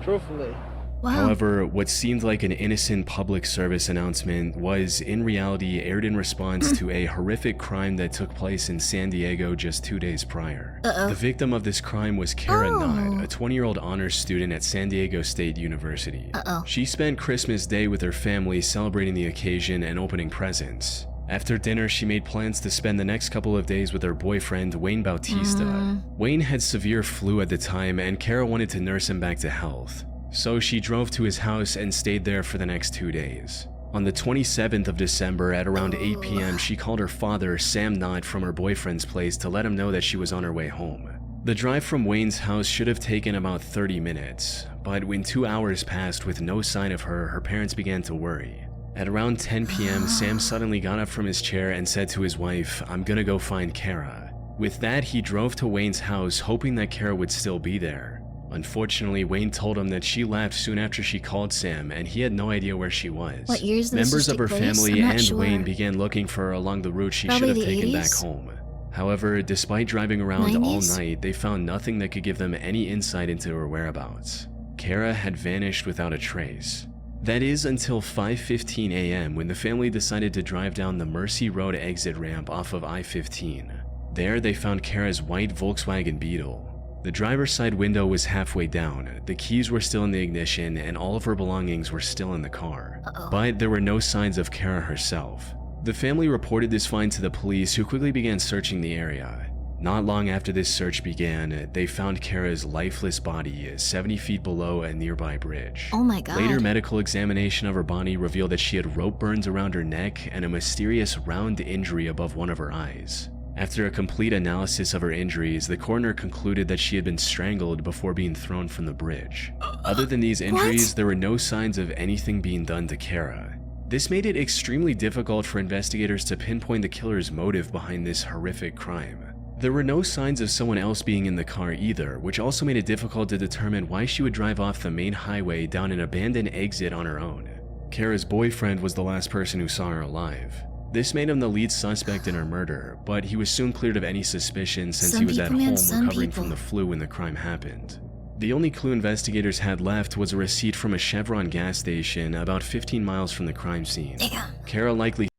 Truthfully. Wow. However, what seemed like an innocent public service announcement was, in reality, aired in response to a horrific crime that took place in San Diego just 2 days prior. The victim of this crime was Kara Knott, a 20-year-old honors student at San Diego State University. She spent Christmas Day with her family celebrating the occasion and opening presents. After dinner, she made plans to spend the next couple of days with her boyfriend, Wayne Bautista. Wayne had severe flu at the time, and Kara wanted to nurse him back to health. So she drove to his house and stayed there for the next 2 days. On the 27th of December at around 8 p.m., she called her father, Sam Knott, from her boyfriend's place to let him know that she was on her way home. The drive from Wayne's house should have taken about 30 minutes, but when 2 hours passed with no sign of her, her parents began to worry. At around 10 p.m., Sam suddenly got up from his chair and said to his wife, "I'm gonna go find Kara." With that, he drove to Wayne's house, hoping that Kara would still be there. Unfortunately, Wayne told him that she left soon after she called Sam, and he had no idea where she was. What years did Members this of her take place? family I'm not and sure. Wayne began looking for her along the route she Probably should have the taken back 80s? home. However, despite driving around 90s? all night, they found nothing that could give them any insight into her whereabouts. Kara had vanished without a trace. That is until 5:15 a.m. when the family decided to drive down the Mercy Road exit ramp off of I-15. There, they found Kara's white Volkswagen Beetle. The driver's side window was halfway down, the keys were still in the ignition, and all of her belongings were still in the car. But there were no signs of Kara herself. The family reported this find to the police, who quickly began searching the area. Not long after this search began, they found Kara's lifeless body 70 feet below a nearby bridge. Oh my god. Later medical examination of her body revealed that she had rope burns around her neck and a mysterious round injury above one of her eyes. After a complete analysis of her injuries, the coroner concluded that she had been strangled before being thrown from the bridge. Other than these injuries, there were no signs of anything being done to Kara. This made it extremely difficult for investigators to pinpoint the killer's motive behind this horrific crime. There were no signs of someone else being in the car either, which also made it difficult to determine why she would drive off the main highway down an abandoned exit on her own. Kara's boyfriend was the last person who saw her alive. This made him the lead suspect in her murder, but he was soon cleared of any suspicion since he was at home recovering from the flu when the crime happened. The only clue investigators had left was a receipt from a Chevron gas station about 15 miles from the crime scene. Kara likely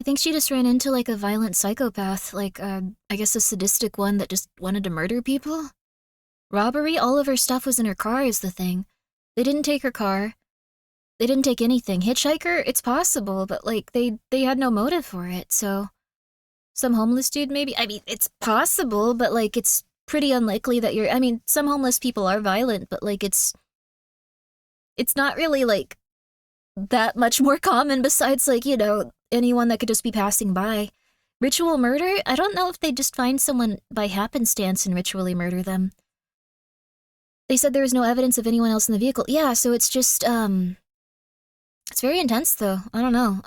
I think she just ran into like a violent psychopath, like I guess a sadistic one that just wanted to murder people. Robbery, all of her stuff was in her car is the thing. They didn't take her car. They didn't take anything. Hitchhiker, it's possible, but like they had no motive for it, so some homeless dude maybe. I mean, it's possible, but like it's pretty unlikely that I mean, some homeless people are violent, but like it's not really like that much more common besides like, you know, anyone that could just be passing by. Ritual murder? I don't know if they just find someone by happenstance and ritually murder them. They said there was no evidence of anyone else in the vehicle. Yeah, so it's just, it's very intense though. I don't know.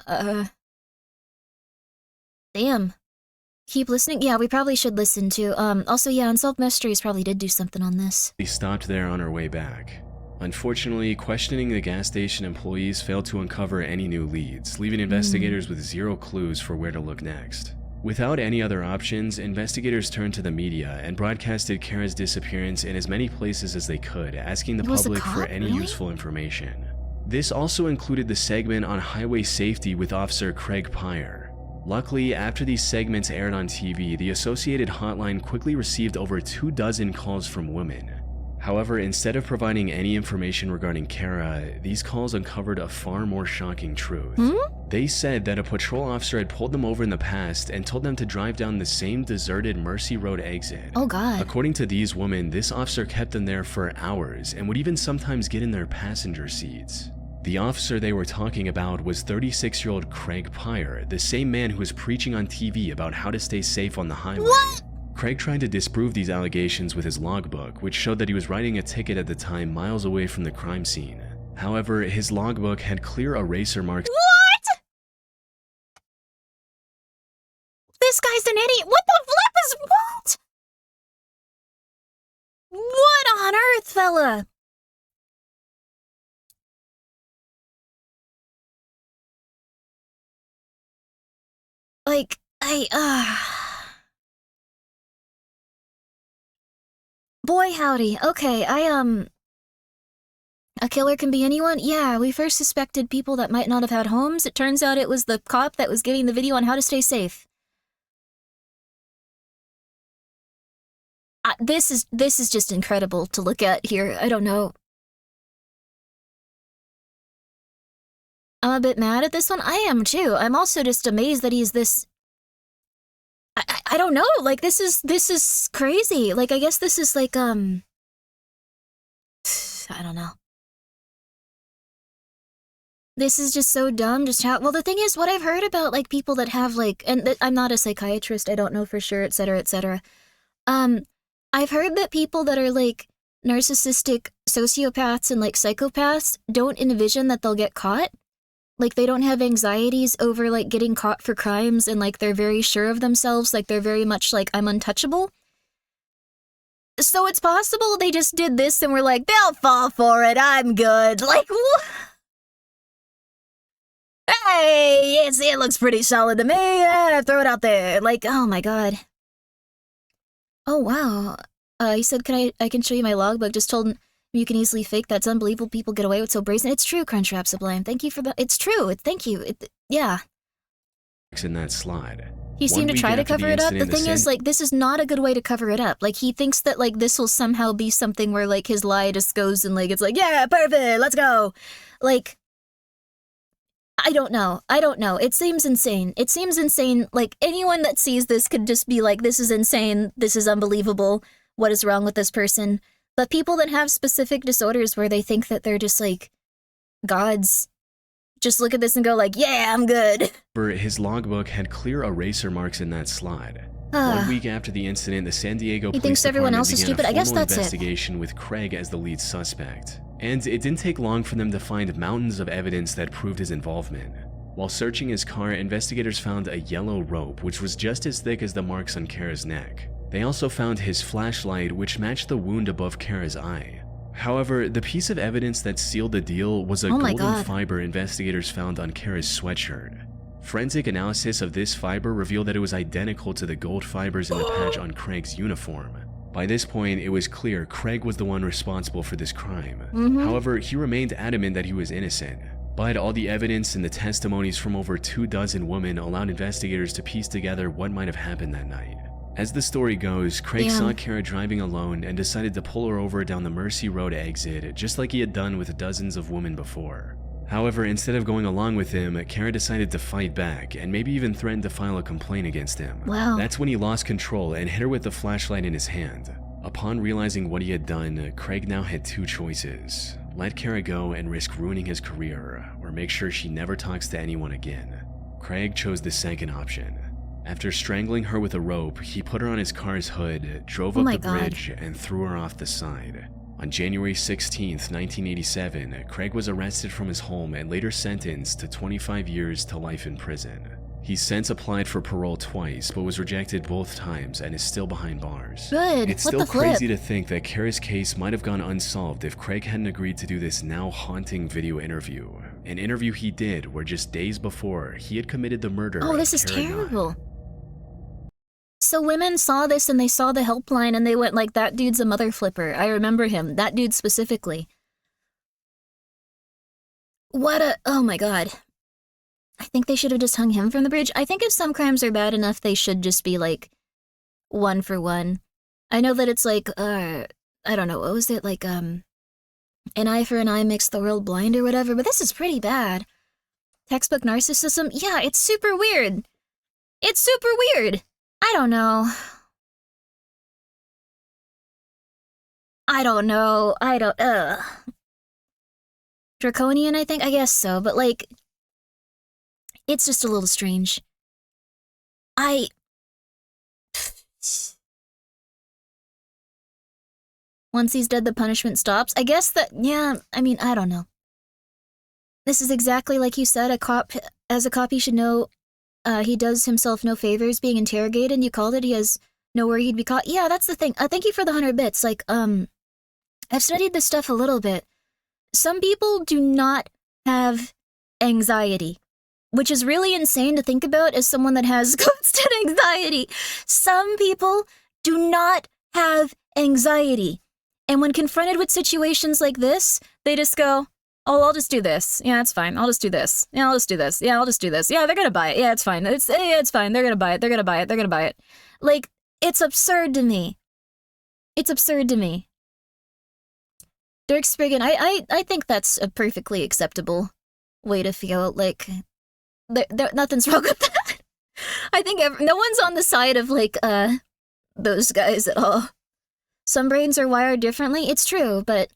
Damn. Keep listening? Yeah, we probably should listen to, also yeah, Unsolved Mysteries probably did do something on this. stopped there on her way back. Unfortunately, questioning the gas station employees failed to uncover any new leads, leaving investigators with zero clues for where to look next. Without any other options, investigators turned to the media and broadcasted Kara's disappearance in as many places as they could, asking the public for any useful information. This also included the segment on highway safety with Officer Craig Pyre. Luckily, after these segments aired on TV, the Associated Hotline quickly received over 24 calls from women. However, instead of providing any information regarding Kara, these calls uncovered a far more shocking truth. They said that a patrol officer had pulled them over in the past and told them to drive down the same deserted Mercy Road exit. Oh god. According to these women, this officer kept them there for hours and would even sometimes get in their passenger seats. The officer they were talking about was 36-year-old Craig Pyre, the same man who was preaching on TV about how to stay safe on the highway. What? Craig tried to disprove these allegations with his logbook, which showed that he was writing a ticket at the time miles away from the crime scene. However, his logbook had clear eraser marks. What? This guy's an idiot. What the flip is what? What on earth, fella? Like, Boy howdy. Okay, a killer can be anyone? Yeah, we first suspected people that might not have had homes. It turns out it was the cop that was giving the video on how to stay safe. This is just incredible to look at here. I don't know. I'm a bit mad at this one. I am too. I'm also just amazed that he's this... I don't know, like this is crazy. Like I guess this is like I don't know. This is just so dumb. Just how well the thing is, what I've heard about like people that have like, and I'm not a psychiatrist, I don't know for sure, etc., etc. I've heard that people that are like narcissistic sociopaths and like psychopaths don't envision that they'll get caught. Like they don't have anxieties over like getting caught for crimes, and like they're very sure of themselves, like they're very much like, I'm untouchable. So it's possible they just did this and were like, they'll fall for it, I'm good. Like, hey, it looks pretty solid to me, throw it out there. Like, oh my god. Oh wow. He said, I can show you my logbook. Just told him you can easily fake. That's unbelievable. People get away with so brazen. It's true, Crunchwrap Sublime. Thank you for the. It's true. Thank you. Yeah. In that slide. He seemed to try to cover it up. The thing is, like, this is not a good way to cover it up. Like, he thinks that, like, this will somehow be something where, like, his lie just goes and, like, it's like, yeah, perfect, let's go. Like, I don't know. It seems insane. Like, anyone that sees this could just be like, this is insane. This is unbelievable. What is wrong with this person? But people that have specific disorders where they think that they're just, like, gods, just look at this and go like, yeah, I'm good. His logbook had clear eraser marks in that slide. 1 week after the incident, the San Diego Police thinks everyone Department else is began stupid? a I guess formal that's it. investigation with Craig as the lead suspect. And it didn't take long for them to find mountains of evidence that proved his involvement. While searching his car, investigators found a yellow rope, which was just as thick as the marks on Kara's neck. They also found his flashlight, which matched the wound above Kara's eye. However, the piece of evidence that sealed the deal was a golden fiber investigators found on Kara's sweatshirt. Forensic analysis of this fiber revealed that it was identical to the gold fibers in the patch on Craig's uniform. By this point, it was clear Craig was the one responsible for this crime. However, he remained adamant that he was innocent. But all the evidence and the testimonies from over 24 women allowed investigators to piece together what might have happened that night. As the story goes, Craig saw Kara driving alone and decided to pull her over down the Mercy Road exit, just like he had done with dozens of women before. However, instead of going along with him, Kara decided to fight back and maybe even threatened to file a complaint against him. Wow. That's when he lost control and hit her with the flashlight in his hand. Upon realizing what he had done, Craig now had two choices: let Kara go and risk ruining his career, or make sure she never talks to anyone again. Craig chose the second option. After strangling her with a rope, he put her on his car's hood, drove up the bridge, and threw her off the side. On January 16, 1987, Craig was arrested from his home and later sentenced to 25 years to life in prison. He's since applied for parole twice, but was rejected both times and is still behind bars. Good. It's still crazy to think that Kara's case might have gone unsolved if Craig hadn't agreed to do this now haunting video interview. An interview he did where just days before, he had committed the murder of this is Kara terrible. So women saw this and they saw the helpline and they went like, that dude's a mother flipper. I remember him. That dude specifically. Oh my god. I think they should have just hung him from the bridge. I think if some crimes are bad enough, they should just be like, 1 for 1. I know that it's like, I don't know, what was it? Like, an eye for an eye makes the world blind or whatever, but this is pretty bad. Textbook narcissism? Yeah, it's super weird. It's super weird. I don't know. Draconian, I think? I guess so, but like, it's just a little strange. Once he's dead, the punishment stops. I guess that, yeah, I mean, I don't know. This is exactly like you said, as a cop, he should know he does himself no favors being interrogated, and you called it, he has no worry he'd be caught. Yeah, that's the thing. Thank you for the 100 bits. Like, I've studied this stuff a little bit. Some people do not have anxiety, which is really insane to think about as someone that has constant anxiety. Some people do not have anxiety. And when confronted with situations like this, they just go, oh, I'll just do this. Yeah, it's fine. I'll just do this. Yeah, I'll just do this. Yeah, I'll just do this. Yeah, they're gonna buy it. Yeah, it's fine. It's fine. They're gonna buy it. They're gonna buy it. They're gonna buy it. Like, it's absurd to me. It's absurd to me. Dirk Spriggan, I think that's a perfectly acceptable way to feel. Like, nothing's wrong with that. I think no one's on the side of, like, those guys at all. Some brains are wired differently. It's true, but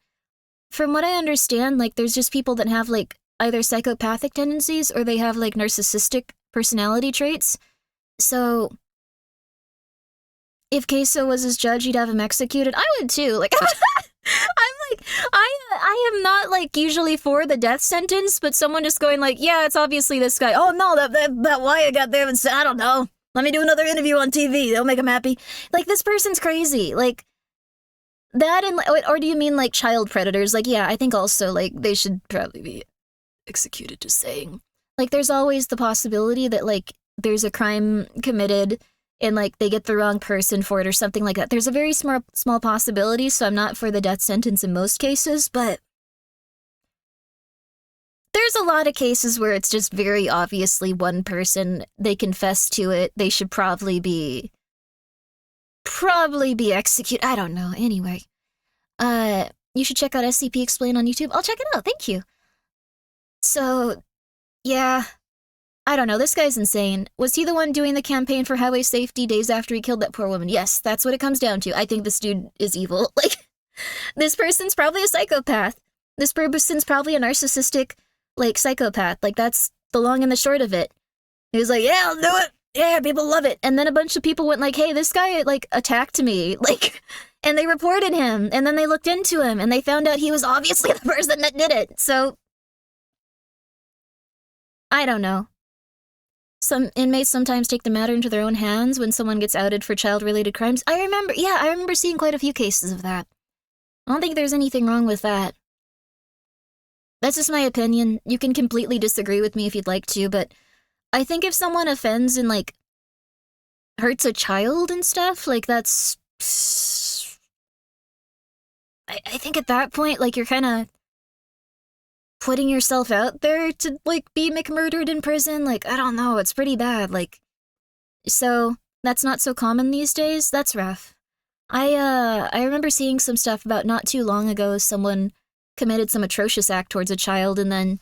from what I understand, like, there's just people that have, like, either psychopathic tendencies or they have, like, narcissistic personality traits. So, if Queso was his judge, he'd have him executed. I would too. Like, I am not like usually for the death sentence, but someone just going like, yeah, it's obviously this guy. Oh no, that Wyatt got there and said, I don't know. Let me do another interview on TV. They'll make him happy. Like, this person's crazy. Like, that and, or do you mean like child predators? Like, yeah, I think also like they should probably be executed, just saying. Like, there's always the possibility that like there's a crime committed and like they get the wrong person for it or something like that. There's a very small possibility, so I'm not for the death sentence in most cases, but there's a lot of cases where it's just very obviously one person, they confess to it, they should probably be executed. I don't know. Anyway, you should check out SCP Explain on YouTube. I'll check it out. Thank you. So, yeah, I don't know. This guy's insane. Was he the one doing the campaign for highway safety days after he killed that poor woman? Yes, that's what it comes down to. I think this dude is evil. Like, this person's probably a psychopath. This person's probably a narcissistic, like, psychopath. Like, that's the long and the short of it. He was like, yeah, I'll do it. Yeah, people love it. And then a bunch of people went like, hey, this guy, like, attacked me. Like, and they reported him. And then they looked into him. And they found out he was obviously the person that did it. So, I don't know. Some inmates sometimes take the matter into their own hands when someone gets outed for child-related crimes. I remember seeing quite a few cases of that. I don't think there's anything wrong with that. That's just my opinion. You can completely disagree with me if you'd like to, but I think if someone offends and, like, hurts a child and stuff, like, that's... I think at that point, like, you're kind of putting yourself out there to, like, be McMurdered in prison. Like, I don't know, it's pretty bad. Like, so that's not so common these days. That's rough. I remember seeing some stuff about not too long ago, someone committed some atrocious act towards a child, and then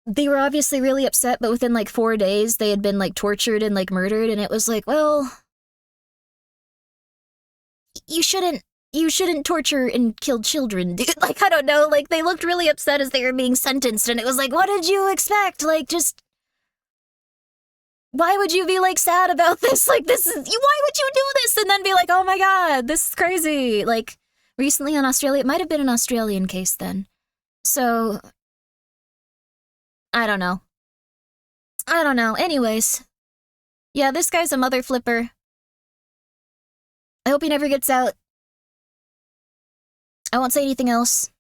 they were obviously really upset, but within, like, 4 days, they had been, like, tortured and, like, murdered, and it was like, well, you shouldn't torture and kill children, dude. Like, I don't know, like, they looked really upset as they were being sentenced, and it was like, what did you expect? Like, just... why would you be, like, sad about this? Like, why would you do this? And then be like, oh my god, this is crazy. Like, recently in Australia, it might have been an Australian case then. So, I don't know. Anyways. Yeah, this guy's a mother flipper. I hope he never gets out. I won't say anything else.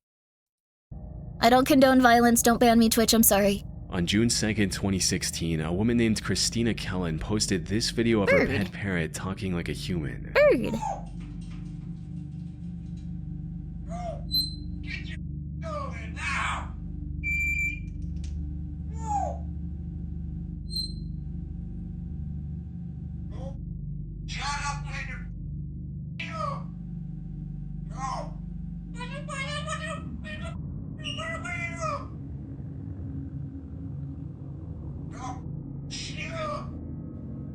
I don't condone violence. Don't ban me, Twitch. I'm sorry. On June 2nd, 2016, a woman named Christina Kellen posted this video of her pet parrot talking like a human. Bird.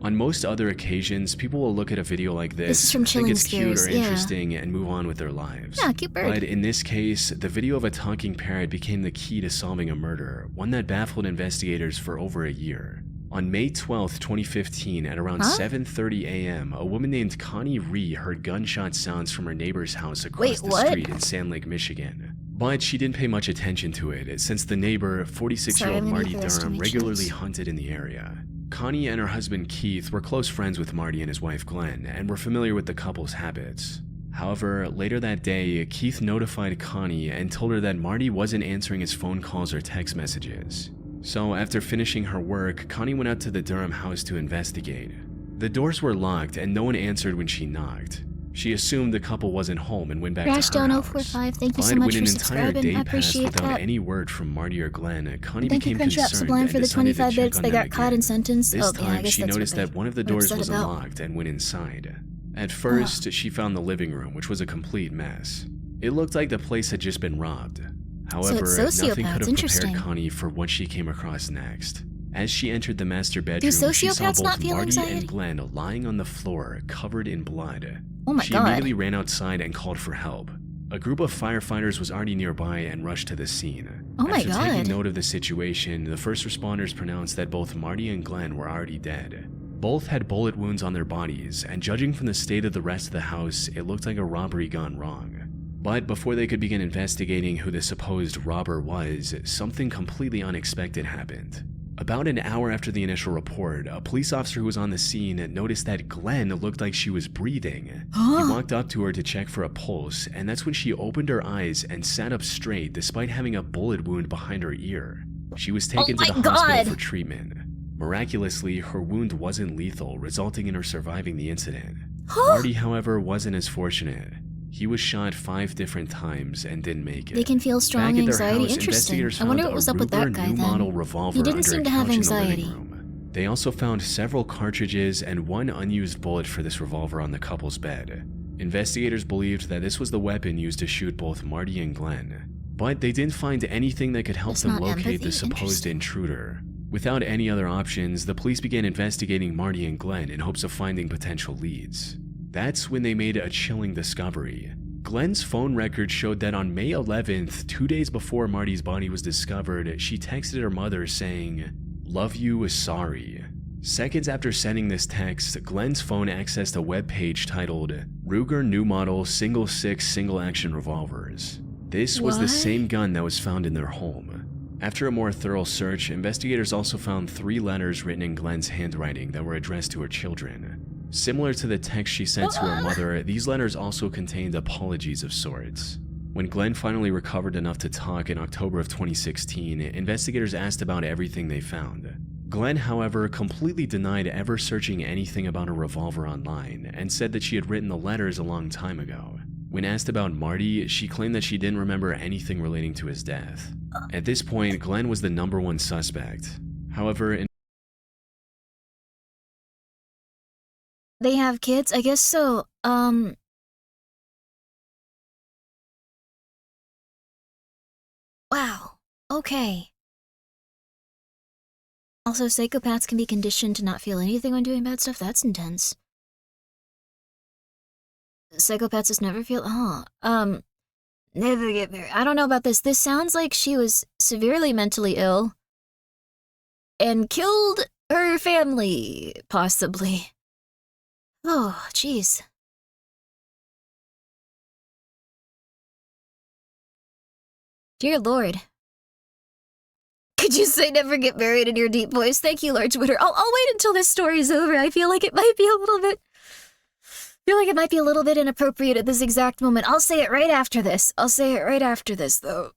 On most other occasions, people will look at a video like this, from think it's cute Scares, or interesting, and move on with their lives. Yeah, cute bird. But in this case, the video of a talking parrot became the key to solving a murder, one that baffled investigators for over a year. On May 12th, 2015, at around 7:30 a.m., a woman named Connie Ree heard gunshot sounds from her neighbor's house across the street in Sand Lake, Michigan. But she didn't pay much attention to it, since the neighbor, 46-year-old Marty Durham, regularly hunted in the area. Connie and her husband Keith were close friends with Marty and his wife Glenn, and were familiar with the couple's habits. However, later that day, Keith notified Connie and told her that Marty wasn't answering his phone calls or text messages. So after finishing her work, Connie went out to the Durham house to investigate. The doors were locked and no one answered when she knocked. She assumed the couple wasn't home and went back to her house. 045, thank you so much for subscribing. When an entire day I passed appreciate without that. any word from Marty or Glenn, Connie Thank you, became Crunchwrap concerned Sublime, and for the decided 25 to check bits. on They them got caught and sentenced. This Oh, yeah, I time, guess she that's noticed what that one of the they're doors upset was about. unlocked and went inside. At first, she found the living room, which was a complete mess. It looked like the place had just been robbed. However, nothing could have prepared Connie for what she came across next. As she entered the master bedroom, she saw both Marty and Glenn lying on the floor, covered in blood. Oh my she God. immediately ran outside and called for help. A group of firefighters was already nearby and rushed to the scene. Oh my After taking God. note of the situation, the first responders pronounced that both Marty and Glenn were already dead. Both had bullet wounds on their bodies, and judging from the state of the rest of the house, it looked like a robbery gone wrong. But before they could begin investigating who the supposed robber was, something completely unexpected happened. About an hour after the initial report, a police officer who was on the scene noticed that Glenn looked like she was breathing. He walked up to her to check for a pulse, and that's when she opened her eyes and sat up straight despite having a bullet wound behind her ear. She was taken to the hospital for treatment. Miraculously, her wound wasn't lethal, resulting in her surviving the incident. Marty, however, wasn't as fortunate. He was shot 5 different times and didn't make it. They can feel strong Back at their anxiety. house, Interesting. investigators I wonder found what was a up with that Ruger guy new then. model revolver He didn't under seem a to have couch in the anxiety. living room. They also found several cartridges and 1 unused bullet for this revolver on the couple's bed. Investigators believed that this was the weapon used to shoot both Marty and Glenn, but they didn't find anything that could help That's them not locate empathy? the supposed Interesting. intruder. Without any other options, the police began investigating Marty and Glenn in hopes of finding potential leads. That's when they made a chilling discovery. Glenn's phone record showed that on May 11th, 2 days before Marty's body was discovered, she texted her mother saying, "Love you, sorry." Seconds after sending this text, Glenn's phone accessed a webpage titled Ruger New Model Single 6 Single Action Revolvers. This was the What? same gun that was found in their home. After a more thorough search, investigators also found 3 letters written in Glenn's handwriting that were addressed to her children. Similar to the text she sent to her mother, these letters also contained apologies of sorts. When Glenn finally recovered enough to talk in October of 2016, investigators asked about everything they found. Glenn, however, completely denied ever searching anything about a revolver online and said that she had written the letters a long time ago. When asked about Marty, she claimed that she didn't remember anything relating to his death. At this point, Glenn was the #1 suspect. However, They have kids? I guess so. Wow. Okay. Also, psychopaths can be conditioned to not feel anything when doing bad stuff. That's intense. Psychopaths just never feel. Never get married. I don't know about this. This sounds like she was severely mentally ill and killed her family, possibly. Oh, jeez. Dear Lord. Could you say never get married in your deep voice? Thank you, Lord Twitter. I'll wait until this story's over. I feel like it might be a little bit inappropriate at this exact moment. I'll say it right after this. Though.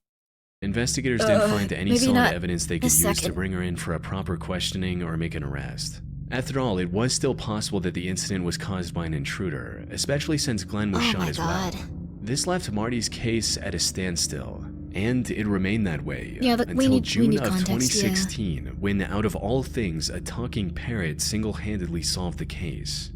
investigators didn't find any maybe solid not evidence they could this use to second. bring her in for a proper questioning or make an arrest. After all, it was still possible that the incident was caused by an intruder, especially since Glenn was shot as well. This left Marty's case at a standstill, and it remained that way until June of 2016, when out of all things, a talking parrot single-handedly solved the case.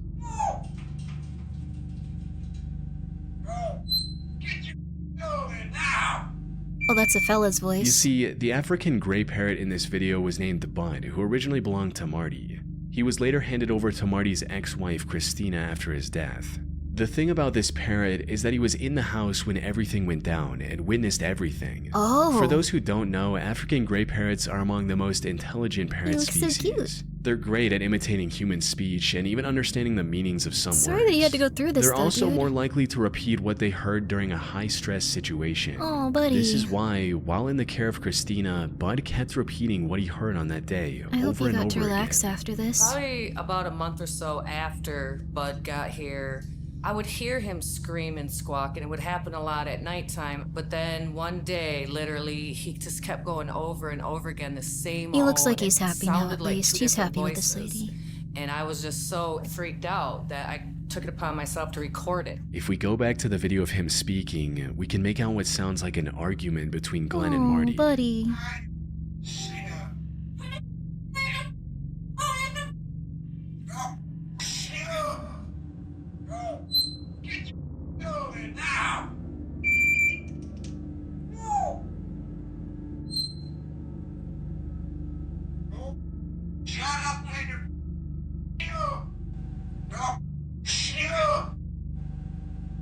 Oh, that's a fella's voice. You see, the African gray parrot in this video was named Bud, who originally belonged to Marty. He was later handed over to Marty's ex-wife, Christina, after his death. The thing about this parrot is that he was in the house when everything went down and witnessed everything. Oh. For those who don't know, African gray parrots are among the most intelligent parrot species. So cute. They're great at imitating human speech and even understanding the meanings of some Sorry words. that you had to go through this. They're though, also dude. more likely to repeat what they heard during a high-stress situation. Oh, buddy. This is why, while in the care of Christina, Bud kept repeating what he heard on that day I hope over you and got to over relax again. after this. Probably about a month or so after Bud got here, I would hear him scream and squawk, and it would happen a lot at nighttime. But then one day, literally, he just kept going over and over again, the same He looks old, like he's and it happy now, sounded at like least. two He's different happy with this voices. lady. And I was just so freaked out that I took it upon myself to record it. If we go back to the video of him speaking, we can make out what sounds like an argument between Glenn and Marty. Buddy.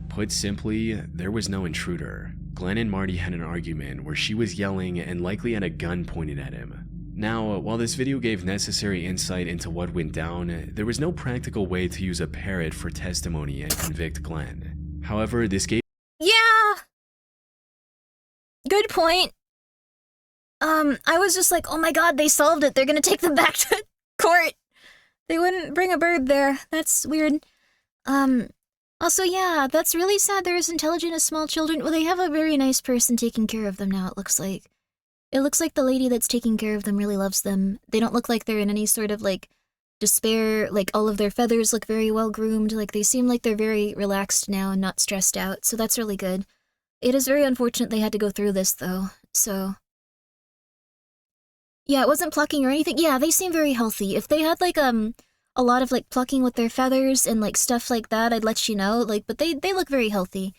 Put simply, there was no intruder. Glenn and Marty had an argument where she was yelling and likely had a gun pointed at him. Now, while this video gave necessary insight into what went down, there was no practical way to use a parrot for testimony and convict Glenn. However, this gave— Yeah! Good point. I was just like, oh my god, they solved it. They're gonna take them back to court. They wouldn't bring a bird there. That's weird. Also, yeah, that's really sad they're as intelligent as small children. Well, they have a very nice person taking care of them now, it looks like. It looks like the lady that's taking care of them really loves them. They don't look like they're in any sort of, like, despair. Like, all of their feathers look very well groomed. Like, they seem like they're very relaxed now and not stressed out, so that's really good. It is very unfortunate they had to go through this, though, so... Yeah, it wasn't plucking or anything. Yeah, they seem very healthy. If they had, like, a lot of, like, plucking with their feathers and, like, stuff like that, I'd let you know. Like, but they look very healthy.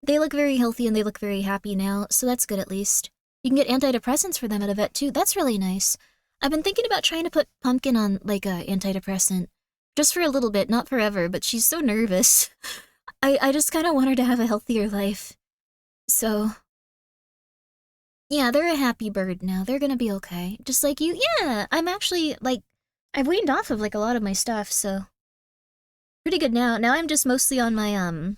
They look very healthy and they look very happy now, so that's good at least. You can get antidepressants for them at a vet, too. That's really nice. I've been thinking about trying to put Pumpkin on, like, a antidepressant. Just for a little bit, not forever, but she's so nervous. I just kind of want her to have a healthier life. So... Yeah, they're a happy bird now. They're gonna be okay. Just like you. Yeah, I'm actually, like, I've weaned off of, like, a lot of my stuff, so... Pretty good now. Now I'm just mostly on my,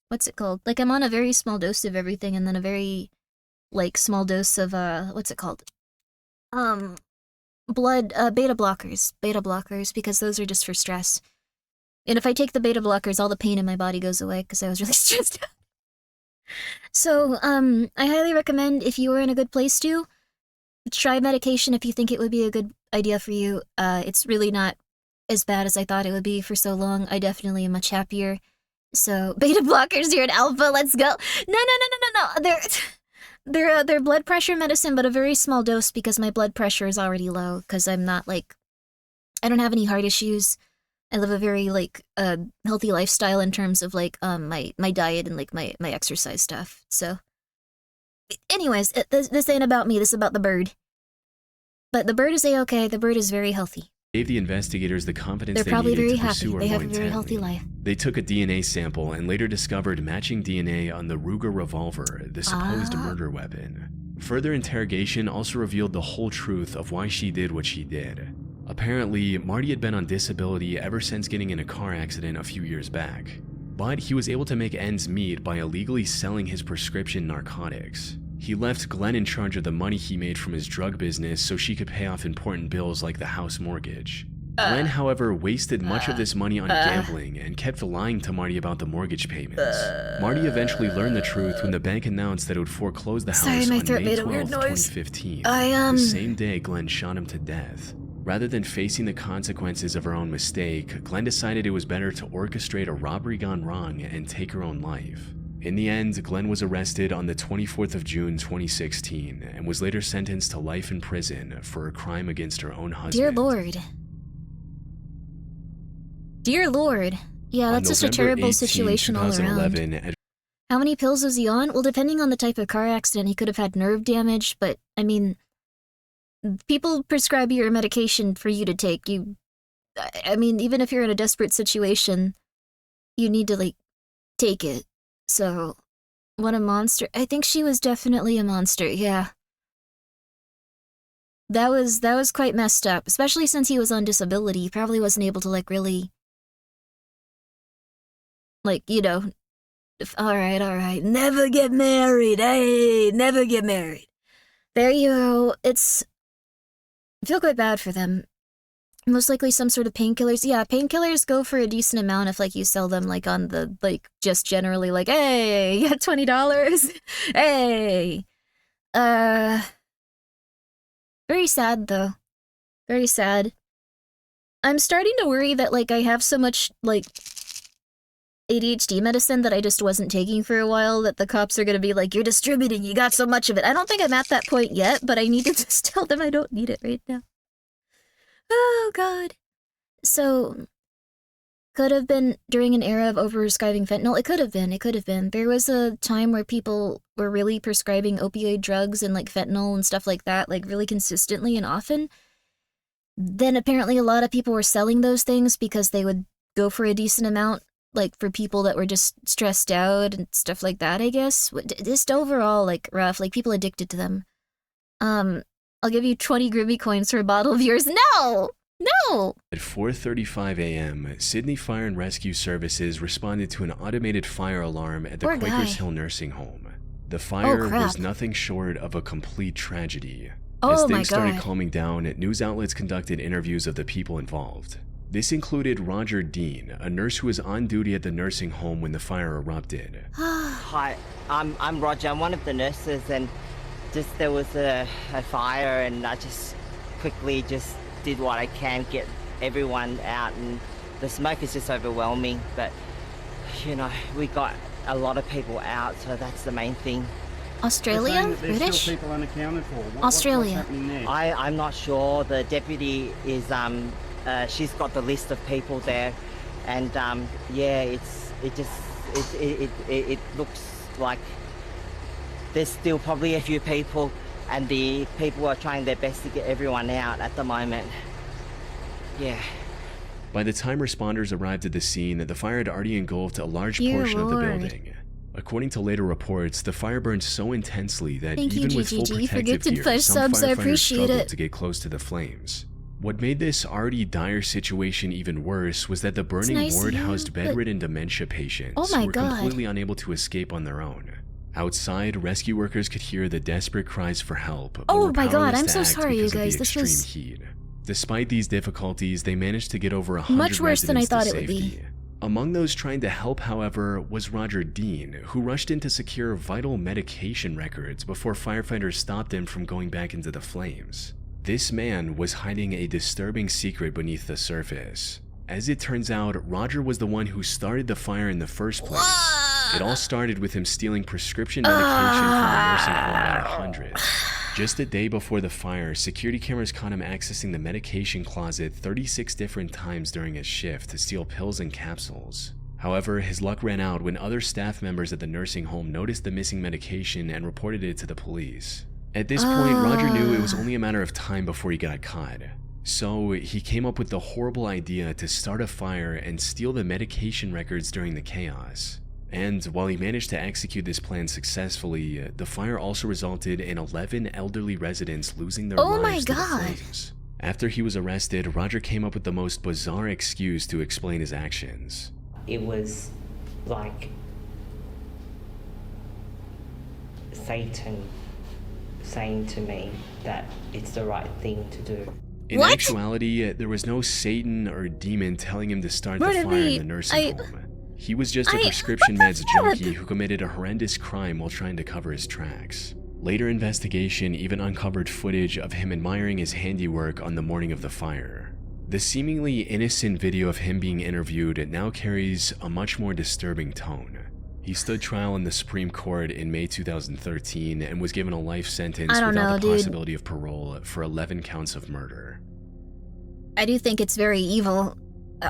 what's it called? Like, I'm on a very small dose of everything, and then a very, like, small dose of, what's it called? Beta blockers. Beta blockers, because those are just for stress. And if I take the beta blockers, all the pain in my body goes away, because I was really stressed out. So, I highly recommend, if you are in a good place to, try medication if you think it would be a good idea for you. It's really not as bad as I thought it would be for so long. I definitely am much happier. So, beta blockers, you're an alpha, let's go. No. They're blood pressure medicine, but a very small dose because my blood pressure is already low, because I'm not, like, I don't have any heart issues. I live a very, like, healthy lifestyle in terms of, like, my diet and, like, my exercise stuff, so. Anyways, this ain't about me, this is about the bird. But the bird is A-okay, the bird is very healthy. Gave the investigators the confidence They're they probably needed very to pursue happy. her They have more a very healthy intently. life. They took a DNA sample and later discovered matching DNA on the Ruger revolver, the supposed murder weapon. Further interrogation also revealed the whole truth of why she did what she did. Apparently, Marty had been on disability ever since getting in a car accident a few years back, but he was able to make ends meet by illegally selling his prescription narcotics. He left Glenn in charge of the money he made from his drug business so she could pay off important bills like the house mortgage. Glenn, however, wasted much of this money on gambling and kept lying to Marty about the mortgage payments. Marty eventually learned the truth when the bank announced that it would foreclose the house on May 12, 2015, the same day Glenn shot him to death. Rather than facing the consequences of her own mistake, Glenn decided it was better to orchestrate a robbery gone wrong and take her own life. In the end, Glenn was arrested on the 24th of June 2016 and was later sentenced to life in prison for a crime against her own husband. Dear Lord. Dear Lord. Yeah, that's just a terrible situation all around. How many pills was he on? Well, depending on the type of car accident, he could have had nerve damage, but, I mean... People prescribe your medication for you to take. I mean, even if you're in a desperate situation, you need to, like, take it. So, what a monster. I think she was definitely a monster, yeah. That was quite messed up, especially since he was on disability. He probably wasn't able to, like, really... Like, you know... Alright. Never get married, hey! Never get married. There you go. I feel quite bad for them. Most likely some sort of painkillers. Yeah, painkillers go for a decent amount if, like, you sell them, like, on the, like, just generally, like, hey, you got $20? Hey! Very sad, though. Very sad. I'm starting to worry that, like, I have so much, like, ADHD medicine that I just wasn't taking for a while that the cops are gonna be like, you're distributing, you got so much of it. I don't think I'm at that point yet, but I need to just tell them I don't need it right now. Oh, God. So, could have been during an era of over-prescribing fentanyl. It could have been. There was a time where people were really prescribing opioid drugs and, like, fentanyl and stuff like that, like, really consistently and often. Then apparently a lot of people were selling those things because they would go for a decent amount, like, for people that were just stressed out and stuff like that, I guess. Just overall, like, rough, like, people addicted to them. I'll give you 20 Grimmi coins for a bottle of yours. No! No! At 4:35 a.m., Sydney Fire and Rescue Services responded to an automated fire alarm at the Poor Quakers guy. Hill Nursing Home. The fire crap. was nothing short of a complete tragedy. Oh As my things started God. calming down, news outlets conducted interviews of the people involved. This included Roger Dean, a nurse who was on duty at the nursing home when the fire erupted. Hi, I'm Roger. I'm one of the nurses, and just there was a fire, and I just quickly just did what I can, get everyone out, and the smoke is just overwhelming. But you know, we got a lot of people out, so that's the main thing. Australia? British? People unaccounted for. Australia. What's happening there? I'm not sure. The deputy is she's got the list of people there, and yeah, it looks like there's still probably a few people, and the people are trying their best to get everyone out at the moment. Yeah. By the time responders arrived at the scene, the fire had already engulfed a large Dear portion of the Lord. building. According to later reports, the fire burned so intensely that Thank you, even with full GGG, for protective gifted gear, 5 some subs, I firefighters appreciate struggled it. to get close to the flames. What made this already dire situation even worse was that the burning nice of ward you, housed but- bedridden dementia patients Oh my who were God. completely unable to escape on their own. Outside, rescue workers could hear the desperate cries for help, but Oh were my God, powerless I'm to so act sorry, you because of the guys. This extreme was heat. Despite these difficulties, they managed to get over 100 much worse than I residents thought to it would safety. be. Among those trying to help, however, was Roger Dean, who rushed in to secure vital medication records before firefighters stopped him from going back into the flames. This man was hiding a disturbing secret beneath the surface. As it turns out, Roger was the one who started the fire in the first place. It all started with him stealing prescription medication from the nursing home by the hundreds. Just a day before the fire, security cameras caught him accessing the medication closet 36 different times during his shift to steal pills and capsules. However, his luck ran out when other staff members at the nursing home noticed the missing medication and reported it to the police. At this point, Roger knew it was only a matter of time before he got caught. So he came up with the horrible idea to start a fire and steal the medication records during the chaos. And while he managed to execute this plan successfully, the fire also resulted in 11 elderly residents losing their Oh my lives to the God. flames. After he was arrested, Roger came up with the most bizarre excuse to explain his actions. It was like Satan saying to me that it's the right thing to do. In actuality, there was no Satan or demon telling him to start the Murder fire me. in the nursing home. He was just a prescription meds junkie who committed a horrendous crime while trying to cover his tracks. Later investigation even uncovered footage of him admiring his handiwork on the morning of the fire. The seemingly innocent video of him being interviewed now carries a much more disturbing tone. He stood trial in the Supreme Court in May 2013 and was given a life sentence I don't without know, the dude. possibility of parole for 11 counts of murder. I do think it's very evil.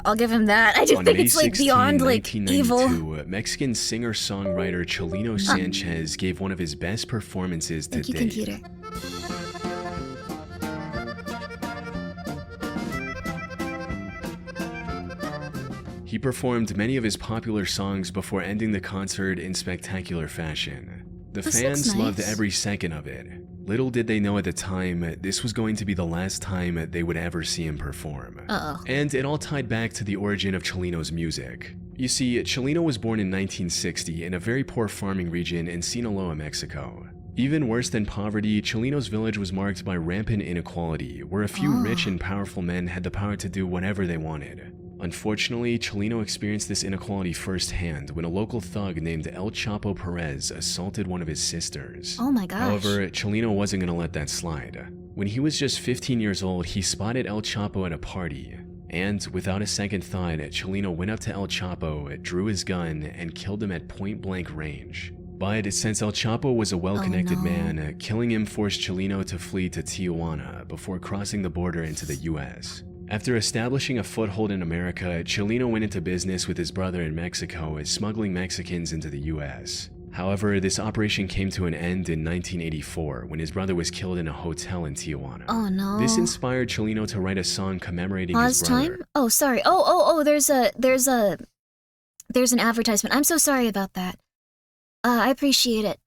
I'll give him that. I just On think May it's like 16, beyond like evil. 1992, Mexican singer-songwriter Chelino Sanchez gave one of his best performances to Thank you, date. computer. He performed many of his popular songs before ending the concert in spectacular fashion. The This fans looks loved nice. every second of it. Little did they know at the time, this was going to be the last time they would ever see him perform. Uh-oh. And it all tied back to the origin of Chelino's music. You see, Chelino was born in 1960 in a very poor farming region in Sinaloa, Mexico. Even worse than poverty, Chelino's village was marked by rampant inequality, where a few rich and powerful men had the power to do whatever they wanted. Unfortunately, Chelino experienced this inequality firsthand when a local thug named El Chapo Perez assaulted one of his sisters. Oh my gosh. However, Chelino wasn't going to let that slide. When he was just 15 years old, he spotted El Chapo at a party. And without a second thought, Chelino went up to El Chapo, drew his gun, and killed him at point-blank range. But since El Chapo was a well-connected man, killing him forced Chelino to flee to Tijuana before crossing the border into the US. After establishing a foothold in America, Chelino went into business with his brother in Mexico, smuggling Mexicans into the US. However, this operation came to an end in 1984 when his brother was killed in a hotel in Tijuana. Oh no. This inspired Chelino to write a song commemorating Pause his brother. time? Oh, sorry. There's an advertisement. I'm so sorry about that. I appreciate it.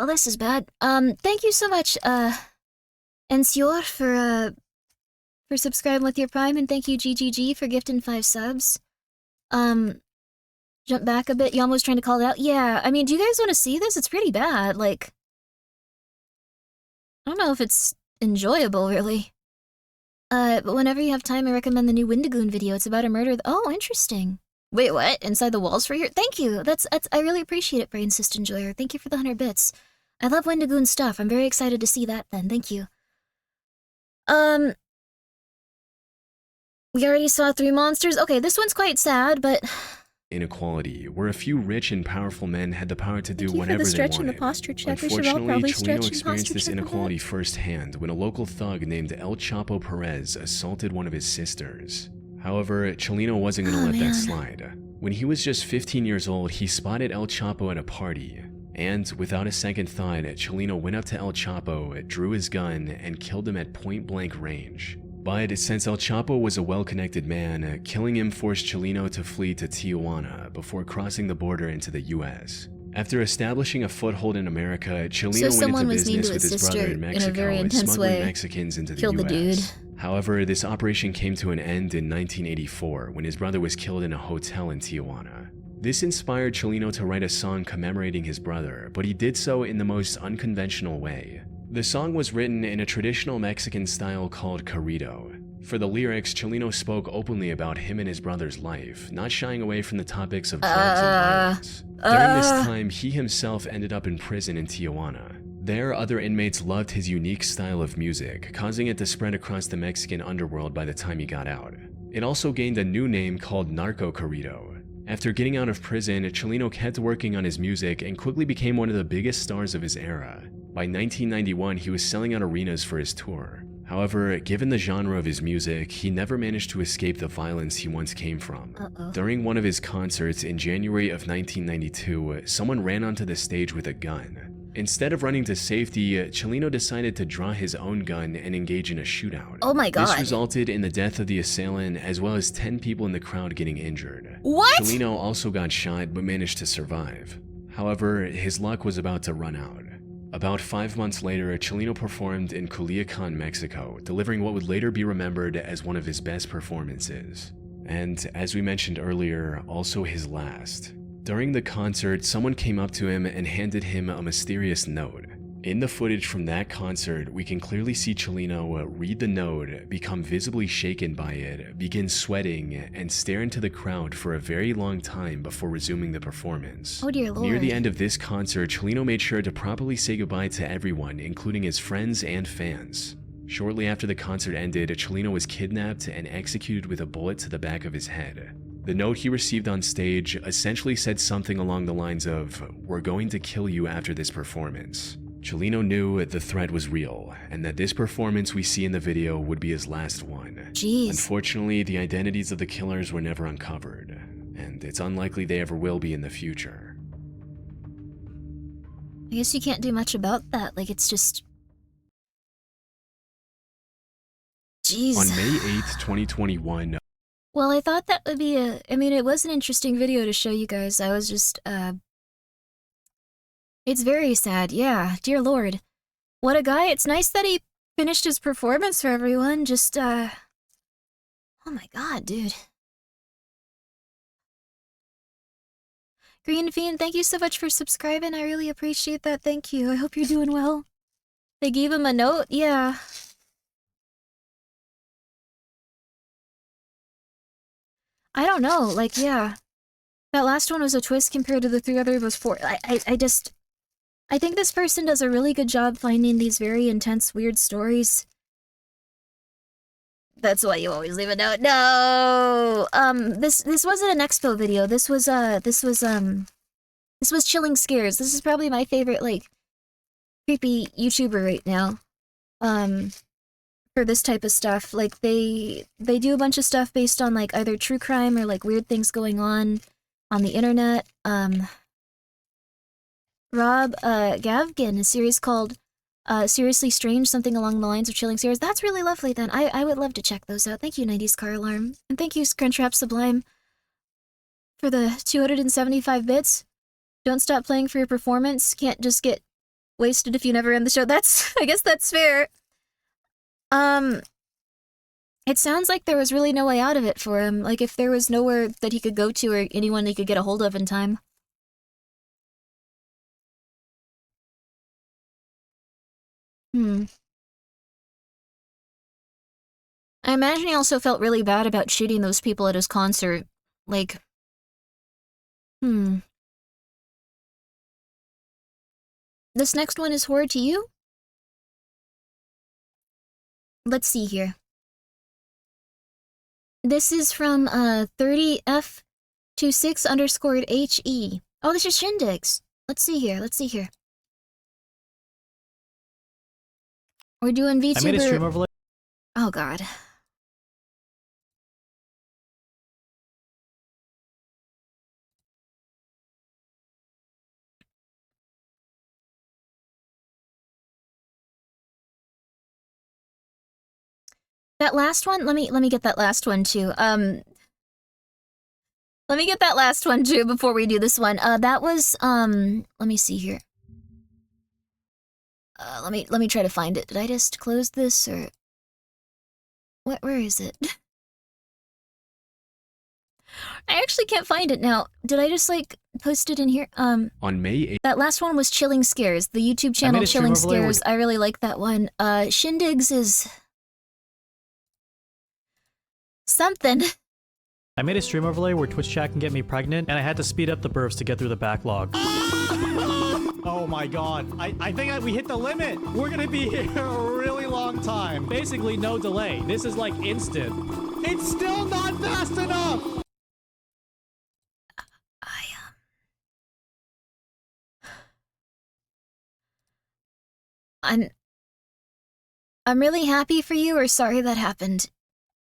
Oh, this is bad. Thank you so much, Ensure, for subscribing with your Prime, and thank you, GGG, for gifting 5 subs. Jump back a bit. Yama was trying to call it out. Yeah, I mean, do you guys want to see this? It's pretty bad. Like, I don't know if it's enjoyable, really. But whenever you have time, I recommend the new Wendigoon video. It's about a murder. Oh, interesting. Wait, what? Inside the walls for here? Thank you. That's. I really appreciate it, Brain Cyst Enjoyer. Thank you for the 100 bits. I love Wendigoon stuff. I'm very excited to see that then. Thank you. We already saw 3 monsters. Okay, this one's quite sad, but... Inequality, where a few rich and powerful men had the power to do Thank you whatever for the they stretch wanted. and the posture check. We should all Unfortunately, probably stretch Cholino and experienced posture this check inequality firsthand when a local thug named El Chapo Perez assaulted one of his sisters. However, Cholino wasn't going to let that slide. When he was just 15 years old, he spotted El Chapo at a party. And, without a second thought, Cholino went up to El Chapo, drew his gun, and killed him at point-blank range. But since El Chapo was a well-connected man, killing him forced Cholino to flee to Tijuana before crossing the border into the US. After establishing a foothold in America, Cholino went into business with his brother in Mexico and smuggling Mexicans into the US. However, this operation came to an end in 1984 when his brother was killed in a hotel in Tijuana. This inspired Cholino to write a song commemorating his brother, but he did so in the most unconventional way. The song was written in a traditional Mexican style called corrido. For the lyrics, Cholino spoke openly about him and his brother's life, not shying away from the topics of drugs and violence. During this time, he himself ended up in prison in Tijuana. There, other inmates loved his unique style of music, causing it to spread across the Mexican underworld by the time he got out. It also gained a new name called narco corrido. After getting out of prison, Cholino kept working on his music and quickly became one of the biggest stars of his era. By 1991, he was selling out arenas for his tour. However, given the genre of his music, he never managed to escape the violence he once came from. During one of his concerts in January of 1992, someone ran onto the stage with a gun. Instead of running to safety, Cholino decided to draw his own gun and engage in a shootout. Oh my god. This resulted in the death of the assailant as well as 10 people in the crowd getting injured. What? Cholino also got shot but managed to survive. However, his luck was about to run out. About 5 months later, Cholino performed in Culiacan, Mexico, delivering what would later be remembered as one of his best performances. And, as we mentioned earlier, also his last. During the concert, someone came up to him and handed him a mysterious note. In the footage from that concert, we can clearly see Cholino read the note, become visibly shaken by it, begin sweating, and stare into the crowd for a very long time before resuming the performance. Oh dear lord. Near the end of this concert, Cholino made sure to properly say goodbye to everyone, including his friends and fans. Shortly after the concert ended, Cholino was kidnapped and executed with a bullet to the back of his head. The note he received on stage essentially said something along the lines of, "We're going to kill you after this performance." Cholino knew the threat was real, and that this performance we see in the video would be his last one. Jeez. Unfortunately, the identities of the killers were never uncovered, and it's unlikely they ever will be in the future. I guess you can't do much about that, like it's just... Jeez. On May 8th, 2021... Well, I thought that would be I mean, it was an interesting video to show you guys. I was just, It's very sad, yeah. Dear lord. What a guy. It's nice that he finished his performance for everyone. Just, oh my god, dude. Green Fiend, thank you so much for subscribing. I really appreciate that. Thank you. I hope you're doing well. They gave him a note? Yeah. I don't know, like, yeah. That last one was a twist compared to the 3 other was 4. I think this person does a really good job finding these very intense, weird stories. That's why you always leave a note. No! This wasn't an expo video. This was Chilling Scares. This is probably my favorite, like, creepy YouTuber right now. For this type of stuff. Like, they do a bunch of stuff based on, like, either true crime or, like, weird things going on the internet. Rob Gavgin, a series called Seriously Strange, something along the lines of Chilling Scares. That's really lovely, then. I would love to check those out. Thank you, 90s Car Alarm. And thank you, Crunchwrap Sublime, for the 275 bits. Don't stop playing for your performance. Can't just get wasted if you never end the show. That's, I guess that's fair. It sounds like there was really no way out of it for him. Like, if there was nowhere that he could go to or anyone he could get a hold of in time. I imagine he also felt really bad about shooting those people at his concert. Like, This next one is horror to you? Let's see here. This is from 30F26_HE. Oh, this is Shindig's. Let's see here. We're doing VTuber. I made a stream overlay. Oh god. That last one, let me get that last one too. Let me get that last one too before we do this one. That was let me see here. Let me try to find it. Did I just close this or where is it? I actually can't find it now. Did I just like post it in here? On May 8th. That last one was Chilling Scares, the YouTube channel Chilling Scares. I really like that one. Shindig's is something. I made a stream overlay where Twitch chat can get me pregnant, and I had to speed up the bursts to get through the backlog. Oh my god. I think we hit the limit. We're gonna be here a really long time. Basically, no delay. This is like instant. It's still not fast enough! I'm really happy for you or sorry that happened.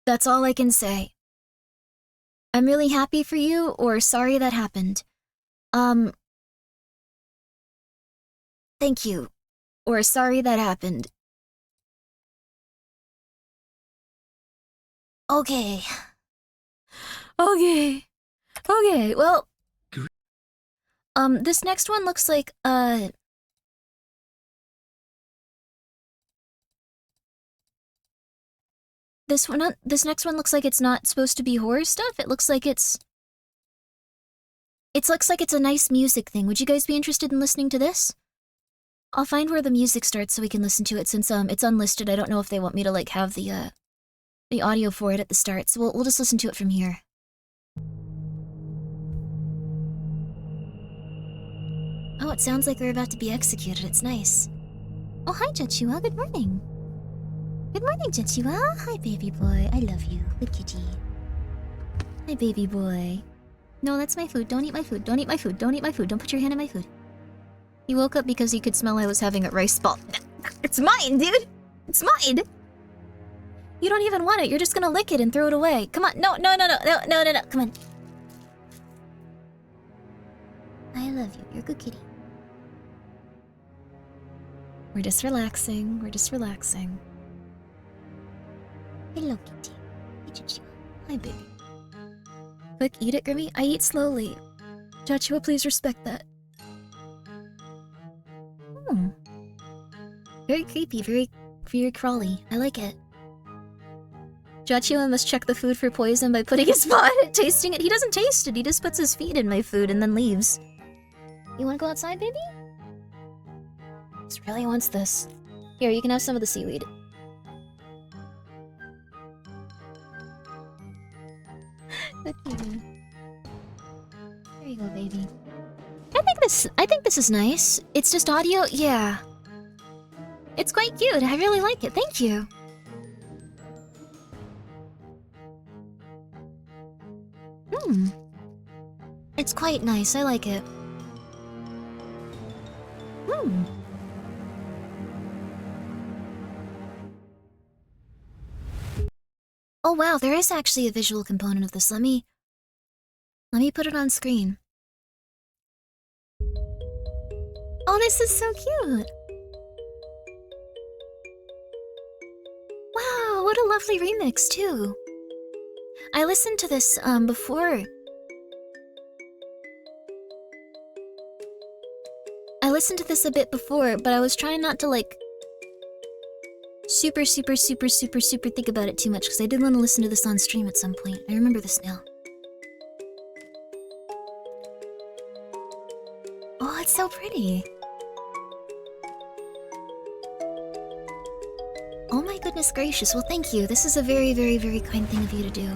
That's all I can say. I'm really happy for you or sorry that happened. Thank you. Or sorry that happened. Okay. Okay, well... this next one looks like, This next one looks like it's not supposed to be horror stuff. It looks like it's a nice music thing. Would you guys be interested in listening to this? I'll find where the music starts so we can listen to it since it's unlisted. I don't know if they want me to like have the audio for it at the start. So we'll just listen to it from here. Oh, it sounds like we're about to be executed. It's nice. Oh, hi, Jachua. Good morning. Good morning, Jachua. Hi, baby boy. I love you. Good kitty. Hi, baby boy. No, that's my food. Don't eat my food. Don't eat my food. Don't eat my food. Don't put your hand in my food. He woke up because he could smell I was having a rice ball. It's mine, dude! It's mine! You don't even want it. You're just gonna lick it and throw it away. Come on. No. Come on. I love you. You're a good kitty. We're just relaxing. Hello, kitty. Hey, Joshua. Hi, baby. Quick, eat it, Grimmi. I eat slowly. Joshua, please respect that. Very creepy, very crawly. I like it. Joshua must check the food for poison by putting his paw in it, tasting it. He doesn't taste it. He just puts his feet in my food and then leaves. You want to go outside, baby? He really wants this. Here, you can have some of the seaweed. There you go, baby. I think this is nice. It's just audio, yeah. It's quite cute. I really like it. Thank you. It's quite nice. I like it. Oh wow, there is actually a visual component of this. Let me put it on screen. Oh, this is so cute. Wow, what a lovely remix too. I listened to this before. I I listened to this a bit before, but I was trying not to like super think about it too much because I did want to listen to this on stream at some point. I remember this now. Oh, it's so pretty. Oh my goodness gracious. Well, thank you. This is a very kind thing of you to do.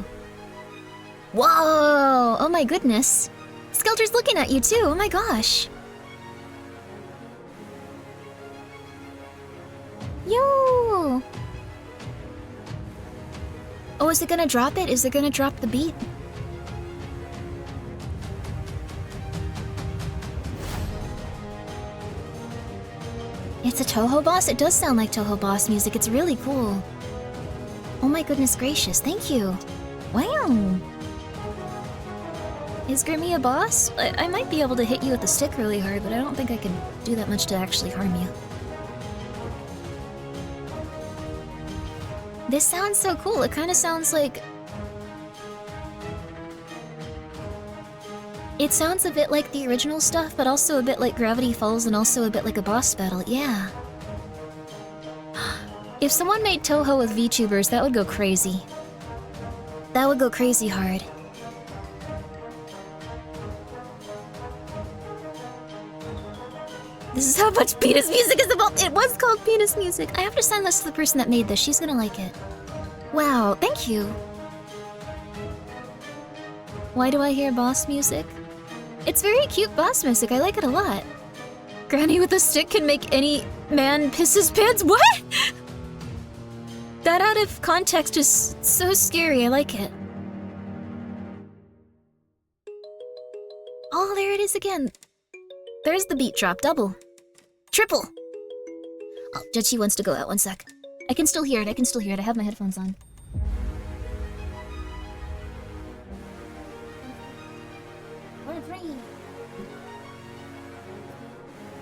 Whoa! Oh my goodness. Skelter's looking at you too. Oh my gosh. Yo! Oh, is it gonna drop it? Is it gonna drop the beat? It's a Toho Boss? It does sound like Toho Boss music. It's really cool. Oh my goodness gracious. Thank you. Wow. Is Grimmi a boss? I might be able to hit you with the stick really hard, but I don't think I can do that much to actually harm you. This sounds so cool. It kind of sounds like... It sounds a bit like the original stuff, but also a bit like Gravity Falls and also a bit like a boss battle. Yeah. If someone made Toho with VTubers, that would go crazy. That would go crazy hard. This is how much penis music is about. It was called penis music. I have to send this to the person that made this. She's gonna like it. Wow, thank you. Why do I hear boss music? It's very cute boss music. I like it a lot. Granny with a stick can make any man piss his pants. What? That out of context is so scary. I like it. Oh, there it is again. There's the beat drop. Double. Triple. Oh, Judgy wants to go out. 1 sec. I can still hear it. I can still hear it. I have my headphones on.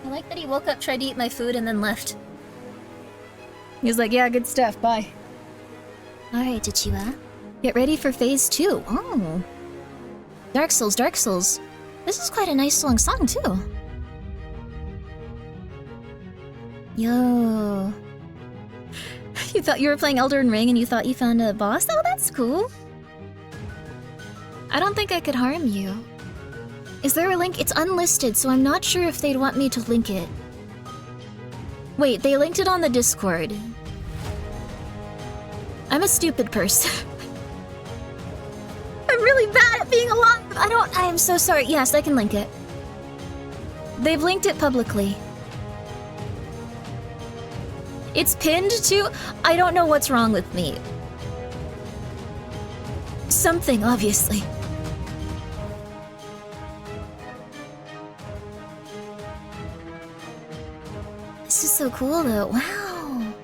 I like that he woke up, tried to eat my food, and then left. He was like, yeah, good stuff. Bye. Alright, Chichiwa. Get ready for phase 2. Oh. Dark Souls, Dark Souls. This is quite a nice long song, too. Yo. You thought you were playing Elden Ring and you thought you found a boss? Oh, that's cool. I don't think I could harm you. Is there a link? It's unlisted, so I'm not sure if they'd want me to link it. Wait, they linked it on the Discord. I'm a stupid person. I'm really bad at being alive. I am so sorry. Yes, I can link it. They've linked it publicly. It's pinned too? I don't know what's wrong with me. Something, obviously. This is so cool though. Wow.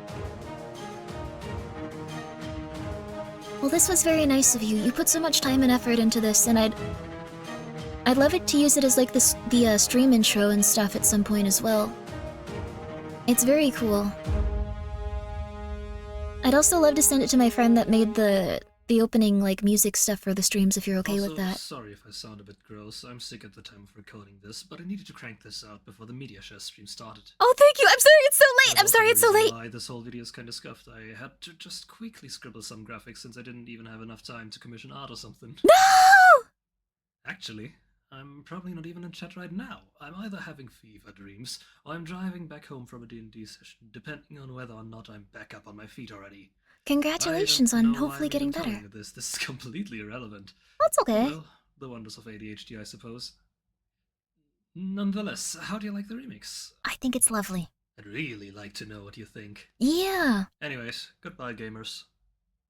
Well, this was very nice of you. You put so much time and effort into this, and I'd love it to use it as like the stream intro and stuff at some point as well. It's very cool. I'd also love to send it to my friend that made the opening like music stuff for the streams if you're okay with that. Sorry if I sound a bit gross. I'm sick at the time of recording this, but I needed to crank this out before the Mediashare stream started. Oh, thank you! I'm sorry it's so late! I'm sorry it's so late! Why this whole video is kind of scuffed. I had to just quickly scribble some graphics since I didn't even have enough time to commission art or something. No! Actually, I'm probably not even in chat right now. I'm either having fever dreams, or I'm driving back home from a D&D session, depending on whether or not I'm back up on my feet already. Congratulations on hopefully getting better. This is completely irrelevant. That's okay. Well, the wonders of ADHD, I suppose. Nonetheless, how do you like the remix? I think it's lovely. I'd really like to know what you think. Yeah. Anyways, goodbye, gamers.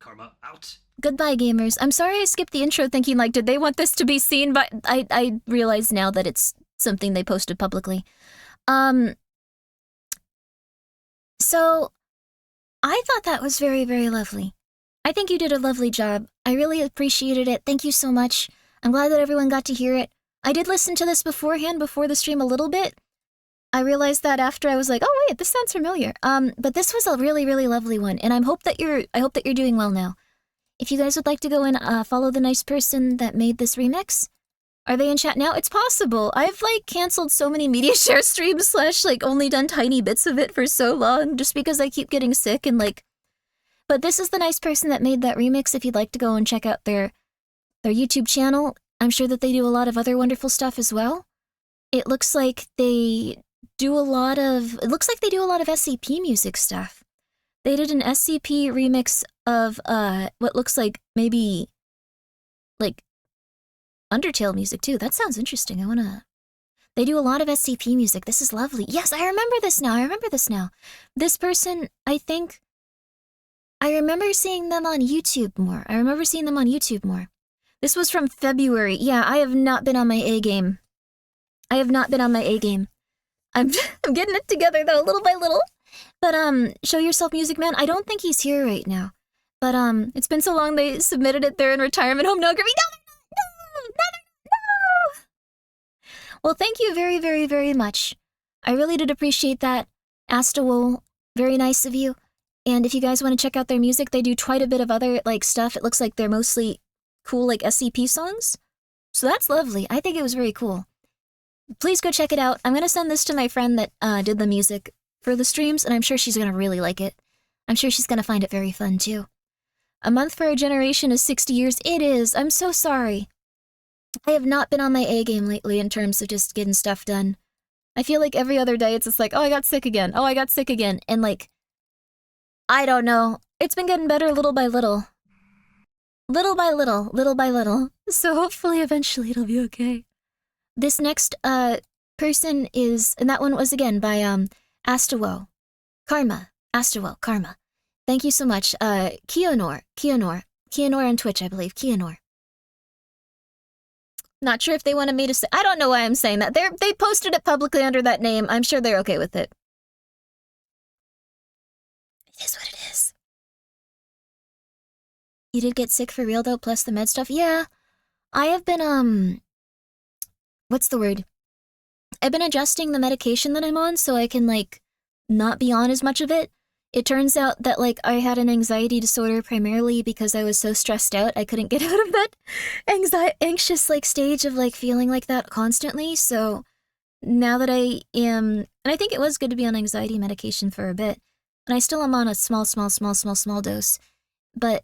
Karma out. Goodbye, gamers. I'm sorry I skipped the intro thinking, like, did they want this to be seen? But I realize now that it's something they posted publicly. So, I thought that was very, very lovely. I think you did a lovely job. I really appreciated it. Thank you so much. I'm glad that everyone got to hear it. I did listen to this beforehand, before the stream a little bit. I realized that after I was like, oh wait, this sounds familiar. But this was a really, really lovely one, and I hope that you're doing well now. If you guys would like to go and follow the nice person that made this remix, Are they in chat now? It's possible. I've like canceled so many Mediashare streams / like only done tiny bits of it for so long just because I keep getting sick and like. But this is the nice person that made that remix. If you'd like to go and check out their YouTube channel, I'm sure that they do a lot of other wonderful stuff as well. It looks like they do a lot of SCP music stuff. They did an SCP remix of what looks like maybe like Undertale music too. That sounds interesting. They do a lot of SCP music. This is lovely. Yes, I remember this now. This person, I think I remember seeing them on YouTube more. This was from February. Yeah, I have not been on my A game. I'm getting it together though, little by little. But Show Yourself Music Man, I don't think he's here right now. But it's been so long they submitted it. They're in retirement home. No, Grimmi, no. Well, thank you very, very, very much. I really did appreciate that. Astawol, very nice of you. And if you guys want to check out their music, they do quite a bit of other like stuff. It looks like they're mostly cool like SCP songs. So that's lovely. I think it was very cool. Please go check it out. I'm going to send this to my friend that did the music for the streams, and I'm sure she's going to really like it. I'm sure she's going to find it very fun too. A month for a generation is 60 years. It is. I'm so sorry. I have not been on my A game lately in terms of just getting stuff done. I feel like every other day it's just like, oh, I got sick again. And like, I don't know. It's been getting better little by little. So hopefully eventually it'll be okay. This next person is, and that one was again by Astawol. Karma. Thank you so much. Keonor on Twitch, I believe. Keonor. Not sure if they wanted me to say, I don't know why I'm saying that. They posted it publicly under that name. I'm sure they're okay with it. It is what it is. You did get sick for real though, plus the med stuff? Yeah. I have been, what's the word? I've been adjusting the medication that I'm on so I can, like, not be on as much of it. It turns out that, like, I had an anxiety disorder primarily because I was so stressed out I couldn't get out of that anxious, like, stage of, like, feeling like that constantly. So now that I am, and I think it was good to be on anxiety medication for a bit, and I still am on a small dose, but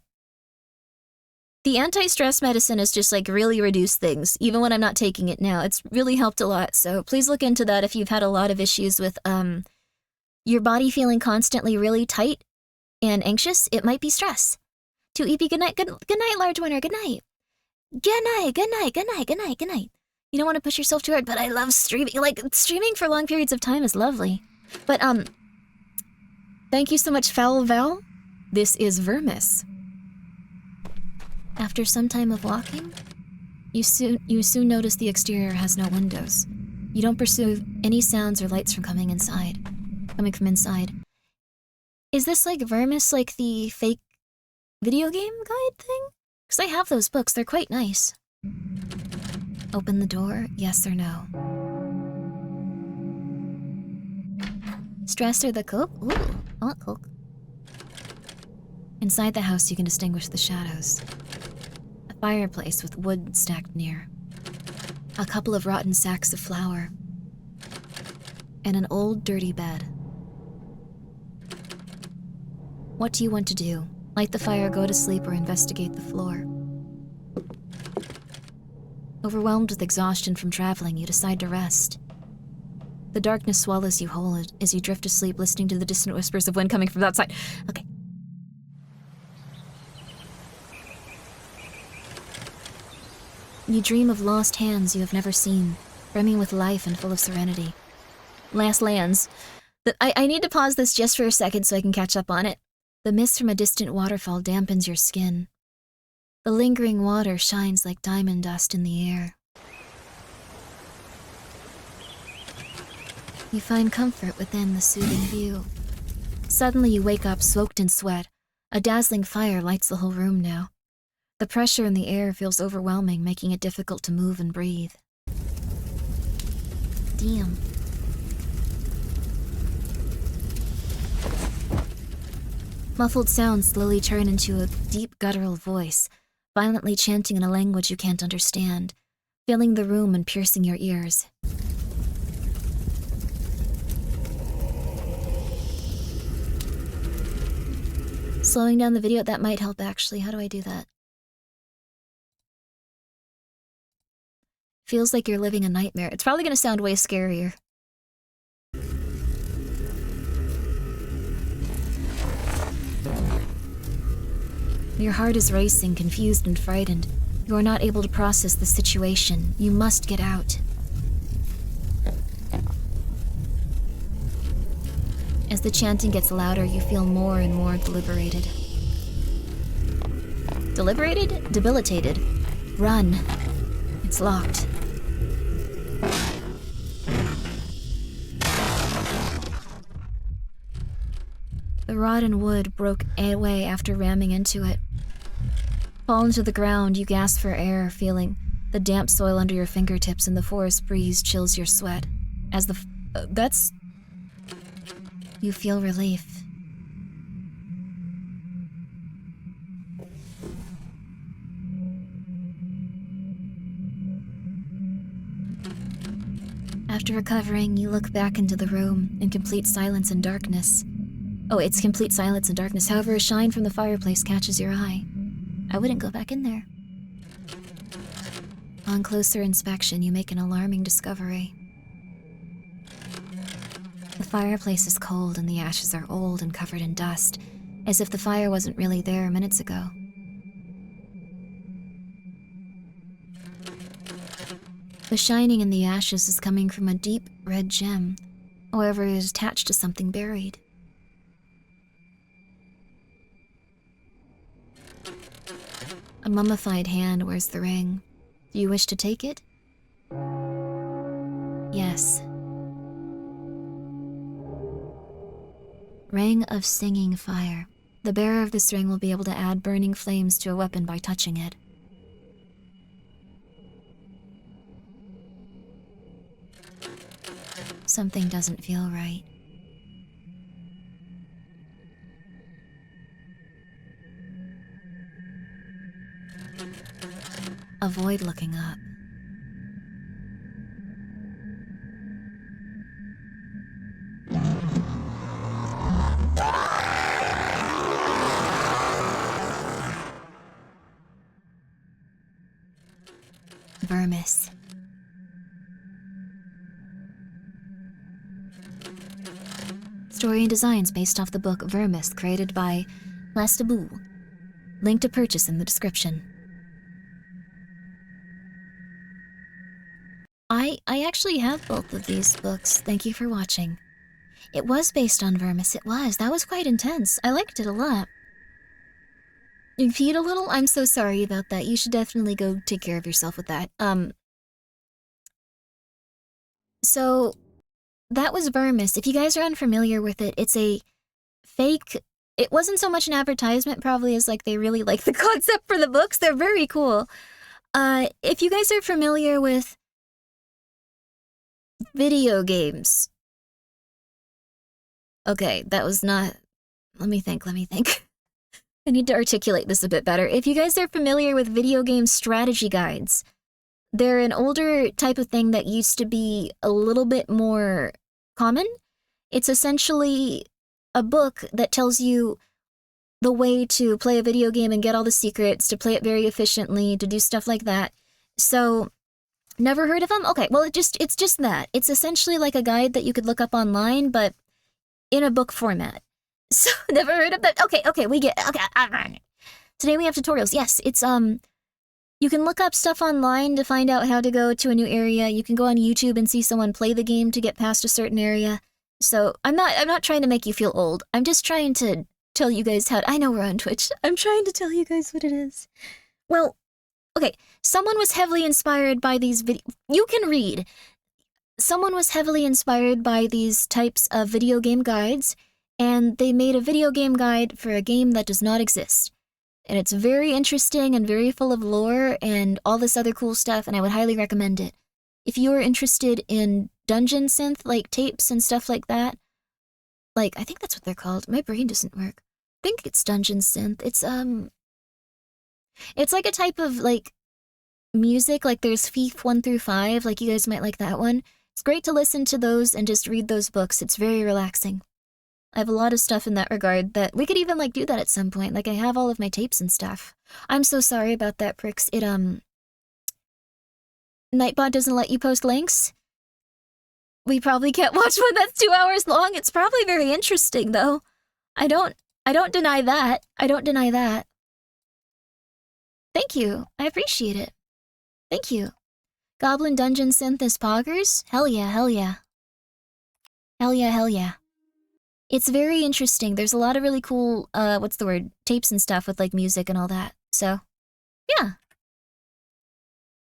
the anti-stress medicine has just, like, really reduced things, even when I'm not taking it now. It's really helped a lot, so please look into that if you've had a lot of issues with, your body feeling constantly really tight and anxious. It might be stress. To EP, good night. Good night, large winner. Good night. Good night. You don't want to push yourself too hard, but I love streaming. Like, streaming for long periods of time is lovely. But, thank you so much, Foul Val. This is Vermis. After some time of walking, you soon notice the exterior has no windows. You don't perceive any sounds or lights coming from inside. Is this like Vermis, like the fake video game guide thing? Because I have those books, they're quite nice. Open the door, yes or no. Stress or the Coke? Ooh, I want Coke. Inside the house you can distinguish the shadows. A fireplace with wood stacked near. A couple of rotten sacks of flour. And an old dirty bed. What do you want to do? Light the fire, go to sleep, or investigate the floor? Overwhelmed with exhaustion from traveling, you decide to rest. The darkness swallows you whole as you drift asleep, listening to the distant whispers of wind coming from outside. Okay. You dream of lost hands you have never seen, brimming with life and full of serenity. Last lands. I need to pause this just for a second so I can catch up on it. The mist from a distant waterfall dampens your skin. The lingering water shines like diamond dust in the air. You find comfort within the soothing view. Suddenly you wake up soaked in sweat. A dazzling fire lights the whole room now. The pressure in the air feels overwhelming, making it difficult to move and breathe. Damn. Muffled sounds slowly turn into a deep guttural voice, violently chanting in a language you can't understand. filling the room and piercing your ears. Slowing down the video, that might help actually. How do I do that? Feels like you're living a nightmare. It's probably gonna sound way scarier. Your heart is racing, confused and frightened. You are not able to process the situation. You must get out. As the chanting gets louder, you feel more and more deliberated. Deliberated? Debilitated. Run. It's locked. The rod and wood broke away after ramming into it. Fallen to the ground, you gasp for air, feeling the damp soil under your fingertips, and the forest breeze chills your sweat. As the you feel relief. After recovering, you look back into the room in complete silence and darkness. Oh, it's complete silence and darkness. However, a shine from the fireplace catches your eye. I wouldn't go back in there. On closer inspection, you make an alarming discovery. The fireplace is cold and the ashes are old and covered in dust, as if the fire wasn't really there minutes ago. The shining in the ashes is coming from a deep red gem. However, it is attached to something buried. A mummified hand wears the ring. Do you wish to take it? Yes. Ring of Singing Fire. The bearer of this ring will be able to add burning flames to a weapon by touching it. Something doesn't feel right. Avoid looking up. Vermis. Story and designs based off the book Vermis, created by Lastaboo. Link to purchase in the description. I actually have both of these books. Thank you for watching. It was based on Vermis. It was. That was quite intense. I liked it a lot. You peed a little? I'm so sorry about that. You should definitely go take care of yourself with that. So, that was Vermis. If you guys are unfamiliar with it, it's a fake... It wasn't so much an advertisement, probably, as like they really like the concept for the books. They're very cool. If you guys are familiar with video games... Okay, that was not... Let me think. I need to articulate this a bit better. If you guys are familiar with video game strategy guides, they're an older type of thing that used to be a little bit more common. It's essentially a book that tells you the way to play a video game and get all the secrets, to play it very efficiently, to do stuff like that. So, never heard of them? Okay, well, it's just that. It's essentially like a guide that you could look up online, but in a book format. So, never heard of that? Okay, we get... Okay, today we have tutorials. Yes, it's, you can look up stuff online to find out how to go to a new area. You can go on YouTube and see someone play the game to get past a certain area. So, I'm not trying to make you feel old. I'm just trying to tell you guys how to... I know we're on Twitch. I'm trying to tell you guys what it is. Well, okay, someone was heavily inspired by these You can read. Someone was heavily inspired by these types of video game guides, and they made a video game guide for a game that does not exist. And it's very interesting and very full of lore and all this other cool stuff, and I would highly recommend it. If you are interested in dungeon synth, like tapes and stuff like that, like, I think that's what they're called. My brain doesn't work. I think it's dungeon synth. It's like a type of, like, music, like there's Thief 1 through 5, like you guys might like that one. It's great to listen to those and just read those books. It's very relaxing. I have a lot of stuff in that regard that we could even like do that at some point. Like I have all of my tapes and stuff. I'm so sorry about that, Pricks. Nightbot doesn't let you post links. We probably can't watch one that's 2 hours long. It's probably very interesting though. I don't deny that. I don't deny that. Thank you. I appreciate it. Thank you. Goblin Dungeon Synthis Poggers? Hell yeah, hell yeah. Hell yeah, hell yeah. It's very interesting. There's a lot of really cool, tapes and stuff with like music and all that. So, yeah.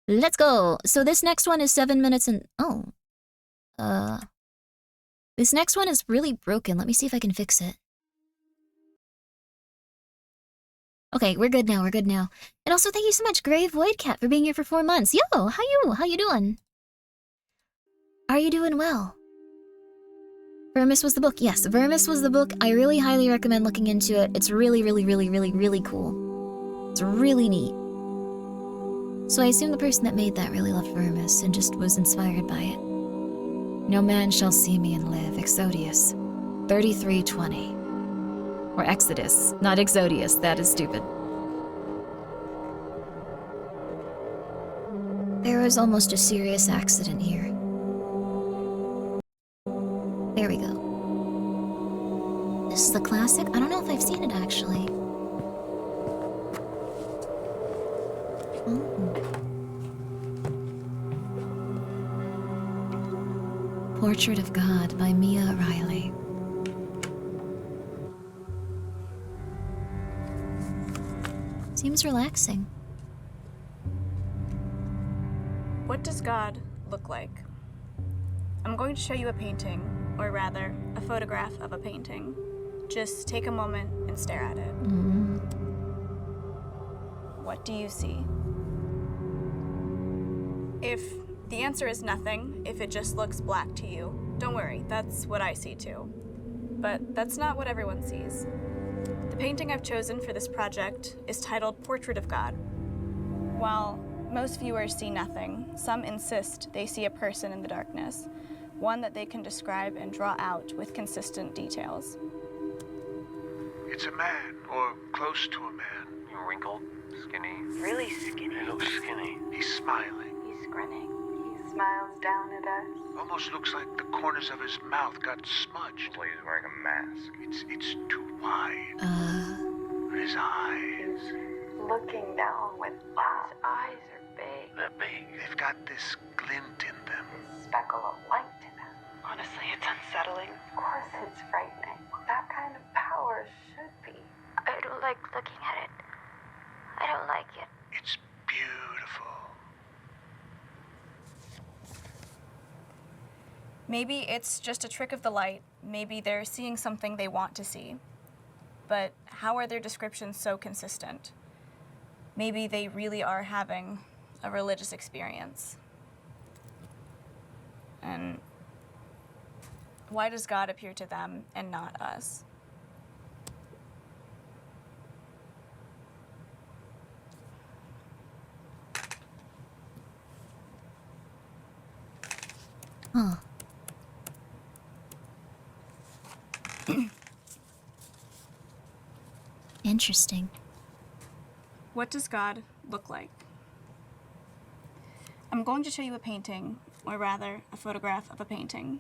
Let's go. So this next one is 7 minutes and, this next one is really broken. Let me see if I can fix it. Okay, we're good now, we're good now. And also thank you so much, Grey Void Cat, for being here for 4 months. Yo, how you doing? Are you doing well? Vermis was the book. Yes, Vermis was the book. I really highly recommend looking into it. It's really, really, really, really, really cool. It's really neat. So I assume the person that made that really loved Vermis and just was inspired by it. No man shall see me and live. Exodius 33:20. Or Exodus, not Exodius. That is stupid. There was almost a serious accident here. There we go. This is the classic? I don't know if I've seen it actually. Portrait of God by Mia Riley. Seems relaxing. What does God look like? I'm going to show you a painting, or rather, a photograph of a painting. Just take a moment and stare at it. What do you see? If the answer is nothing, if it just looks black to you, don't worry, that's what I see too. But that's not what everyone sees. The painting I've chosen for this project is titled Portrait of God. While most viewers see nothing, some insist they see a person in the darkness, one that they can describe and draw out with consistent details. It's a man, or close to a man. Wrinkled, skinny. Really skinny. He looks skinny. He's smiling. He's grinning. He smiles down at us. Almost looks like the corners of his mouth got smudged. Like he's wearing a mask. It's too wide. His eyes. Looking down with wow. His eyes are big. They're big. They've got this glint in them. Speckle of light to them. Honestly, it's unsettling. Of course it's frightening. That kind of power should be. I don't like looking at it. I don't like it. It's beautiful. Maybe it's just a trick of the light. Maybe they're seeing something they want to see. But how are their descriptions so consistent? Maybe they really are having a religious experience. And why does God appear to them and not us? Huh. Interesting. What does God look like? I'm going to show you a painting, or rather, a photograph of a painting.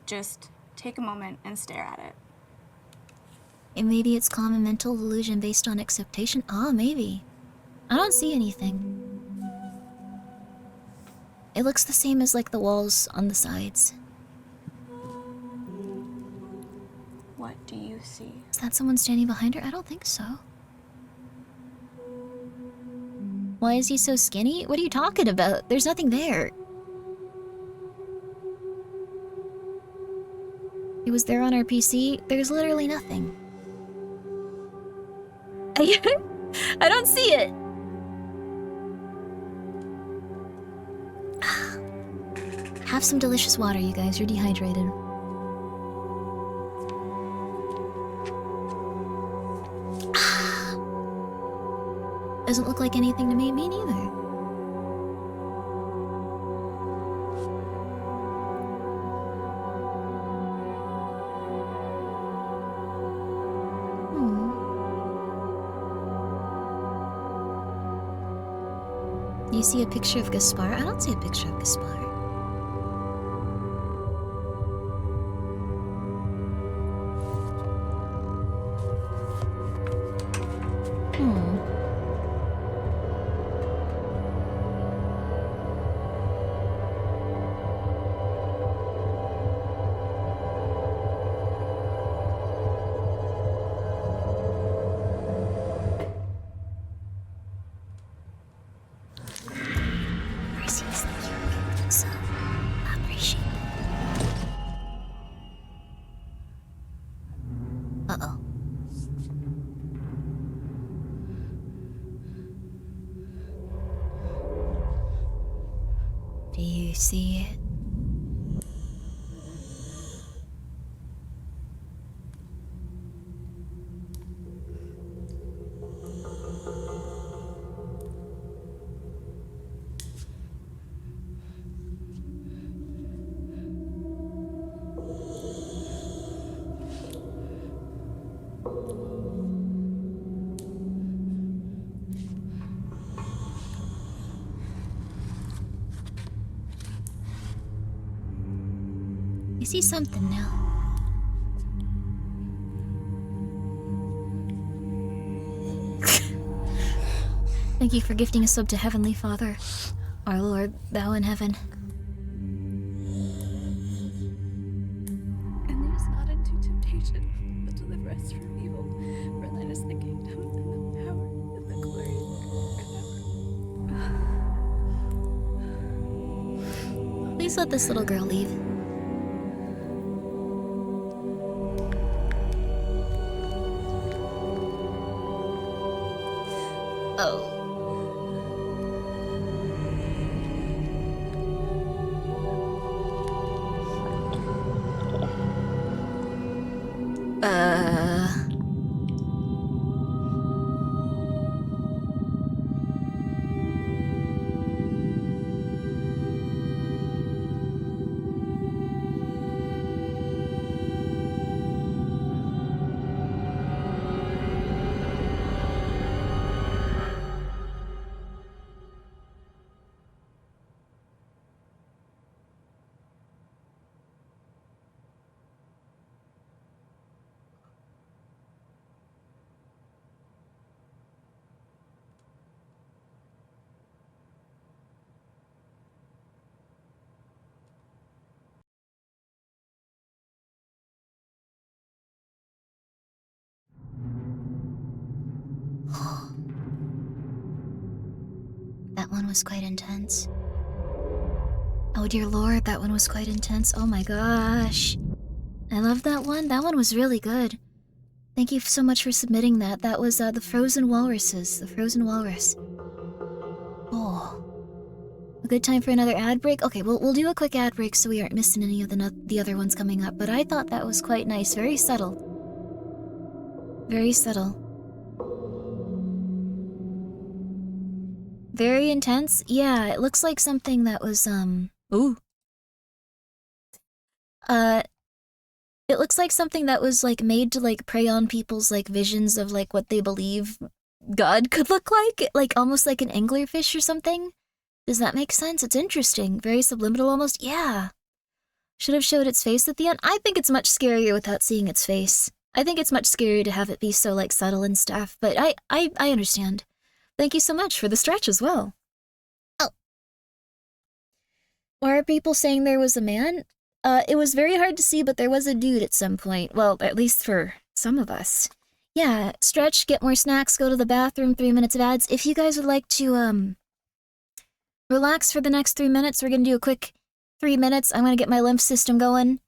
Just take a moment and stare at it. And maybe it's common mental illusion based on acceptation? Ah, maybe. I don't see anything. It looks the same as like the walls on the sides. What do you see? Is that someone standing behind her? I don't think so. Why is he so skinny? What are you talking about? There's nothing there. It was there on our PC. There's literally nothing. I don't see it. Have some delicious water, you guys. You're dehydrated. Doesn't look like anything to me. Me neither. you see a picture of Gaspar? I don't see a picture of Gaspar. Uh-oh. Do you see it? I see something now. Thank you for gifting a sub to Heavenly Father, our Lord, thou in heaven. And lead us not into temptation, but deliver us from evil. For thine is the kingdom, and the power, and the glory forever. Please let this little girl leave. Oh. That one was quite intense. Oh dear lord, that one was quite intense. Oh my gosh. I love that one. That one was really good. Thank you so much for submitting that. That was the Frozen Walruses. The Frozen Walrus. Oh. A good time for another ad break? Okay, we'll do a quick ad break so we aren't missing any of the other ones coming up. But I thought that was quite nice. Very subtle. Very subtle. Very intense? Yeah, it looks like something that was, ooh. It looks like something that was, like, made to, like, prey on people's, like, visions of, like, what they believe God could look like almost like an anglerfish or something. Does that make sense? It's interesting. Very subliminal almost. Yeah. Should have showed its face at the end. I think it's much scarier without seeing its face. I think it's much scarier to have it be so, like, subtle and stuff, but I understand. Thank you so much for the stretch as well. Oh. Why are people saying there was a man? It was very hard to see, but there was a dude at some point. Well, at least for some of us. Yeah, stretch, get more snacks, go to the bathroom, 3 minutes of ads. If you guys would like to, relax for the next 3 minutes, we're gonna do a quick 3 minutes. I'm gonna get my lymph system going.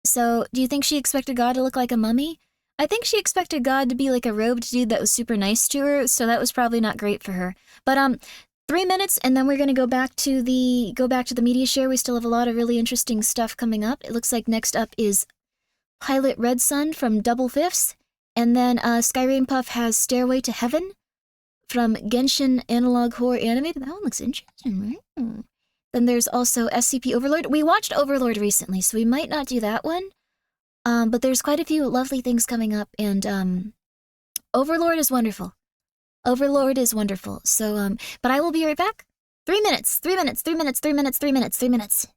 So, do you think she expected God to look like a mummy? I think she expected God to be like a robed dude that was super nice to her, so that was probably not great for her. But 3 minutes, and then we're gonna go back to the Mediashare. We still have a lot of really interesting stuff coming up. It looks like next up is Pilot Red Sun from Double Fifths, and then Skyrain Puff has Stairway to Heaven from Genshin Analog Horror Animated. That one looks interesting, right? Then there's also SCP Overlord. We watched Overlord recently, so we might not do that one. But there's quite a few lovely things coming up, and Overlord is wonderful. Overlord is wonderful. So, but I will be right back. 3 minutes, 3 minutes, 3 minutes, 3 minutes, 3 minutes, 3 minutes.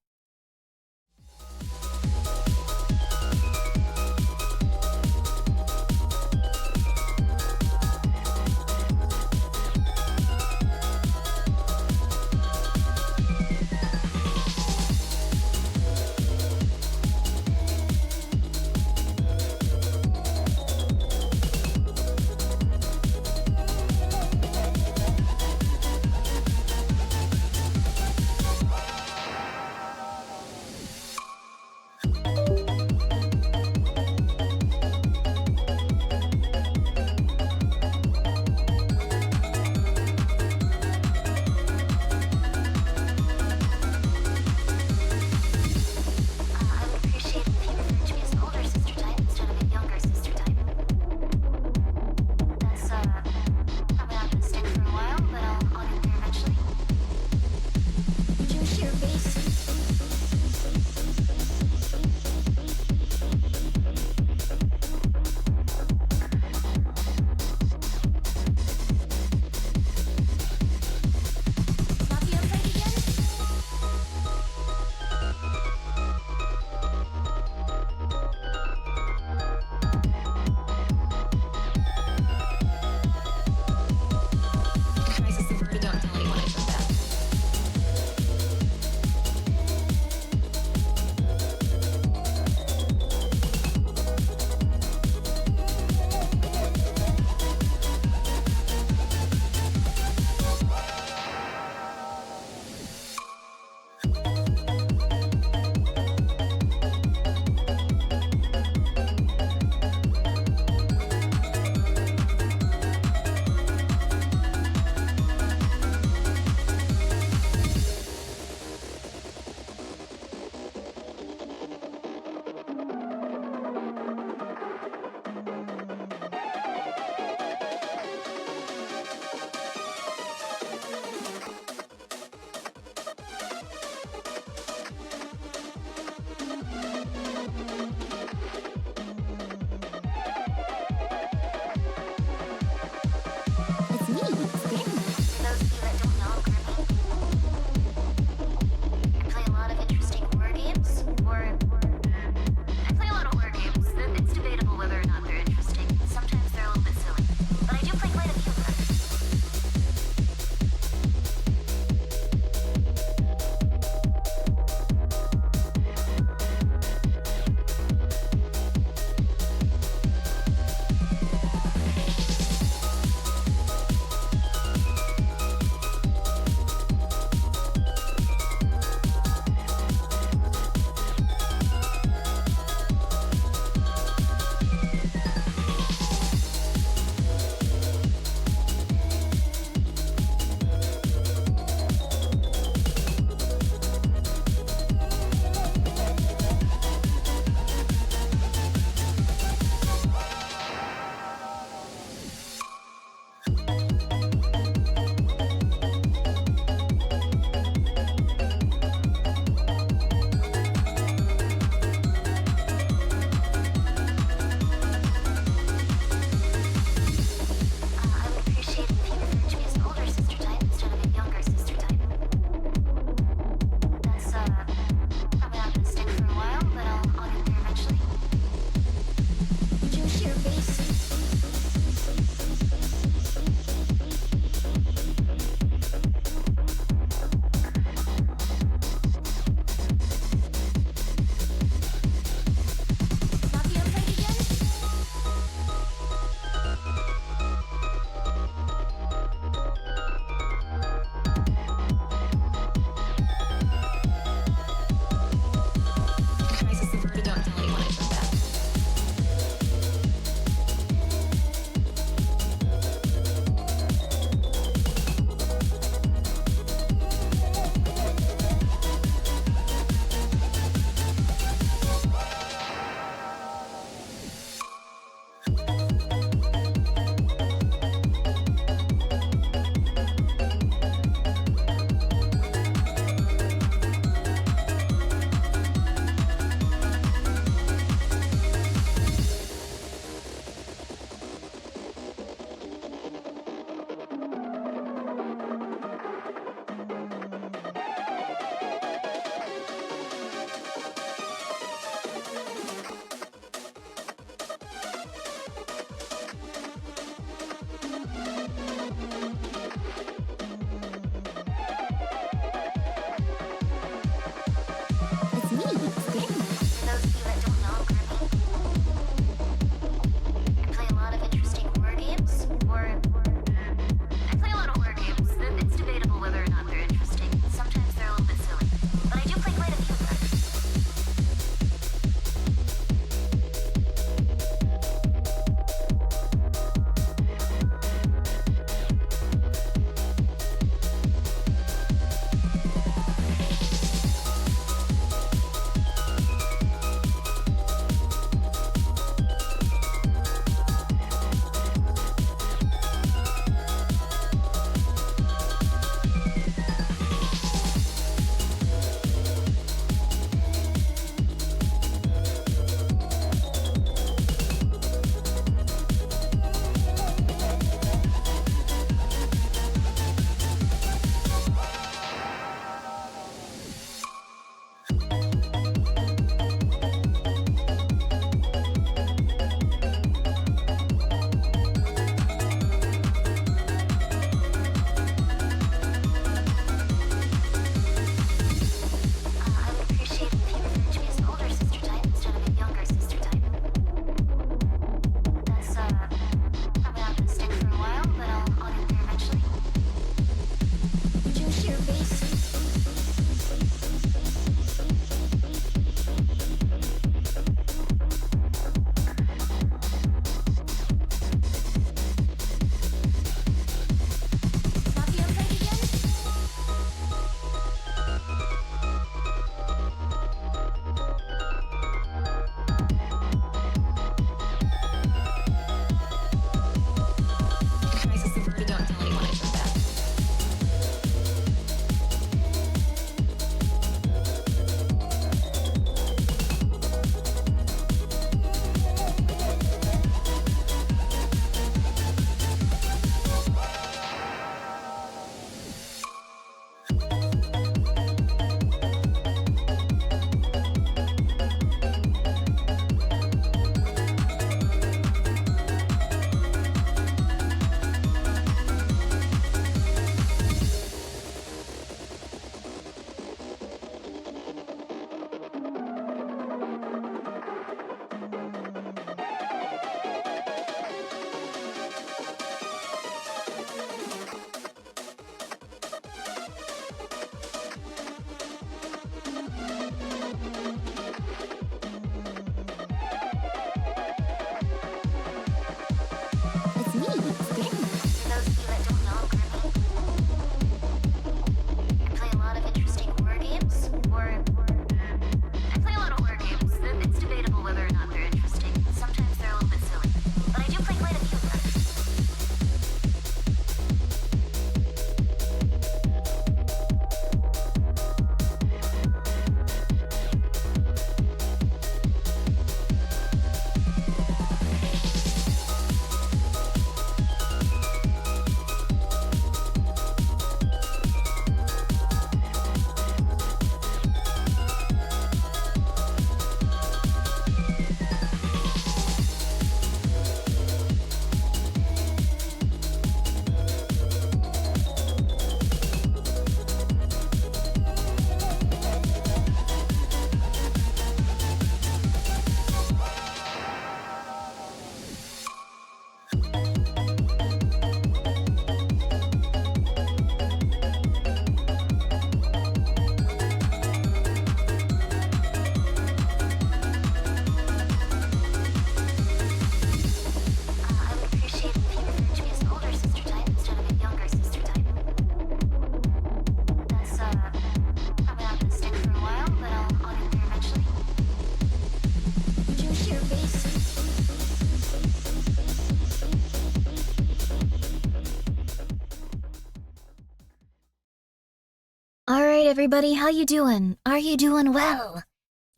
everybody, how you doing? Are you doing well?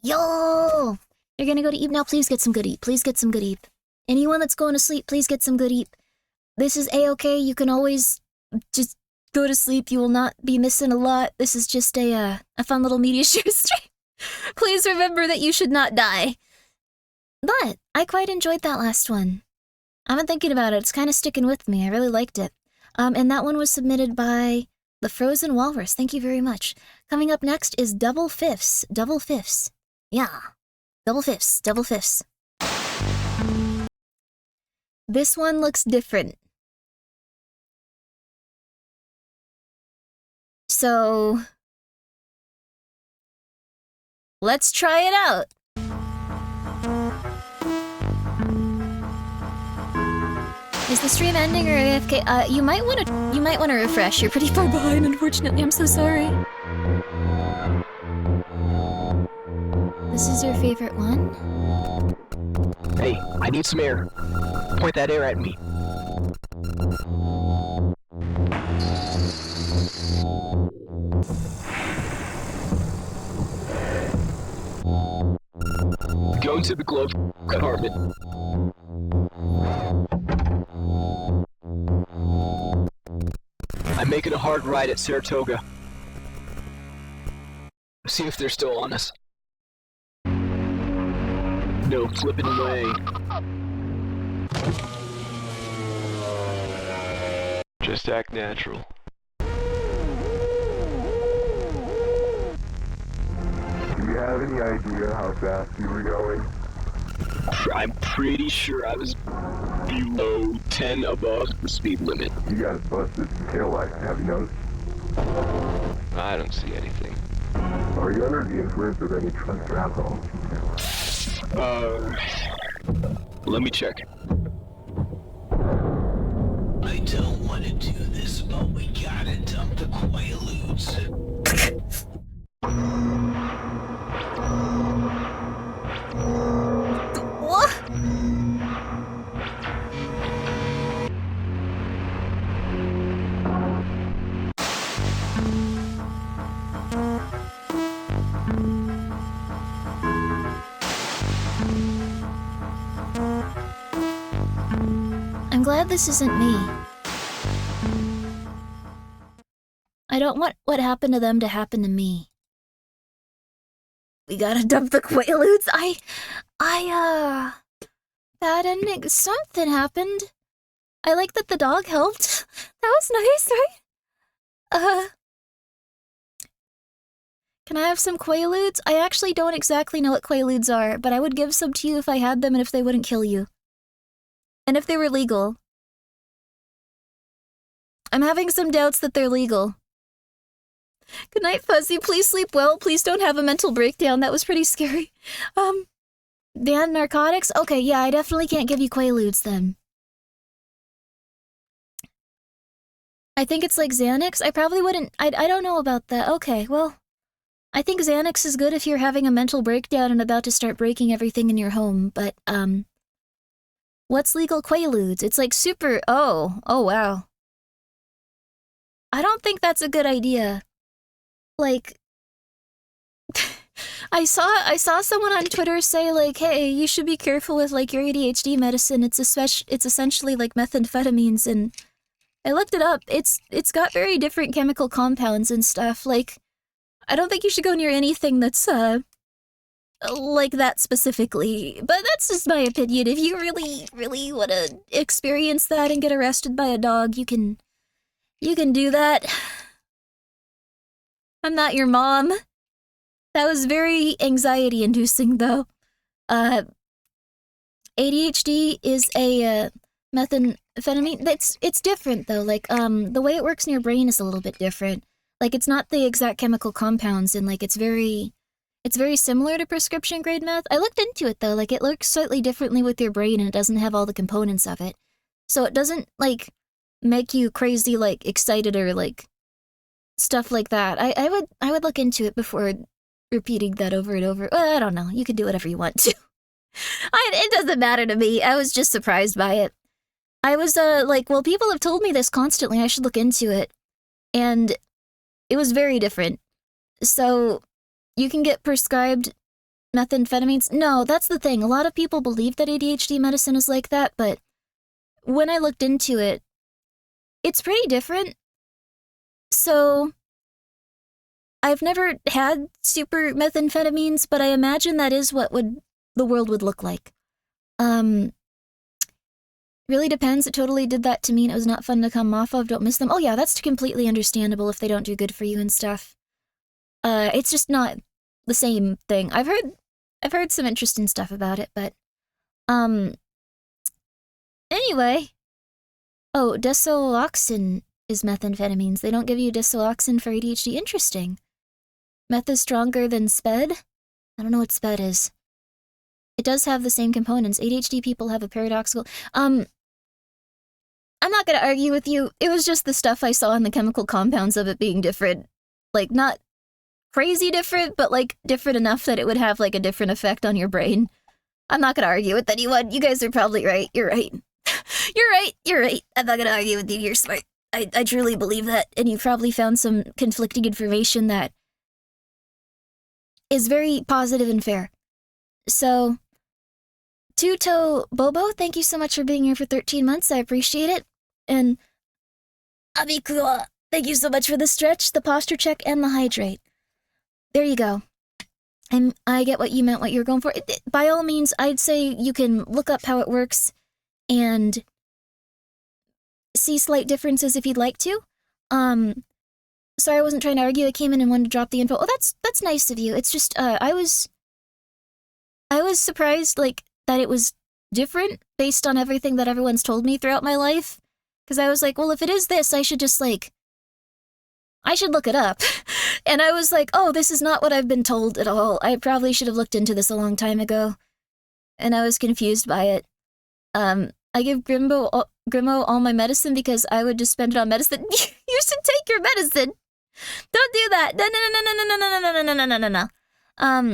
Yo! You're gonna go to eat now, please get some good eat. Please get some good eat. Anyone that's going to sleep, please get some good eat. This is A-okay, you can always just go to sleep. You will not be missing a lot. This is just a fun little Mediashare stream. Please remember that you should not die. But I quite enjoyed that last one. I've been thinking about it. It's kind of sticking with me. I really liked it. And that one was submitted by the Frozen Walrus. Thank you very much. Coming up next is Double Fifths. Double Fifths. Yeah. Double Fifths. Double Fifths. This one looks different. So let's try it out. Is the stream ending or AFK? You might want to refresh. You're pretty far behind, unfortunately. I'm so sorry. This is your favorite one? Hey, I need some air. Point that air at me. Going to the glove compartment. I'm making a hard right at Saratoga. See if they're still on us. No, flipping away. Just act natural. Do you have any idea how fast you were going? I'm pretty sure I was below 10 above the speed limit. You got busted tail light, have you noticed? I don't see anything. Are you under the influence of any drugs or alcohol? Let me check. I don't want to do this, but we gotta dump the Quaaludes. What? I'm glad this isn't me. I don't want what happened to them to happen to me. We gotta dump the Quaaludes. Bad ending. Something happened. I like that the dog helped. That was nice, right? Can I have some Quaaludes? I actually don't exactly know what Quaaludes are, but I would give some to you if I had them and if they wouldn't kill you. And if they were legal. I'm having some doubts that they're legal. Good night, Fuzzy. Please sleep well. Please don't have a mental breakdown. That was pretty scary. Banned narcotics? Okay, yeah, I definitely can't give you Quaaludes then. I think it's like Xanax. I probably wouldn't... I don't know about that. Okay, well... I think Xanax is good if you're having a mental breakdown and about to start breaking everything in your home, but, what's legal Quaaludes? It's like super... Oh, wow. I don't think that's a good idea. Like... I saw someone on Twitter say, like, hey, you should be careful with, like, your ADHD medicine. It's essentially like methamphetamines, and I looked it up. It's got very different chemical compounds and stuff. Like, I don't think you should go near anything that's, like that specifically. But that's just my opinion. If you really, really want to experience that and get arrested by a dog, you can do that. I'm not your mom. That was very anxiety-inducing, though. ADHD is a methamphetamine. It's different, though. Like, the way it works in your brain is a little bit different. Like, it's not the exact chemical compounds, and like it's very similar to prescription grade meth. I looked into it though. Like, it works slightly differently with your brain, and it doesn't have all the components of it, so it doesn't like make you crazy, like excited or like stuff like that. I would look into it before repeating that over and over. Well, I don't know. You can do whatever you want to. It doesn't matter to me. I was just surprised by it. I was like, well, people have told me this constantly. I should look into it, and it was very different. So, you can get prescribed methamphetamines? No, that's the thing. A lot of people believe that ADHD medicine is like that, but when I looked into it, it's pretty different. So, I've never had super methamphetamines, but I imagine that is what the world would look like. Really depends. It totally did that to me, and it was not fun to come off of. Don't miss them. Oh yeah, that's completely understandable if they don't do good for you and stuff. It's just not the same thing. I've heard some interesting stuff about it, but anyway. Oh, desoloxin is methamphetamines. They don't give you desoloxin for ADHD. Interesting. Meth is stronger than sped? I don't know what sped is. It does have the same components. ADHD people have a paradoxical... I'm not gonna argue with you. It was just the stuff I saw in the chemical compounds of it being different. Like, not crazy different, but, like, different enough that it would have, like, a different effect on your brain. I'm not gonna argue with anyone. You guys are probably right. You're right. You're right. I'm not gonna argue with you. You're smart. I truly believe that, and you probably found some conflicting information that is very positive and fair. So, Tuto Bobo, thank you so much for being here for 13 months. I appreciate it. And Abikua, thank you so much for the stretch, the posture check, and the hydrate. There you go. And I get what you meant, what you were going for. By all means, I'd say you can look up how it works and see slight differences if you'd like to. Sorry, I wasn't trying to argue. I came in and wanted to drop the info. Oh, that's nice of you. It's just, I was surprised, like, that it was different based on everything that everyone's told me throughout my life. Because I was like, well, if it is this, I should just, like, I should look it up. And I was like, oh, this is not what I've been told at all. I probably should have looked into this a long time ago. And I was confused by it. I give Grimmo all my medicine because I would just spend it on medicine. You should take your medicine. Don't do that. No.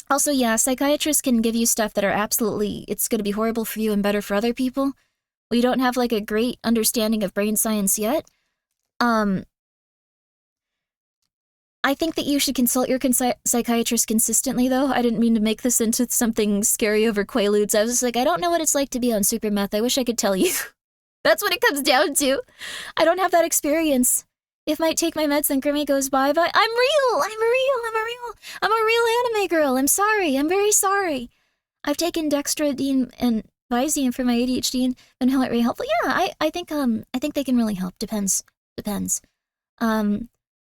Also, yeah, psychiatrists can give you stuff that are absolutely, it's going to be horrible for you and better for other people. We don't have, like, a great understanding of brain science yet. I think that you should consult your psychiatrist consistently, though. I didn't mean to make this into something scary over Quaaludes. I was just like, I don't know what it's like to be on super meth. I wish I could tell you. That's what it comes down to. I don't have that experience. If I take my meds and Grimmi goes bye-bye, I'm a real anime girl. I'm sorry. I'm very sorry. I've taken Dextrodine and Visine for my ADHD and been really helpful. Yeah, I think they can really help. Depends.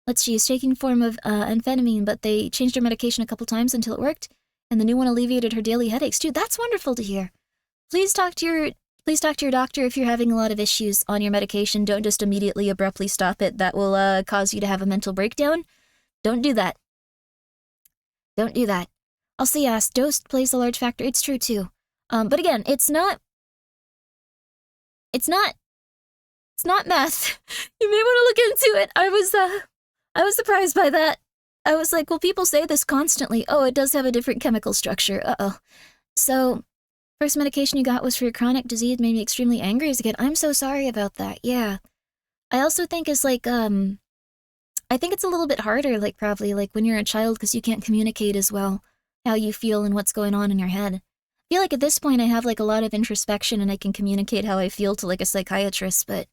Let's see, it's taking form of amphetamine, but they changed her medication a couple times until it worked, and the new one alleviated her daily headaches too. That's wonderful to hear. Please talk to your doctor if you're having a lot of issues on your medication. Don't just immediately abruptly stop it. That will cause you to have a mental breakdown. Don't do that. Also, yes, dose plays a large factor. It's true too. But again, it's not meth. You may want to look into it. I was surprised by that. I was like, well, people say this constantly. Oh, it does have a different chemical structure. Uh-oh. So, first medication you got was for your chronic disease, made me extremely angry as a kid. I'm so sorry about that. Yeah. I also think it's like, I think it's a little bit harder, like, probably, like, when you're a child, because you can't communicate as well how you feel and what's going on in your head. I feel like at this point I have, like, a lot of introspection and I can communicate how I feel to, like, a psychiatrist, but it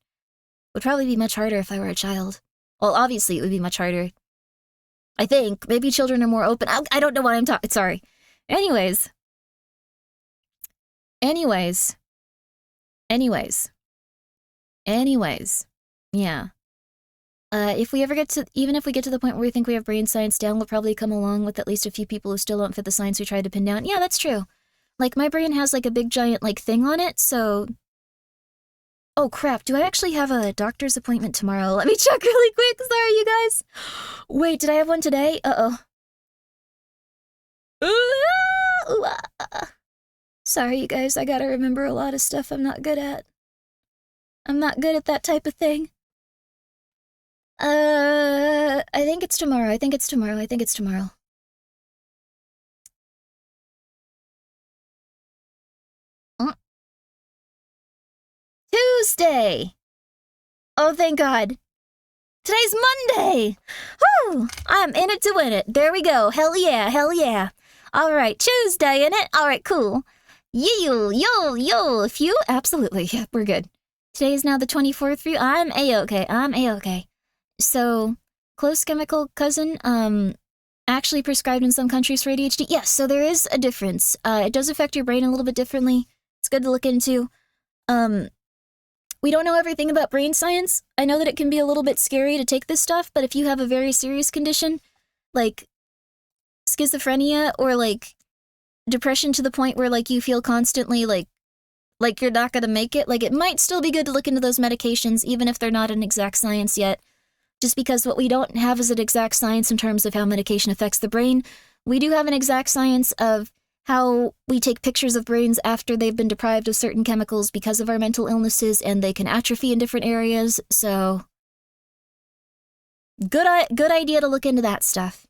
would probably be much harder if I were a child. Well, obviously it would be much harder. I think. Maybe children are more open. I don't know what I'm talking. Sorry. Anyways. Yeah. If we get to the point where we think we have brain science down, we'll probably come along with at least a few people who still don't fit the science we tried to pin down. Yeah, that's true. Like, my brain has, like, a big giant, like, thing on it, so... Oh, crap. Do I actually have a doctor's appointment tomorrow? Let me check really quick. Sorry, you guys. Wait, did I have one today? Uh-oh. Sorry, you guys. I gotta remember a lot of stuff I'm not good at. I'm not good at that type of thing. I think it's tomorrow. Tuesday! Oh, thank God. Today's Monday! Woo! I'm in it to win it. There we go. Hell yeah, hell yeah. All right, Tuesday in it. All right, cool. Yo, few? Absolutely. Yeah, we're good. Today is now the 24th for you. I'm A-okay. I'm A-okay. So, close chemical cousin, actually prescribed in some countries for ADHD. Yes, so there is a difference. It does affect your brain a little bit differently. It's good to look into. We don't know everything about brain science. I know that it can be a little bit scary to take this stuff, but if you have a very serious condition, like schizophrenia or like depression to the point where like you feel constantly like you're not gonna make it, like it might still be good to look into those medications even if they're not an exact science yet. Just because what we don't have is an exact science in terms of how medication affects the brain. We do have an exact science of how we take pictures of brains after they've been deprived of certain chemicals because of our mental illnesses, and they can atrophy in different areas, so good idea to look into that stuff.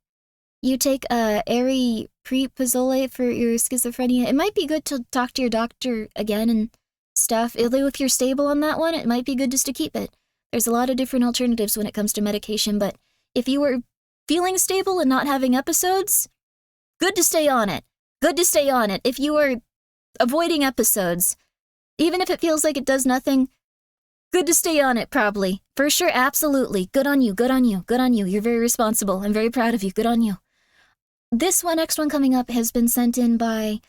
You take aripiprazole for your schizophrenia. It might be good to talk to your doctor again and stuff. If you're stable on that one, it might be good just to keep it. There's a lot of different alternatives when it comes to medication, but if you were feeling stable and not having episodes, good to stay on it. Good to stay on it. If you are avoiding episodes, even if it feels like it does nothing, good to stay on it, probably. For sure, absolutely. Good on you, good on you, good on you. You're very responsible. I'm very proud of you. Good on you. This next one coming up has been sent in by...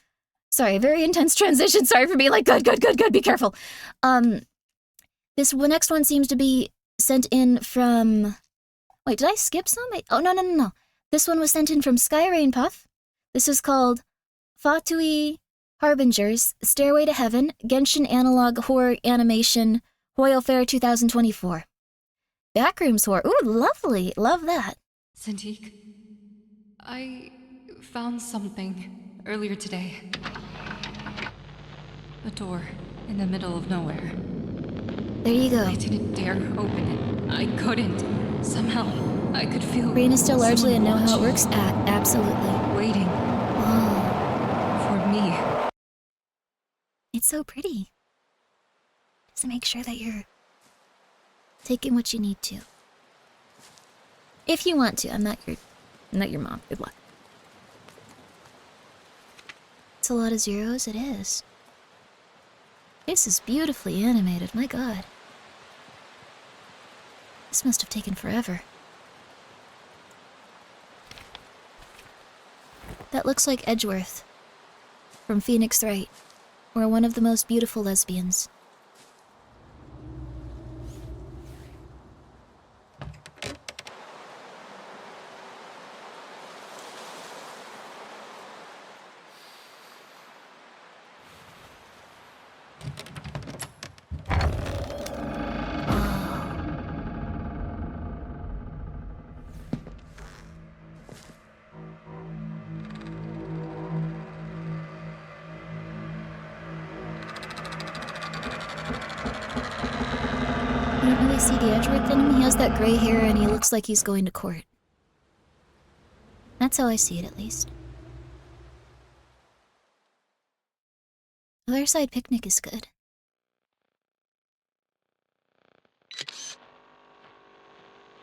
Sorry, very intense transition. Sorry for being like, good, be careful. This next one seems to be sent in from... Wait, did I skip some? Oh, no. This one was sent in from Sky Rain Puff. This is called Fatui Harbingers, Stairway to Heaven, Genshin Analog Horror Animation, Royal Fair 2024. Backrooms horror. Ooh, lovely. Love that. Cintiq, I found something earlier today. A door in the middle of nowhere. There you go. I didn't dare open it. I couldn't. Somehow, I could feel... Brain is still largely unknown how it works. Absolutely. Waiting. For me. It's so pretty. Just to make sure that you're taking what you need to. If you want to. I'm not your mom. Good luck. It's a lot of zeros. It is. This is beautifully animated. My god. This must have taken forever. That looks like Edgeworth from Phoenix Wright, or one of the most beautiful lesbians. You don't really see the Edgeworth in him. He has that gray hair and he looks like he's going to court. That's how I see it, at least. Other Side Picnic is good.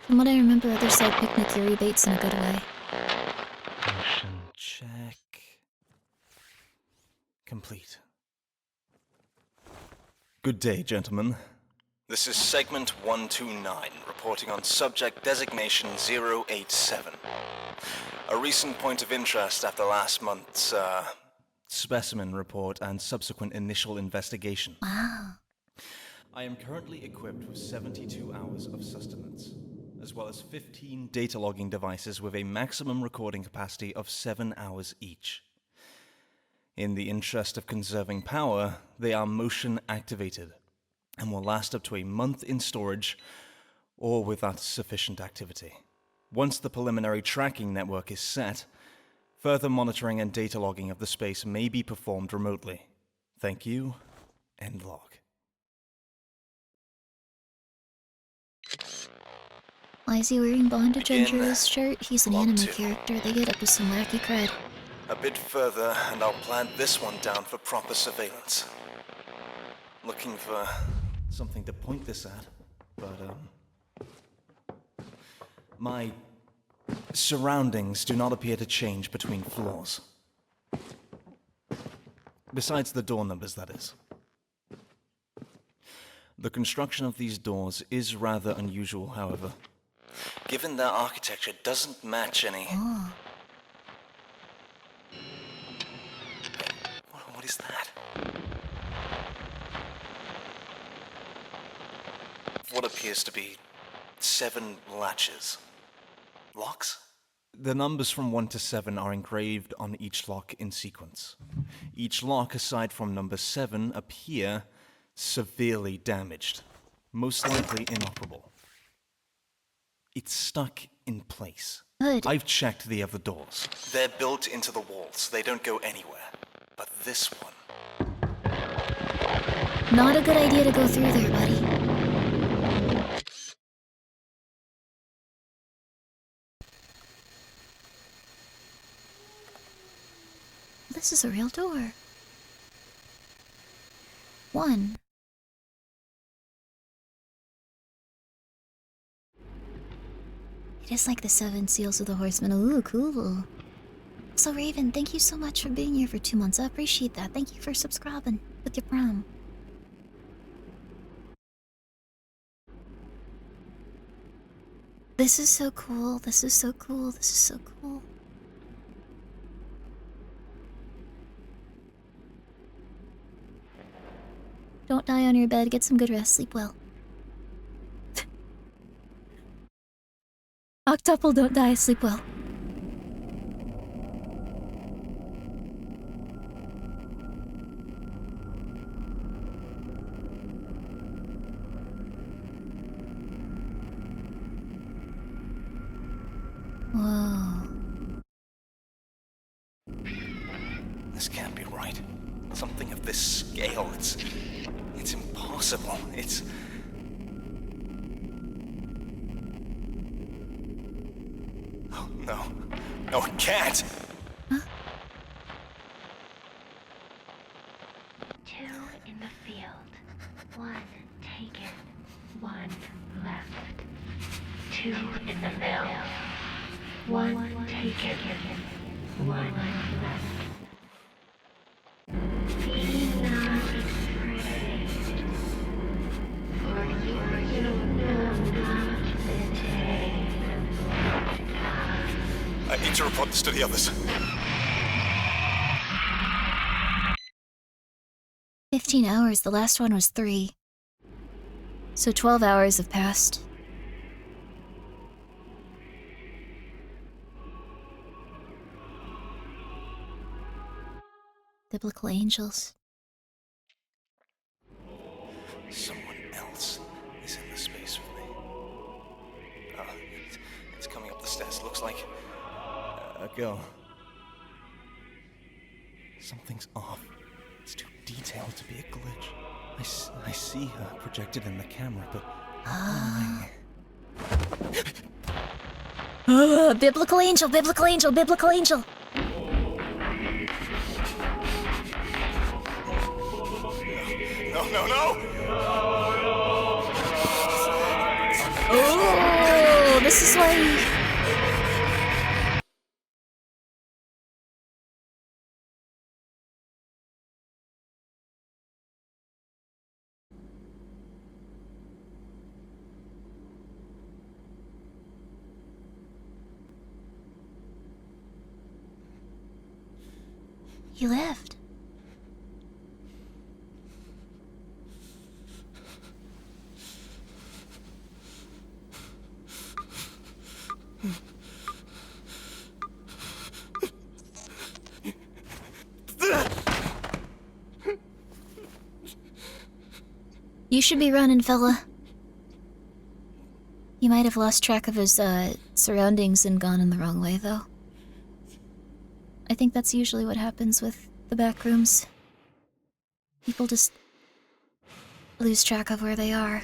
From what I remember, Other Side Picnic, Yuri Bates in a good way. Motion check. Complete. Good day, gentlemen. This is Segment 129, reporting on Subject Designation 087. A recent point of interest after last month's, specimen report and subsequent initial investigation. Wow. I am currently equipped with 72 hours of sustenance, as well as 15 data logging devices with a maximum recording capacity of 7 hours each. In the interest of conserving power, they are motion activated, and will last up to a month in storage or without sufficient activity. Once the preliminary tracking network is set, further monitoring and data logging of the space may be performed remotely. Thank you, end log. Why is he wearing bondage under his shirt? He's an anime character. They get up to some wacky cred. A bit further, and I'll plant this one down for proper surveillance. Looking for something to point this at, but, My surroundings do not appear to change between floors. Besides the door numbers, that is. The construction of these doors is rather unusual, however. Given their architecture doesn't match any... What is that? What appears to be 7 latches. Locks? The numbers from 1 to 7 are engraved on each lock in sequence. Each lock, aside from number 7, appear severely damaged, most likely inoperable. It's stuck in place. Good. I've checked the other doors. They're built into the walls. They don't go anywhere. But this one... Not a good idea to go through there, buddy. This is a real door. 1. It is like the 7 seals of the horseman. Ooh, cool. So Raven, thank you so much for being here for 2 months. I appreciate that. Thank you for subscribing with your Prime. This is so cool. This is so cool. This is so cool. Don't die on your bed. Get some good rest. Sleep well. Octuple, don't die. Sleep well. Whoa. This can't be right. Something of this scale, it's impossible. It's... Oh, no. No, it can't! Huh? 2 in the field. 1 taken. 1 left. 2 in the mill. 1 taken. 1 left. Be not afraid, for you know not the day. I need to report this to the others. 15 hours. The last one was 3. So 12 hours have passed. Biblical angels. Someone else is in the space with me. It's coming up the stairs. Looks like a girl. Something's off. It's too detailed to be a glitch. I see her projected in the camera, but... Biblical angel, biblical angel, biblical angel. No! Oh, this is why... He left. You should be running, fella. You might have lost track of his, surroundings and gone in the wrong way, though. I think that's usually what happens with the back rooms. People just lose track of where they are.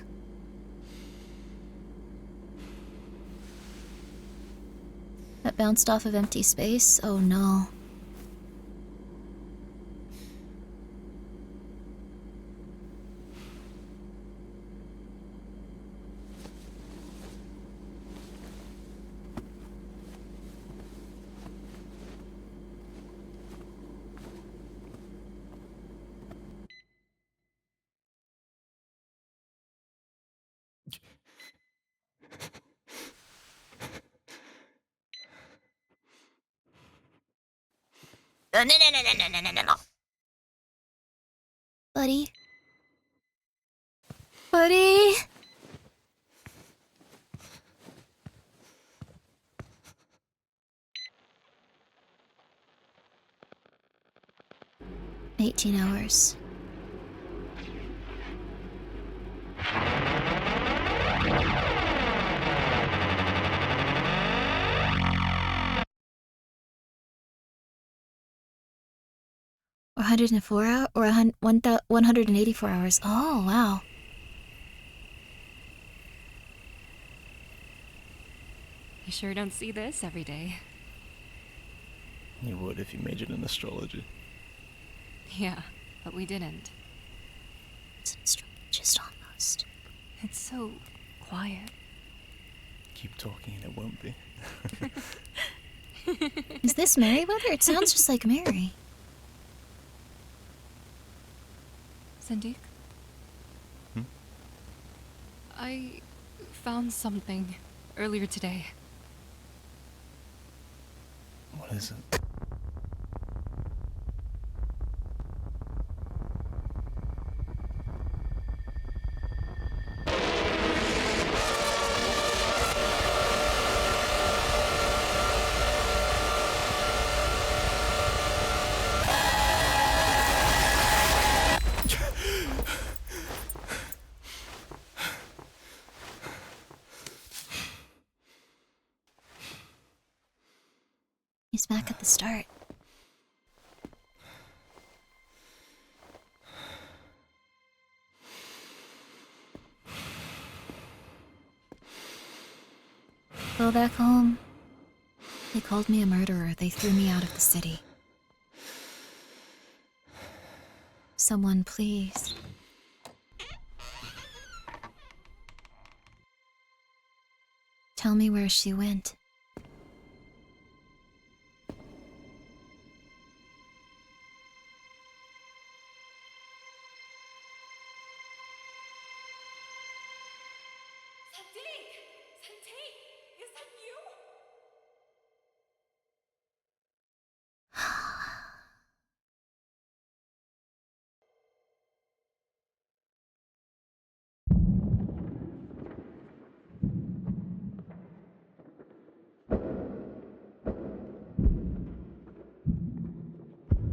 That bounced off of empty space? Oh no. No. Buddy. Buddy. $18 hours. Or 104 hours, or 184 hours. Oh, wow. You sure don't see this every day. You would if you majored in astrology. Yeah, but we didn't. It's an astrologist almost. It's so quiet. Keep talking and it won't be. Is this Merryweather? It sounds just like Mary. Sandeek? I found something earlier today. What is it? He's back at the start. Go back home. They called me a murderer. They threw me out of the city. Someone, please. Tell me where she went.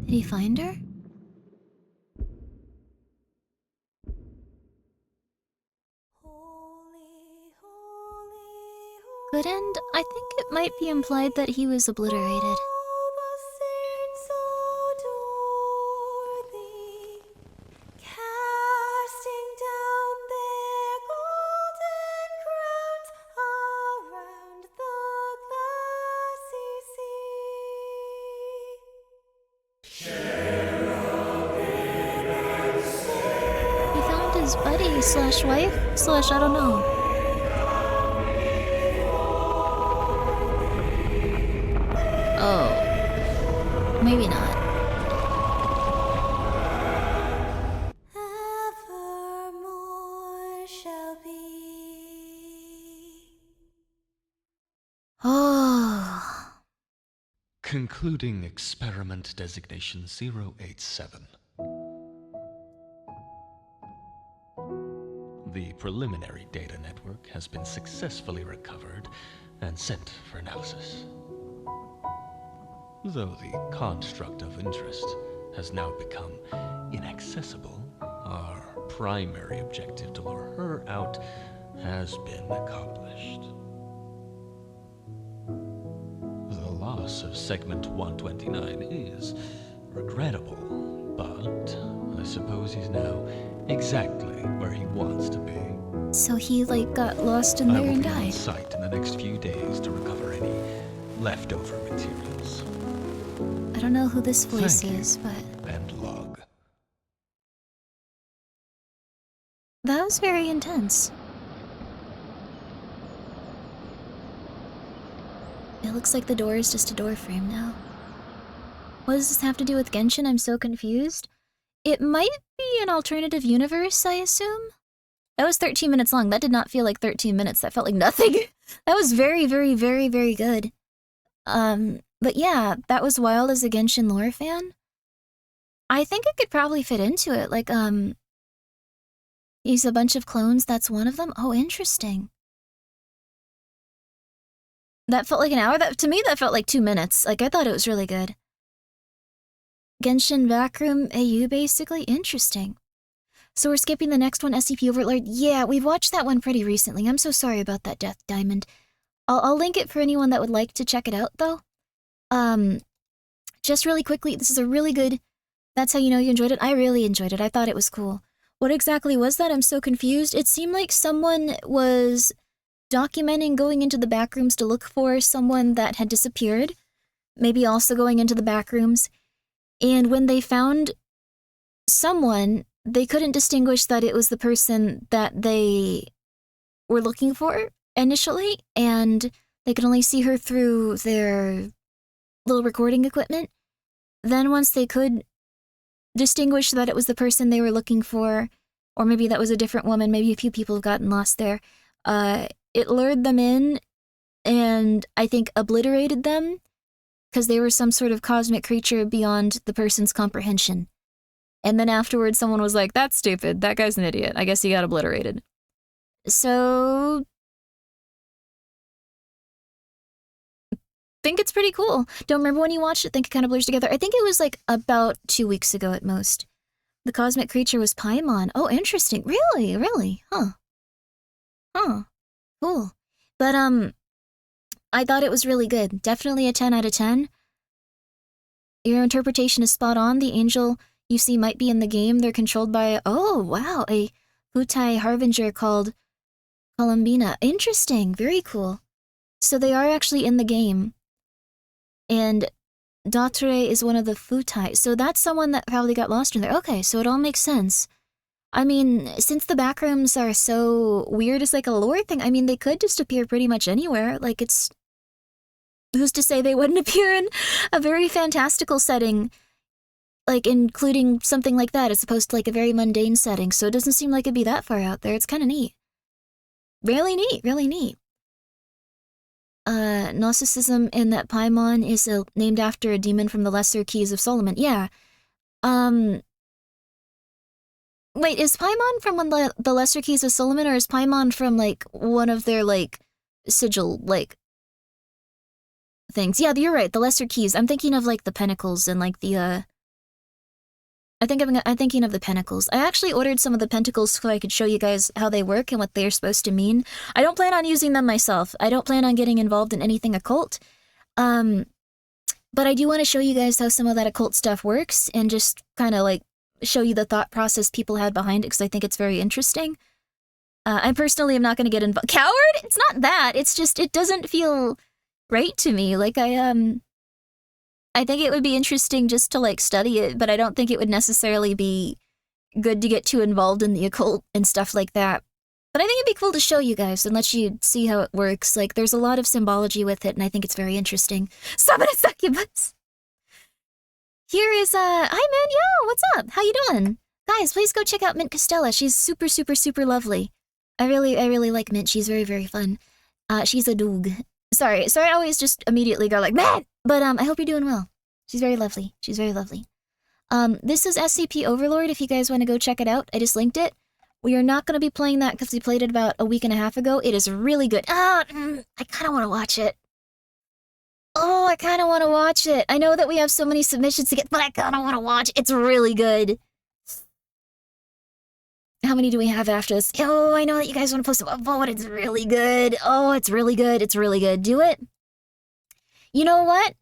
Did he find her? Good end? I think it might be implied that he was obliterated. He found his buddy slash wife slash I don't know. Oh. Maybe not. Oh. Concluding experiment designation 087. The preliminary data network has been successfully recovered and sent for analysis. Though the construct of interest has now become inaccessible, our primary objective to lure her out has been accomplished. The loss of segment 129 is regrettable, but I suppose he's now exactly where he wants to be. So he, like, got lost in there and I will be on died. site in the next few days to recover any leftover materials. I don't know who this voice Thank you. is, but And log. that was very intense. It looks like the door is just a door frame now. What does this have to do with Genshin? I'm so confused. It might be an alternative universe, I assume? That was 13 minutes long. That did not feel like 13 minutes. That felt like nothing. That was very, very, very, very good. But yeah, that was wild as a Genshin lore fan. I think it could probably fit into it. Like, use a bunch of clones, that's one of them? Oh, interesting. That felt like an hour? To me, that felt like 2 minutes. Like, I thought it was really good. Genshin Backroom AU, basically? Interesting. So we're skipping the next one, SCP Overlord. Yeah, we've watched that one pretty recently. I'm so sorry about that, Death Diamond. I'll link it for anyone that would like to check it out, though. Just really quickly, this is a really good... That's how you know you enjoyed it? I really enjoyed it. I thought it was cool. What exactly was that? I'm so confused. It seemed like someone was documenting going into the back rooms to look for someone that had disappeared. Maybe also going into the back rooms. And when they found someone, they couldn't distinguish that it was the person that they were looking for initially, and they could only see her through their little recording equipment. Then once they could distinguish that it was the person they were looking for, or maybe that was a different woman, maybe a few people have gotten lost there, it lured them in and I think obliterated them because they were some sort of cosmic creature beyond the person's comprehension. And then afterwards someone was like, that's stupid, that guy's an idiot, I guess he got obliterated. So... think it's pretty cool. Don't remember when you watched it, think it kind of blurs together. I think it was like about 2 weeks ago at most. The cosmic creature was Paimon. Oh, interesting. Really? Really? Huh. Huh. Cool. But, I thought it was really good. Definitely a 10 out of 10. Your interpretation is spot on. The angel you see might be in the game. They're controlled by, oh, wow, a Futai Harbinger called Columbina. Interesting. Very cool. So they are actually in the game. And Datere is one of the Futai. So that's someone that probably got lost in there. Okay, so it all makes sense. I mean, since the backrooms are so weird as like a lore thing, I mean, they could just appear pretty much anywhere. Like, it's... who's to say they wouldn't appear in a very fantastical setting, like, including something like that, as opposed to, like, a very mundane setting. So it doesn't seem like it'd be that far out there. It's kind of neat. Really neat, really neat. Gnosticism in that Paimon is named after a demon from the Lesser Keys of Solomon. Yeah. Wait, is Paimon from one of the Lesser Keys of Solomon, or is Paimon from, like, one of their, like, sigil, like, things? Yeah, you're right, the Lesser Keys. I'm thinking of, like, the Pentacles and, like, the, I'm thinking of the Pentacles. I actually ordered some of the Pentacles so I could show you guys how they work and what they're supposed to mean. I don't plan on using them myself. I don't plan on getting involved in anything occult. But I do want to show you guys how some of that occult stuff works and just kind of, like, show you the thought process people had behind it because I think it's very interesting. I personally am not going to get involved. Coward? It's not that. It's just, it doesn't feel right to me. Like, I think it would be interesting just to, like, study it, but I don't think it would necessarily be good to get too involved in the occult and stuff like that. But I think it'd be cool to show you guys and let you see how it works. Like, there's a lot of symbology with it, and I think it's very interesting. Summon a succubus! Here is, hi man, yo, what's up? How you doing? Guys, please go check out Mint Costella. She's super, super, super lovely. I really like Mint. She's very, very fun. She's a doog. Sorry, I always just immediately go like, man! But, I hope you're doing well. She's very lovely. She's very lovely. This is SCP Overlord, if you guys want to go check it out. I just linked it. We are not going to be playing that because we played it about a week and a half ago. It is really good. I kind of want to watch it. Oh, I kind of want to watch it. I know that we have so many submissions to get, but I kind of want to watch it. It's really good. How many do we have after this? Oh, I know that you guys want to post it, but it's really good. Oh, it's really good. It's really good. Do it. You know what?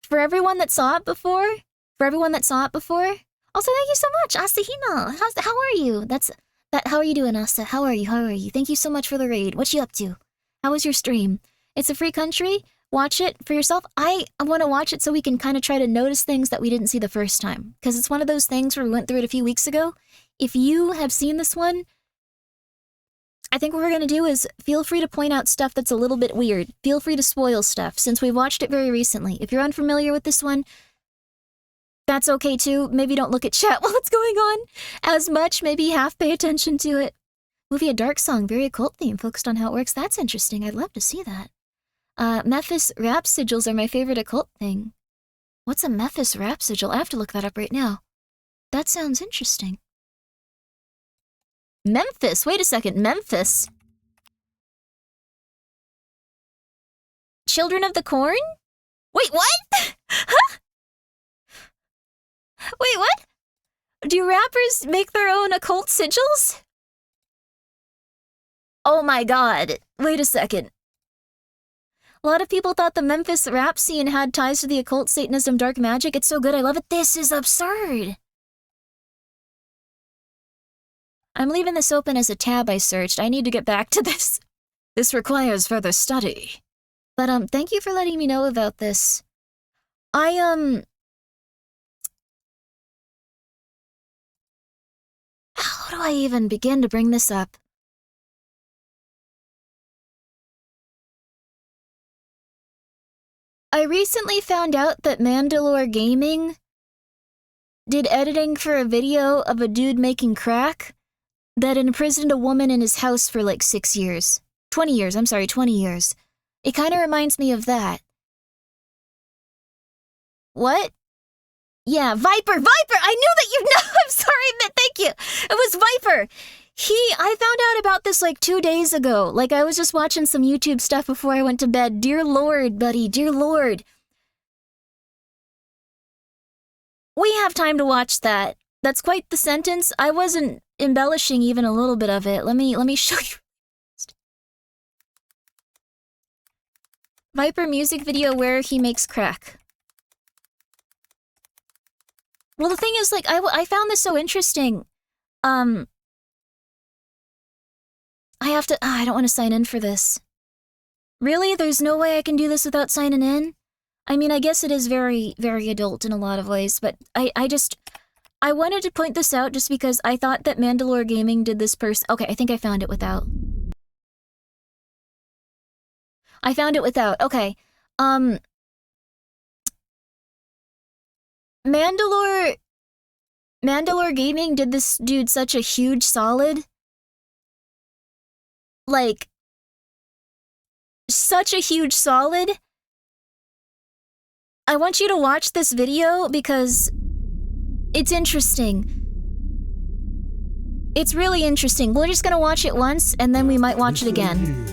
For everyone that saw it before, also thank you so much, Asahina. How are you? How are you doing, Asa? How are you? Thank you so much for the raid. What you up to? How was your stream? It's a free country. Watch it for yourself. I want to watch it so we can kind of try to notice things that we didn't see the first time. Because it's one of those things where we went through it a few weeks ago. If you have seen this one, I think what we're going to do is feel free to point out stuff that's a little bit weird. Feel free to spoil stuff, since we watched it very recently. If you're unfamiliar with this one, that's okay too. Maybe don't look at chat while it's going on as much. Maybe half pay attention to it. Movie A Dark Song, very occult theme, focused on how it works. That's interesting. I'd love to see that. Memphis rap sigils are my favorite occult thing. What's a Memphis rap sigil? I have to look that up right now. That sounds interesting. Memphis? Wait a second, Memphis? Children of the Corn? Wait, what? Huh? Wait, what? Do rappers make their own occult sigils? Oh my god. Wait a second. A lot of people thought the Memphis rap scene had ties to the occult, Satanism, dark magic. It's so good, I love it. This is absurd. I'm leaving this open as a tab I searched. I need to get back to this. This requires further study. But, thank you for letting me know about this. How do I even begin to bring this up? I recently found out that Mandalore Gaming did editing for a video of a dude making crack that imprisoned a woman in his house for like 6 years. 20 years, I'm sorry, 20 years. It kind of reminds me of that. What? Yeah, Viper! Viper! I knew that you know! I'm sorry, but thank you! It was Viper! I found out about this like 2 days ago. Like, I was just watching some YouTube stuff before I went to bed. Dear Lord, buddy, dear Lord. We have time to watch that. That's quite the sentence. I wasn't embellishing even a little bit of it. Let me show you. Viper music video where he makes crack. Well, the thing is, like, I found this so interesting. I have to... I don't want to sign in for this. Really? There's no way I can do this without signing in? I mean, I guess it is very, very adult in a lot of ways, but I wanted to point this out just because I thought that Mandalore Gaming did this Okay, I think I found it without. I found it without. Okay. Mandalore Gaming did this dude such a huge solid. Like, such a huge solid. I want you to watch this video because it's interesting. It's really interesting. We're just gonna watch it once and then we might watch it again.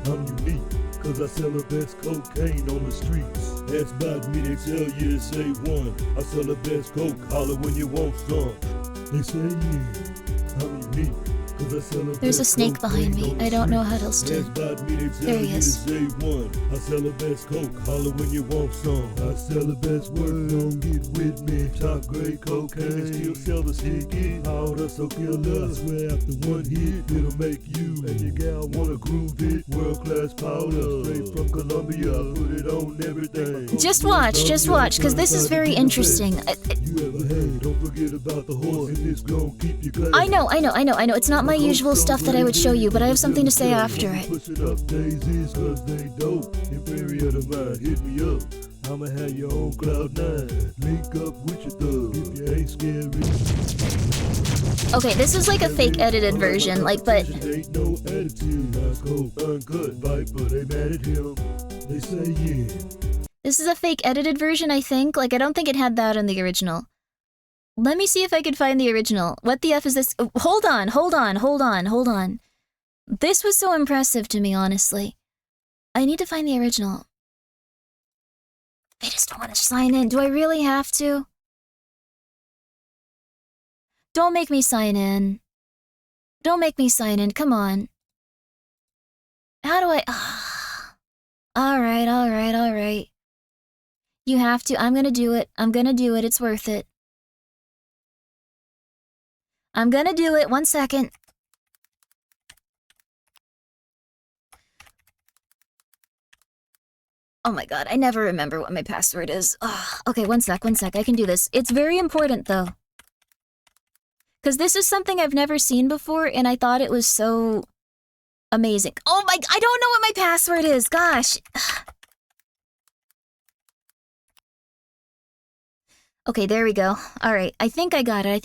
I'm unique, cause I sell the best cocaine on the streets. Ask about me, they tell you to say one. I sell the best coke, holler when you want some. They say yeah, I'm unique. There's a snake behind me. I don't know how else to... There he is. I sell the best coke, holler when you want some. I sell the best word, don't get with me. Top grade cocaine, still sell the sticky. Powder so killer, I swear after one hit, it'll make you and your gal wanna groove it. World class powder, straight from Colombia, put it on everything. Just watch, because this is very interesting. Don't forget about the horse, and it's gonna keep you clean. I know. It's not my usual stuff that I would show you, but I have something to say after it. I'ma have your own cloud 9. Link up with your thug if you ain't scary. Okay, this is like a fake edited version, like, but... Ain't no attitude. Uncut Viper, they mad at him. They say yeah. This is a fake edited version, I think. Like, I don't think it had that in the original. Let me see if I could find the original. What the F is this? Oh, hold on. This was so impressive to me, honestly. I need to find the original. I just don't want to sign in. Do I really have to? Don't make me sign in. Don't make me sign in. Come on. How do I... Alright. You have to. I'm gonna do it. It's worth it. I'm gonna do it. 1 second. Oh my god, I never remember what my password is. Ugh. Okay, 1 sec. I can do this. It's very important, though. Because this is something I've never seen before, and I thought it was so amazing. Oh my... I don't know what my password is. Gosh. Okay, there we go. Alright, I think I got it.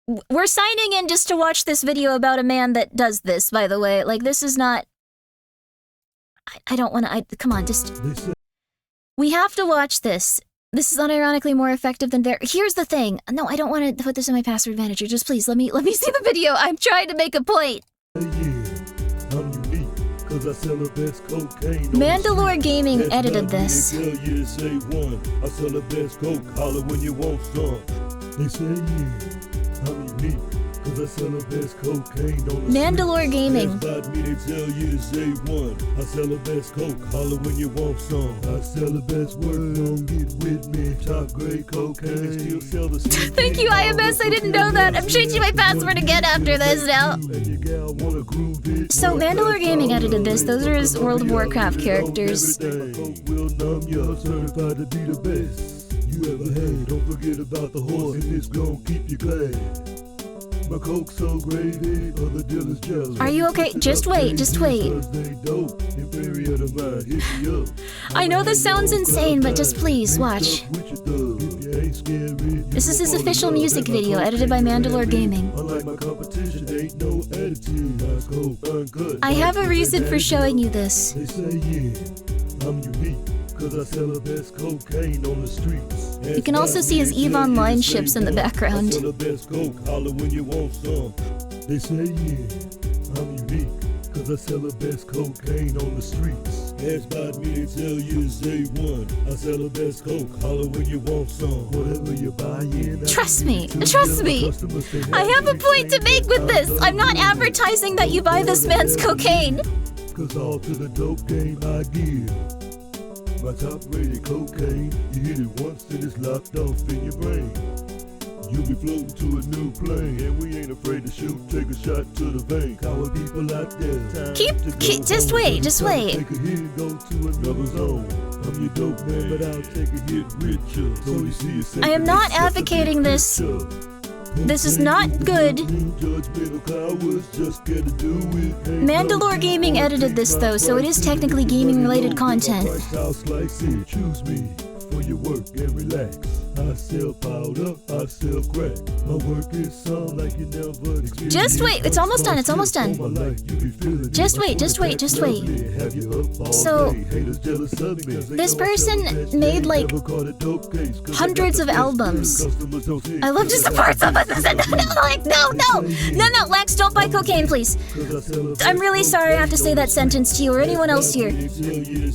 We're signing in just to watch this video about a man that does this, by the way. Like, this is not... I don't want to... Come on, just... We have to watch this. This is unironically more effective than Here's the thing. No, I don't want to put this in my password manager. Just please, let me see the video. I'm trying to make a point. Mandalore Gaming edited this. I sell the best coke, holler when you want some. They say yeah, I'm unique, cause I sell the best cocaine on the Mandalore Gaming. About me, they tell you to say one. I sell the best coke, holler when you want some. I sell the best word, don't get with me. Top grade cocaine, still sell the same. Thank you, IMS, I didn't know that. I'm changing my password again after this now. So, Mandalore Gaming edited this. Those are his World of Warcraft characters. You ever had, don't forget about the horse, and it's gonna keep you glad. My coke so gravy, other dealers jealous. Are you okay? Just wait, just wait. I know this sounds insane, but just please, watch. This is his official music video, edited by Mandalore Gaming. I have a reason for showing you this. They say, yeah, I'm unique. Cause I sell the best cocaine on the streets. You can also see his EVE Online ships in the background. I sell the best coke, holler when you want some. They say, yeah, I'm unique. Cause I sell the best cocaine on the streets. Ask about me, they tell you to say one. I sell the best coke, holler when you want some. Whatever you buy in. Trust me, trust me. I have a point to make with this. I'm not advertising that you buy this man's cocaine. Cause all to the dope game I give. My top-rated cocaine, you hit it once and it's locked off in your brain. You'll be floating to a new plane, and we ain't afraid to shoot, take a shot to the vein. Coward people out there. Just wait, just wait. Take a hit, go to another zone. I'm your dope man, but I'll take a hit with you. So you see it's I am not advocating this. This is not good. Mandalore Gaming edited this though, so it is technically gaming related content. Choose me for your work and relax. I sell powder, I sell crack. My work is some like you never experienced. Just wait, it's almost done, it's almost done. Just wait, just wait, just wait. So, this person made like hundreds of albums. I love to support someone. No, Lex, don't buy cocaine, please. I'm really sorry I have to say that sentence to you or anyone else here.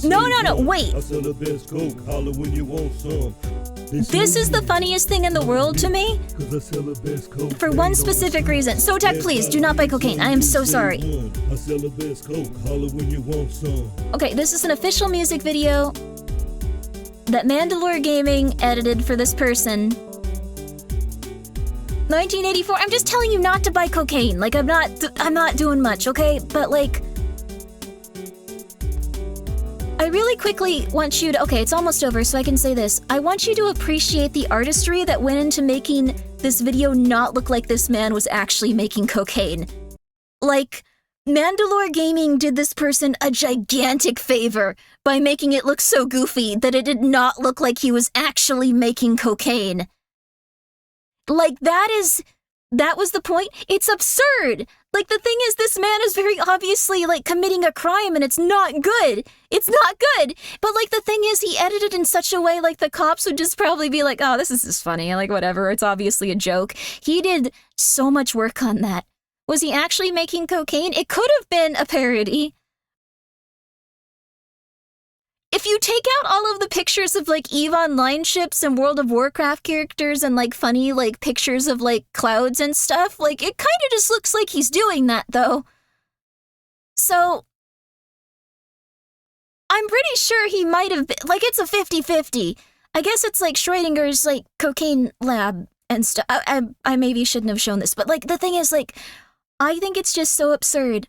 No, wait. This is the funniest thing in the world to me. For one specific reason. Sotek, please, do not buy cocaine. I am so sorry. Okay, this is an official music video that Mandalore Gaming edited for this person. 1984. I'm just telling you not to buy cocaine. Like, I'm not doing much, okay? But like, I really quickly want you to, okay, it's almost over, so I can say this. I want you to appreciate the artistry that went into making this video not look like this man was actually making cocaine. Like, Mandalore Gaming did this person a gigantic favor by making it look so goofy that it did not look like he was actually making cocaine. Like, that was the point. It's absurd. Like, the thing is, this man is very obviously, like, committing a crime, and it's not good. It's not good. But, like, the thing is, he edited in such a way, like, the cops would just probably be like, oh, this is just funny. Like, whatever. It's obviously a joke. He did so much work on that. Was he actually making cocaine? It could have been a parody. If you take out all of the pictures of, like, EVE Online ships and World of Warcraft characters and, like, funny, like, pictures of, like, clouds and stuff, like, it kind of just looks like he's doing that, though. So, I'm pretty sure he might have been, like, it's a 50-50. I guess it's, like, Schrodinger's, like, cocaine lab and stuff. I maybe shouldn't have shown this, but, like, the thing is, like, I think it's just so absurd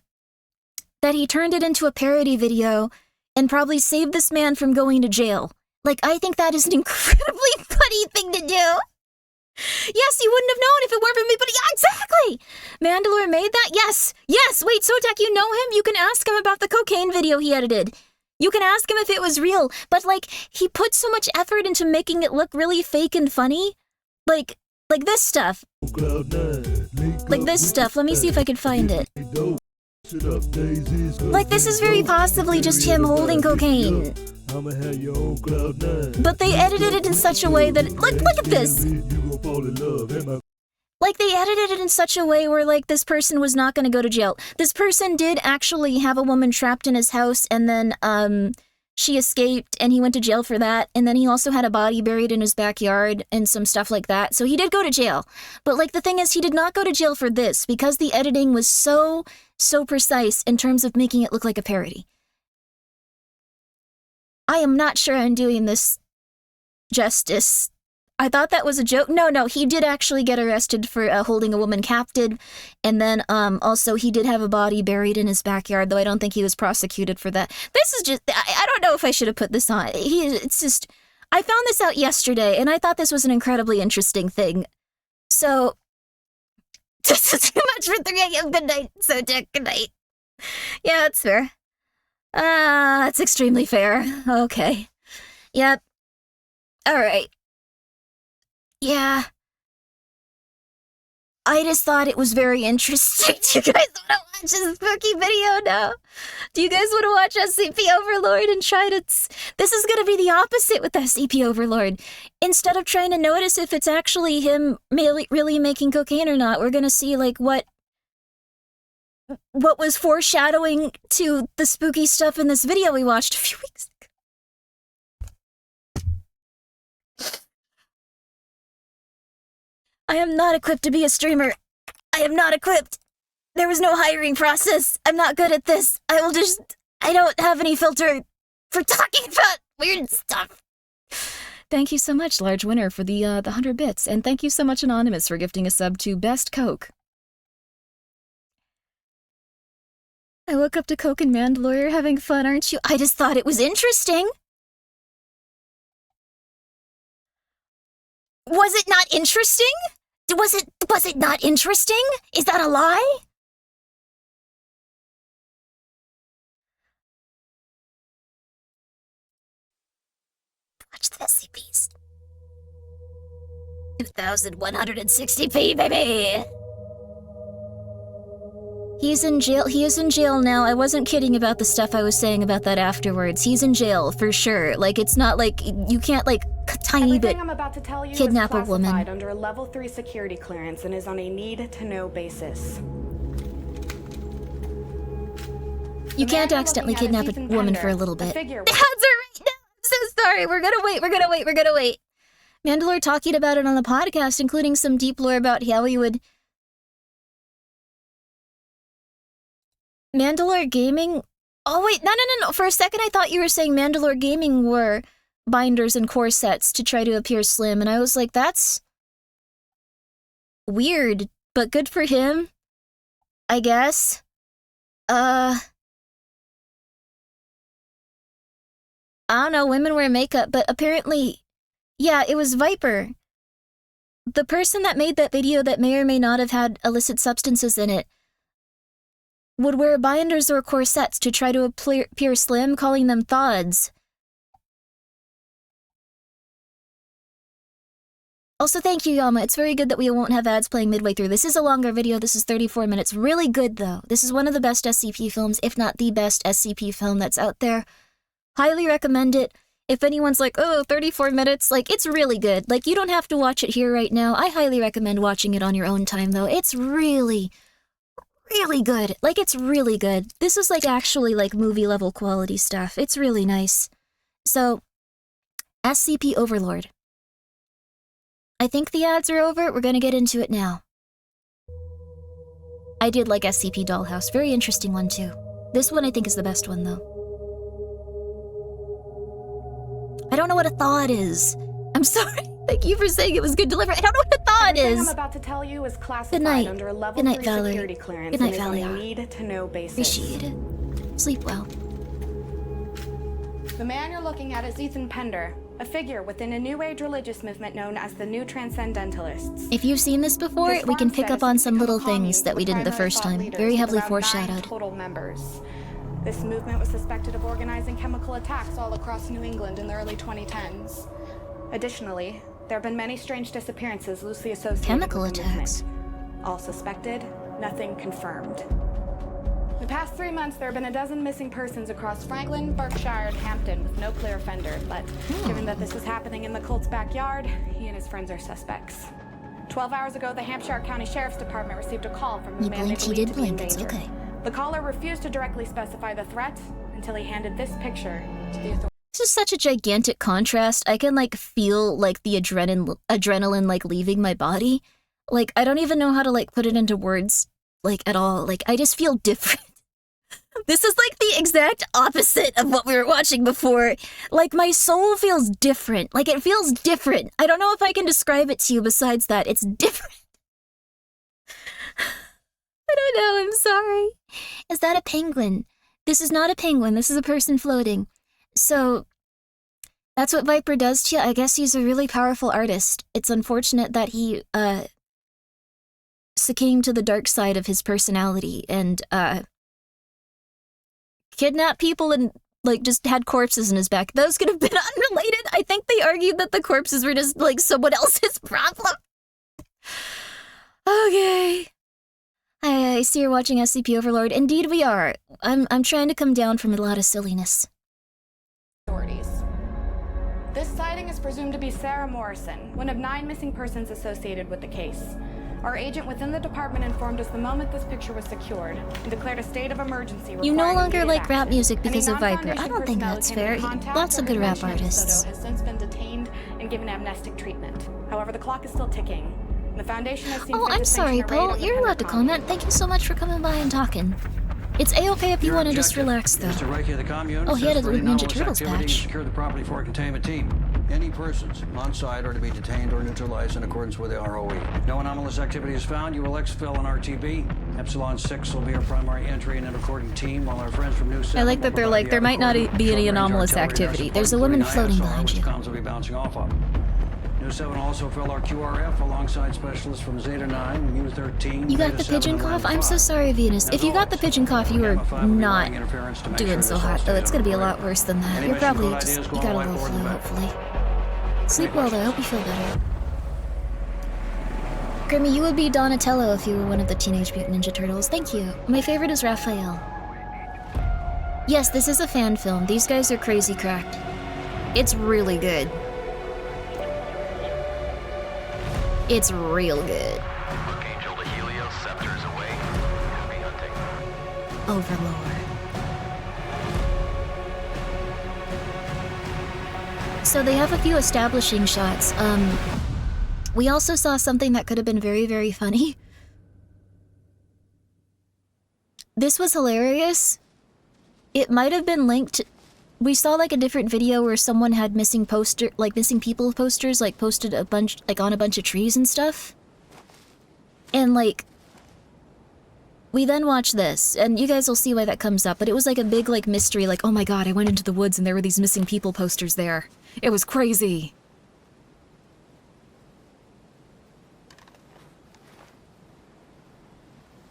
that he turned it into a parody video and probably saved this man from going to jail. Like, I think that is an incredibly funny thing to do. Yes, you wouldn't have known if it weren't for me, but yeah, exactly! Mandalore made that? Yes! Wait, Sotek, you know him? You can ask him about the cocaine video he edited. You can ask him if it was real, but, like, he put so much effort into making it look really fake and funny. Like, Like this stuff. Like this stuff. Let me see if I can find it. Like this is very possibly just him holding cocaine. But they edited it in such a way that look at this. Like they edited it in such a way where like this person was not going to go to jail. This person did actually have a woman trapped in his house, and then she escaped and he went to jail for that. And then he also had a body buried in his backyard and some stuff like that. So he did go to jail. But like the thing is, he did not go to jail for this because the editing was so precise in terms of making it look like a parody. I am not sure I'm doing this justice. I thought that was a joke. No, he did actually get arrested for holding a woman captive. And then also he did have a body buried in his backyard, though I don't think he was prosecuted for that. This is just, I don't know if I should have put this on. It's just, I found this out yesterday, and I thought this was an incredibly interesting thing. So, this is too much for 3 a.m. Good night, Sojak. Good night. Yeah, that's fair. That's extremely fair. Okay. Yep. Alright. Yeah. I just thought it was very interesting. Do you guys want to watch this spooky video now? Do you guys want to watch SCP Overlord and try to... This is going to be the opposite with SCP Overlord. Instead of trying to notice if it's actually him really making cocaine or not, we're going to see, like, what was foreshadowing to the spooky stuff in this video we watched a few weeks ago. I am not equipped to be a streamer. I am not equipped. There was no hiring process. I'm not good at this. I don't have any filter for talking about weird stuff. Thank you so much, large winner, for the 100 bits. And thank you so much, Anonymous, for gifting a sub to Best Coke. I woke up to Coke and Mandalore having fun, aren't you? I just thought it was interesting. Was it not interesting? Was it not interesting? Is that a lie? Watch the SCPs. 2160p, baby! He is in jail now. I wasn't kidding about the stuff I was saying about that afterwards. He's in jail, for sure. Like, it's not like, you can't, like, tiny bit I'm about to tell you kidnap is a woman. classified under a level 3 security clearance and is on a need-to-know basis. You can't accidentally kidnap a woman for a little bit. The ads are right now! I'm so sorry. We're gonna wait. Mandalore talking about it on the podcast, including some deep lore about how he would... Mandalore Gaming? Oh wait, no. For a second I thought you were saying Mandalore Gaming were binders and corsets to try to appear slim, and I was like, that's weird, but good for him, I guess. I don't know, women wear makeup, but apparently, yeah, it was Viper. The person that made that video that may or may not have had illicit substances in it would wear binders or corsets to try to appear slim, calling them thods. Also, thank you, Yama. It's very good that we won't have ads playing midway through. This is a longer video. This is 34 minutes. Really good, though. This is one of the best SCP films, if not the best SCP film that's out there. Highly recommend it. If anyone's like, oh, 34 minutes, like, it's really good. Like, you don't have to watch it here right now. I highly recommend watching it on your own time, though. It's really good. Like, it's really good. This is, like, actually, like, movie-level quality stuff. It's really nice. So, SCP Overlord. I think the ads are over. We're gonna get into it now. I did like SCP Dollhouse. Very interesting one, too. This one I think is the best one, though. I don't know what a thought is. I'm sorry. Thank you for saying it was good delivery. I don't know what a thought is. I'm about to tell you is classified under a level 3 security clearance Good night, and is Valerie. on a need-to-know basis. Appreciate it. Sleep well. The man you're looking at is Ethan Pender, a figure within a New Age religious movement known as the New Transcendentalists. If you've seen this before, we can pick up on some little things that we didn't the first time. Very heavily foreshadowed. Total members. This movement was suspected of organizing chemical attacks all across New England in the early 2010s. Additionally, there have been many strange disappearances loosely associated Chemical with the attacks. movement. All suspected, nothing confirmed. The past 3 months, there have been a dozen missing persons across Franklin, Berkshire, and Hampton with no clear offender, but given that this is happening in the cult's backyard, he and his friends are suspects. 12 hours ago, the Hampshire County Sheriff's Department received a call from a man they believed to be in danger. Okay. The caller refused to directly specify the threat until he handed this picture to the authorities. This is such a gigantic contrast. I can like feel like the adrenaline like leaving my body. Like I don't even know how to like put it into words like at all. Like I just feel different. This is like the exact opposite of what we were watching before. Like my soul feels different. Like it feels different. I don't know if I can describe it to you besides that. It's different. I don't know. I'm sorry. Is that a penguin? This is not a penguin. This is a person floating. So that's what Viper does to you. I guess he's a really powerful artist. It's unfortunate that he succumbed to the dark side of his personality and kidnapped people and like just had corpses in his back. Those could have been unrelated. I think they argued that the corpses were just like someone else's problem. Okay. I see you're watching SCP Overlord. Indeed we are. I'm trying to come down from a lot of silliness. This sighting is presumed to be Sarah Morrison, one of 9 missing persons associated with the case. Our agent within the department informed us the moment this picture was secured and declared a state of emergency. You no longer like rap music because of Viper. I don't think that's fair. Lots of good rap artists. Has since been detained and given amnestic treatment. However, the clock is still ticking. And the Foundation has seen. Oh, I'm sorry, Paul. You're allowed to comment. Thank you so much for coming by and talking. It's a-okay if you want to just relax, though. Oh, he had a Ninja Turtles patch. Secure the property for a containment team. Any persons on site are to be detained or neutralized in accordance with the ROE. No anomalous activity is found. You will exfil an RTB. Epsilon 6 will be your primary entry and intercording team, while our friends from New 7 I like that they're like, there might not be any anomalous activity. There's a woman floating behind you. Comms will be bouncing off of. New 7 will also fill our QRF alongside specialists from Zeta 9, Mu 13. You got the pigeon cough? I'm so sorry, Venus. If you got the pigeon cough, you were not doing so hot, though. It's gonna be a lot worse than that. You're probably just, you got a little flu, hopefully. Sleep well, though. I hope you feel better. Grimmi, you would be Donatello if you were one of the Teenage Mutant Ninja Turtles. Thank you. My favorite is Raphael. Yes, this is a fan film. These guys are crazy cracked. It's really good. It's real good. Archangel to Helios, scepters away. Heavy hunting. Overlord. So they have a few establishing shots. We also saw something that could have been very, very funny. This was hilarious. It might have been linked. We saw like a different video where someone had missing people posters, like posted a bunch, like on a bunch of trees and stuff. And like, we then watched this, and you guys will see why that comes up, but it was like a big like mystery, like, oh my god, I went into the woods and there were these missing people posters there. It was crazy.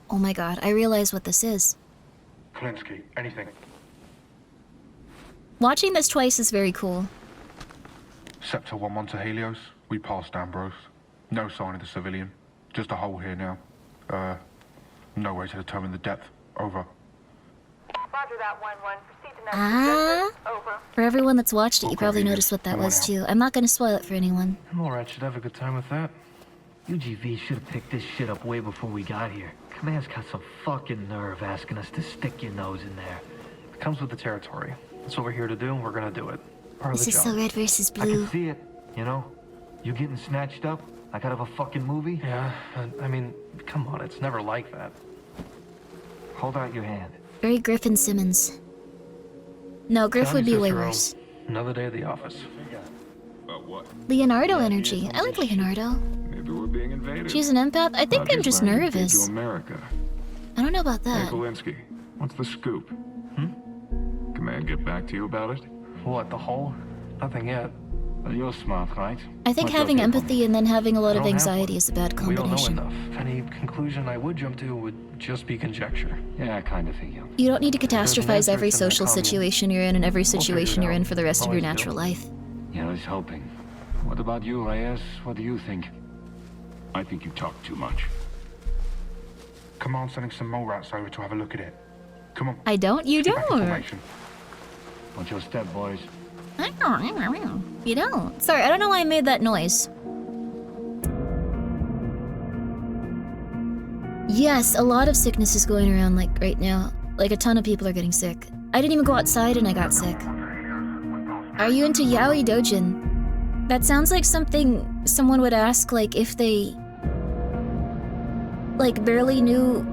Oh my god, I realize what this is. Klinsky, anything. Watching this twice is very cool. Scepter 1-1 to Helios. We passed Ambrose. No sign of the civilian. Just a hole here now. No way to determine the depth. Over. Roger that, 1-1. Proceed to next. Over. For everyone that's watched it, you probably noticed what that was too. I'm not gonna spoil it for anyone. Alright, should have a good time with that. UGV should have picked this shit up way before we got here. Command's got some fucking nerve asking us to stick your nose in there. It comes with the territory. That's what we're here to do, and we're gonna do it. Part of the This is job. so red versus I blue. can see it, you know? You getting snatched up like out of a fucking movie? Yeah, I mean, come on, it's never like that. Hold out your hand. Very Griffin Simmons. No, Griff would be way worse. Another day at the office. Leonardo energy. I like Leonardo. Maybe we're being invaded. She's an empath? I think I'm just nervous. America. I don't know about that. Hey, Klinsky, what's the scoop? Command get back to you about it? What, the hole? Nothing yet. You're smart, right? I think having empathy and then having a lot of anxiety is a bad We don't know combination. enough. Any conclusion I would jump to would just be conjecture. Yeah, I kind of figure. You don't need to catastrophize every social situation you're in and every situation you're in for the rest of your natural life. Yeah, I was hoping. What about you, Reyes? What do you think? I think you talk too much. Command sending some mole rats over to have a look at it. Come on. I don't, you Get back in don't. formation. Watch your step, boys. You don't. Sorry, I don't know why I made that noise. Yes, a lot of sickness is going around like right now. Like a ton of people are getting sick. I didn't even go outside and I got sick. Are you into yaoi dojin? That sounds like something someone would ask, like if they like barely knew.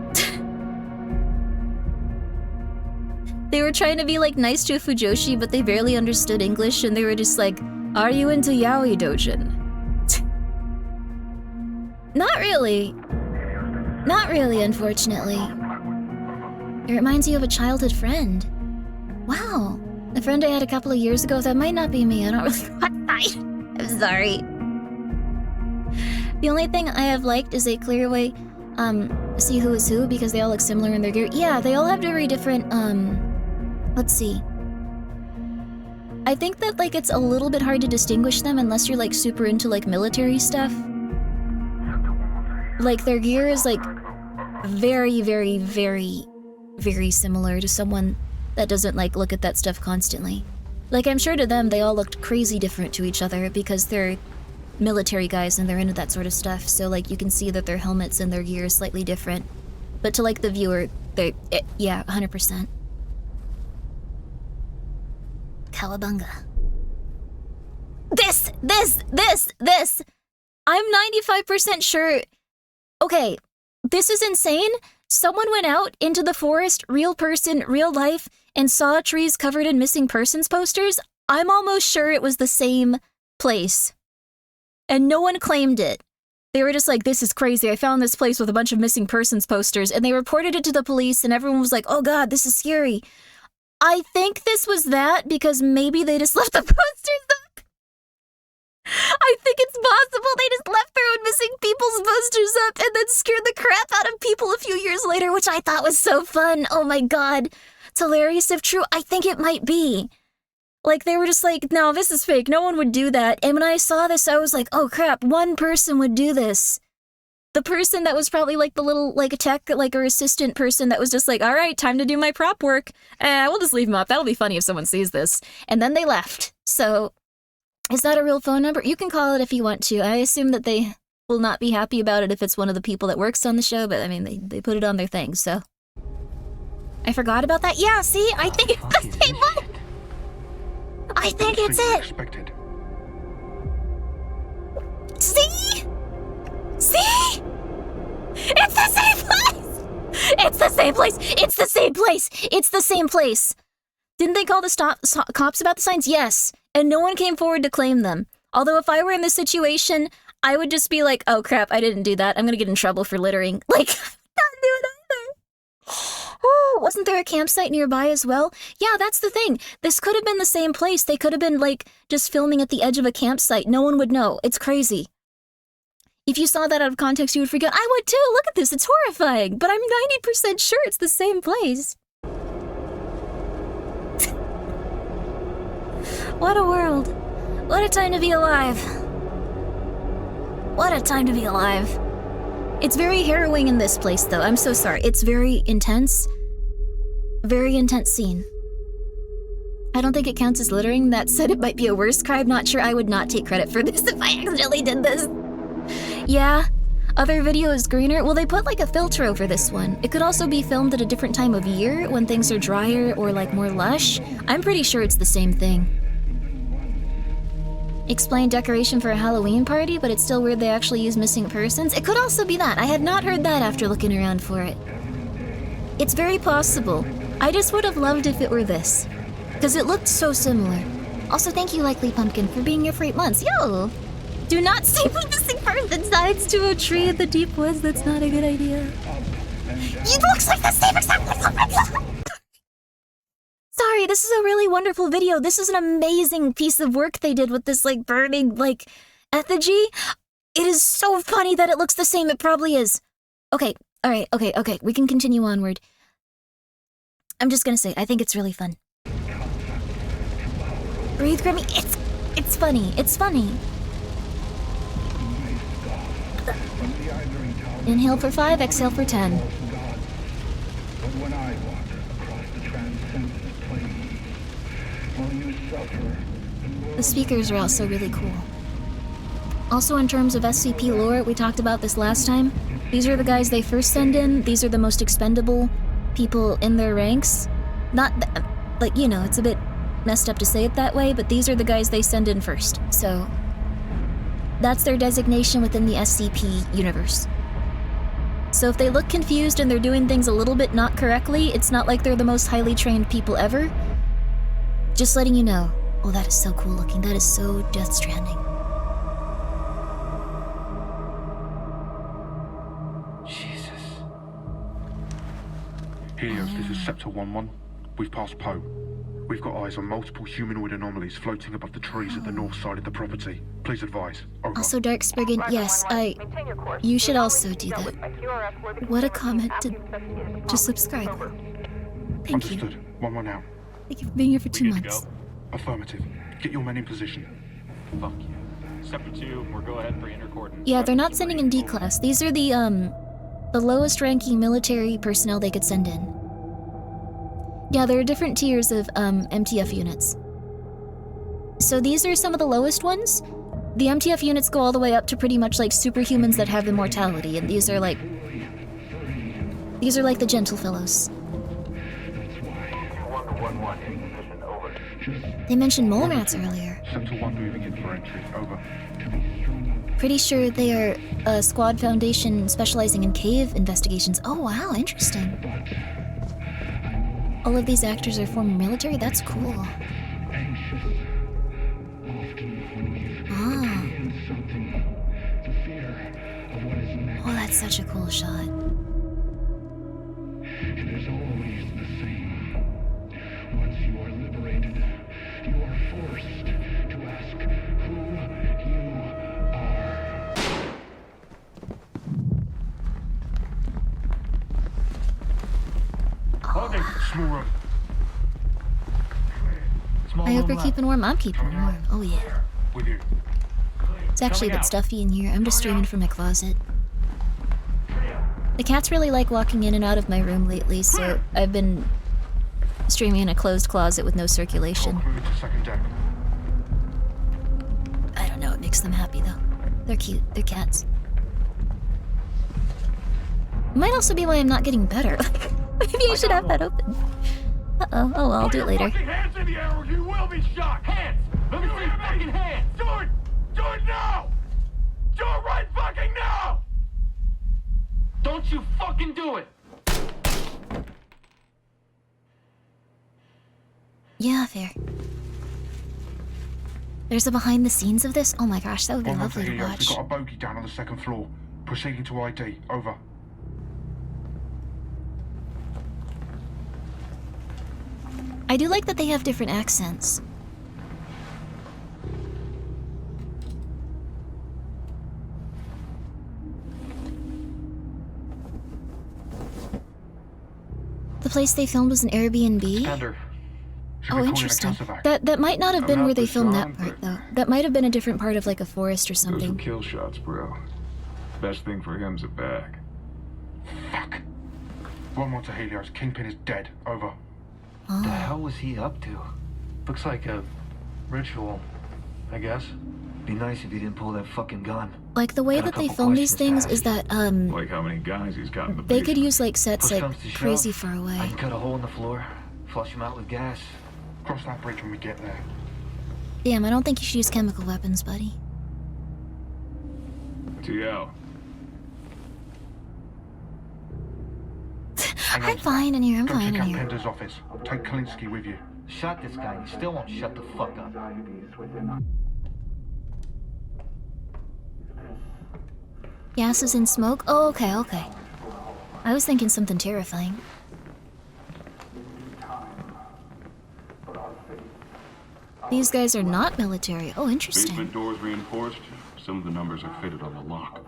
They were trying to be like nice to a Fujoshi, but they barely understood English and they were just like, are you into yaoi dojin? Not really. Not really, unfortunately. It reminds you of a childhood friend. Wow. The friend I had a couple of years ago, that might not be me. I don't really... I'm sorry. The only thing I have liked is a clear way, see who is who, because they all look similar in their gear. Yeah, they all have very different, let's see. I think that, like, it's a little bit hard to distinguish them unless you're, like, super into, like, military stuff. Like, their gear is, like, very, very, very, very similar to someone that doesn't, like, look at that stuff constantly. Like, I'm sure to them, they all looked crazy different to each other because they're military guys and they're into that sort of stuff. So, like, you can see that their helmets and their gear is slightly different. But to, like, the viewer, yeah, 100%. Kawabunga. This! I'm 95% sure... Okay, this is insane. Someone went out into the forest, real person, real life, and saw trees covered in missing persons posters. I'm almost sure it was the same place. And no one claimed it. They were just like, this is crazy. I found this place with a bunch of missing persons posters, and they reported it to the police, and everyone was like, oh god, this is scary. I think this was that because maybe they just left the posters up. I think it's possible they just left their own missing people's posters up and then scared the crap out of people a few years later, which I thought was so fun. Oh my god. It's hilarious if true. I think it might be. Like, they were just like, no, this is fake. No one would do that. And when I saw this, I was like, oh crap, one person would do this. The person that was probably like the little, like, tech, like, or assistant person that was just like, all right, time to do my prop work. We'll just leave them up. That'll be funny if someone sees this. And then they left. So... is that a real phone number? You can call it if you want to. I assume that they will not be happy about it if it's one of the people that works on the show, but I mean, they put it on their thing, so. I forgot about that. Yeah, see? I think it's the same one! I think it's it! Expected. See? See? It's the same place! It's the same place! It's the same place! It's the same place! Didn't they call the cops about the signs? Yes. And no one came forward to claim them. Although if I were in this situation, I would just be like, oh crap, I didn't do that. I'm gonna get in trouble for littering. Like, not do it either. Oh, wasn't there a campsite nearby as well? Yeah, that's the thing. This could have been the same place. They could have been, like, just filming at the edge of a campsite. No one would know. It's crazy. If you saw that out of context, you would forget. I would too. Look at this. It's horrifying. But I'm 90% sure it's the same place. What a world. What a time to be alive. What a time to be alive. It's very harrowing in this place, though. I'm so sorry. It's very intense. Very intense scene. I don't think it counts as littering. That said, it might be a worse crime. Not sure. I would not take credit for this if I accidentally did this. Yeah. Other video is greener. Well, they put like a filter over this one. It could also be filmed at a different time of year when things are drier or like more lush. I'm pretty sure it's the same thing. Explain decoration for a Halloween party, but it's still weird they actually use missing persons. It could also be that. I had not heard that after looking around for it. It's very possible. I just would have loved if it were this. Because it looked so similar. Also, thank you, Likely Pumpkin, for being here for 8 months. Yo! Do not staple missing person signs to a tree in the deep woods. That's not a good idea. It looks like the same exact... Sorry, this is a really wonderful video. This is an amazing piece of work they did with this, like, burning, like, effigy. It is so funny that it looks the same. It probably is. Okay, alright, okay. We can continue onward. I'm just gonna say, I think it's really fun. Breathe, Grimmi. It's funny. It's funny. Inhale for 5, exhale for 10. But when I wander across the transcendent plane, will you suffer? The speakers are also really cool. Also, in terms of SCP lore, we talked about this last time. These are the guys they first send in. These are the most expendable people in their ranks. Not, like, you know, it's a bit messed up to say it that way, but these are the guys they send in first. So, that's their designation within the SCP universe. So if they look confused and they're doing things a little bit not correctly, it's not like they're the most highly trained people ever. Just letting you know. Oh, that is so cool looking. That is so Death Stranding. Jesus. Helios, this is Sector 1-1. We've passed Poe. We've got eyes on multiple humanoid anomalies floating above the trees at the north side of the property. Please advise. Over. Also, Dark Spriggan, yes, you should also do that. What a comment to subscribe. Thank you. Understood. 1-1 out. Thank you for being here for 2 months. Affirmative. Get your men in position. Fuck you. Sector 2, we're go ahead for intercoordinate. Yeah, they're not sending in D-Class. These are the lowest ranking military personnel they could send in. Yeah, there are different tiers of MTF units. So these are some of the lowest ones. The MTF units go all the way up to pretty much like superhumans that have immortality, and these are like the gentle fellows. They mentioned mole rats earlier. Sector 1 moving in for entry. Over. Pretty sure they are a squad foundation specializing in cave investigations. Oh wow, interesting. All of these actors are former military? That's cool. Ah. Oh, that's such a cool shot. It is always the same. Once you are liberated, you are forced to ask who you are. Holding. Small room. I hope you're keeping warm. I'm keeping warm. Oh yeah. With you. It's actually a bit stuffy in here. I'm just streaming from my closet. The cats really like walking in and out of my room lately, so I've been streaming in a closed closet with no circulation. I don't know, it makes them happy though. They're cute, they're cats. Might also be why I'm not getting better. Maybe I should have that open. Uh-oh, oh well, I'll do it later. Hands in the air or you will be shot! Hands! Let me see your fucking hands! Do it! Do it now! Do it right fucking now! Don't you fucking do it! Yeah, fair. There's a behind the scenes of this? Oh my gosh, that would be 1-1 lovely to Helios. watch. We've got a bogey down on the second floor. Proceeding to ID. Over. I do like that they have different accents. The place they filmed was an Airbnb? Oh, interesting. That might not have been where they filmed that part, though. That might have been a different part of like a forest or Those something. are kill shots, bro. Best thing for him's a bag. Fuck. 1-1 to Helios. Kingpin is dead. Over. What the hell was he up to? Looks like a ritual, I guess. Be nice if he didn't pull that fucking gun. Like the way that they film these things is that Like how many guys he's got in the they could use like sets Push like comes to shove, crazy far away. I can cut a hole in the floor, flush him out with gas. Cross that bridge when we get there. Damn, I don't think you should use chemical weapons, buddy. TL. I'm fine in here, I'm Go fine check in out here. Pender's office. Take Kalinsky with you. Shot this guy and he still won't shut the fuck up. Gases and smoke? Oh, okay, okay. I was thinking something terrifying. These guys are not military. Oh, interesting. Basement doors reinforced. Some of the numbers are fitted on the lock,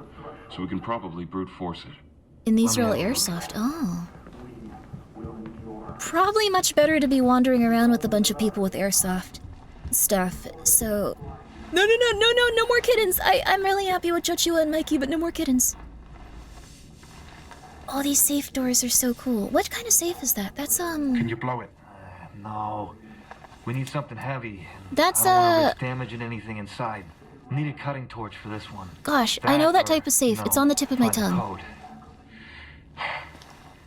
so we can probably brute force it. And these are all airsoft. Oh. Probably much better to be wandering around with a bunch of people with airsoft stuff. So, no more kittens. I'm really happy with Joshua and Mikey, but no more kittens. Oh, these safe doors are so cool. What kind of safe is that? That's Can you blow it? No. We need something heavy. That's I don't want to risk damaging anything inside. We need a cutting torch for this one. Gosh, I know that type of safe. It's on the tip of my tongue. Code.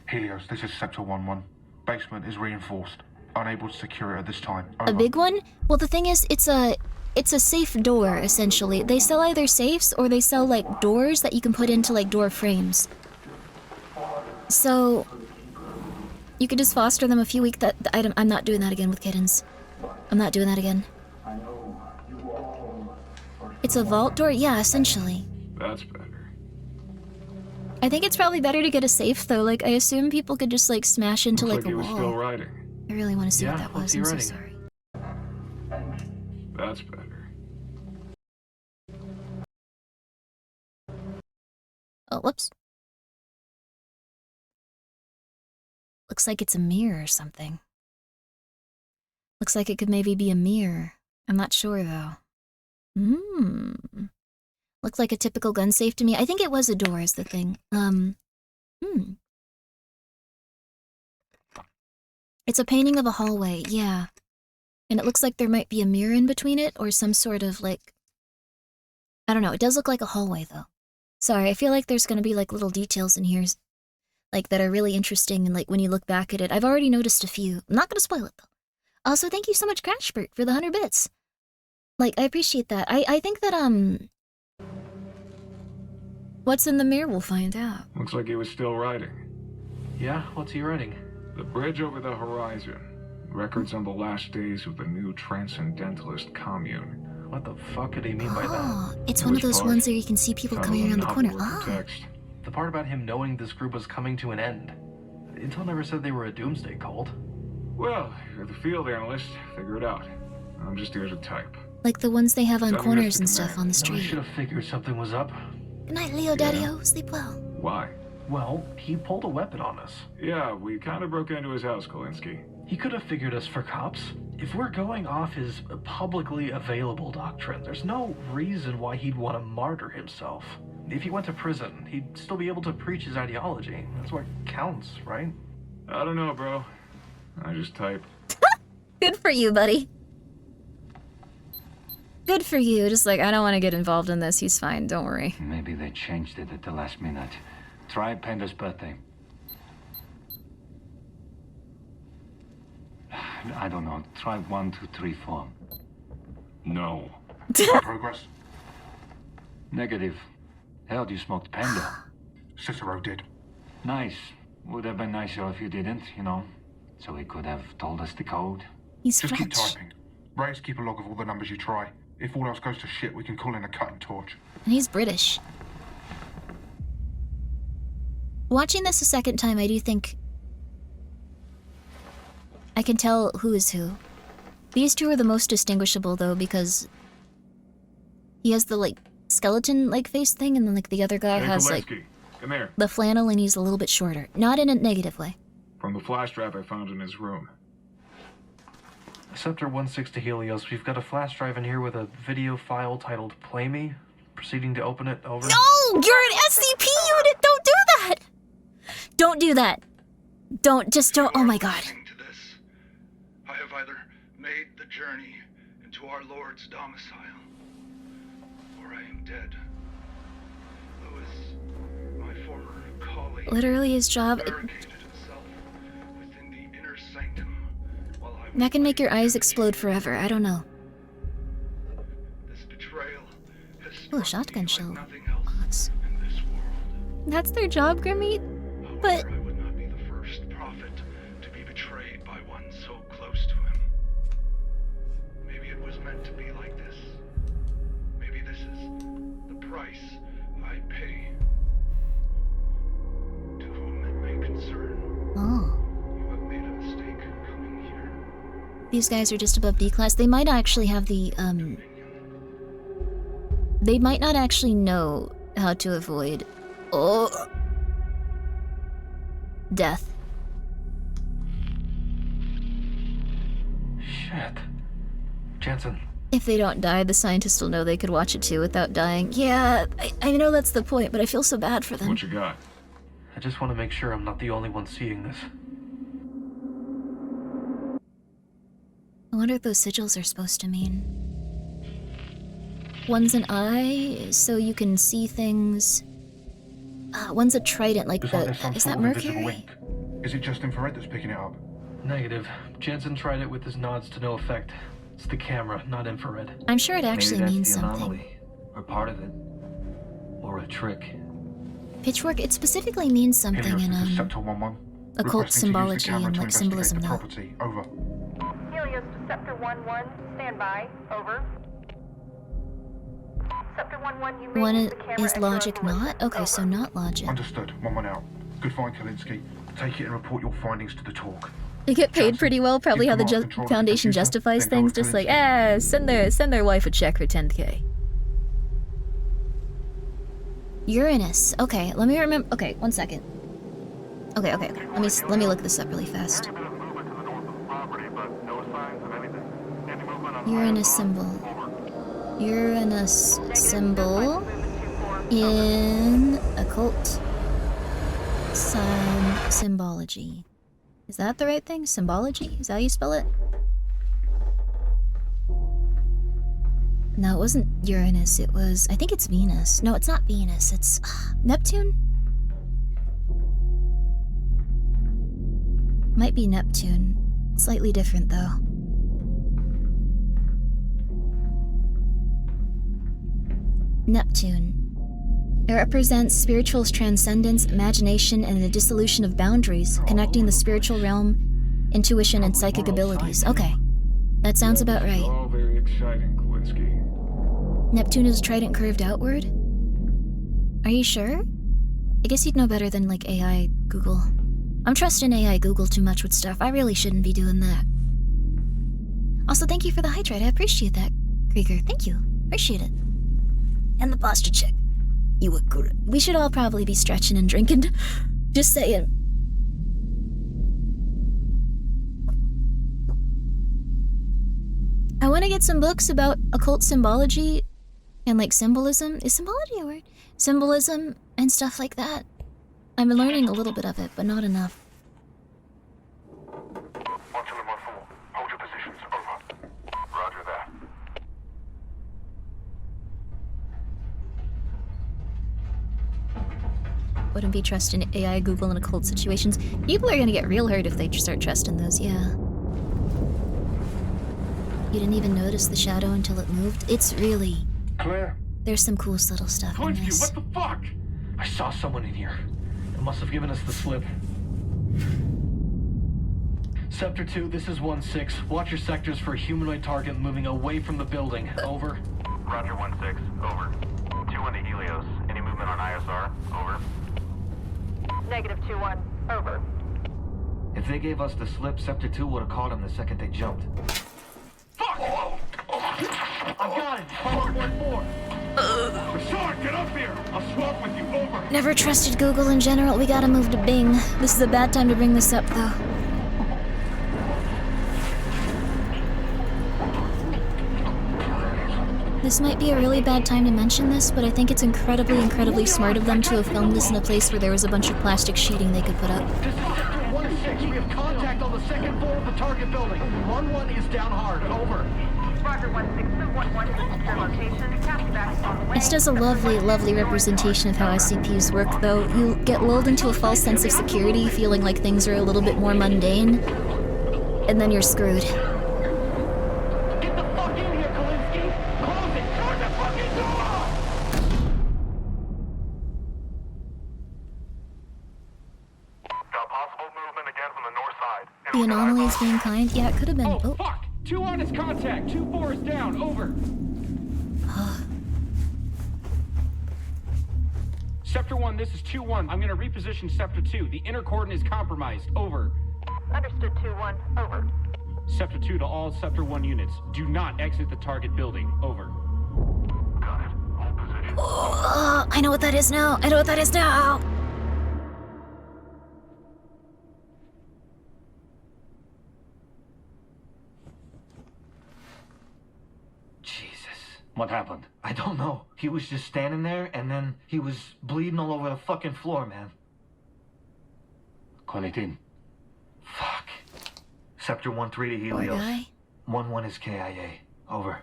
Helios, this is Sector 1-1. Basement is reinforced. Unable to secure it at this time. A big one? Well, the thing is, it's a safe door, essentially. They sell either safes or they sell, like, doors that you can put into, like, door frames. So, you could just foster them a few weeks. I'm not doing that again with kittens. I'm not doing that again. It's a vault door? Yeah, essentially. That's better. I think it's probably better to get a safe, though. Like, I assume people could just, like, smash into, Looks like, he a was wall. still writing. I really want to see what that what's was. he I'm so writing? sorry. That's better. Oh, whoops. Looks like it's a mirror or something. Looks like it could maybe be a mirror. I'm not sure, though. Looks like a typical gun safe to me. I think it was a door is the thing. It's a painting of a hallway, yeah. And it looks like there might be a mirror in between it, or some sort of, like... I don't know, it does look like a hallway, though. Sorry, I feel like there's gonna be, like, little details in here, like, that are really interesting, and, like, when you look back at it, I've already noticed a few. I'm not gonna spoil it, though. Also, thank you so much, Crashbert, for the 100 bits. Like, I appreciate that. I think that, what's in the mirror, we'll find out. Looks like he was still writing. Yeah, what's he writing? The bridge over the horizon. Records on the last days of the new transcendentalist commune. What the fuck did he mean by that? Oh, it's one of those ones where you can see people coming around the corner. Ah. The part about him knowing this group was coming to an end. Intel never said they were a doomsday cult. Well, you're the field analyst. Figure it out. I'm just here to type. Like the ones they have on Send me corners Mr. and stuff on the I street. should have figured something was up. Good night, Leo Daddy-o. Sleep well. Why? Well, he pulled a weapon on us. Yeah, we kind of broke into his house, Kolinsky. He could have figured us for cops. If we're going off his publicly available doctrine, there's no reason why he'd want to martyr himself. If he went to prison, he'd still be able to preach his ideology. That's what counts, right? I don't know, bro. I just type. Good for you, buddy. Good for you. Just like, I don't want to get involved in this. He's fine. Don't worry. Maybe they changed it at the last minute. Try Panda's birthday. I don't know. Try 1, 2, 3, 4. No. Progress. Negative. Hell, you smoked Panda. Cicero did. Nice. Would have been nicer if you didn't, you know. So he could have told us the code. He's Just keep French. typing. Raise keep a log of all the numbers you try. If all else goes to shit, we can call in a cutting torch. And he's British. Watching this a second time, I do think I can tell who is who. These two are the most distinguishable, though, because he has the, like, skeleton-like face thing, and then, like, the other guy Hey, has, Kolinsky, like, come here. the flannel, and he's a little bit shorter. Not in a negative way. From the flash drive I found in his room. Scepter 16 Helios, we've got a flash drive in here with a video file titled Play Me. Proceeding to open it, over. No! You're an SCP unit! Don't do that! Don't do that. Don't, oh my god. I have either made the journey into our Lord's domicile, or I am dead. Lewis, my former colleague, Literally his job. barricaded himself within the inner sanctum while I was That can make your eyes explode forever. I don't know. This betrayal has Oh, a shotgun shell. nothing else in this world. That's their job, Grimmi. But I would not be the first prophet to be betrayed by one so close to him. Maybe it was meant to be like this. Maybe this is the price I pay. To whom it may concern. oh, You have made a mistake coming here. these guys are just above D class. They might actually have the They might not actually know how to avoid death. Shit. Jensen. If they don't die, the scientists will know they could watch it too without dying. Yeah, I know that's the point, but I feel so bad for them. What you got? I just want to make sure I'm not the only one seeing this. I wonder what those sigils are supposed to mean. One's an eye, so you can see things. One's a trident, like is that Mercury? Is it just infrared that's picking it up? Negative. Jensen tried it with his nods to no effect. It's the camera, not infrared. I'm sure it actually Maybe that's means the something. anomaly, or part of it. Or a trick. Pitchfork, it specifically means something Helios, in this is Scepter 1-1. occult Requesting to use the symbology camera and to like symbolism investigate the though. property. Over. Helios to Scepter 1-1, stand by. Over. Scepter 1-1, you may One use the camera is at your logic own not? Okay, so not logic. Understood. 1-1 out. Good find, Kalinsky. Take it and report your findings to the talk. They get paid pretty well, probably how the Foundation justifies things, just like, send their wife a check for 10K. Uranus. Okay, let me remember. Okay, 1 second. Okay. Let me look this up really fast. Uranus symbol. Uranus symbol in occult symbology. Is that the right thing? Symbology? Is that how you spell it? No, it wasn't Uranus. It was... I think it's Venus. No, it's not Venus. It's... Neptune? Might be Neptune. Slightly different, though. Neptune. It represents spiritual transcendence, imagination, and the dissolution of boundaries, connecting the spiritual realm, intuition, and psychic abilities. Okay. That sounds about right. All very exciting, Kalinsky. Neptune is a trident curved outward? Are you sure? I guess you'd know better than, like, AI Google. I'm trusting AI Google too much with stuff. I really shouldn't be doing that. Also, thank you for the hydrate. I appreciate that, Krieger. Thank you. Appreciate it. And the posture check. You were good. We should all probably be stretching and drinking. Just saying. I want to get some books about occult symbology and like symbolism. Is symbology a word? Symbolism and stuff like that. I'm learning a little bit of it, but not enough. Hold your positions. Over. Roger that. Wouldn't be trusting AI Google in occult situations. People are gonna get real hurt if they start trusting those, yeah. You didn't even notice the shadow until it moved? It's really... Claire? There's some cool subtle stuff in this. What the fuck? I saw someone in here. It must have given us the slip. Scepter 2, this is 1-6. Watch your sectors for a humanoid target moving away from the building. Over. Roger 1-6. Over. 2 on the Helios. Any movement on ISR? Over. Negative 2-1. Over. If they gave us the slip, Scepter 2 would have caught him the second they jumped. Fuck! I got it. 514. Sean, get up here. I'll swap with you. Over. Never trusted Google in general. We gotta move to Bing. This is a bad time to bring this up, though. This might be a really bad time to mention this, but I think it's incredibly smart of them to have filmed this in a place where there was a bunch of plastic sheeting they could put up. This is Sector 1-6. We have contact on the second floor of the target building. 1-1 is down hard. Over. Roger 1-6. 1-1 is your location. Copy back on the way. This does a lovely representation of how SCPs work, though. You get lulled into a false sense of security, feeling like things are a little bit more mundane, and then you're screwed. The anomaly is being kind? Yeah, it could have been. Oh, fuck! 2 on its contact. 2-4 is down. Over. Scepter 1, this is 2-1. I'm gonna reposition Scepter 2. The inner coordinate is compromised. Over. Understood 2-1. Over. Scepter 2 to all Scepter 1 units. Do not exit the target building. Over. Got it. Hold position. Oh, I know what that is now. I know what that is now. What happened? I don't know. He was just standing there, and then he was bleeding all over the fucking floor, man. Call it in. Fuck. Sector 1-3 to Helios. 1-1 is KIA. Over.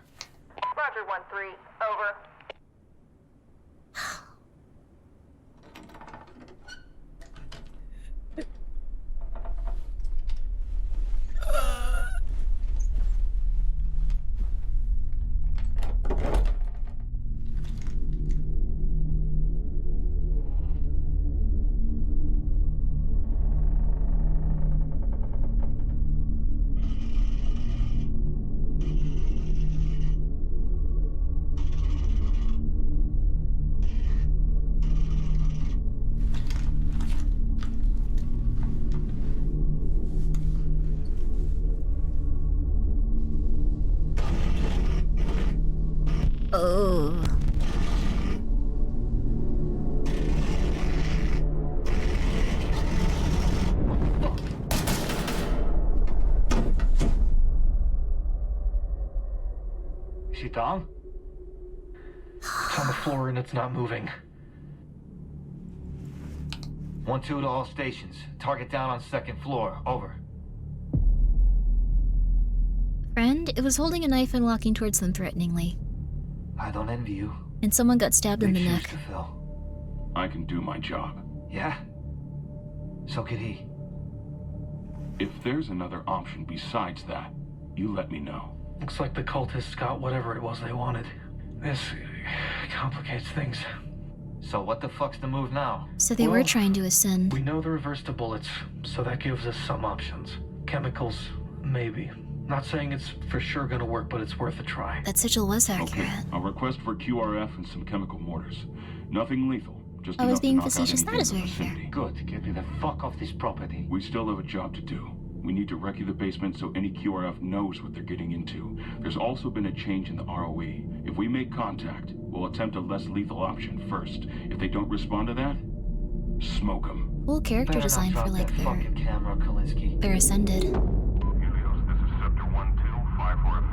Roger, 1-3. Over. Oh. Is she down? It's on the floor and it's not moving. 1-2 to all stations. Target down on 2nd floor. Over. Friend, it was holding a knife and walking towards them threateningly. I don't envy you. And someone got stabbed in the neck. To fill. I can do my job. Yeah? So could he. If there's another option besides that, you let me know. Looks like the cultists got whatever it was they wanted. This complicates things. So what the fuck's the move now? So they were trying to ascend. We know the reverse to bullets, so that gives us some options. Chemicals, maybe. Not saying it's for sure gonna work, but it's worth a try. That sigil was accurate. Okay, I'll request for QRF and some chemical mortars. Nothing lethal, just I was enough being to knock out facetious. anything That is in the very fair. vicinity. Good. Get me the fuck off this property. We still have a job to do. We need to recce the basement so any QRF knows what they're getting into. There's also been a change in the ROE. If we make contact, we'll attempt a less lethal option first. If they don't respond to that, smoke them. Cool character Better design not for drop like that fucking camera, Kalinsky. their ascended.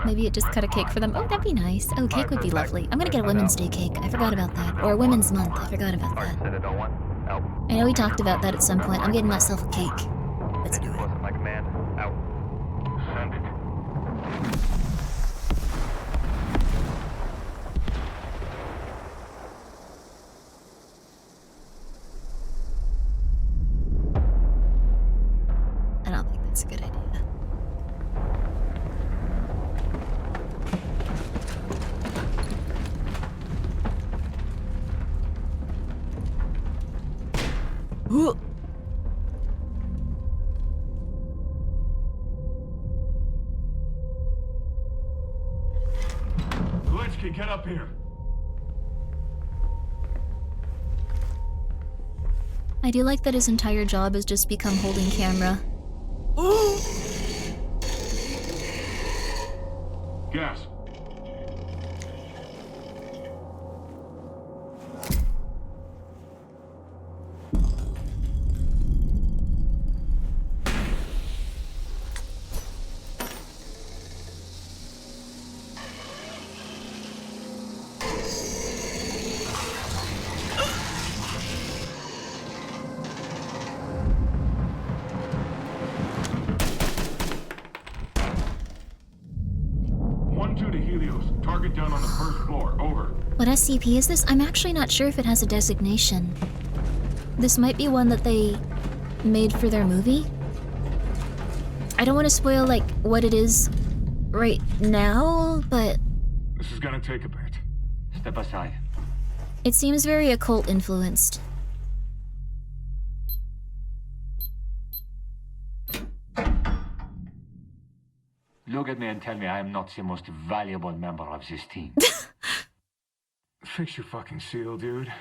Maybe it just cut a cake for them. Oh, that'd be nice. Oh, cake would be lovely. I'm gonna get a Women's Day cake. I forgot about that. Or a Women's Month. I forgot about that. I know we talked about that at some point. I'm getting myself a cake. Let's do it. My command. Out. Send it. I don't think that's a good idea. Ooh. Kalinsky, get up here. I do like that his entire job has just become holding camera. Gas. Down on the 1st floor. Over. What SCP is this? I'm actually not sure if it has a designation. This might be one that they made for their movie. I don't want to spoil, like, what it is right now, but... This is gonna take a bit. Step aside. It seems very occult-influenced. Look at me and tell me I am not the most valuable member of this team. Fix your fucking seal, dude.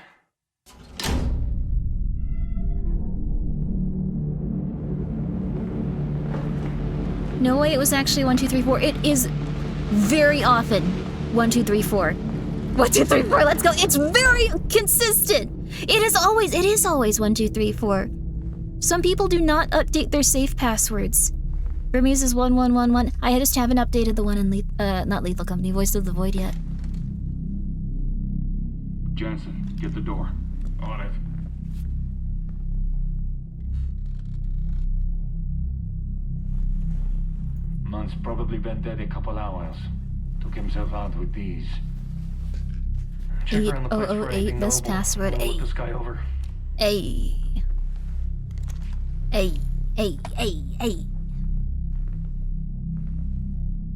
No way it was actually 1, 2, 3, 4. It is very often 1, 2, 3, 4. 1, 2, 3, 4, let's go. It's very consistent. It is always 1, 2, 3, 4. Some people do not update their safe passwords. Grimmi's is 1111. I just haven't updated the one in not Lethal Company, Voice of the Void yet. Jansen, get the door. On it. Man's probably been dead a couple hours. Took himself out with these. Check around the place for 8008, anything this notable. password, We'll look A. this guy over. A.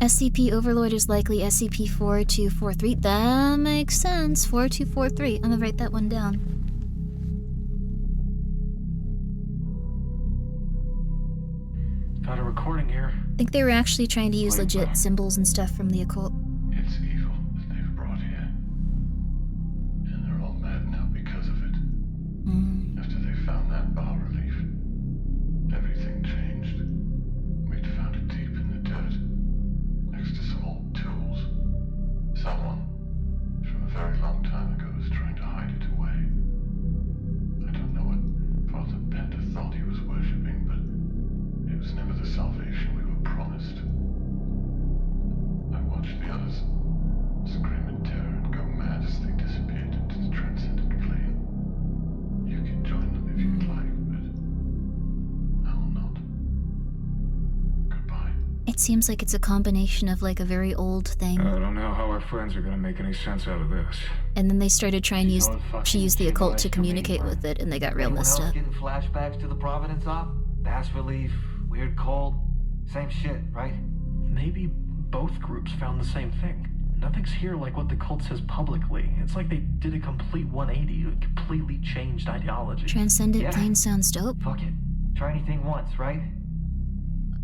SCP Overlord is likely SCP-4243. That makes sense. 4243. I'm gonna write that one down. Got a recording here. I think they were actually trying to use legit symbols and stuff from the occult. It's evil that they've brought here. And they're all mad now because of it. After they found that bas relief, everything changed. We'd found it deep in the dirt, next to some old tools. Someone, from a very long time ago, was trying to hide it away. I don't know what Father Bender thought he was worshipping, but it was never the salvation we were promised. I watched the others scream in terror and go mad as they disappeared into the transcendent plane. You can join them if you'd like, but I will not. Goodbye. It seems like it's a combination of like a very old thing. I don't know how our friends are gonna make any sense out of this. And then they started trying to use the occult to communicate with it, and they got real messed up. Getting flashbacks to the Providence op? Bass relief, weird cold, same shit, right? Maybe both groups found the same thing. Nothing's here like what the cult says publicly. It's like they did a complete 180, a completely changed ideology. Transcendent plane sounds dope. Fuck it. Try anything once, right?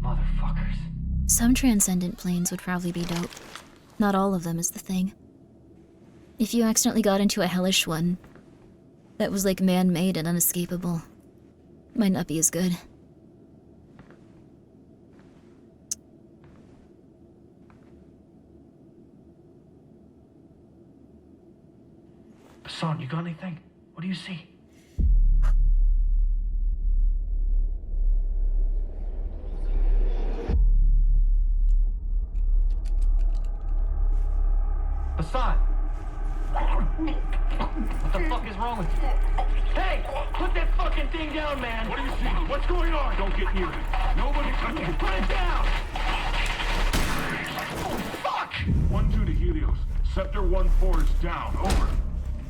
Motherfuckers. Some transcendent planes would probably be dope. Not all of them is the thing. If you accidentally got into a hellish one that was like man-made and unescapable, might not be as good. Son, you got anything? What do you see? Hassan! What the fuck is wrong with you? Hey! Put that fucking thing down, man! What do you see? What's going on? Don't get near it. Nobody touch it. Put it down! Oh, fuck! 1-2 to Helios. Sector 1-4 is down. Over.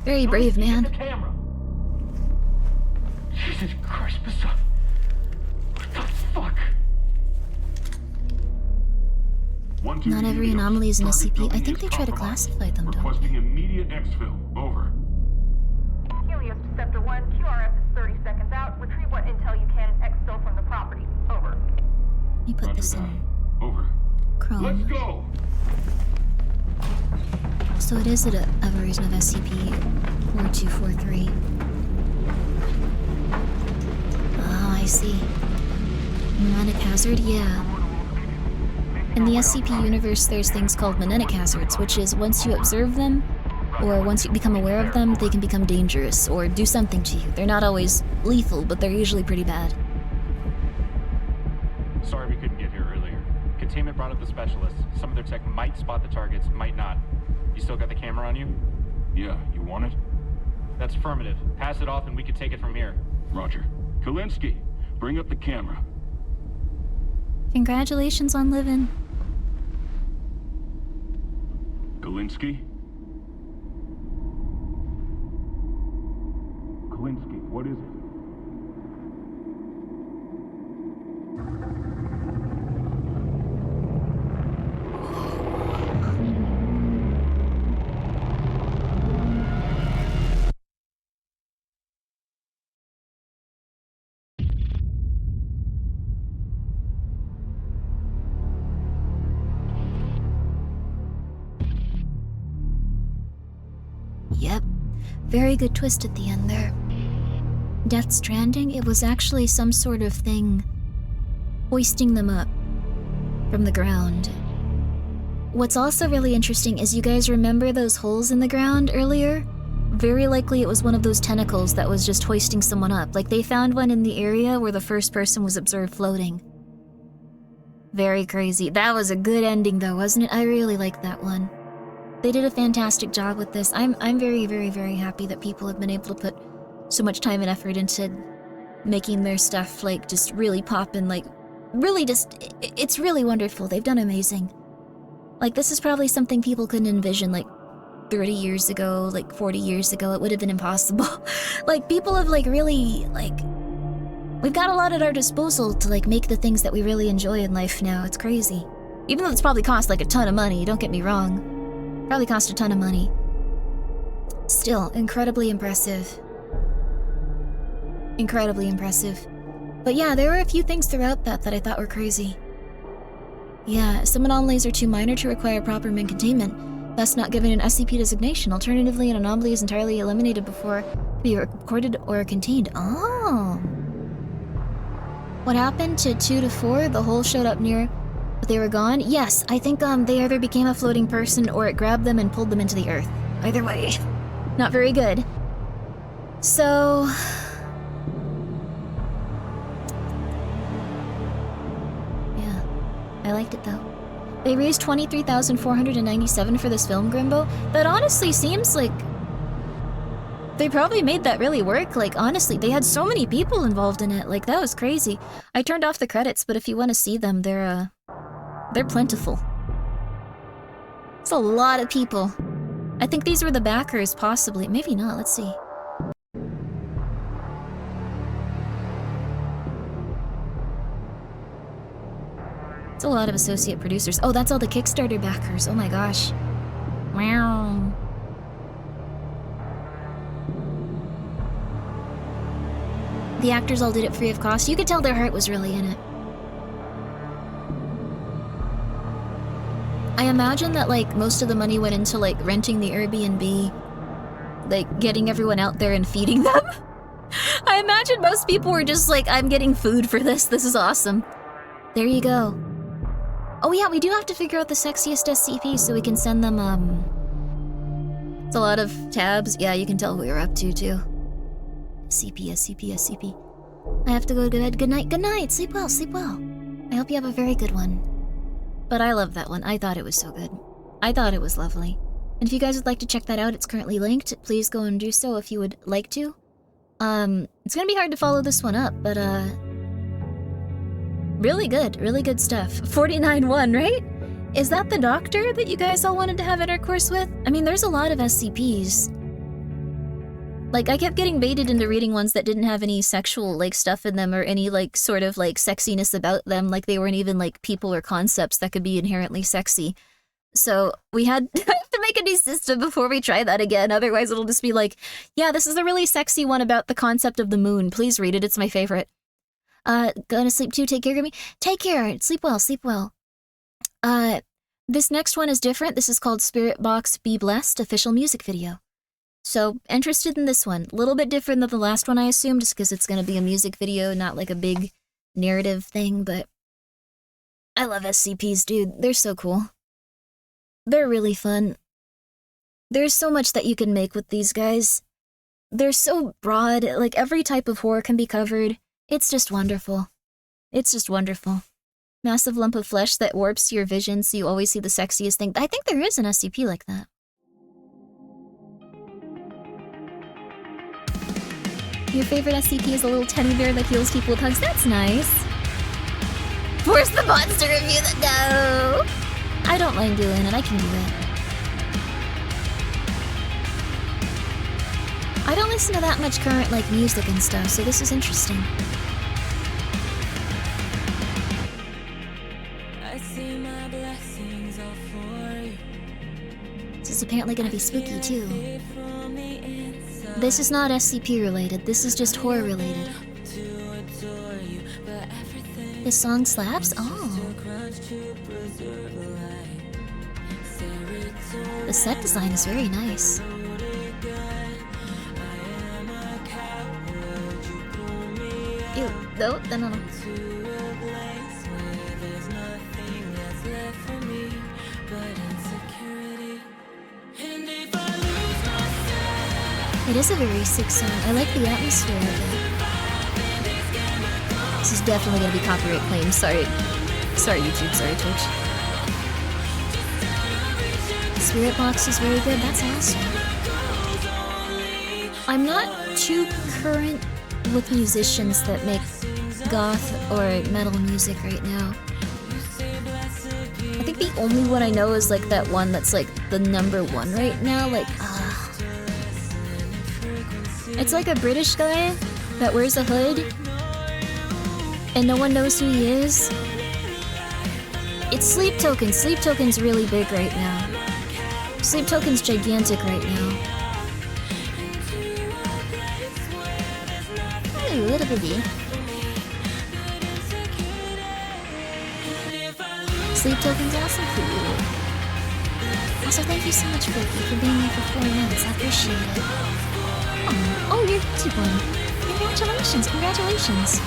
Very brave, man. The camera. Jesus Christ, Hassan. What the fuck? Not every anomaly is an SCP. I think they try to classify them, don't Requesting immediate exfil. Over. Helios to Scepter 1, QRF is 30 seconds out. Retrieve what intel you can and exfil from the property. Over. Let me put this in Over. Chrome. Let's go. So it is a version of SCP-4243. Oh, I see. Mnemonic hazard, yeah. In the SCP universe, there's things called mnemonic hazards, which is once you observe them, or once you become aware of them, they can become dangerous or do something to you. They're not always lethal, but they're usually pretty bad. Sorry we couldn't get here earlier. Containment brought up the specialists. Some of their tech might spot the targets, might not. You still got the camera on you? Yeah, you want it? That's affirmative. Pass it off and we can take it from here. Roger. Kalinsky, bring up the camera. Congratulations on living. Kalinsky? Kalinsky, what is it? Yep. Very good twist at the end there. Death Stranding, it was actually some sort of thing hoisting them up from the ground. What's also really interesting is you guys remember those holes in the ground earlier? Very likely it was one of those tentacles that was just hoisting someone up. Like they found one in the area where the first person was observed floating. Very crazy. That was a good ending though, wasn't it? I really liked that one. They did a fantastic job with this. I'm very, very, very happy that people have been able to put so much time and effort into making their stuff like just really pop and like really just, it's really wonderful. They've done amazing. Like, this is probably something people couldn't envision, like, 30 years ago, like, 40 years ago. It would have been impossible. Like, people have, like, really, like... We've got a lot at our disposal to, like, make the things that we really enjoy in life now. It's crazy. Even though it's probably cost, like, a ton of money, don't get me wrong. Probably cost a ton of money. Still, incredibly impressive. Incredibly impressive. But yeah, there were a few things throughout that I thought were crazy. Yeah, some anomalies are too minor to require proper min containment, thus not given an SCP designation. Alternatively, an anomaly is entirely eliminated before it can be recorded or contained. Oh. What happened to 2 to 4? The hole showed up near, but they were gone? Yes, I think they either became a floating person or it grabbed them and pulled them into the earth. Either way, not very good. So... I liked it though. They raised $23,497 for this film, Grimbo. That honestly seems like... They probably made that really work. Like, honestly, they had so many people involved in it. Like, that was crazy. I turned off the credits, but if you want to see them, they're plentiful. It's a lot of people. I think these were the backers, possibly. Maybe not, let's see. It's a lot of associate producers. Oh, that's all the Kickstarter backers. Oh my gosh. Wow. The actors all did it free of cost. You could tell their heart was really in it. I imagine that, like, most of the money went into, like, renting the Airbnb, like, getting everyone out there and feeding them. I imagine most people were just like, I'm getting food for this. This is awesome. There you go. Oh yeah, we do have to figure out the sexiest SCP so we can send them, It's a lot of tabs. Yeah, you can tell who we're up to, too. SCP, SCP, SCP. I have to go to bed. Good night, good night! Sleep well, sleep well. I hope you have a very good one. But I love that one. I thought it was so good. I thought it was lovely. And if you guys would like to check that out, it's currently linked. Please go and do so if you would like to. It's gonna be hard to follow this one up, but, really good stuff. 49-1, right? Is that the doctor that you guys all wanted to have intercourse with? I mean, there's a lot of SCPs. Like, I kept getting baited into reading ones that didn't have any sexual, like, stuff in them or any, like, sort of, like, sexiness about them. Like, they weren't even, like, people or concepts that could be inherently sexy. So, we had to make a new system before we try that again. Otherwise, it'll just be like, yeah, this is a really sexy one about the concept of the moon. Please read it. It's my favorite. Gonna sleep too. Take care, Grimmi. Take care. Sleep well. Sleep well. This next one is different. This is called Spirit Box Be Blessed official music video. So, interested in this one. A little bit different than the last one, I assume, just because it's gonna be a music video, not like a big narrative thing, but I love SCPs, dude. They're so cool. They're really fun. There's so much that you can make with these guys. They're so broad, like every type of horror can be covered. It's just wonderful. It's just wonderful. Massive lump of flesh that warps your vision so you always see the sexiest thing. I think there is an SCP like that. Your favorite SCP is a little teddy bear that heals people with hugs. That's nice. Force the monster review that no! I don't mind doing it. I can do it. I don't listen to that much current, like, music and stuff, so this is interesting. This is apparently gonna be spooky, too. This is not SCP related, this is just horror related. This song slaps? Oh. The set design is very nice. Ew, no. It is a very sick song. I like the atmosphere of it. This is definitely gonna be copyright claims. Sorry. Sorry, YouTube. Sorry, Twitch. Spirit Box is very good. That's awesome. I'm not too current with musicians that make goth or metal music right now. I think the only one I know is like that one that's like the #1 right now, like, it's like a British guy that wears a hood and no one knows who he is. It's Sleep Token. Sleep Token's really big right now. Sleep Token's gigantic right now. Ooh, little baby. Sleep Token's awesome for you. Also, thank you so much, Cookie, for being here for 4 months. I appreciate it. Oh, you're a cute one. Congratulations, congratulations.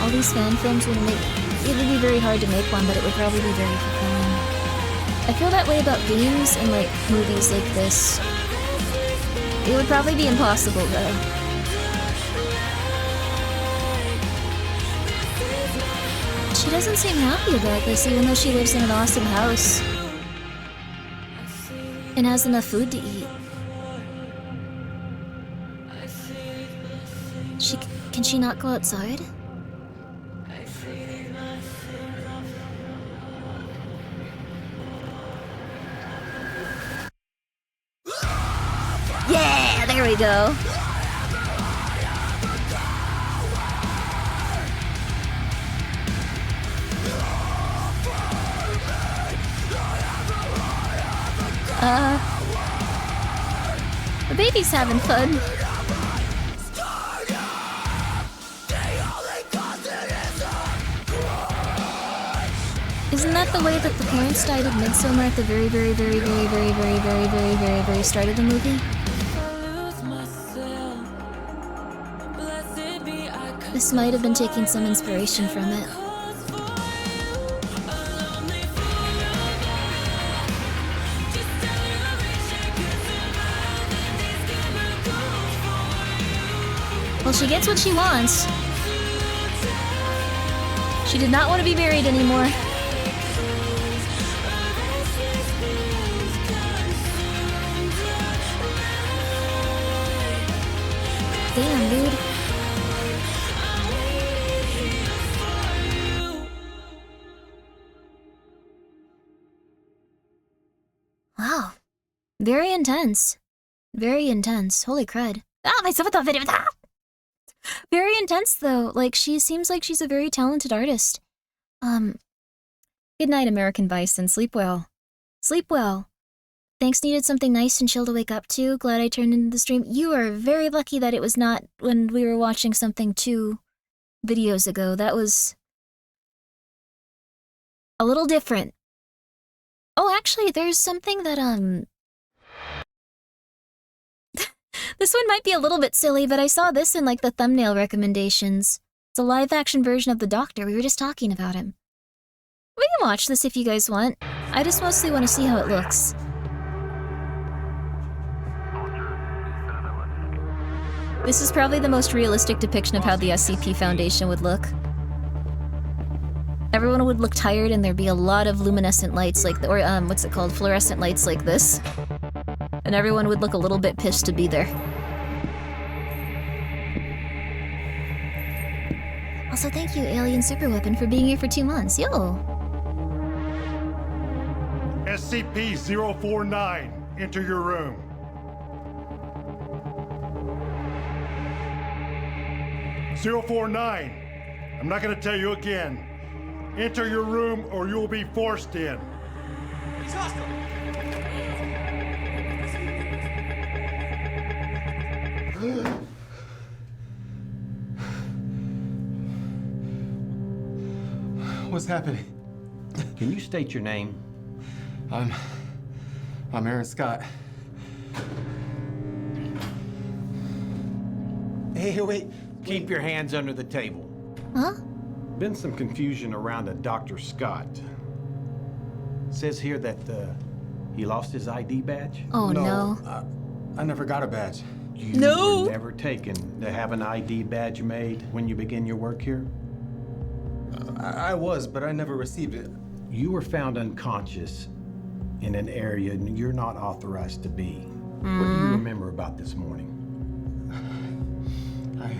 All these fan films would make... It would be very hard to make one, but it would probably be very fulfilling. I feel that way about games and, like, movies like this. It would probably be impossible, though. She doesn't seem happy about this, even though she lives in an awesome house. And has enough food to eat. Can she not go outside? Yeah, there we go. The baby's having fun. Isn't that the way that the parents died in Midsommar at the very start of the movie? This might have been taking some inspiration from it. Well, she gets what she wants. She did not want to be married anymore. Damn, dude. Wow. Very intense. Very intense. Holy crud. Ah, my Subathon video! Ah! Very intense, though. Like, she seems like she's a very talented artist. Good night, American Bison. Sleep well. Sleep well. Thanks, needed something nice and chill to wake up to. Glad I turned into the stream. You are very lucky that it was not when we were watching something 2 videos ago. That was a little different. Oh, actually, there's something that, this one might be a little bit silly, but I saw this in, like, the thumbnail recommendations. It's a live-action version of the Doctor. We were just talking about him. We can watch this if you guys want. I just mostly want to see how it looks. This is probably the most realistic depiction of how the SCP Foundation would look. Everyone would look tired and there'd be a lot of luminescent lights like, what's it called? Fluorescent lights like this. And everyone would look a little bit pissed to be there. Also, thank you, Alien Superweapon, for being here for 2 months. Yo! SCP-049, enter your room. "049, I'm not gonna tell you again. Enter your room or you'll be forced in." It's hostile. What's happening? Can you state your name? I'm Aaron Scott. Hey, wait. Keep your hands under the table. Huh? Been some confusion around a Dr. Scott. Says here that he lost his ID badge. Oh, no. I never got a badge. You were never taken to have an ID badge made when you begin your work here? I was, but I never received it. You were found unconscious in an area you're not authorized to be. What do you remember about this morning? I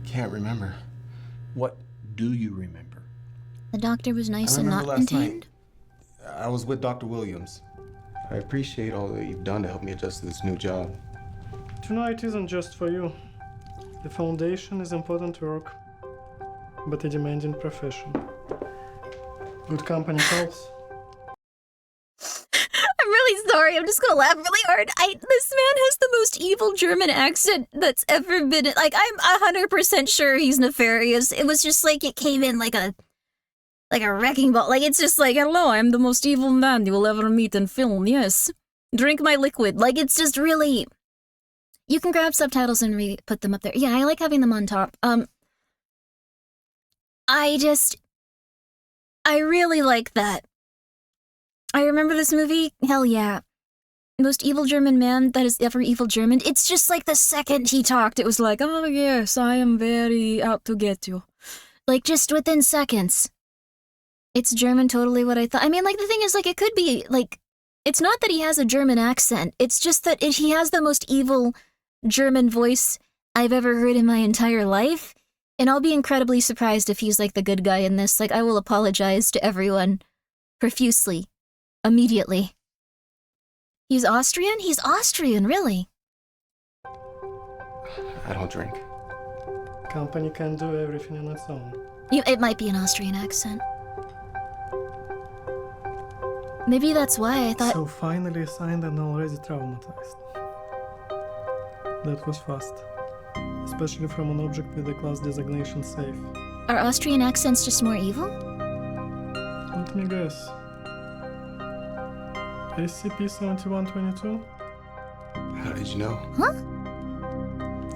can't remember. What do you remember? The doctor was nice I and remember not last contained? night, I was with Dr. Williams. I appreciate all that you've done to help me adjust to this new job. Tonight isn't just for you. The foundation is important work, but a demanding profession. Good company helps. I'm really sorry. I'm just gonna laugh really hard. This man has the most evil German accent that's ever been. Like, I'm 100% sure he's nefarious. It was just like it came in like a wrecking ball. Like, it's just like, hello, I'm the most evil man you will ever meet in film. Yes, drink my liquid. Like, it's just really. You can grab subtitles and put them up there. Yeah, I like having them on top. I really like that. I remember this movie. Hell yeah. Most evil German man that is ever evil German. It's just like the second he talked, it was like, oh yes, I am very out to get you. Like, just within seconds. It's German, totally what I thought. I mean, like, the thing is, like, it could be, like, it's not that he has a German accent. It's just that he has the most evil German voice I've ever heard in my entire life. And I'll be incredibly surprised if he's, like, the good guy in this. Like, I will apologize to everyone profusely. Immediately. He's Austrian? He's Austrian, really. I don't drink. Company can do everything on its own. It might be an Austrian accent. Maybe that's why I thought... So finally signed and already traumatized. That was fast. Especially from an object with a class designation safe. Are Austrian accents just more evil? Let me guess. SCP-7122? How did you know? Huh?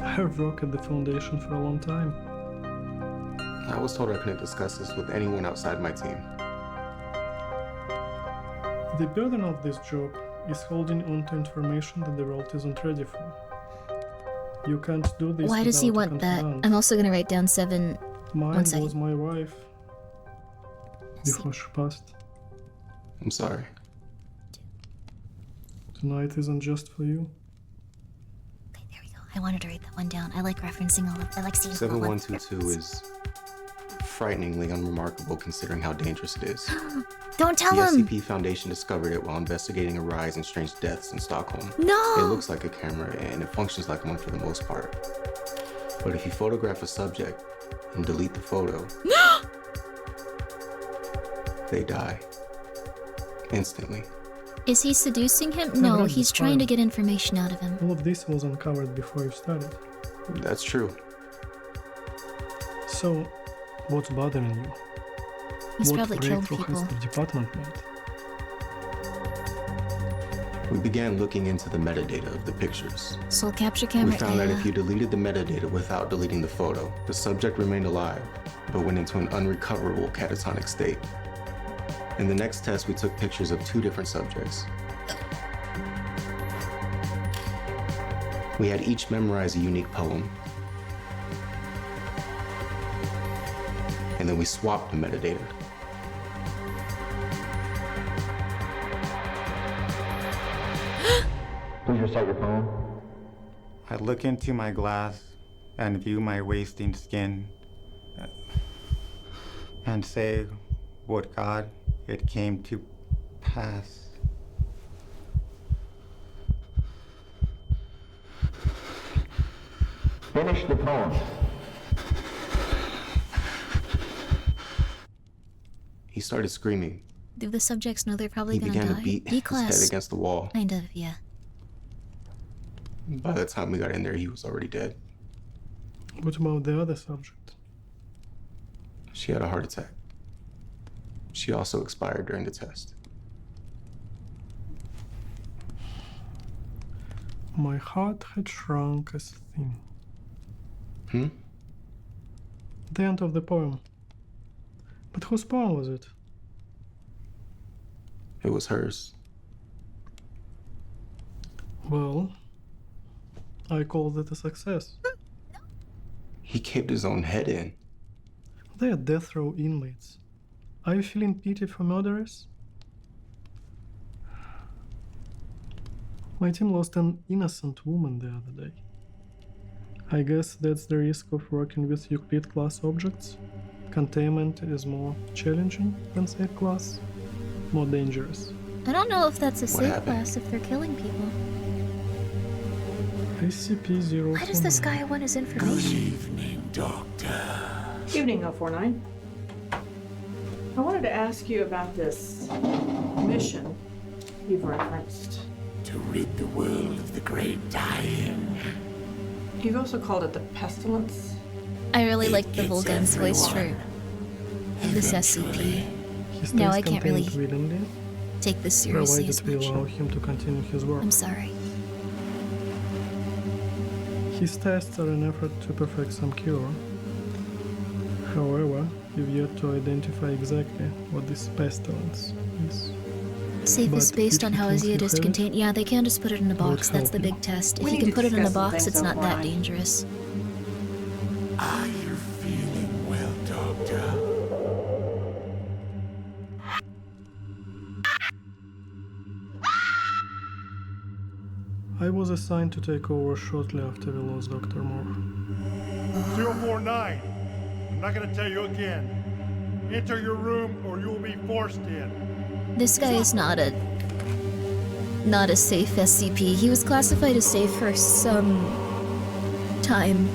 I've worked at the Foundation for a long time. I was told I couldn't discuss this with anyone outside my team. The burden of this job is holding on to information that the world isn't ready for. You can't do this. Why does he want that? I'm also gonna write down 7. Mine was my wife. Before she passed. I'm sorry. Tonight isn't just for you. Okay, there we go. I wanted to write that one down. I like referencing all of. I like seeing 7122 is frighteningly unremarkable considering how dangerous it is. Don't tell him! The SCP Foundation discovered it while investigating a rise in strange deaths in Stockholm. No! It looks like a camera and it functions like one for the most part. But if you photograph a subject and delete the photo, they die. Instantly. Is he seducing him? No, he's trying to get information out of him. All of this was uncovered before you started. That's true. So, what's bothering you? He's probably killed people. What breakthrough has the department made? We began looking into the metadata of the pictures. Soul capture camera. We found that if you deleted the metadata without deleting the photo, the subject remained alive, but went into an unrecoverable catatonic state. In the next test, we took pictures of 2 different subjects. We had each memorize a unique poem. And then we swapped the metadata. Please recite your poem. I look into my glass and view my wasting skin and say, would God, it came to pass. Finish the poem. He started screaming. Do the subjects know they're probably gonna die? He began to beat his head against the wall. Kind of, yeah. By the time we got in there, he was already dead. What about the other subject? She had a heart attack. She also expired during the test. My heart had shrunk as thin. The end of the poem. But whose poem was it? It was hers. Well, I call that a success. He caved his own head in. They are death row inmates. Are you feeling pity for murderers? My team lost an innocent woman the other day. I guess that's the risk of working with Euclid class objects. Containment is more challenging than safe class, more dangerous. I don't know if that's a safe class if they're killing people. SCP-049. Why does this guy want his information? Good evening, Doctor. Evening, 049. I wanted to ask you about this mission you've referenced. To rid the world of the great dying. You've also called it the pestilence. I really like the Volgan's voice for this SCP. Now I can't really take this seriously as provided we much. allow him to continue his work. I'm sorry. His tests are an effort to perfect some cure. However, we've yet to identify exactly what this pestilence is. Safe is But based if on he how thinks easy it you is to have it, contain. Yeah, they can't just put it in a box. would That's the help big test. If We you need can to put it in a discuss some box, things, it's not that 049. dangerous. Are you feeling well, Doctor? I was assigned to take over shortly after we lost Dr. Moore. 049. I'm not gonna tell you again. Enter your room or you will be forced in. This guy is not a safe SCP. He was classified as safe for some time.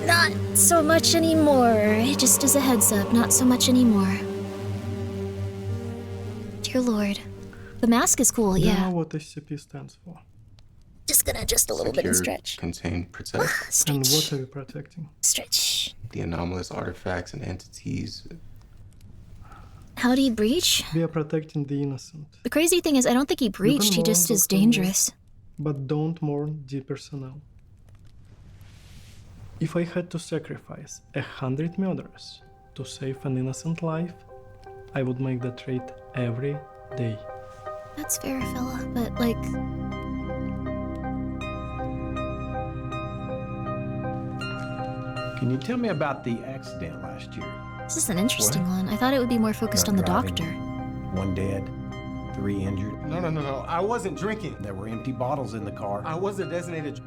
Not so much anymore. Just as a heads up, not so much anymore. Dear Lord. The mask is cool, Do you yeah. know what SCP stands for? Just gonna adjust a little bit and stretch. Contain, protect. And what are we protecting? Stretch. The anomalous artifacts and entities. How'd he breach? We are protecting the innocent. The crazy thing is, I don't think he breached, he mourn just is Dr. Moore, dangerous. But don't mourn the personnel. If I had to sacrifice 100 murderers to save an innocent life, I would make that trade every day. That's fair, fella, but like... Can you tell me about the accident last year? This is an interesting one. I thought it would be more focused on the doctor. One dead, 3 injured. No. I wasn't drinking. There were empty bottles in the car. I wasn't designated.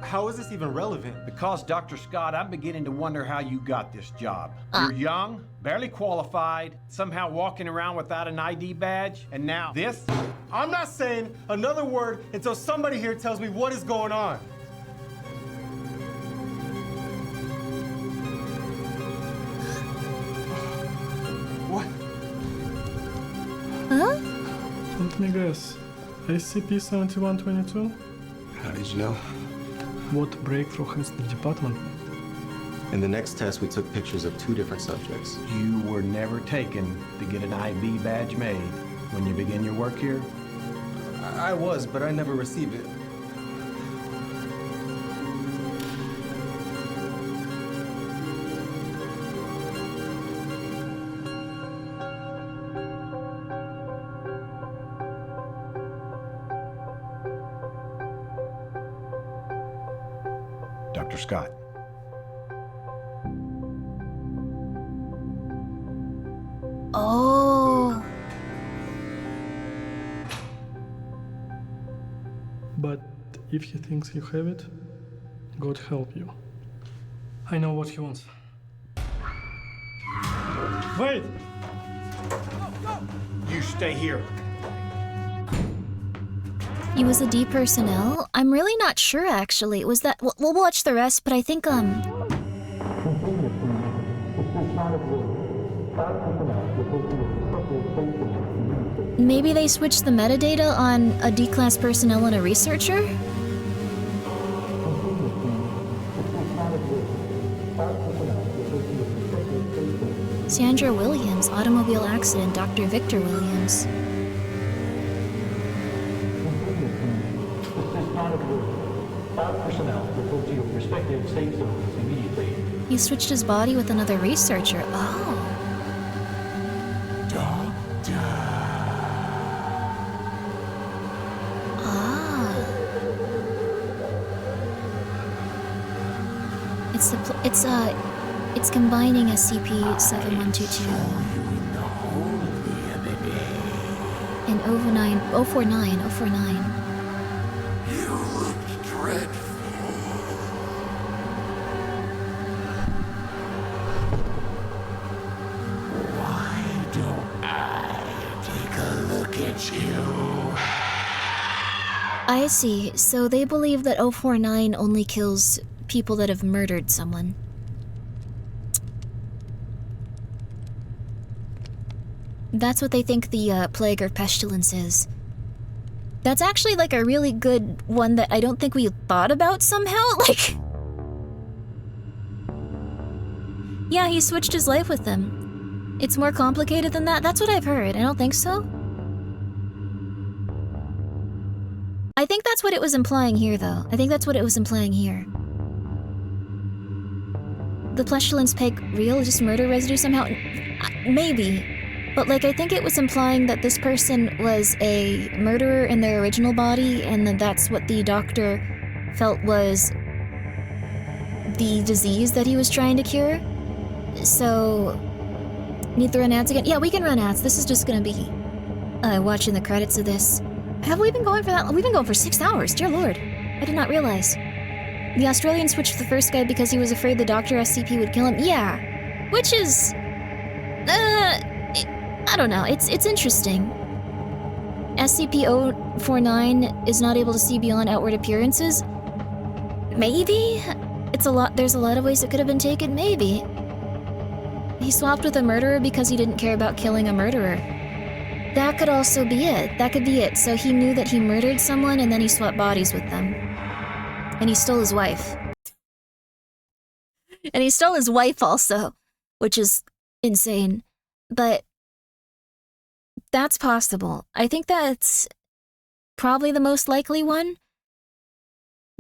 How is this even relevant? Because, Dr. Scott, I'm beginning to wonder how you got this job. You're young, barely qualified, somehow walking around without an ID badge, and now this? I'm not saying another word until somebody here tells me what is going on. What? Huh? Let me guess. SCP-7122? How did you know? What breakthrough has the department? In the next test, we took pictures of 2 different subjects. You were never taken to get an ID badge made when you begin your work here? I was, but I never received it. Dr. Scott. Oh. But if he thinks you have it, God help you. I know what he wants. Wait! You stay here. He was a D personnel? I'm really not sure, actually. Was that... We'll watch the rest, but I think, maybe they switched the metadata on a D-class personnel and a researcher? Sandra Williams, automobile accident, Dr. Victor Williams. He switched his body with another researcher. Oh. It's combining SCP-7122 In 049. You looked dreadful. Why don't I take a look at you? I see. So they believe that 049 only kills people that have murdered someone. That's what they think the plague or pestilence is. That's actually like a really good one that I don't think we thought about somehow. Like, yeah, he switched his life with them. It's more complicated than that. That's what I've heard. I don't think so. I think that's what it was implying here, though. I think that's what it was implying here. The pestilence plague real? Just murder residue somehow? Maybe. But, like, I think it was implying that this person was a murderer in their original body, and that that's what the doctor felt was the disease that he was trying to cure. So, need to run ads again? Yeah, we can run ads. This is just gonna be watching the credits of this. Have we been going for that? We've been going for 6 hours, dear lord. I did not realize. The Australian switched the first guy because he was afraid the Dr. SCP would kill him. Yeah, which is... I don't know, it's interesting. SCP-049 is not able to see beyond outward appearances. Maybe? There's a lot of ways it could have been taken, maybe. He swapped with a murderer because he didn't care about killing a murderer. That could also be it. That could be it. So he knew that he murdered someone and then he swapped bodies with them. And he stole his wife. And he stole his wife also, which is insane. But that's possible. I think that's probably the most likely one.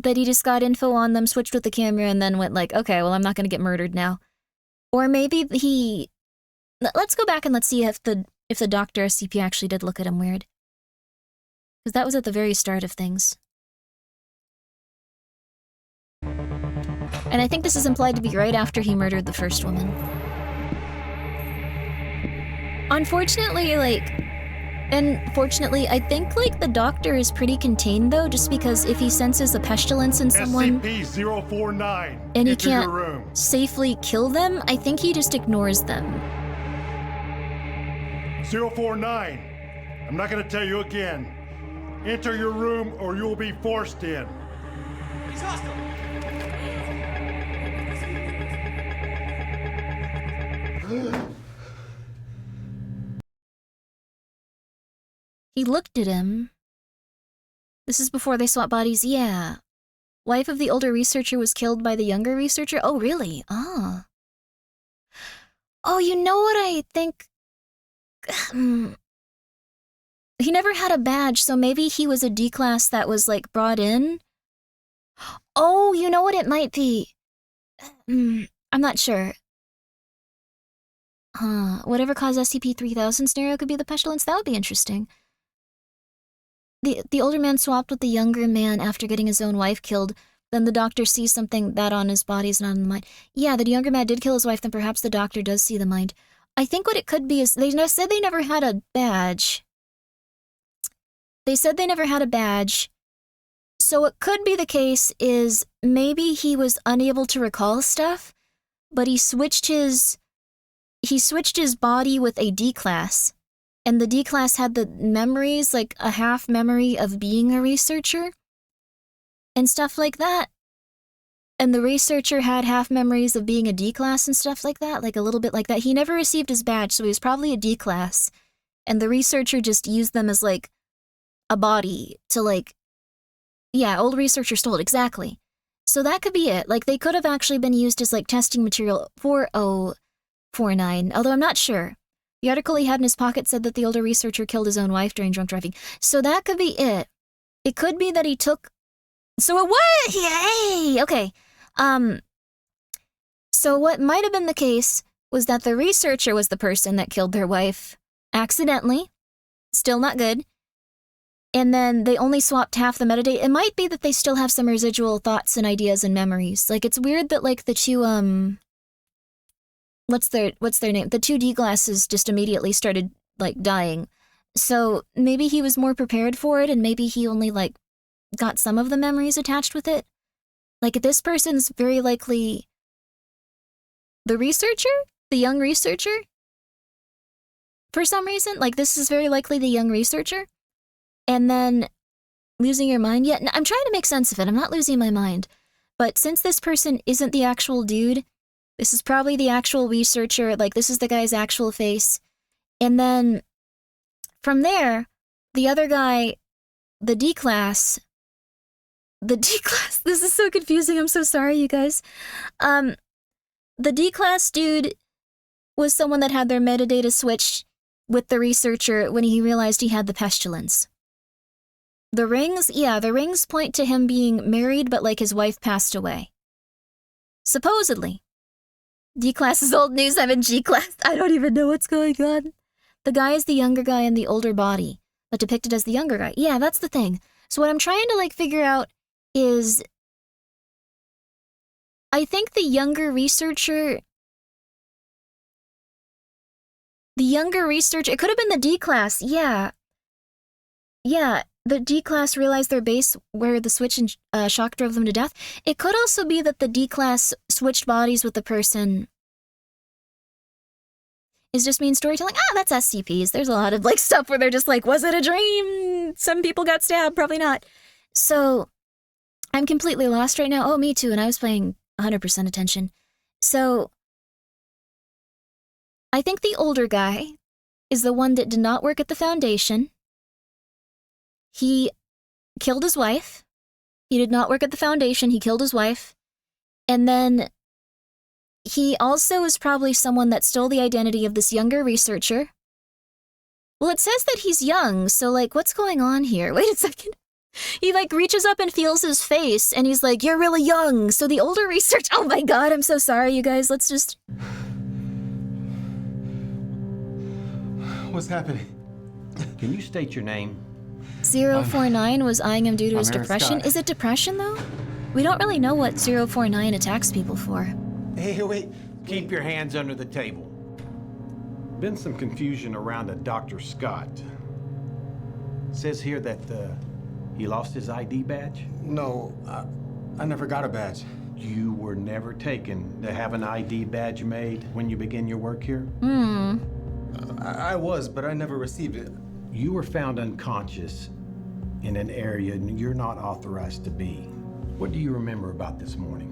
That he just got info on them, switched with the camera, and then went like, okay, well, I'm not going to get murdered now. Or maybe he... Let's go back and let's see if the Dr. SCP actually did look at him weird. Because that was at the very start of things. And I think this is implied to be right after he murdered the first woman. Unfortunately, fortunately, I think, the doctor is pretty contained, though, just because if he senses a pestilence in someone... SCP-049, and he enter your can't room. safely kill them, I think he just ignores them. 049, I'm not gonna tell you again. Enter your room or you'll be forced in. He's hostile. He looked at him. This is before they swapped bodies. Yeah. Wife of the older researcher was killed by the younger researcher? Oh, really? Ah. Oh, you know what I think? He never had a badge, so maybe he was a D-class that was, brought in? Oh, you know what it might be? I'm not sure. Whatever caused SCP-3000 scenario could be the pestilence? That would be interesting. The older man swapped with the younger man after getting his own wife killed. Then the doctor sees something that on his body is not in the mind. Yeah, the younger man did kill his wife, then perhaps the doctor does see the mind. I think what it could be is, they said they never had a badge. They said they never had a badge. So it could be the case is maybe he was unable to recall stuff, but he switched his body with a D-class. And the D-class had the memories, a half memory of being a researcher and stuff like that. And the researcher had half memories of being a D-class and stuff like that, a little bit like that. He never received his badge, so he was probably a D-class. And the researcher just used them as, a body to, yeah, old researcher stole it, exactly. So that could be it. They could have actually been used as, testing material for 049, although I'm not sure. The article he had in his pocket said that the older researcher killed his own wife during drunk driving. So that could be it. It could be that he took... So it was... Yay! Okay. So what might have been the case was that the researcher was the person that killed their wife accidentally. Still not good. And then they only swapped half the metadata. It might be that they still have some residual thoughts and ideas and memories. It's weird that, the two, what's their name? The two D-glasses just immediately started, dying. So maybe he was more prepared for it, and maybe he only, like, got some of the memories attached with it. Like, this person's very likely the researcher? The young researcher? For some reason, like, this is very likely the young researcher. And then losing your mind? Yeah, I'm trying to make sense of it. I'm not losing my mind. But since this person isn't the actual dude, this is probably the actual researcher. Like, this is the guy's actual face. And then from there, the other guy, the D-class, this is so confusing. I'm so sorry, you guys. The D-class dude was someone that had their metadata switched with the researcher when he realized he had the pestilence. The rings, yeah, the rings point to him being married, but like his wife passed away. Supposedly. D-class is old news, I'm in G-class. I don't even know what's going on. The guy is the younger guy in the older body, but depicted as the younger guy. Yeah, that's the thing. So what I'm trying to, like, figure out is, I think the younger researcher, it could have been the D-class, yeah. Yeah, the D-class realized their base where the switch and shock drove them to death. It could also be that the D-class switched bodies with the person. Is just mean storytelling? Ah, that's SCPs. There's a lot of, like, stuff where they're just like, was it a dream? Some people got stabbed, probably not. So, I'm completely lost right now. Oh, me too, and I was paying 100% attention. So, I think the older guy is the one that did not work at the Foundation. He killed his wife. He did not work at the Foundation. He killed his wife. And then he also is probably someone that stole the identity of this younger researcher. Well, it says that he's young, so, like, what's going on here? Wait a second. He, like, reaches up and feels his face, and he's like, you're really young. So the older researcher... Oh my god, I'm so sorry, you guys. Let's just... What's happening? Can you state your name? 049 was eyeing him due to his Aaron depression. Scott. Is it depression, though? We don't really know what 049 attacks people for. Hey, wait. Keep your hands under the table. Been some confusion around a Dr. Scott. Says here that he lost his ID badge? No, I never got a badge. You were never taken to have an ID badge made when you begin your work here? I was, but I never received it. You were found unconscious in an area you're not authorized to be. What do you remember about this morning?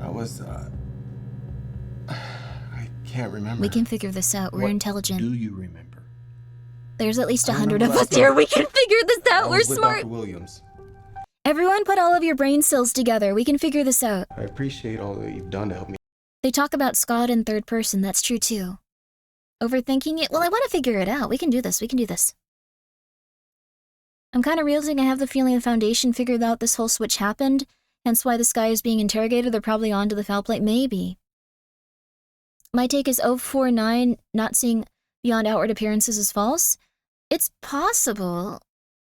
I was, I can't remember. We can figure this out. We're intelligent. Do you remember? There's at least 100 of us here. We can figure this out. We're with smart. Dr. Williams. Everyone put all of your brain cells together. We can figure this out. I appreciate all that you've done to help me. They talk about Scott in third person. That's true, too. Overthinking it? Well, I want to figure it out. We can do this. We can do this. I'm kind of realizing I have the feeling the Foundation figured out this whole switch happened, hence why this guy is being interrogated. They're probably on to the foul play. Maybe. My take is 049 not seeing beyond outward appearances is false. It's possible.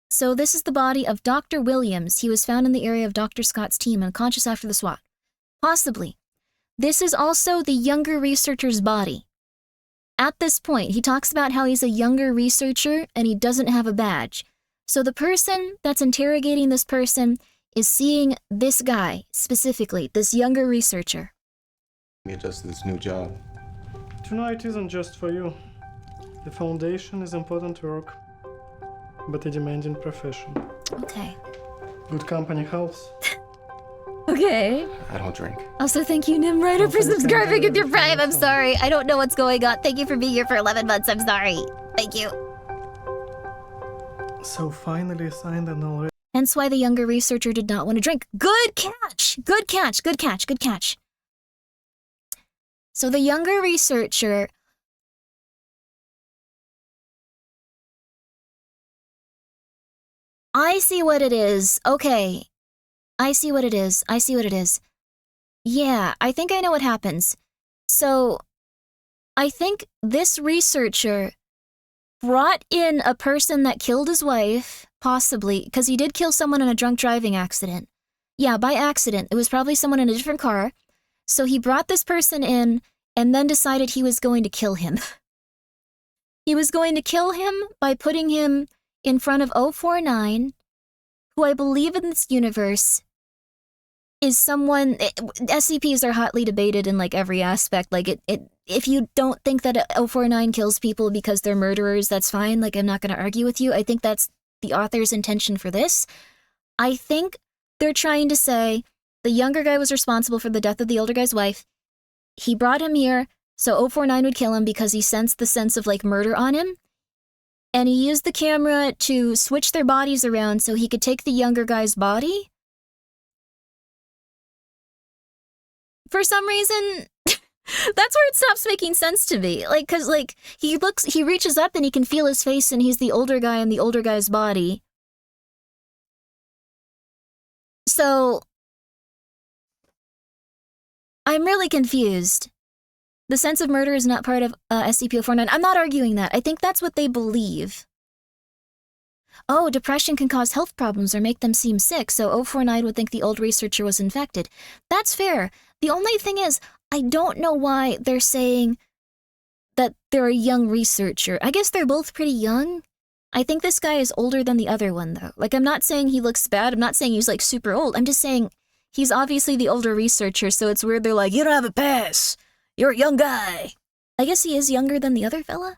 So this is the body of Dr. Williams. He was found in the area of Dr. Scott's team, unconscious after the SWAT. Possibly. This is also the younger researcher's body. At this point, he talks about how he's a younger researcher and he doesn't have a badge. So the person that's interrogating this person is seeing this guy, specifically, this younger researcher. Me adjust to this new job. Tonight isn't just for you. The Foundation is important work, but a demanding profession. Okay. Good company helps. Okay. I don't drink. Also, thank you, Nimrider, for subscribing with your Prime. I'm sorry. I don't know what's going on. Thank you for being here for 11 months. I'm sorry. Thank you. So finally signed and already. Hence why the younger researcher did not want to drink. Good catch! Good catch, good catch, good catch. So the younger researcher... I see what it is. Okay. I see what it is. I see what it is. Yeah, I think I know what happens. So, I think this researcher brought in a person that killed his wife, possibly, because he did kill someone in a drunk driving accident. Yeah, by accident. It was probably someone in a different car. So he brought this person in and then decided he was going to kill him. He was going to kill him by putting him in front of 049, who I believe in this universe is someone... SCPs are hotly debated in, like, every aspect. Like, if you don't think that 049 kills people because they're murderers, that's fine. Like, I'm not going to argue with you. I think that's the author's intention for this. I think they're trying to say the younger guy was responsible for the death of the older guy's wife. He brought him here so 049 would kill him because he sensed the sense of, like, murder on him. And he used the camera to switch their bodies around so he could take the younger guy's body. For some reason, that's where it stops making sense to me. Like, cause, like, he reaches up and he can feel his face and he's the older guy in the older guy's body. So, I'm really confused. The sense of murder is not part of SCP-049. I'm not arguing that. I think that's what they believe. Oh, depression can cause health problems or make them seem sick, so 049 would think the old researcher was infected. That's fair. The only thing is, I don't know why they're saying that they're a young researcher. I guess they're both pretty young. I think this guy is older than the other one, though. Like, I'm not saying he looks bad. I'm not saying he's, like, super old. I'm just saying he's obviously the older researcher, so it's weird they're like, you don't have a pass. You're a young guy. I guess he is younger than the other fella?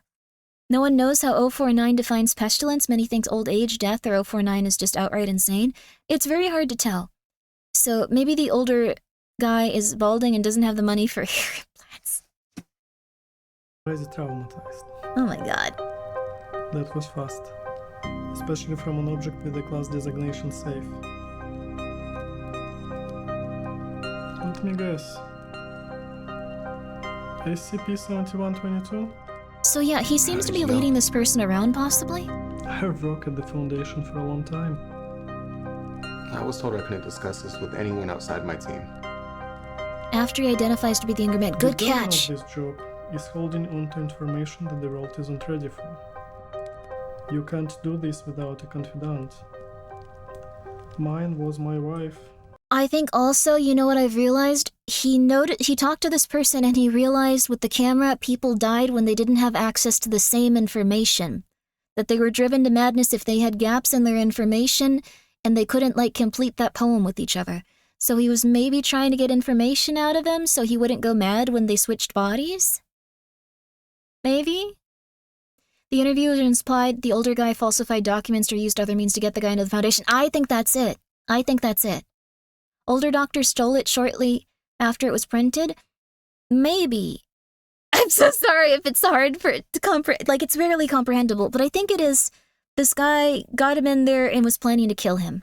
No one knows how 049 defines pestilence. Many think old age, death, or 049 is just outright insane. It's very hard to tell. So maybe the older guy is balding and doesn't have the money for hair implants. Crazy traumatized. Oh my god. That was fast. Especially from an object with a class designation safe. Let me guess. SCP-7122? So yeah, he seems to be leading this person around, possibly? I've worked at the Foundation for a long time. I was told I couldn't discuss this with anyone outside my team. After he identifies to be the younger man. Good catch! The goal of this job is holding on to information that the world isn't ready for. You can't do this without a confidant. Mine was my wife. I think also, you know what I've realized? He talked to this person and he realized with the camera, people died when they didn't have access to the same information. That they were driven to madness if they had gaps in their information and they couldn't, like, complete that poem with each other. So he was maybe trying to get information out of them so he wouldn't go mad when they switched bodies? Maybe? The interviewer implied the older guy falsified documents or used other means to get the guy into the Foundation. I think that's it. I think that's it. Older doctor stole it shortly after it was printed? Maybe. I'm so sorry if it's hard for it to comprehend. Like, it's rarely comprehensible, but I think it is. This guy got him in there and was planning to kill him.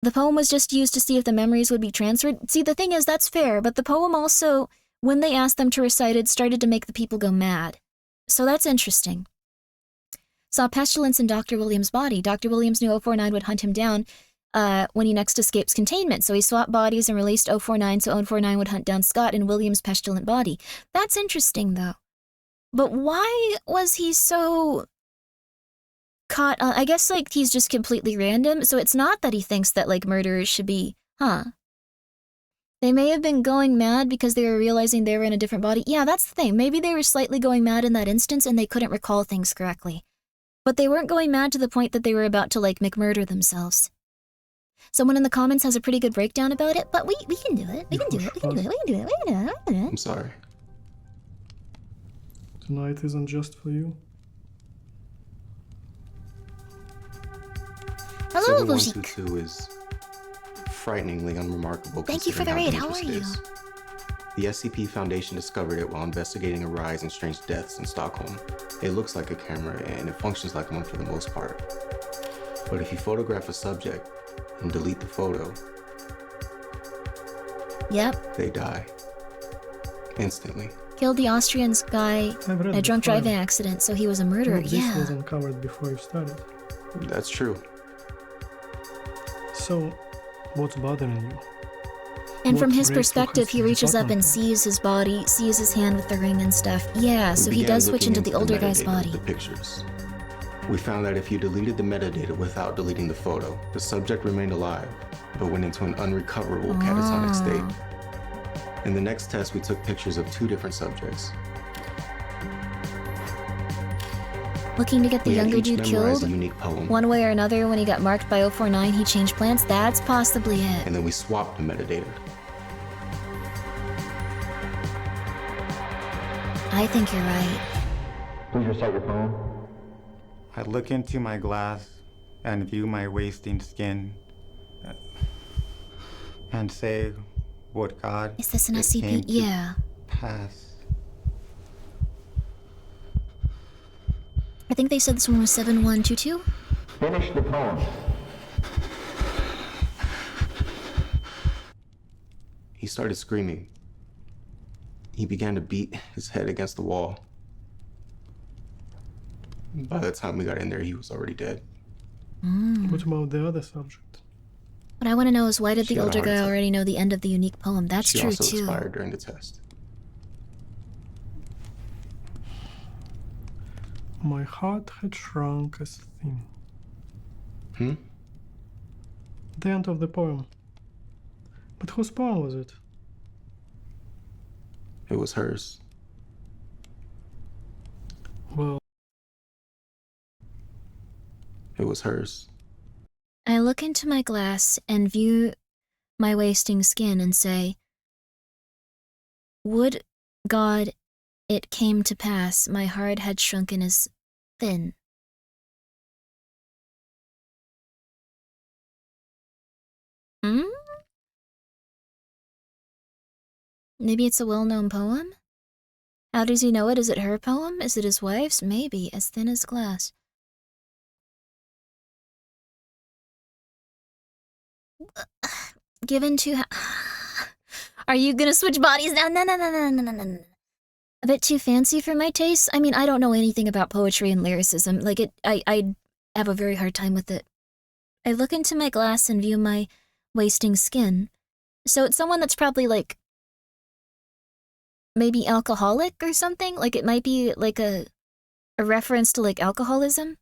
The poem was just used to see if the memories would be transferred. See, the thing is, that's fair, but the poem also, when they asked them to recite it, started to make the people go mad. So that's interesting. Saw pestilence in Dr. Williams' body. Dr. Williams knew 049 would hunt him down when he next escapes containment, so he swapped bodies and released 049 so 049 would hunt down Scott in Williams' pestilent body. That's interesting, though. But why was he so caught on? I guess, like, he's just completely random, so it's not that he thinks that, like, murderers should be, They may have been going mad because they were realizing they were in a different body. Yeah, that's the thing. Maybe they were slightly going mad in that instance and they couldn't recall things correctly. But they weren't going mad to the point that they were about to, like, McMurder themselves. Someone in the comments has a pretty good breakdown about it, but we can do it. We can do it. We can do it. We can do it. We can do it. We can do it. I'm sorry. Tonight isn't just for you. Hello, Lucy. 7122 is frighteningly unremarkable. Thank you for the raid. How are you? The SCP Foundation discovered it while investigating a rise in strange deaths in Stockholm. It looks like a camera and it functions like one for the most part. But if you photograph a subject and delete the photo, yep, they die. Instantly. Killed the Austrian guy in a drunk driving accident, so he was a murderer. This was uncovered before you started. That's true. So, what's bothering you? And from his perspective, he reaches up and sees his body, sees his hand with the ring and stuff. Yeah, so he does switch into the older guy's body. The pictures. We found that if you deleted the metadata without deleting the photo, the subject remained alive, but went into an unrecoverable catatonic state. In the next test, we took pictures of 2 different subjects. Looking to get the We had younger each dude memorize killed? a unique poem. One way or another, when he got marked by 049, he changed plans? That's possibly it. And then we swapped the metadata. I think you're right. Please recite your poem. I look into my glass and view my wasting skin and say, would God Is this an it came SCP? to Yeah. pass. I think they said this one was 7122. Finish the poem. He started screaming. He began to beat his head against the wall. By the time we got in there, he was already dead. What about the other subject? What I want to know is why did She the got a older heart guy attack. already know the end of the unique poem? That's She true also too. expired during the test. My heart had shrunk as thin. The end of the poem. But whose poem was it? It was hers. Well, It was hers. I look into my glass and view my wasting skin and say, would God it came to pass my heart had shrunken as thin. Maybe it's a well-known poem? How does he know it? Is it her poem? Is it his wife's? Maybe. As thin as glass. Given to... Are you gonna switch bodies now? No. A bit too fancy for my taste? I mean, I don't know anything about poetry and lyricism. Like, I have a very hard time with it. I look into my glass and view my wasting skin. So it's someone that's probably, like, maybe alcoholic or something? Like, it might be, like, a reference to, like, alcoholism?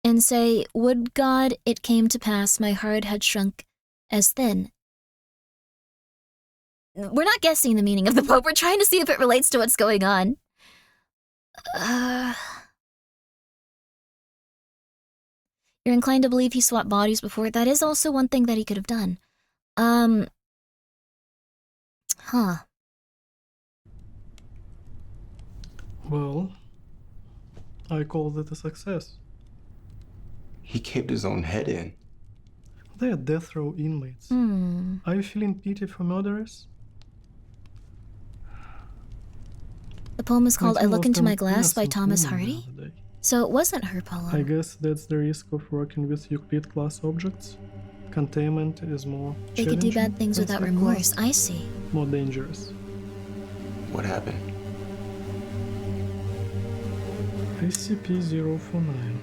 And say, would God it came to pass my heart had shrunk as thin. We're not guessing the meaning of the Pope. We're trying to see if it relates to what's going on. You're inclined to believe he swapped bodies before. That is also one thing that he could have done. Well, I call that a success. He caved his own head in. They are death row inmates. Are you feeling pity for murderers? The poem is called I Look Into My Glass by innocent Thomas woman Hardy. the other day. So it wasn't her poem. I guess that's the risk of working with Euclid class objects. Containment is more They could do bad challenging things than without said remorse. class. I see. More dangerous. What happened? SCP-049.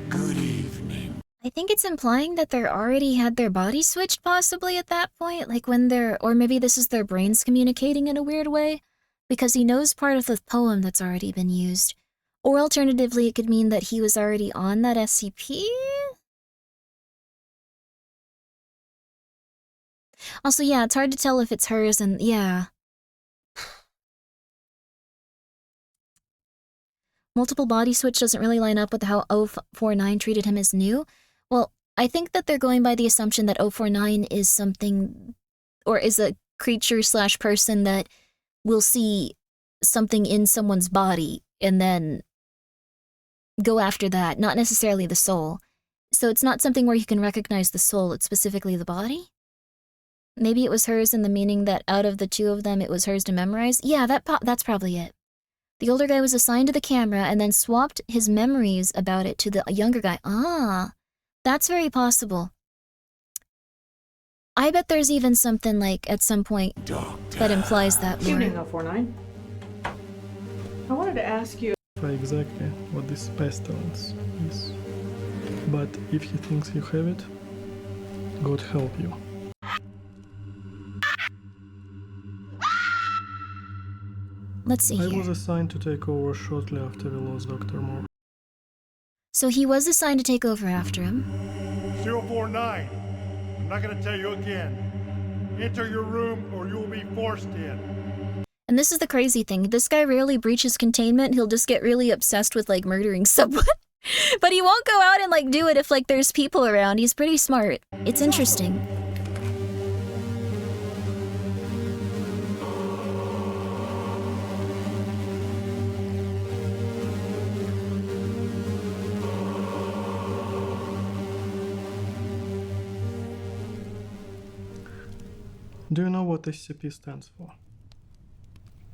Good evening. I think it's implying that they're already had their body switched possibly at that point. Like when they're, or maybe this is their brains communicating in a weird way. Because he knows part of the poem that's already been used. Or alternatively, it could mean that he was already on that SCP? Also, yeah, it's hard to tell if it's hers and, yeah. Multiple body switch doesn't really line up with how 049 treated him as new. Well, I think that they're going by the assumption that 049 is something, or is a creature / person that will see something in someone's body and then go after that, not necessarily the soul. So it's not something where you can recognize the soul, it's specifically the body? Maybe it was hers in the meaning that out of the two of them, it was hers to memorize? Yeah, that's probably it. The older guy was assigned to the camera and then swapped his memories about it to the younger guy. Ah, that's very possible. I bet there's even something like, at some point, that implies that more. Evening, 049. I wanted to ask you... Exactly what this pestilence is. But if he thinks you have it, God help you. Let's see here. I was assigned to take over shortly after we lost Dr. Moore. So he was assigned to take over after him. 049. I'm not gonna tell you again. Enter your room or you will be forced in. And this is the crazy thing. This guy rarely breaches containment. He'll just get really obsessed with, like, murdering someone. But he won't go out and, like, do it if, like, there's people around. He's pretty smart. It's interesting. Do you know what SCP stands for?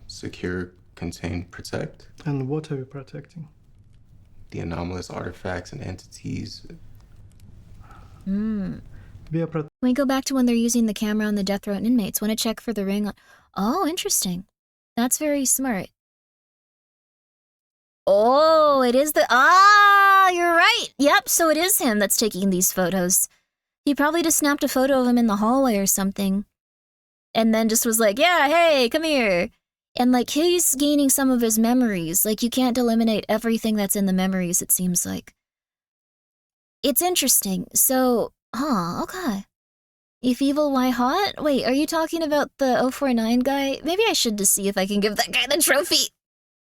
Secure, contain, protect. And what are we protecting? The anomalous artifacts and entities. Can we go back to when they're using the camera on the death row inmates? Want to check for the ring on... Oh, interesting. That's very smart. Oh, it is the... Ah, you're right. Yep, so it is him that's taking these photos. He probably just snapped a photo of him in the hallway or something. And then just was like, yeah, hey, come here. And, like, he's gaining some of his memories. Like, you can't eliminate everything that's in the memories, it seems like. It's interesting. So, okay. If evil, why hot? Wait, are you talking about the 049 guy? Maybe I should just see if I can give that guy the trophy.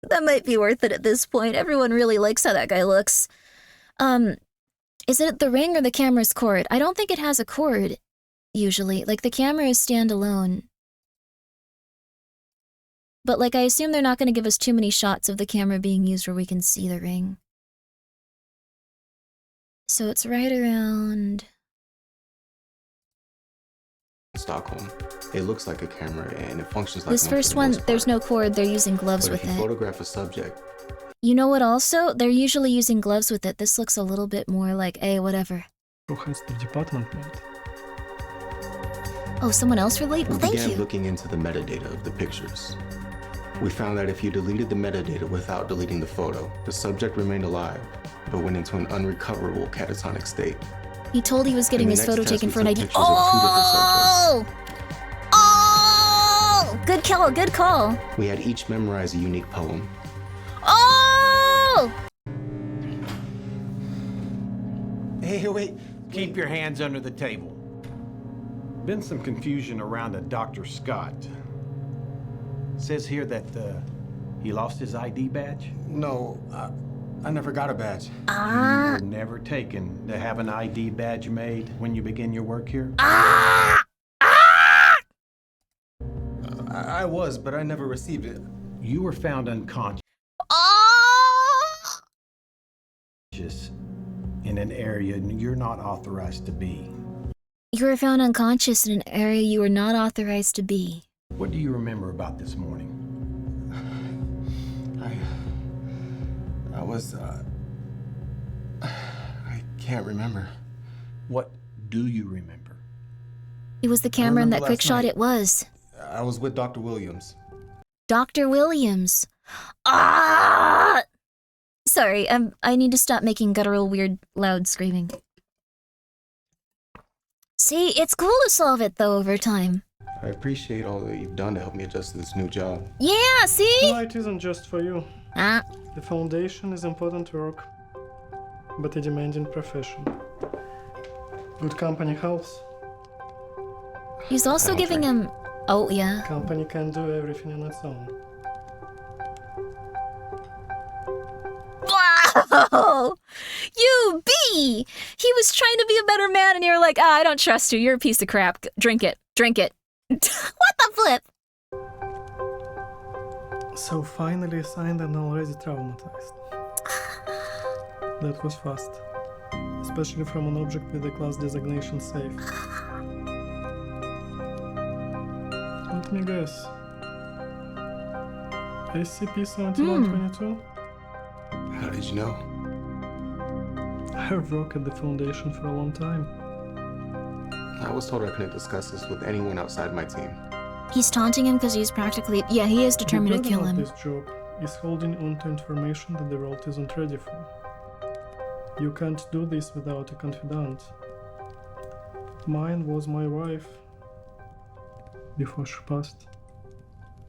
That might be worth it at this point. Everyone really likes how that guy looks. Is it the ring or the camera's cord? I don't think it has a cord, usually. Like, the camera is standalone. But, like, I assume they're not going to give us too many shots of the camera being used where we can see the ring. So it's right around... Stockholm. It looks like a camera and it functions like this first one, there's no cord, they're using gloves with If you it. photograph a subject, You know what also? They're usually using gloves with it. This looks a little bit more like, hey, whatever. Who has the department made? Oh, someone else relate? Well, we thank began you. looking into the metadata of the pictures. We found that if you deleted the metadata without deleting the photo, the subject remained alive, but went into an unrecoverable catatonic state. He told he was getting In the his next photo test, taken we for an took ID. pictures of two different subjects. Oh! Good call, good call. We had each memorize a unique poem. Oh! Hey, wait. Keep your hands under the table. Been some confusion around a Dr. Scott. Says here that he lost his ID badge? No, I never got a badge. You were never taken to have an ID badge made when you begin your work here? I was, but I never received it. You were found unconscious in an area you're not authorized to be. You were found unconscious in an area you were not authorized to be. What do you remember about this morning? I was, I can't remember. What do you remember? It was the camera in that quick shot. night. It was. I was with Dr. Williams. Dr. Williams. Sorry, I need to stop making guttural, weird, loud screaming. See, it's cool to solve it, though, over time. I appreciate all that you've done to help me adjust to this new job. Yeah, see? No, it isn't just for you. The Foundation is important work, but a demanding profession. Good company helps. He's also giving him... Oh, yeah. Company can do everything on its own. Wow! You bee! He was trying to be a better man, and you're like, I don't trust you. You're a piece of crap. Drink it. Drink it. What the flip? So finally signed and already traumatized. That was fast. Especially from an object with a class designation safe. Let me guess. SCP-7122? How did you know? I've worked at the Foundation for a long time. I was told I couldn't discuss this with anyone outside my team. He's taunting him because he's practically... Yeah, he is determined to kill him. This job is holding on to information that the world isn't ready for. You can't do this without a confidant. Mine was my wife. Before she passed.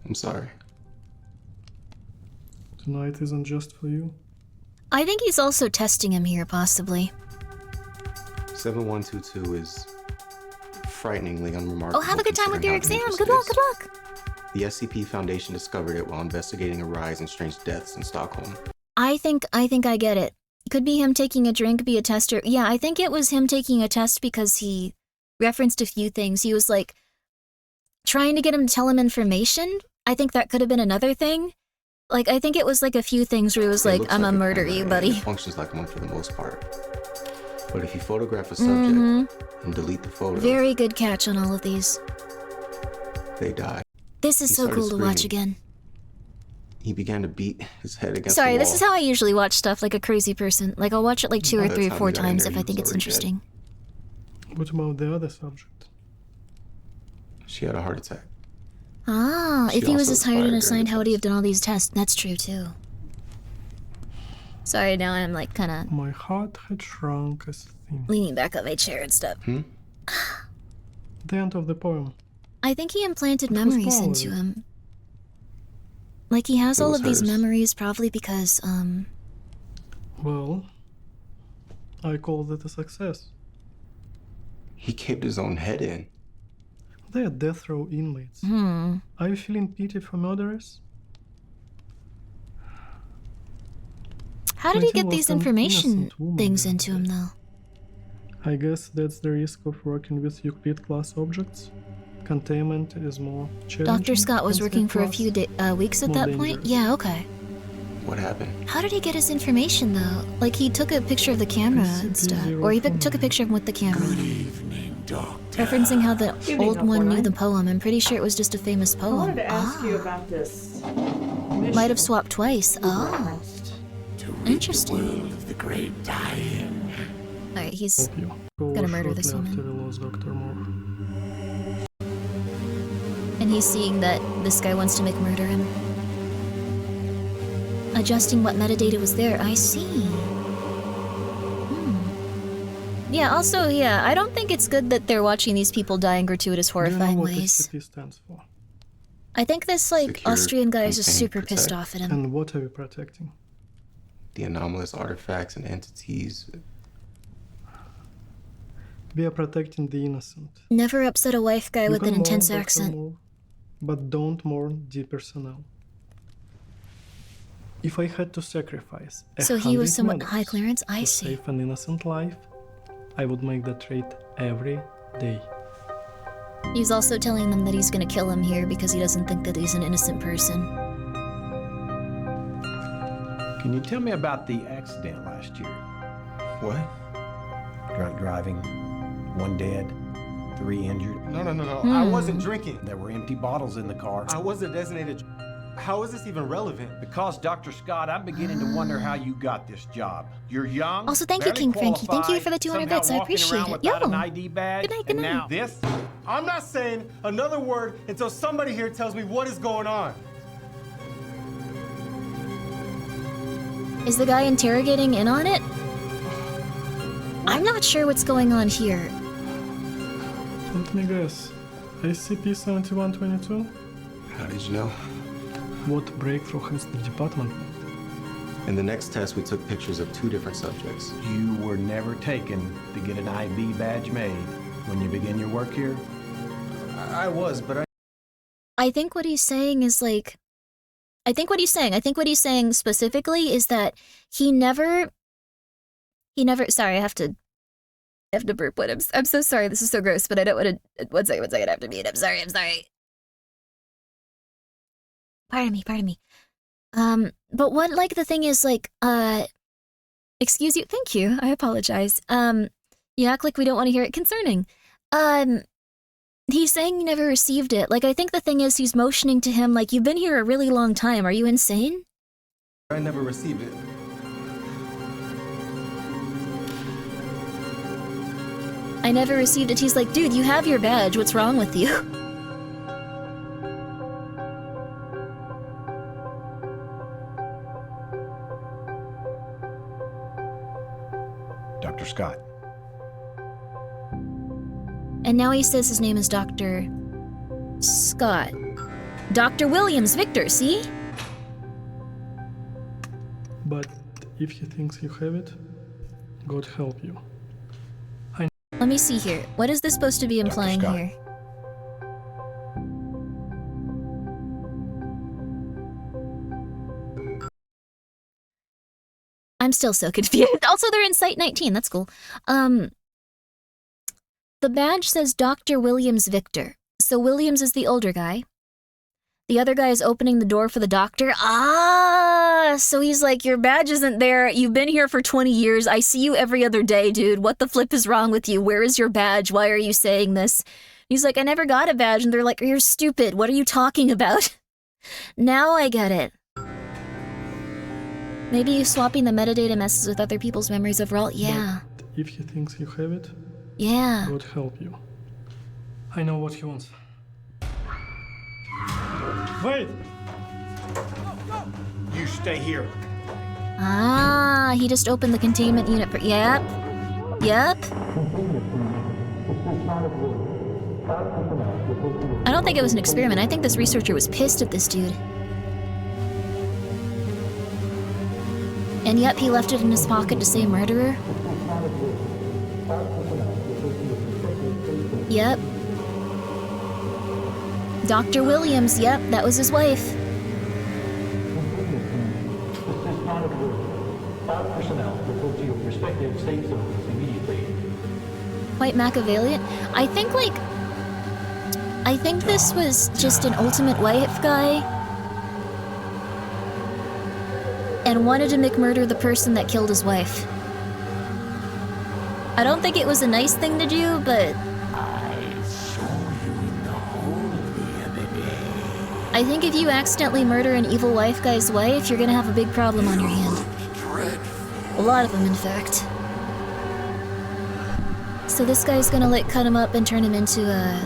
I'm sorry. Tonight isn't just for you. I think he's also testing him here, possibly. 7122 is frighteningly unremarkable. Oh, have a good time with your exam. Good luck, good luck. The SCP Foundation discovered it while investigating a rise in strange deaths in Stockholm. I think I get it. Could be him taking a drink, be a tester. Yeah, I think it was him taking a test because he referenced a few things. He was like trying to get him to tell him information. I think that could have been another thing. Like, I think it was like a few things where he was like, I'm gonna murder you, buddy. It functions like one for the most part. But if you photograph a subject and delete the photo, very good catch on all of these. They die. This is so cool to watch again. He began to beat his head against Sorry, the wall. this is how I usually watch stuff, like a crazy person. Like, I'll watch it like 2 or 3 or 4 times if I think it's interesting. What about the other subject? She had a heart attack. Ah, if he was as tired and assigned, how would he have done all these tests? That's true, too. Sorry, now I'm like kinda... My heart had shrunk as thin. Leaning back on my chair and stuff. The end of the poem. I think he implanted memories into him. Like, he has all of these memories probably because, Well, I call that a success. He caved his own head in. They are death row inmates. Are you feeling pity for murderers? How did he get these information things into him, though? I guess that's the risk of working with Euclid class objects. Containment is more challenging. Dr. Scott was working for a few weeks at that point? Yeah, okay. What happened? How did he get his information, though? Like, he took a picture of the camera and stuff. Or he took a picture of him with the camera. Good evening, Doctor. Referencing how the old one knew the poem. I'm pretty sure it was just a famous poem. I wanted to ask you about this mission. Might have swapped twice. Oh. Interesting. The world of the great die-in. Alright, he's gonna murder this woman. And he's seeing that this guy wants to make murder him. Adjusting what metadata was there. I see. Yeah, also, yeah, I don't think it's good that they're watching these people die in gratuitous, horrifying ways. SCP stands for? I think this, like, Secure, Austrian guy is just contain, super pissed protect. off at him. And what are we protecting? The anomalous artifacts and entities. We are protecting the innocent. Never upset a wife guy with an intense accent. But don't mourn the personnel. If I had to sacrifice So he was somewhat high clearance? I to see. save an innocent life, I would make that trade every day. He's also telling them that he's gonna kill him here because he doesn't think that he's an innocent person. Can you tell me about the accident last year? What? Drunk driving, 1 dead, 3 injured. No. I wasn't drinking. There were empty bottles in the car. I wasn't designated. How is this even relevant? Because, Dr. Scott, I'm beginning to wonder how you got this job. You're young. Also, thank you, barely King Frankie. Thank you for the 200 somehow bits. I walking appreciate around it. without Yo. an ID badge, Good night, good and night. now this? I'm not saying another word until somebody here tells me what is going on. Is the guy interrogating in on it? I'm not sure what's going on here. Let me guess. SCP-7122? How did you know? What breakthrough has the department made? In the next test, we took pictures of 2 different subjects. You were never taken to get an ID badge made when you begin your work here? I was, but I think what he's saying is like... I think what he's saying specifically is that he never... Sorry, I have to burp when I'm so sorry, this is so gross, but I don't want to... One second, I have to mute. I'm sorry. Pardon me. But what, like, the thing is, like, excuse you, thank you, I apologize. You act like we don't want to hear it concerning. He's saying you never received it. Like, I think the thing is he's motioning to him, like, you've been here a really long time, are you insane? I never received it. I never received it. He's like, dude, you have your badge, what's wrong with you? Dr. Scott. And now he says his name is Dr. Scott. Dr. Williams Victor, see? But if he thinks you have it, God help you. Let me see here. What is this supposed to be implying here? I'm still so confused. Also, they're in Site 19. That's cool. The badge says Dr. Williams Victor. So Williams is the older guy. The other guy is opening the door for the doctor. Ah, so he's like, your badge isn't there. You've been here for 20 years. I see you every other day, dude. What the flip is wrong with you? Where is your badge? Why are you saying this? He's like, I never got a badge. And they're like, you're stupid. What are you talking about? Now I get it. Maybe swapping the metadata messes with other people's memories overall. Yeah. But if he thinks you have it, yeah, it would help you. I know what he wants. Wait! You stay here. Ah, he just opened the containment unit for. Yep. Yep. I don't think it was an experiment. I think this researcher was pissed at this dude. And yep, he left it in his pocket to say murderer. Yep. Dr. Williams, yep, that was his wife. Quite Machiavellian. I think this was just an ultimate wife guy and wanted to McMurder the person that killed his wife. I don't think it was a nice thing to do, but I think if you accidentally murder an evil wife guy's wife, you're gonna have a big problem on your hand. A lot of them, in fact. So this guy's gonna like cut him up and turn him into a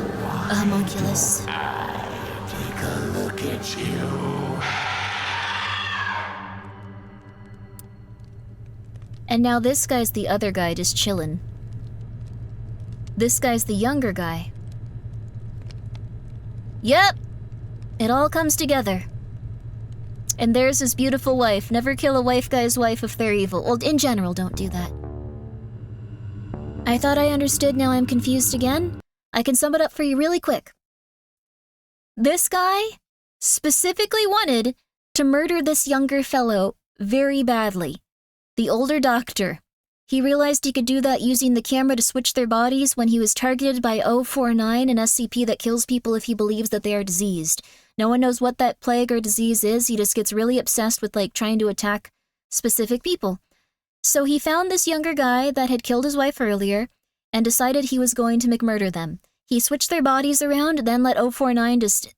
homunculus. Take a look at you. And now this guy's the other guy just chillin'. This guy's the younger guy. Yep! It all comes together. And there's his beautiful wife. Never kill a wife guy's wife if they're evil. Well, in general, don't do that. I thought I understood, now I'm confused again. I can sum it up for you really quick. This guy specifically wanted to murder this younger fellow very badly. The older doctor. He realized he could do that using the camera to switch their bodies when he was targeted by 049, an SCP that kills people if he believes that they are diseased. No one knows what that plague or disease is. He just gets really obsessed with like trying to attack specific people. So he found this younger guy that had killed his wife earlier and decided he was going to McMurder them. He switched their bodies around, then let 049 just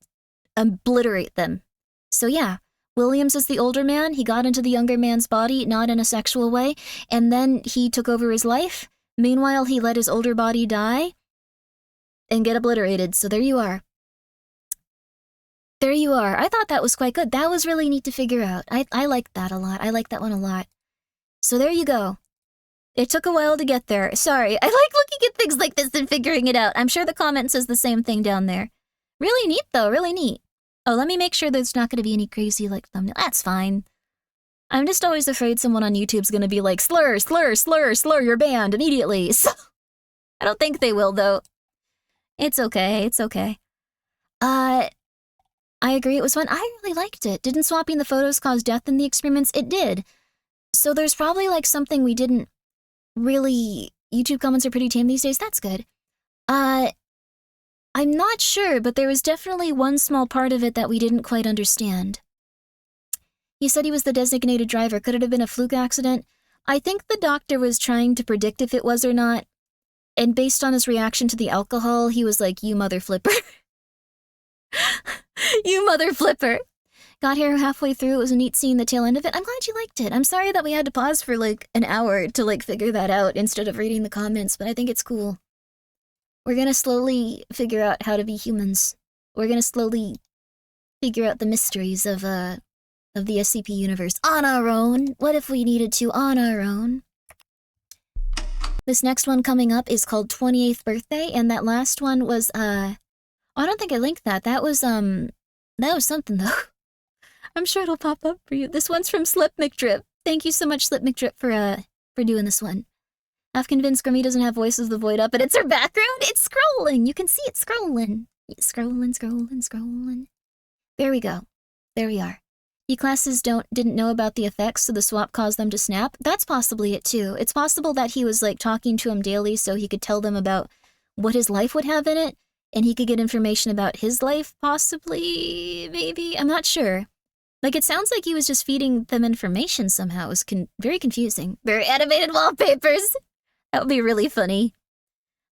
obliterate them. So yeah, Williams is the older man. He got into the younger man's body, not in a sexual way, and then he took over his life. Meanwhile, he let his older body die and get obliterated. So there you are. There you are. I thought that was quite good. That was really neat to figure out. I liked that a lot. I liked that one a lot. So there you go. It took a while to get there. Sorry, I like looking at things like this and figuring it out. I'm sure the comment says the same thing down there. Really neat, though. Really neat. Oh, let me make sure there's not going to be any crazy, like, thumbnail. That's fine. I'm just always afraid someone on YouTube's going to be like, slur, slur, slur, slur, you're banned immediately. So, I don't think they will, though. It's okay. It's okay. I agree. It was fun. I really liked it. Didn't swapping the photos cause death in the experiments? It did. So there's probably, like, something we didn't really... YouTube comments are pretty tame these days. That's good. I'm not sure, but there was definitely one small part of it that we didn't quite understand. He said he was the designated driver. Could it have been a fluke accident? I think the doctor was trying to predict if it was or not, and based on his reaction to the alcohol, he was like, you mother flipper. You mother flipper. Got here halfway through. It was neat seeing the tail end of it. I'm glad you liked it. I'm sorry that we had to pause for like an hour to like figure that out instead of reading the comments, but I think it's cool. We're gonna slowly figure out how to be humans. We're gonna slowly figure out the mysteries of the SCP universe on our own. What if we needed to on our own? This next one coming up is called 28th Birthday, and that last one was I don't think I linked that. That was something though. I'm sure it'll pop up for you. This one's from Slip McDrip. Thank you so much, Slip McDrip, for doing this one. Half convinced Grimmi doesn't have Voice of the Void up, but it's her background. It's scrolling. You can see it scrolling. Scrolling. There we go. There we are. E-classes didn't know about the effects, so the swap caused them to snap. That's possibly it too. It's possible that he was like talking to him daily so he could tell them about what his life would have in it, and he could get information about his life, possibly, maybe. I'm not sure. Like, it sounds like he was just feeding them information somehow. It was very confusing. Very animated wallpapers. That would be really funny.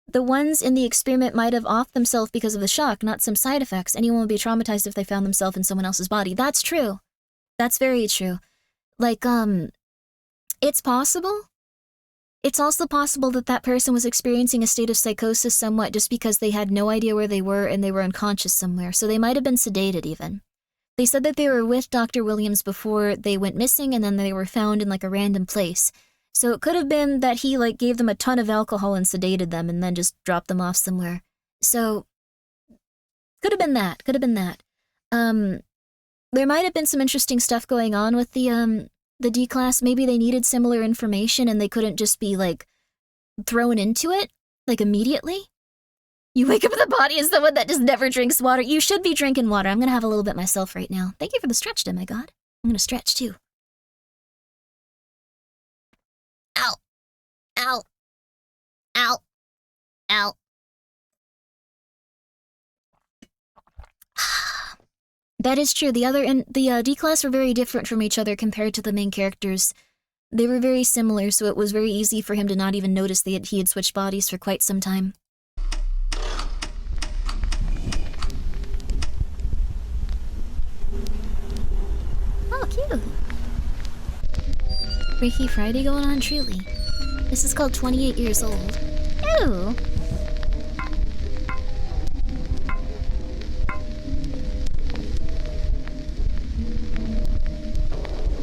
The ones in the experiment might have offed themselves because of the shock, not some side effects. Anyone would be traumatized if they found themselves in someone else's body. That's true. That's very true. Like, it's possible. It's also possible that that person was experiencing a state of psychosis somewhat just because they had no idea where they were and they were unconscious somewhere, so they might have been sedated even. They said that they were with Dr. Williams before they went missing and then they were found in like a random place. So it could have been that he like gave them a ton of alcohol and sedated them and then just dropped them off somewhere. So, could have been that. There might have been some interesting stuff going on with the D-class. Maybe they needed similar information and they couldn't just be, like, thrown into it, like, immediately. You wake up in the body as someone that just never drinks water. You should be drinking water. I'm gonna have a little bit myself right now. Thank you for the stretch, Dim, my god. I'm gonna stretch, too. Ow. Ow. Ow. Ow. That is true. The D-class were very different from each other compared to the main characters. They were very similar, so it was very easy for him to not even notice that he had switched bodies for quite some time. Oh, cute. Freaky Friday going on, truly. This is called 28 Years Old. Ew.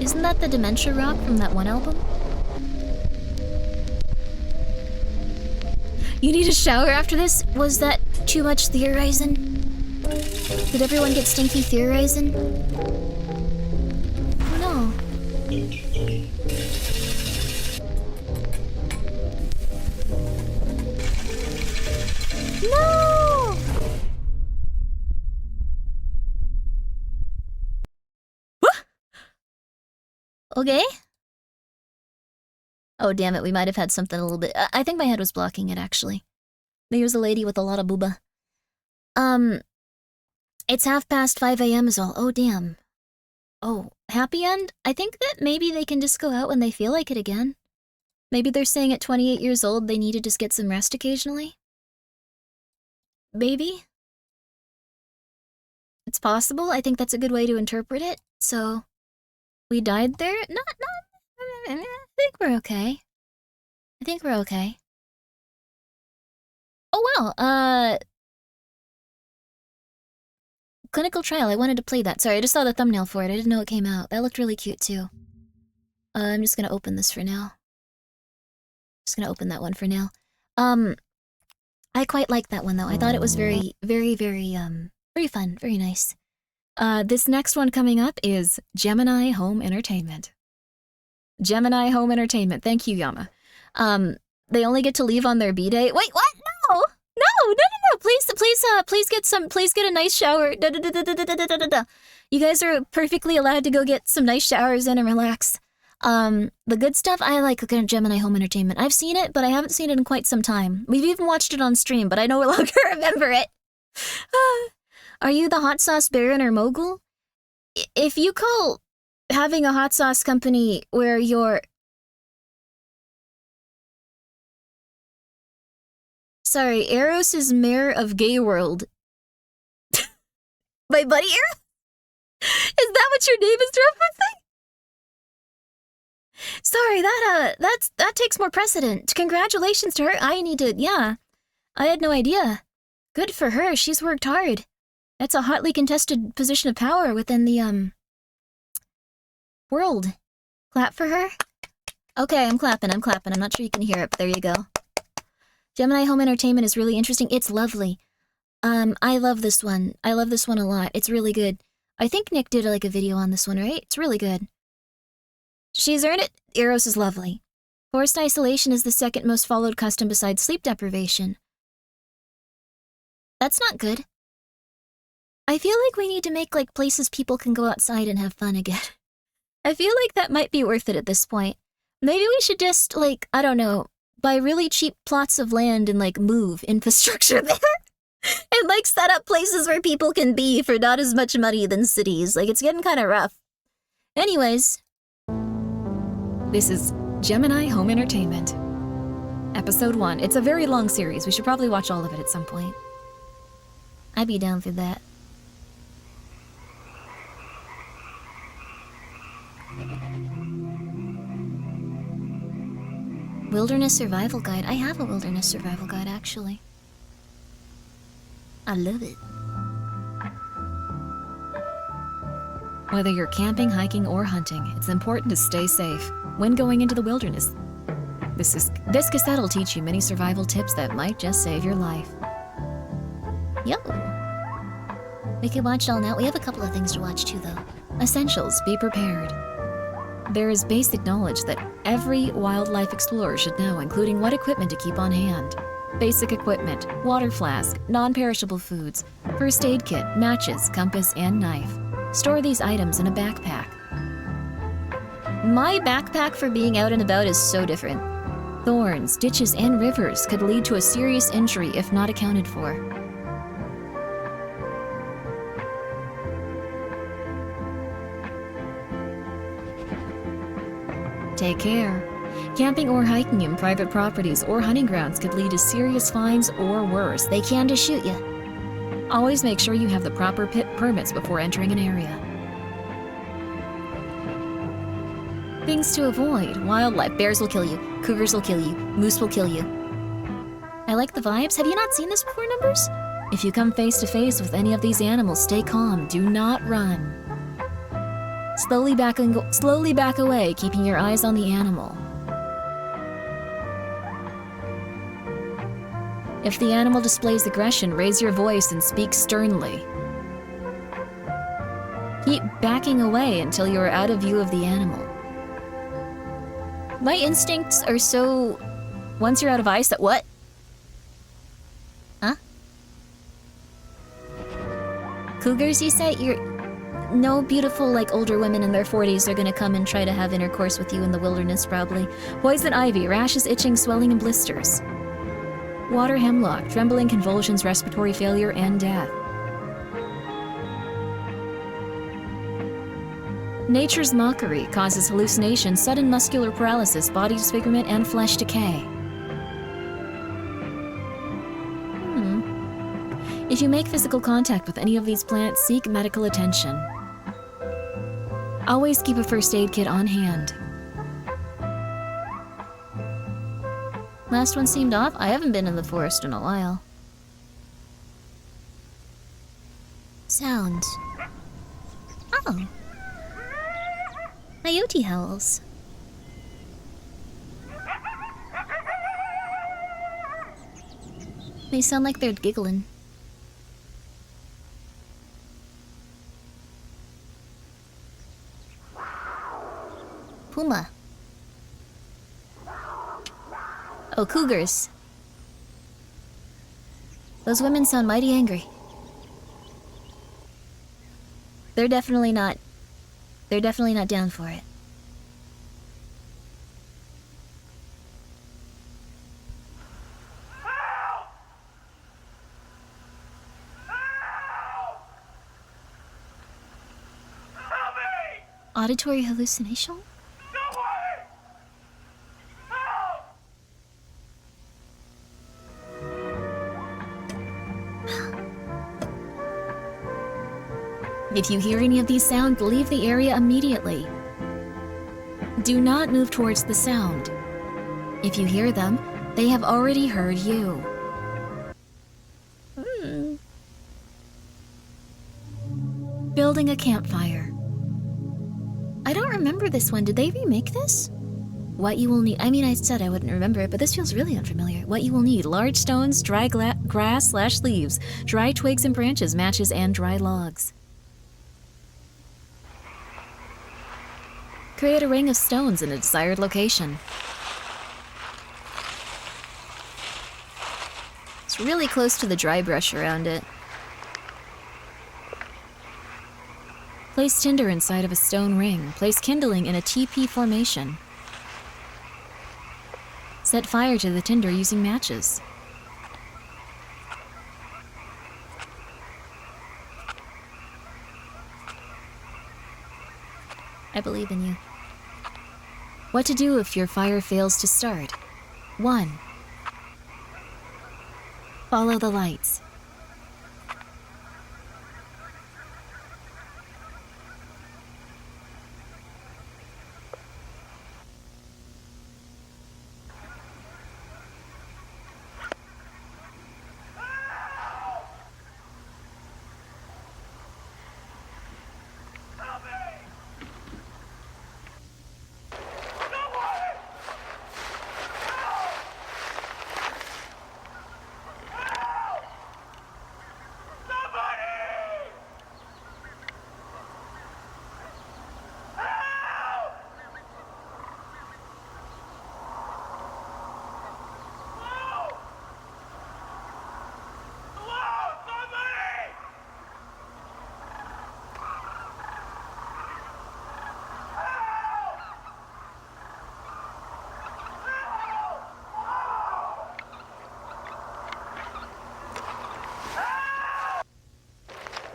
Isn't that the Dementia Rock from that one album? You need a shower after this? Was that too much theorizing? Did everyone get stinky theorizing? Oh no. No! Okay. Oh, damn it, we might have had something a little bit... I think my head was blocking it, actually. Maybe it was a lady with a lot of booba. It's 5:30 a.m. is all. Oh, damn. Oh, happy end? I think that maybe they can just go out when they feel like it again. Maybe they're saying at 28 years old they need to just get some rest occasionally. Maybe. It's possible. I think that's a good way to interpret it. So... we died there? I think we're okay. I think we're okay. Oh, wow, clinical trial, I wanted to play that. Sorry, I just saw the thumbnail for it. I didn't know it came out. That looked really cute, too. I'm just gonna open this for now. Just gonna open that one for now. I quite liked that one, though. I thought it was very, very, very fun. Very nice. This next one coming up is Gemini Home Entertainment. Gemini Home Entertainment. Thank you, Yama. They only get to leave on their B-day. Wait, what? No! No! Please get a nice shower. You guys are perfectly allowed to go get some nice showers in and relax. The good stuff, I like looking at Gemini Home Entertainment. I've seen it, but I haven't seen it in quite some time. We've even watched it on stream, but I no longer remember it. Are you the hot sauce baron or mogul? If you call having a hot sauce company where you're... Sorry, Eros is mayor of Gay World. My buddy Eros? Is that what your name is referencing? Sorry, that takes more precedent. Congratulations to her. Yeah. I had no idea. Good for her, she's worked hard. That's a hotly contested position of power within the, world. Clap for her? Okay, I'm clapping. I'm not sure you can hear it, but there you go. Gemini Home Entertainment is really interesting. It's lovely. I love this one. I love this one a lot. It's really good. I think Nick did, like, a video on this one, right? It's really good. She's earned it. Eros is lovely. Forced isolation is the second most followed custom besides sleep deprivation. That's not good. I feel like we need to make, like, places people can go outside and have fun again. I feel like that might be worth it at this point. Maybe we should just, like, I don't know, buy really cheap plots of land and, like, move infrastructure there. And, like, set up places where people can be for not as much money than cities. Like, it's getting kind of rough. Anyways. This is Gemini Home Entertainment. Episode 1. It's a very long series. We should probably watch all of it at some point. I'd be down for that. Wilderness Survival Guide. I have a Wilderness Survival Guide, actually. I love it. Whether you're camping, hiking, or hunting, it's important to stay safe when going into the wilderness. This cassette will teach you many survival tips that might just save your life. Yo! We can watch it all now. We have a couple of things to watch too, though. Essentials, be prepared. There is basic knowledge that every wildlife explorer should know, including what equipment to keep on hand. Basic equipment, water flask, non-perishable foods, first aid kit, matches, compass, and knife. Store these items in a backpack. My backpack for being out and about is so different. Thorns, ditches, and rivers could lead to a serious injury if not accounted for. Take care. Camping or hiking in private properties or hunting grounds could lead to serious fines or worse. They can just shoot you. Always make sure you have the proper permits before entering an area. Things to avoid. Wildlife. Bears will kill you. Cougars will kill you. Moose will kill you. I like the vibes. Have you not seen this before, Numbers? If you come face to face with any of these animals, stay calm. Do not run. Slowly back away, keeping your eyes on the animal. If the animal displays aggression, raise your voice and speak sternly. Keep backing away until you are out of view of the animal. My instincts are so... Once you're out of eyesight... What? Huh? Cougars, you say? No beautiful, like, older women in their 40s are gonna come and try to have intercourse with you in the wilderness, probably. Poison ivy, rashes, itching, swelling, and blisters. Water hemlock, trembling, convulsions, respiratory failure, and death. Nature's mockery causes hallucination, sudden muscular paralysis, body disfigurement, and flesh decay. If you make physical contact with any of these plants, seek medical attention. Always keep a first aid kit on hand. Last one seemed off. I haven't been in the forest in a while. Sounds. Oh. Coyote howls. They sound like they're giggling. Puma. Oh, cougars. Those women sound mighty angry. They're definitely not down for it. Auditory hallucination? If you hear any of these sounds, leave the area immediately. Do not move towards the sound. If you hear them, they have already heard you. Building a campfire. I don't remember this one. Did they remake this? What you will need. I mean, I said I wouldn't remember it, but this feels really unfamiliar. What you will need. Large stones, dry grass/leaves, dry twigs and branches, matches, and dry logs. Create a ring of stones in a desired location. It's really close to the dry brush around it. Place tinder inside of a stone ring. Place kindling in a TP formation. Set fire to the tinder using matches. I believe in you. What to do if your fire fails to start? 1. Follow the lights.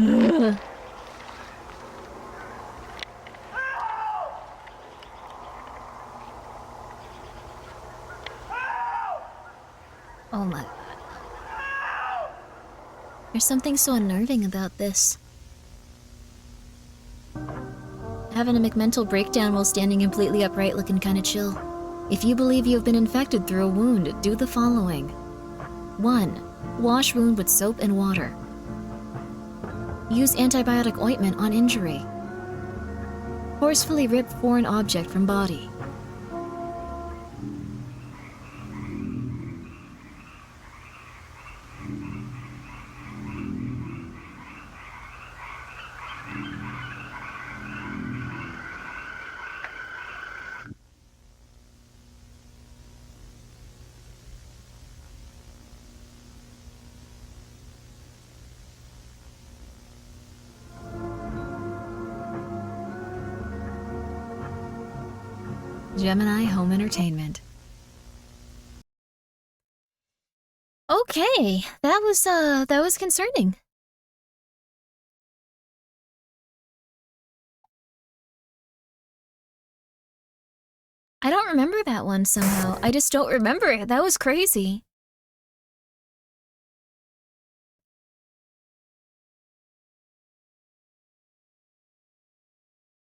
Ugh. Oh my god. There's something so unnerving about this. Having a McMental breakdown while standing completely upright looking kinda chill. If you believe you have been infected through a wound, do the following. 1. Wash wound with soap and water. Use antibiotic ointment on injury. Forcefully rip foreign object from body. Gemini Home Entertainment. Okay, that was concerning. I don't remember that one somehow. I just don't remember it. That was crazy.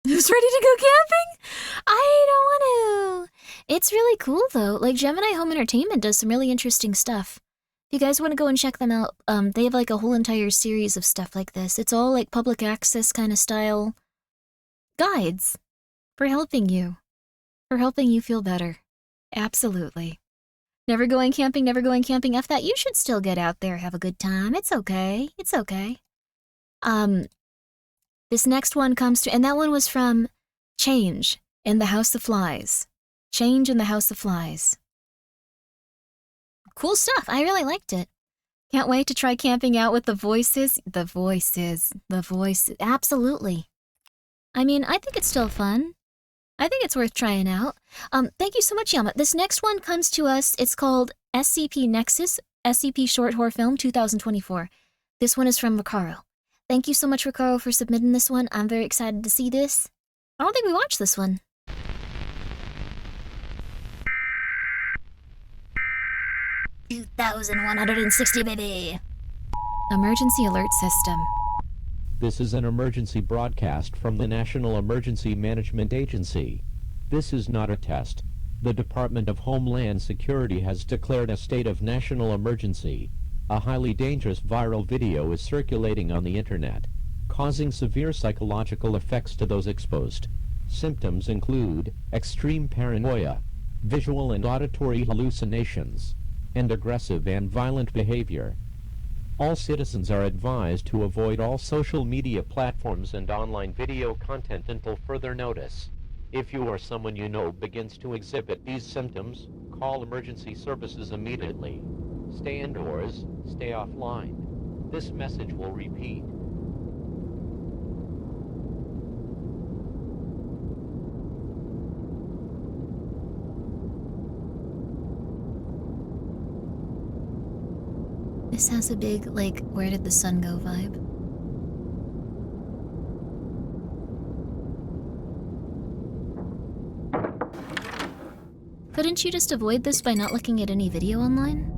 Who's ready to go camping? I don't want to. It's really cool though. Like Gemini Home Entertainment does some really interesting stuff. If you guys want to go and check them out, they have like a whole entire series of stuff like this. It's all like public access kind of style guides for helping you feel better. Absolutely. Never going camping, F that. You should still get out there, have a good time. It's okay. It's okay. This next one comes to, and that one was from Change in the House of Flies. Change in the House of Flies. Cool stuff. I really liked it. Can't wait to try camping out with the voices. The voices. Absolutely. I mean, I think it's still fun. I think it's worth trying out. Thank you so much, Yama. This next one comes to us. It's called SCP Nexus, SCP Short Horror Film 2024. This one is from Recaro. Thank you so much, Recaro, for submitting this one. I'm very excited to see this. I don't think we watched this one. $2,160, baby. Emergency alert system. This is an emergency broadcast from the National Emergency Management Agency. This is not a test. The Department of Homeland Security has declared a state of national emergency. A highly dangerous viral video is circulating on the internet, causing severe psychological effects to those exposed. Symptoms include extreme paranoia, visual and auditory hallucinations, and aggressive and violent behavior. All citizens are advised to avoid all social media platforms and online video content until further notice. If you or someone you know begins to exhibit these symptoms, call emergency services immediately. Stay indoors, stay offline. This message will repeat. This has a big, like, where did the sun go vibe. Couldn't you just avoid this by not looking at any video online?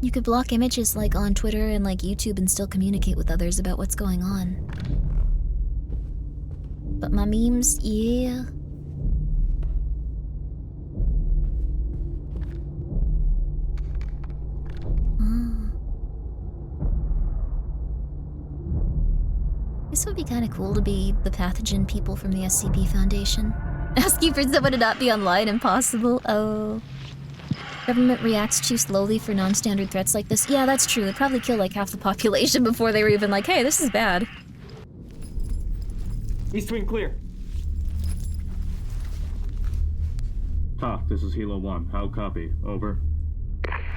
You could block images like on Twitter and like YouTube and still communicate with others about what's going on. But my memes, yeah. This would be kind of cool to be the pathogen people from the SCP Foundation. Asking for someone to not be online impossible. Oh. Government reacts too slowly for non-standard threats like this. Yeah, that's true. They'd probably kill like half the population before they were even like, hey, this is bad. East wing clear. TOC, this is Hilo 1. How copy? Over.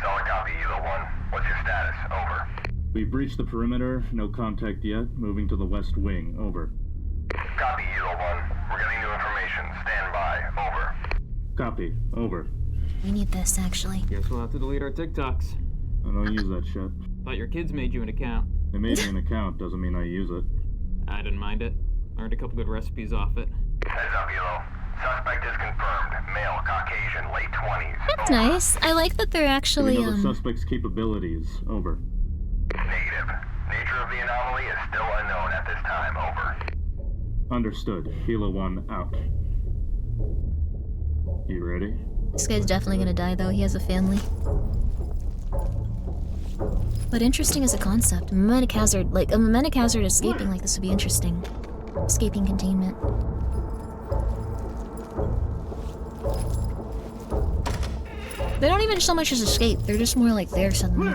Solid copy, Hilo 1. What's your status? Over. We've breached the perimeter. No contact yet. Moving to the west wing. Over. Copy, Hilo 1. We're getting new information. Stand by. Over. Copy. Over. We need this, actually. Guess we'll have to delete our TikToks. I don't use that shit. Thought your kids made you an account. They made me an account, doesn't mean I use it. I didn't mind it. Learned a couple good recipes off it. Heads up, Hilo. Suspect is confirmed. Male, Caucasian, late 20s. That's nice. I like that they're actually, Do we know the suspect's capabilities? Over. Negative. Nature of the anomaly is still unknown at this time. Over. Understood. Hilo 1 out. You ready? This guy's definitely gonna die, though. He has a family. But interesting as a concept. Mimetic hazard, like, a mimetic hazard escaping like this would be interesting. Escaping containment. They don't even so much as escape, they're just more like there suddenly.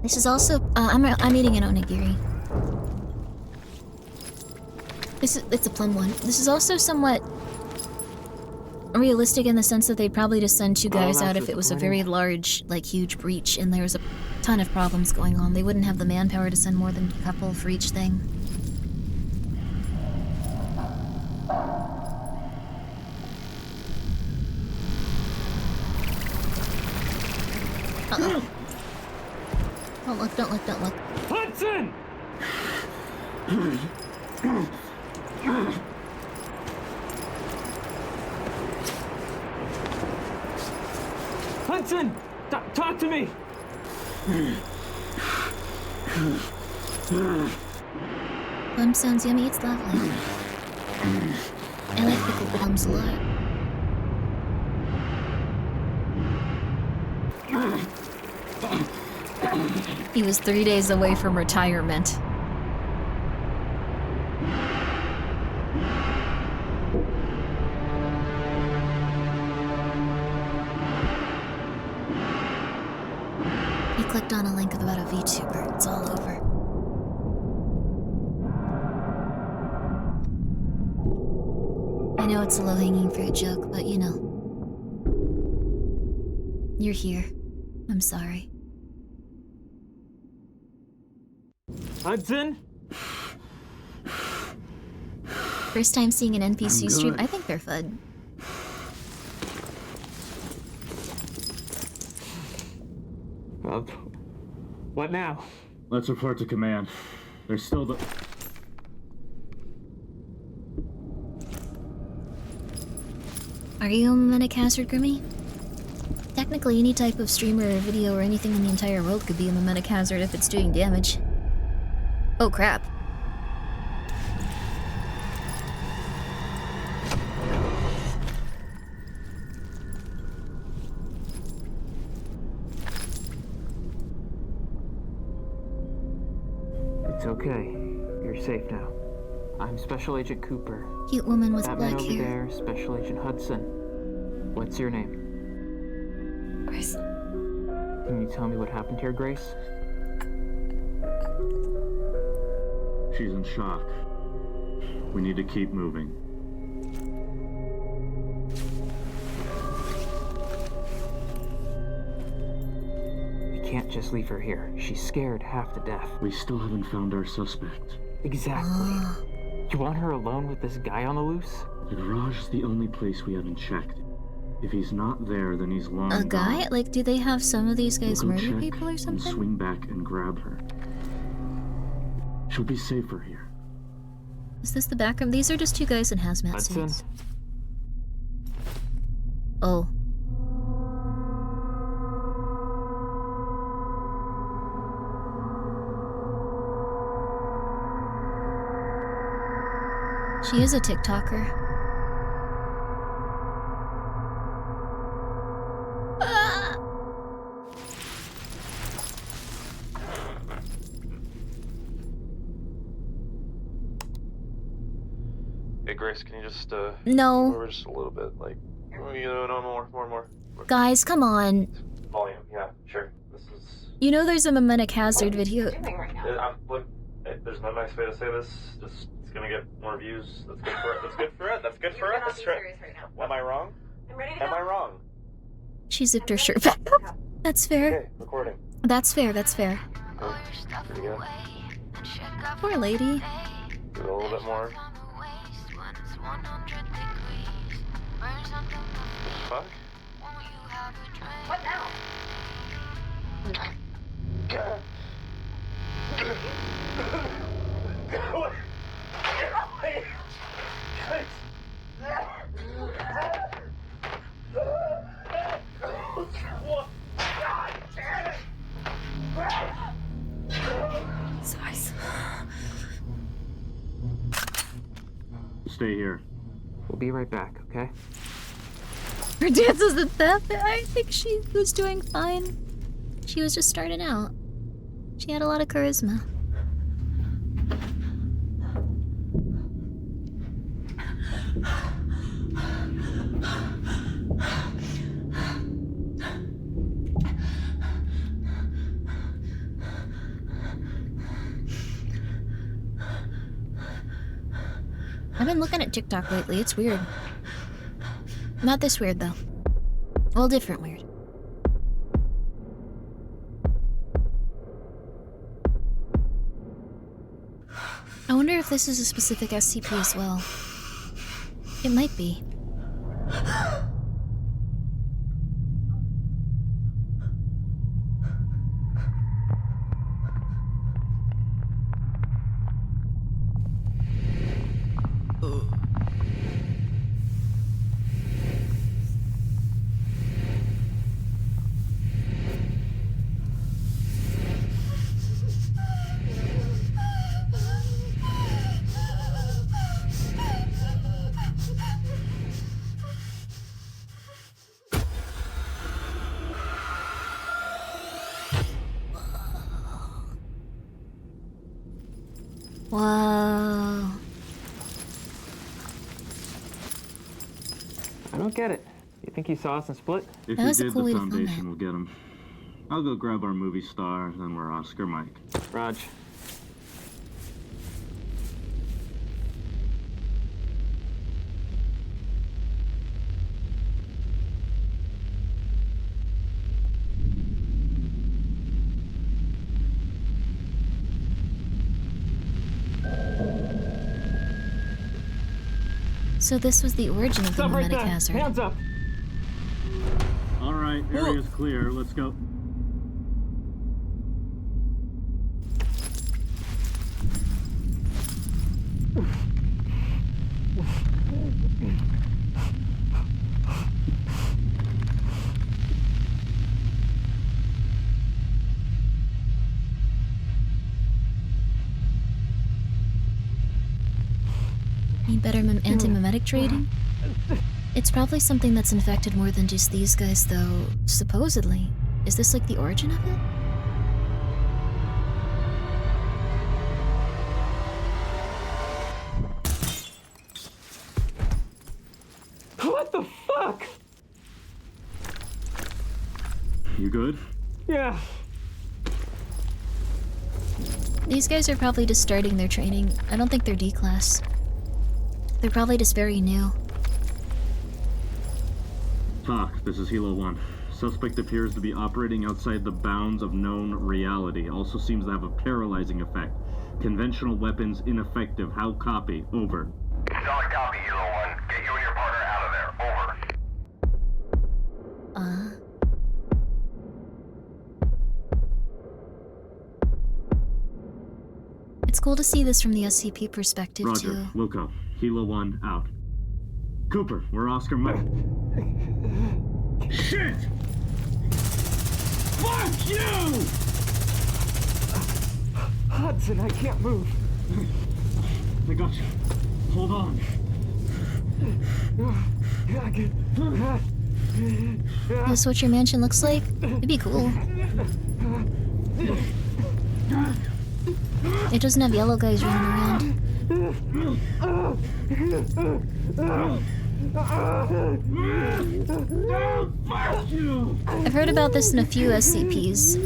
This is also, I'm eating an onigiri. It's a plum one. This is also somewhat realistic in the sense that they'd probably just send two guys out if it was a very large, like, huge breach and there was a ton of problems going on. They wouldn't have the manpower to send more than a couple for each thing. Uh-oh. Don't look, don't look, don't look. Hudson! Hudson! Talk to me! Plum sounds yummy, it's lovely. I like pickled plums a lot. He was 3 days away from retirement. He clicked on a link about a VTuber. It's all over. I know it's a low-hanging fruit joke, but you know. You're here. I'm sorry. Hudson? First time seeing an NPC stream? I think they're fun. Well, what now? Let's report to command. There's still the... Are you a mimetic hazard, Grimmi? Technically, any type of streamer or video or anything in the entire world could be a mimetic hazard if it's doing damage. Oh crap. It's okay. You're safe now. I'm Special Agent Cooper. Cute woman with That man black over hair. there, Special Agent Hudson. What's your name? Grace. Can you tell me what happened here, Grace? She's in shock. We need to keep moving. We can't just leave her here. She's scared half to death. We still haven't found our suspect. Exactly. You want her alone with this guy on the loose? The garage is the only place we haven't checked. If he's not there, then he's long A guy? gone. Like, do they have some of these guys We'll go murder check people or and something? swing back and grab her. She'll be safer here. Is this the back room? These are just two guys in hazmat Hudson? suits. Oh. She is a TikToker. Ah! Hey Grace, can you just No. move over just a little bit, like no more. Guys, come on. Volume, yeah, sure. This is. You know there's a mimetic hazard video. Look, there's no nice way to say this. Just it's gonna get more views. That's good for it. That's good for it. That's good for it. That's right. Am I wrong? Am I wrong? She zipped her shirt back up. That's fair. Okay, recording. That's fair, that's fair. Good. Pretty good. Poor lady. Do it a little bit more. Fuck. What now? Stay here. We'll be right back, okay? Her dance was the theft. I think she was doing fine. She was just starting out. She had a lot of charisma. I've been looking at TikTok lately. It's weird. Not this weird, though. Well, different weird. I wonder if this is a specific SCP as well. It might be. Wow. I don't get it. You think he saw us and split? If That he was a did, cool the way to film Foundation it. will get him. I'll go grab our movie star, then we're Oscar Mike. Raj. So this was the origin of the Stop right mimetic there. hazard. Hands up. All right, area's clear. Let's go. Need better anti-mimetic trading? It's probably something that's infected more than just these guys, though, supposedly. Is this like the origin of it? What the fuck? You good? Yeah. These guys are probably just starting their training. I don't think they're D-class. They're probably just very new. TOC, this is Hilo 1. Suspect appears to be operating outside the bounds of known reality. Also seems to have a paralyzing effect. Conventional weapons ineffective. How copy? Over. Solid copy, Hilo 1. Get you and your partner out of there. Over. It's cool to see this from the SCP perspective, Roger. too. Wilco. Hilo 1 out. Cooper, we're Oscar Mike. Shit! Fuck you! Hudson, I can't move. I got you. Hold on. Is this what your mansion looks like? It'd be cool. It doesn't have yellow guys running around. I've heard about this in a few SCPs.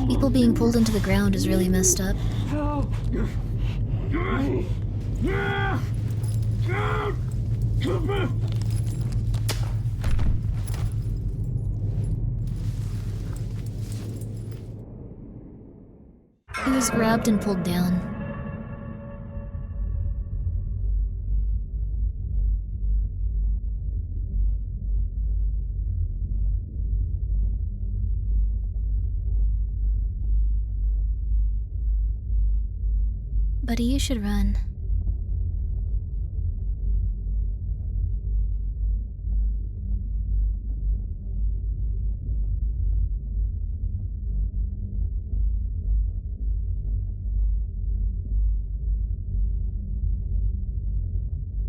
People being pulled into the ground is really messed up. He was grabbed and pulled down. Buddy, you should run.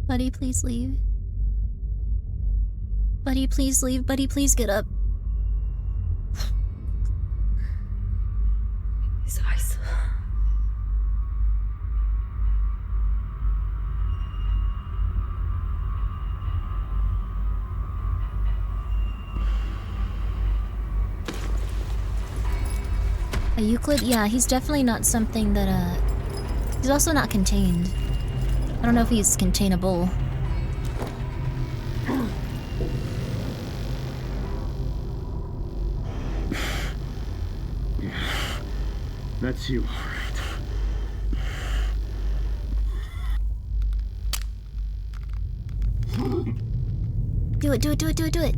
Buddy, please leave. Buddy, please leave. Buddy, please get up. His eyes. A Euclid? Yeah, he's definitely not something that, he's also not contained. I don't know if he's containable. That's you. Do it, do it, do it, do it, do it.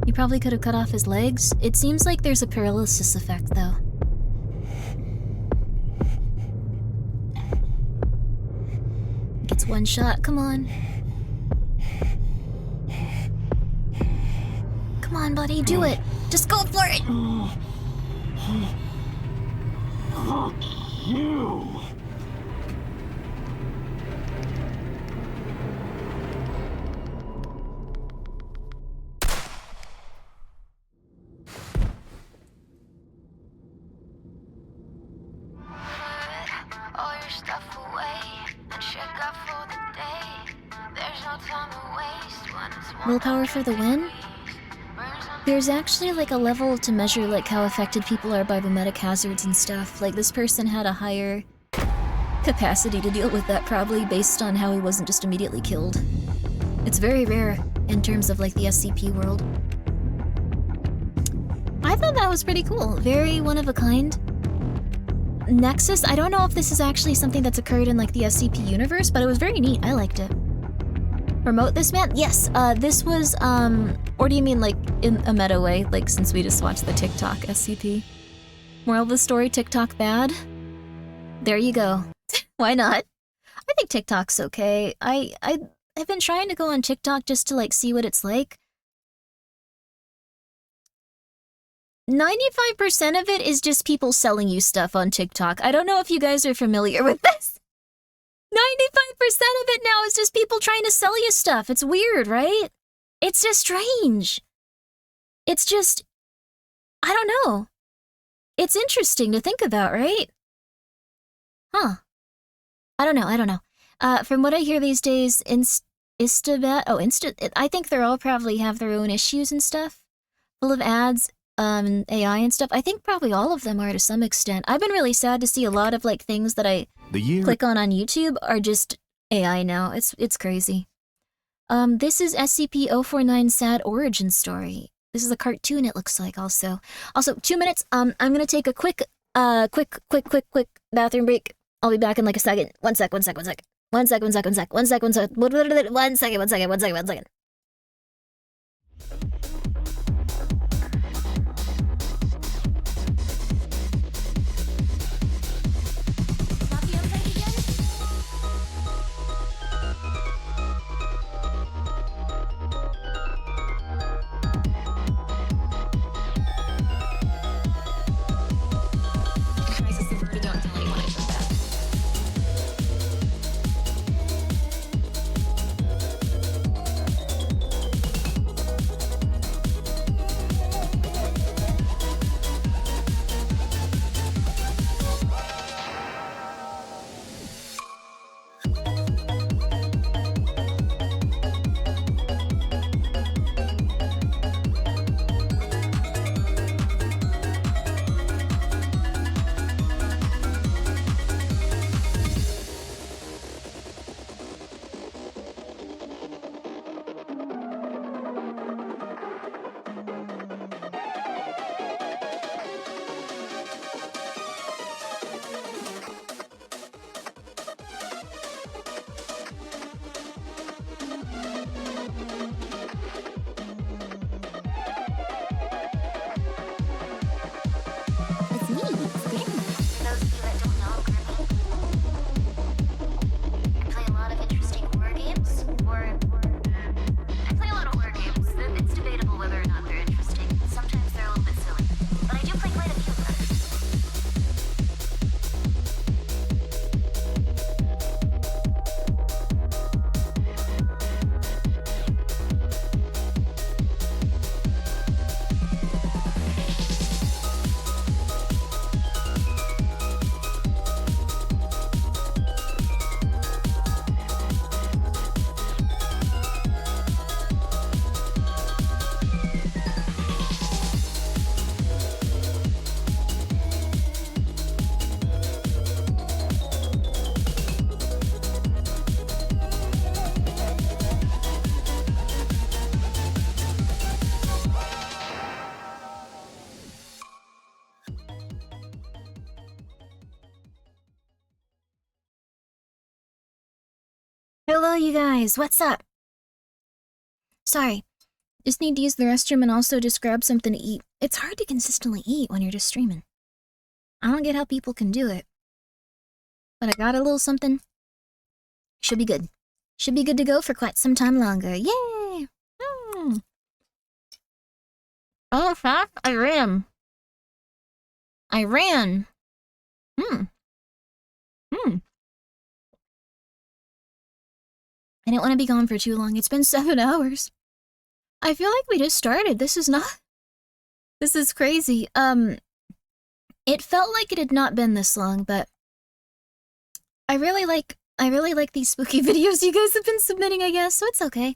You probably could have cut off his legs. It seems like there's a paralysis effect, though. Gets one shot, come on. Come on, buddy, do it. Just go for it. Fuck you. Willpower for the win? There's actually like a level to measure like how affected people are by mimetic hazards and stuff. Like this person had a higher capacity to deal with that probably based on how he wasn't just immediately killed. It's very rare in terms of like the SCP world. I thought that was pretty cool. Very one of a kind. Nexus, I don't know if this is actually something that's occurred in like the SCP universe, but it was very neat. I liked it. Promote this man? Yes, this was, or do you mean like in a meta way, like since we just watched the TikTok SCP? Moral of the story, TikTok bad? There you go. Why not? I think TikTok's okay. I've been trying to go on TikTok just to like see what it's like. 95% of it is just people selling you stuff on TikTok. I don't know if you guys are familiar with this. 95% of it now is just people trying to sell you stuff. It's weird, right? It's just strange. It's just... I don't know. It's interesting to think about, right? Huh. I don't know. From what I hear these days, I think they're all probably have their own issues and stuff. Full of ads, AI and stuff. I think probably all of them are to some extent. I've been really sad to see a lot of like things that I click on YouTube are just AI now. It's crazy. This is SCP-049 Sad Origin Story. This is a cartoon, it looks like, also. Also, 2 minutes, I'm gonna take a quick bathroom break. I'll be back in like a second. One second. Hello, you guys. What's up? Sorry. Just need to use the restroom and also just grab something to eat. It's hard to consistently eat when you're just streaming. I don't get how people can do it. But I got a little something. Should be good. Should be good to go for quite some time longer. Yay! Oh, in fact, I ran. I didn't want to be gone for too long. It's been 7 hours. I feel like we just started. This is crazy. It felt like it had not been this long, but I really like these spooky videos you guys have been submitting, I guess, so it's okay.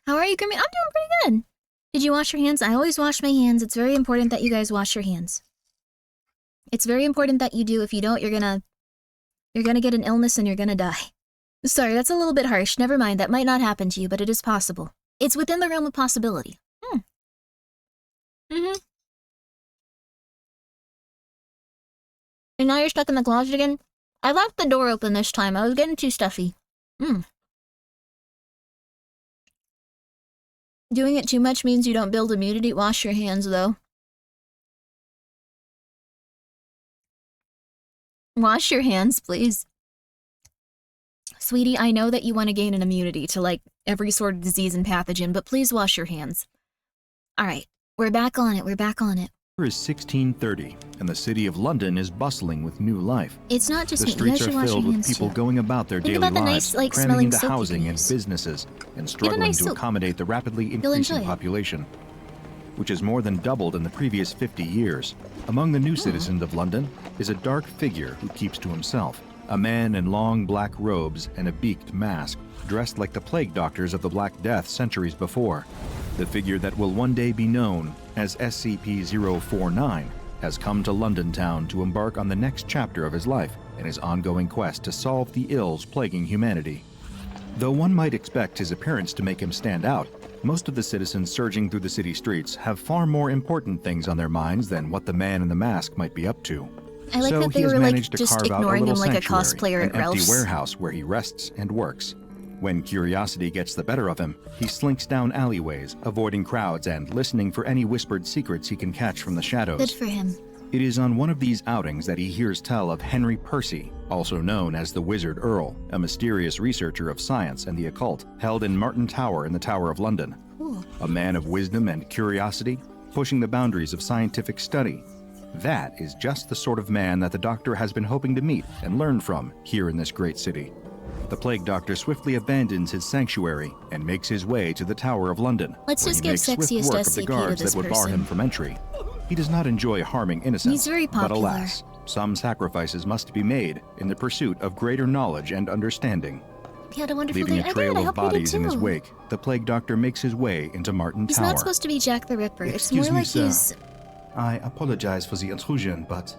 How are you, Grimmi? I'm doing pretty good. Did you wash your hands? I always wash my hands. It's very important that you guys wash your hands. It's very important that you do. If you don't, you're gonna get an illness and you're gonna die. Sorry, that's a little bit harsh. Never mind, that might not happen to you, but it is possible. It's within the realm of possibility. And now you're stuck in the closet again? I left the door open this time. I was getting too stuffy. Doing it too much means you don't build immunity. Wash your hands, though. Wash your hands, please. Sweetie, I know that you want to gain an immunity to, like, every sort of disease and pathogen, but please wash your hands. Alright, we're back on it. It is 1630, and the city of London is bustling with new life. It's not just the streets are filled with people going about their daily lives, cramming into housing and businesses, and struggling to accommodate the rapidly increasing population. which has more than doubled in the previous 50 years. Among the new citizens of London is a dark figure who keeps to himself. A man in long black robes and a beaked mask, dressed like the plague doctors of the Black Death centuries before. The figure that will one day be known as SCP-049 has come to London town to embark on the next chapter of his life in his ongoing quest to solve the ills plaguing humanity. Though one might expect his appearance to make him stand out, most of the citizens surging through the city streets have far more important things on their minds than what the man in the mask might be up to. I like So that he they has were like managed to just carve out ignoring him little like a sanctuary, cosplayer an at empty Ralph's. warehouse where he rests and works. When curiosity gets the better of him, he slinks down alleyways, avoiding crowds and listening for any whispered secrets he can catch from the shadows. Good for him. It is on one of these outings that he hears tell of Henry Percy, also known as the Wizard Earl, a mysterious researcher of science and the occult, held in Martin Tower in the Tower of London. Ooh. A man of wisdom and curiosity, pushing the boundaries of scientific study. That is just the sort of man that the Doctor has been hoping to meet and learn from here in this great city. The Plague Doctor swiftly abandons his sanctuary and makes his way to the Tower of London. Let's where just he give makes swift sexiest work of the SCP to guards this that would bar person. him from entry. He does not enjoy harming innocents, He's very but popular. alas, some sacrifices must be made in the pursuit of greater knowledge and understanding. He had a wonderful Leaving day. a I trail did. I of hope you did bodies too. in his wake, the Plague Doctor makes his way into Martin He's Tower. not supposed to be Jack the Ripper. It's Excuse more me, like sir. he's. I apologize for the intrusion, but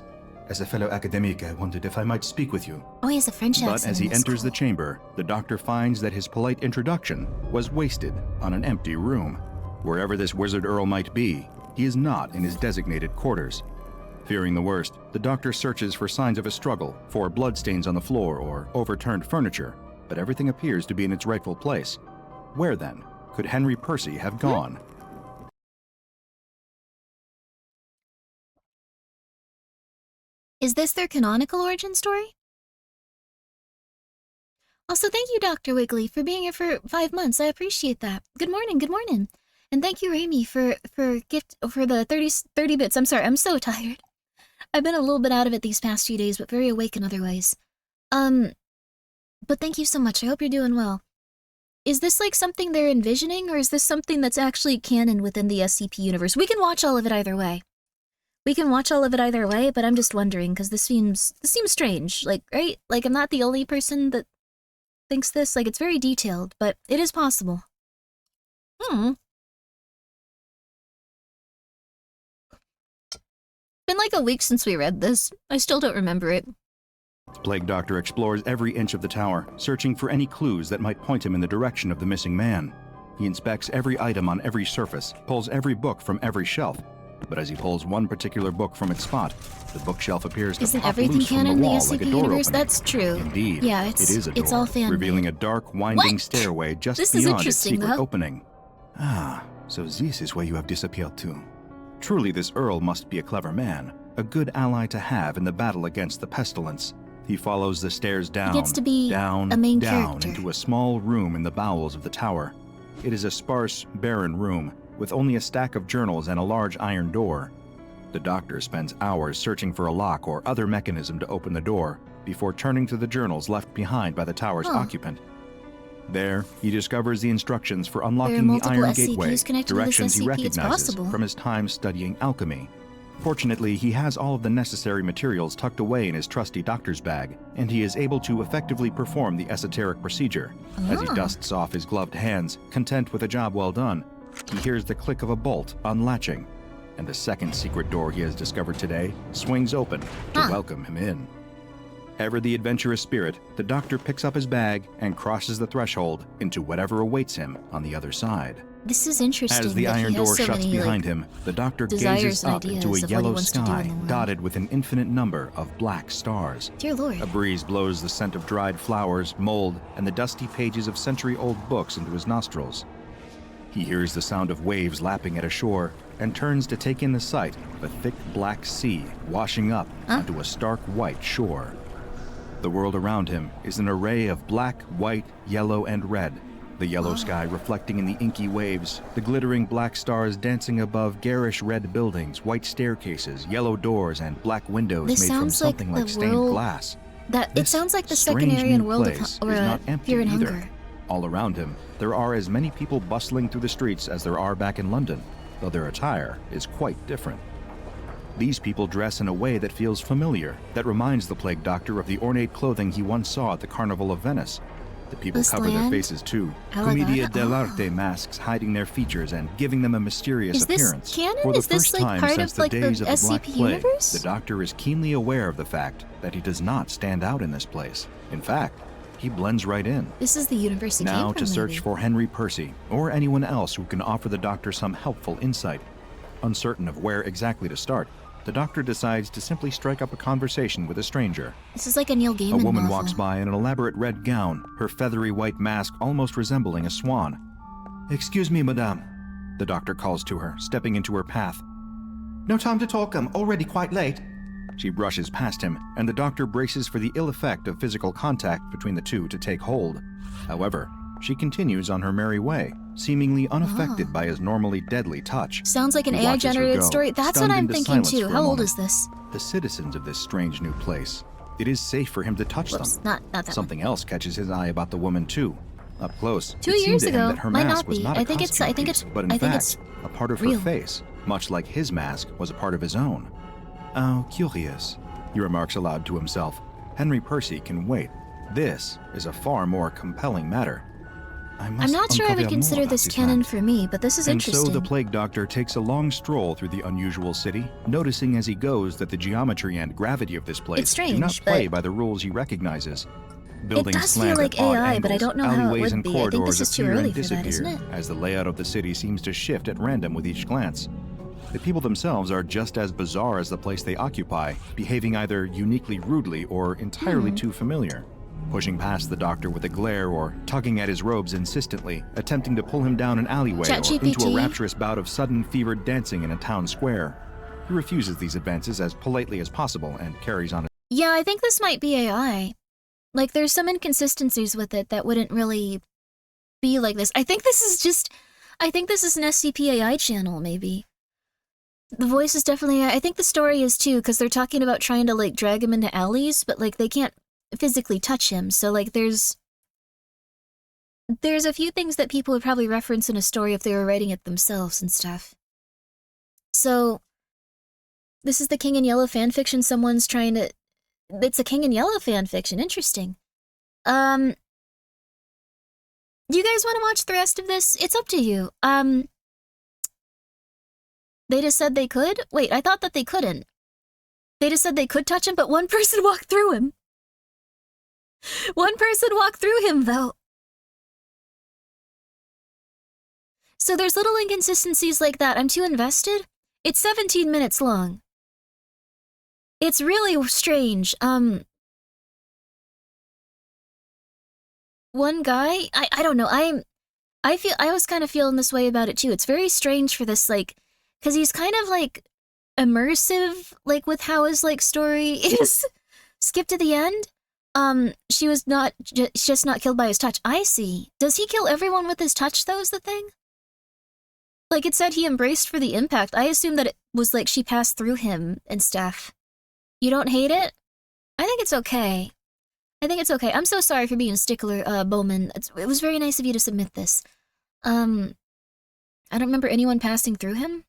as a fellow academic, I wondered if I might speak with you. Oh, he has a French accent. But as he That's enters cool. the chamber, the Doctor finds that his polite introduction was wasted on an empty room. Wherever this Wizard Earl might be, he is not in his designated quarters. Fearing the worst, the Doctor searches for signs of a struggle, for bloodstains on the floor or overturned furniture, but everything appears to be in its rightful place. Where then could Henry Percy have gone? Is this their canonical origin story? Also, thank you, Dr. Wiggly, for being here for 5 months. I appreciate that. Good morning, good morning. And thank you, Raimi, for the 30 bits. I'm sorry, I'm so tired. I've been a little bit out of it these past few days, but very awake in other ways. But thank you so much. I hope you're doing well. Is this like something they're envisioning, or is this something that's actually canon within the SCP universe? We can watch all of it either way. But I'm just wondering, because this seems strange, like, right? Like, I'm not the only person that thinks this. Like, it's very detailed, but it is possible. Been like a week since we read this. I still don't remember it. The Plague Doctor explores every inch of the tower, searching for any clues that might point him in the direction of the missing man. He inspects every item on every surface, pulls every book from every shelf. But as he pulls one particular book from its spot, the bookshelf appears to Isn't pop everything loose from canon the in the wall SCP like a door universe? opening. That's true. Indeed, Yeah, it is a door, it's all fan-made. revealing a dark, winding What? stairway just This is beyond its interesting, secret though. opening. Ah, so this is where you have disappeared to. Truly, this Earl must be a clever man, a good ally to have in the battle against the pestilence. He follows the stairs down, gets to be down, a main down character. into a small room in the bowels of the tower. It is a sparse, barren room, with only a stack of journals and a large iron door. The Doctor spends hours searching for a lock or other mechanism to open the door, before turning to the journals left behind by the tower's occupant. There, he discovers the instructions for unlocking the multiple Iron SCPs Gateway, connected to this directions he SCP, it's recognizes possible. from his time studying alchemy. Fortunately, he has all of the necessary materials tucked away in his trusty doctor's bag, and he is able to effectively perform the esoteric procedure. As he dusts off his gloved hands, content with a job well done, he hears the click of a bolt unlatching, and the second secret door he has discovered today swings open to welcome him in. Ever the adventurous spirit, the Doctor picks up his bag and crosses the threshold into whatever awaits him on the other side. This is interesting. As the that iron he has door so shuts many, behind like, him, the Doctor desires gazes and up into ideas a of what he yellow wants to do in sky the world. dotted with an infinite number of black stars. Dear Lord. A breeze blows the scent of dried flowers, mold, and the dusty pages of century-old books into his nostrils. He hears the sound of waves lapping at a shore and turns to take in the sight of a thick black sea washing up onto a stark white shore. The world around him is an array of black, white, yellow, and red, the yellow sky reflecting in the inky waves, the glittering black stars dancing above garish red buildings, white staircases, yellow doors, and black windows This made from sounds like something the like stained world glass. It This sounds like the strange second area in new World of place or is not empty Fear and either. Hunger. All around him, there are as many people bustling through the streets as there are back in London. though their attire is quite different. These people dress in a way that feels familiar, that reminds the plague doctor of the ornate clothing he once saw at the Carnival of Venice. The people This cover their land? faces too, I like Commedia that. dell'arte masks hiding their features and giving them a mysterious Is this appearance. canon? For the Is this, first like, time part since of, the like, the days of the Black SCP Plague, universe? the doctor is keenly aware of the fact that he does not stand out in this place. In fact, he blends right in. This is the universe he Now came to from, search maybe. for Henry Percy, or anyone else who can offer the doctor some helpful insight. Uncertain of where exactly to start, the doctor decides to simply strike up a conversation with a stranger. This is like a Neil Gaiman A woman novel. walks by in an elaborate red gown, her feathery white mask almost resembling a swan. "Excuse me, madame," the doctor calls to her, stepping into her path. "No time to talk, I'm already quite late." She brushes past him, and the doctor braces for the ill effect of physical contact between the two to take hold. However, she continues on her merry way, seemingly unaffected by his normally deadly touch. Sounds like an He watches her AI-generated go, story. That's what stunned I'm into thinking silence too. for a How old moment. is this? The citizens of this strange new place. It is safe for him to touch Whoops, them. not that Something else catches his eye about the woman too. Up close, 2 it seemed years to him ago. that her Might mask not was be. not a I think it's. costume I think piece, it's. but in I think fact, it's a part of real. her face, much like his mask was a part of his own. "Oh, curious," he remarks aloud to himself. "Henry Percy can wait. This is a far more compelling matter. I'm not sure I would consider this canon for me, but this is And interesting. so the plague doctor takes a long stroll through the unusual city, noticing as he goes that the geometry and gravity of this place It's strange, do not play but- by the rules he recognizes. It Buildings does feel slant like at odd AI, but I angles, don't know how it alleyways would and be. I think corridors this is too appear early and for that, disappear isn't it? as the layout of the city seems to shift at random with each glance. The people themselves are just as bizarre as the place they occupy, behaving either uniquely rudely or entirely too familiar. Pushing past the doctor with a glare or tugging at his robes insistently, attempting to pull him down an alleyway or into a ChatGPT? rapturous bout of sudden fevered dancing in a town square. He refuses these advances as politely as possible and carries on. Yeah, I think this might be AI. Like, there's some inconsistencies with it that wouldn't really be like this. I think this is an SCP-AI channel, maybe. The voice is definitely, I think the story is too, because they're talking about trying to, like, drag him into alleys, but, like, they can't physically touch him, so, like, there's a few things that people would probably reference in a story if they were writing it themselves and stuff. So, this is the King in Yellow fanfiction someone's trying to... It's a King in Yellow fanfiction. Interesting. Do you guys want to watch the rest of this? It's up to you. They just said they could? Wait, I thought that they couldn't. They just said they could touch him, but one person walked through him. One person walked through him, though. So there's little inconsistencies like that. I'm too invested. It's 17 minutes long. It's really strange. One guy, I don't know, I was kind of feeling this way about it too. It's very strange for this, like, because he's kind of, like, immersive, like, with how his, like, story is. Skip to the end. She was not, just not killed by his touch. I see. Does he kill everyone with his touch, though, is the thing? Like, it said he embraced for the impact. I assume that it was, like, she passed through him and stuff. You don't hate it? I think it's okay. I think it's okay. I'm so sorry for being a stickler, Bowman. It was very nice of you to submit this. I don't remember anyone passing through him.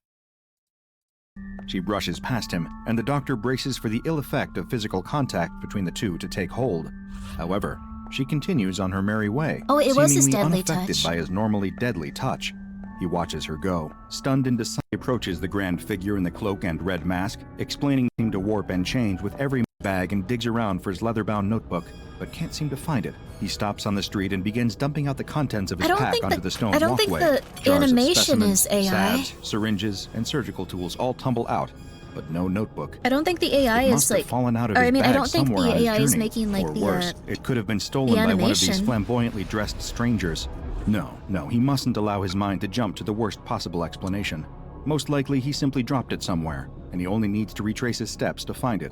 She brushes past him, and the doctor braces for the ill effect of physical contact between the two to take hold. However, she continues on her merry way, Oh, it was his seemingly deadly unaffected touch. by his normally deadly touch. He watches her go, stunned into silence. He approaches the grand figure in the cloak and red mask, explaining him to warp and change with every bag and digs around for his leather-bound notebook, but can't seem to find it. He stops on the street and begins dumping out the contents of his pack onto the stone I don't think walkway. the Jars of animation specimens, is AI. salves, syringes, and surgical tools all tumble out, but no notebook. I don't think the AI It is must have like. fallen out of or his I mean, I bag don't think somewhere the on his AI is journey. making like Or the. worse, it could have been stolen by one of these animation. flamboyantly dressed strangers. No, he mustn't allow his mind to jump to the worst possible explanation. Most likely, he simply dropped it somewhere, and he only needs to retrace his steps to find it.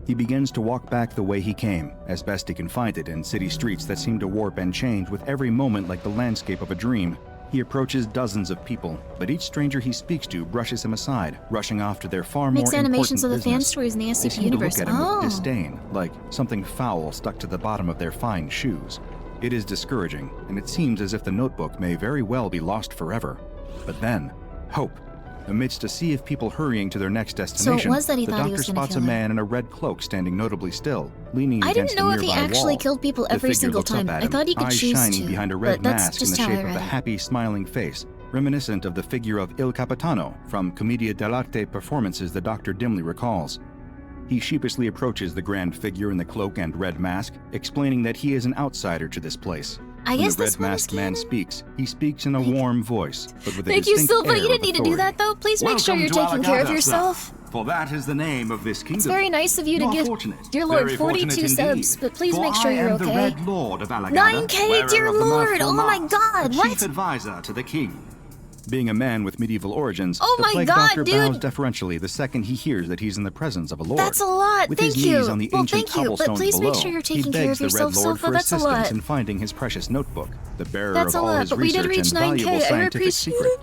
He begins to walk back the way he came, as best he can find it in city streets that seem to warp and change with every moment like the landscape of a dream. He approaches dozens of people, but each stranger he speaks to brushes him aside, rushing off to their far Makes more animations of important the fan business. stories in the They SCP seem universe. to look at him Oh. with disdain, like something foul stuck to the bottom of their fine shoes. It is discouraging, and it seems as if the notebook may very well be lost forever. But then, Hope. Amidst a sea of people hurrying to their next destination, was that he the thought he doctor was gonna spots a kill her. man in a red cloak standing notably still, leaning I against didn't know a if he nearby actually wall. killed people The every figure single looks up time. at I him, thought he could eyes choose shining to, behind a red but that's mask in just the how I shape of read a it. happy, smiling face, reminiscent of the figure of Il Capitano from Commedia dell'arte performances the doctor dimly recalls. He sheepishly approaches the grand figure in the cloak and red mask, explaining that he is an outsider to this place. I When guess the this red one is masked man speaks, he speaks in a warm voice, but with a Thank you, distinct Silva. air You didn't of need to do authority. that, though. Please make sure you're taking care of yourself. For that is the name of this kingdom. It's very nice of you to give dear Lord Very fortunate 42 indeed. subs, but please For make sure I you're am okay. the Red Lord of Alagada, 9K, wearer dear of the Lord! mirthful Oh my mask, God, the what? chief advisor to the king. Being a man with medieval origins, Oh the my plague God, doctor dude. bows deferentially the second he hears that he's in the presence of a lord. That's a lot. With Thank his you. knees on the Well, ancient thank you, but cobblestones please make below, sure you're he taking care begs of the Red yourself, Lord Silva. for That's a assistance lot. in finding his precious notebook, the bearer That's of a all lot, his but we did research reach and 9K. valuable I scientific appreciate secret. it.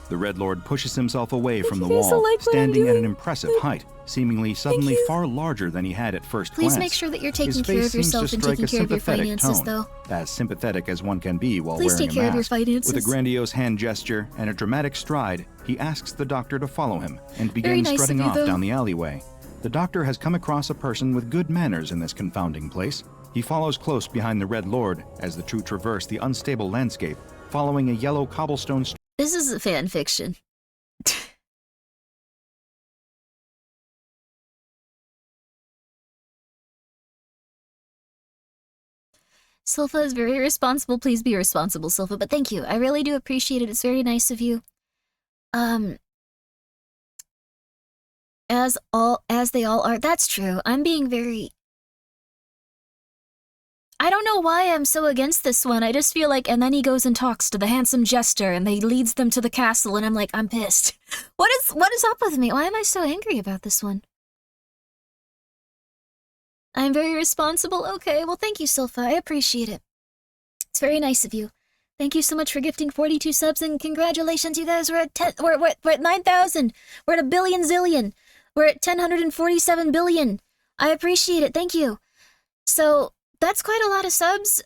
The Red Lord pushes himself away from the you guys wall, like what I'm standing at doing. an impressive height, seemingly suddenly far larger than he had at first Please glance. make sure that you're His taking care face of seems to yourself and strike taking a care of your sympathetic finances, tone, though. as sympathetic as one can be while Please wearing take a care of your mask. finances. With a grandiose hand gesture and a dramatic stride, he asks the doctor to follow him and Very begins nice of strutting you, off though. down the alleyway. The doctor has come across a person with good manners in this confounding place. He follows close behind the Red Lord as the two traverse the unstable landscape, following a yellow cobblestone street. This is a fan fiction. Silva is very responsible. Please be responsible, Silva. But thank you. I really do appreciate it. It's very nice of you. As they all are. That's true. I'm being very... I don't know why I'm so against this one. I just feel like, and then he goes and talks to the handsome jester, and he leads them to the castle, and I'm like, I'm pissed. What is up with me? Why am I so angry about this one? I'm very responsible? Okay, well thank you, Silva. I appreciate it. It's very nice of you. Thank you so much for gifting 42 subs, and congratulations, you guys. We're at 9,000. We're at a billion zillion. We're at 1,047 billion. I appreciate it. Thank you. So, that's quite a lot of subs.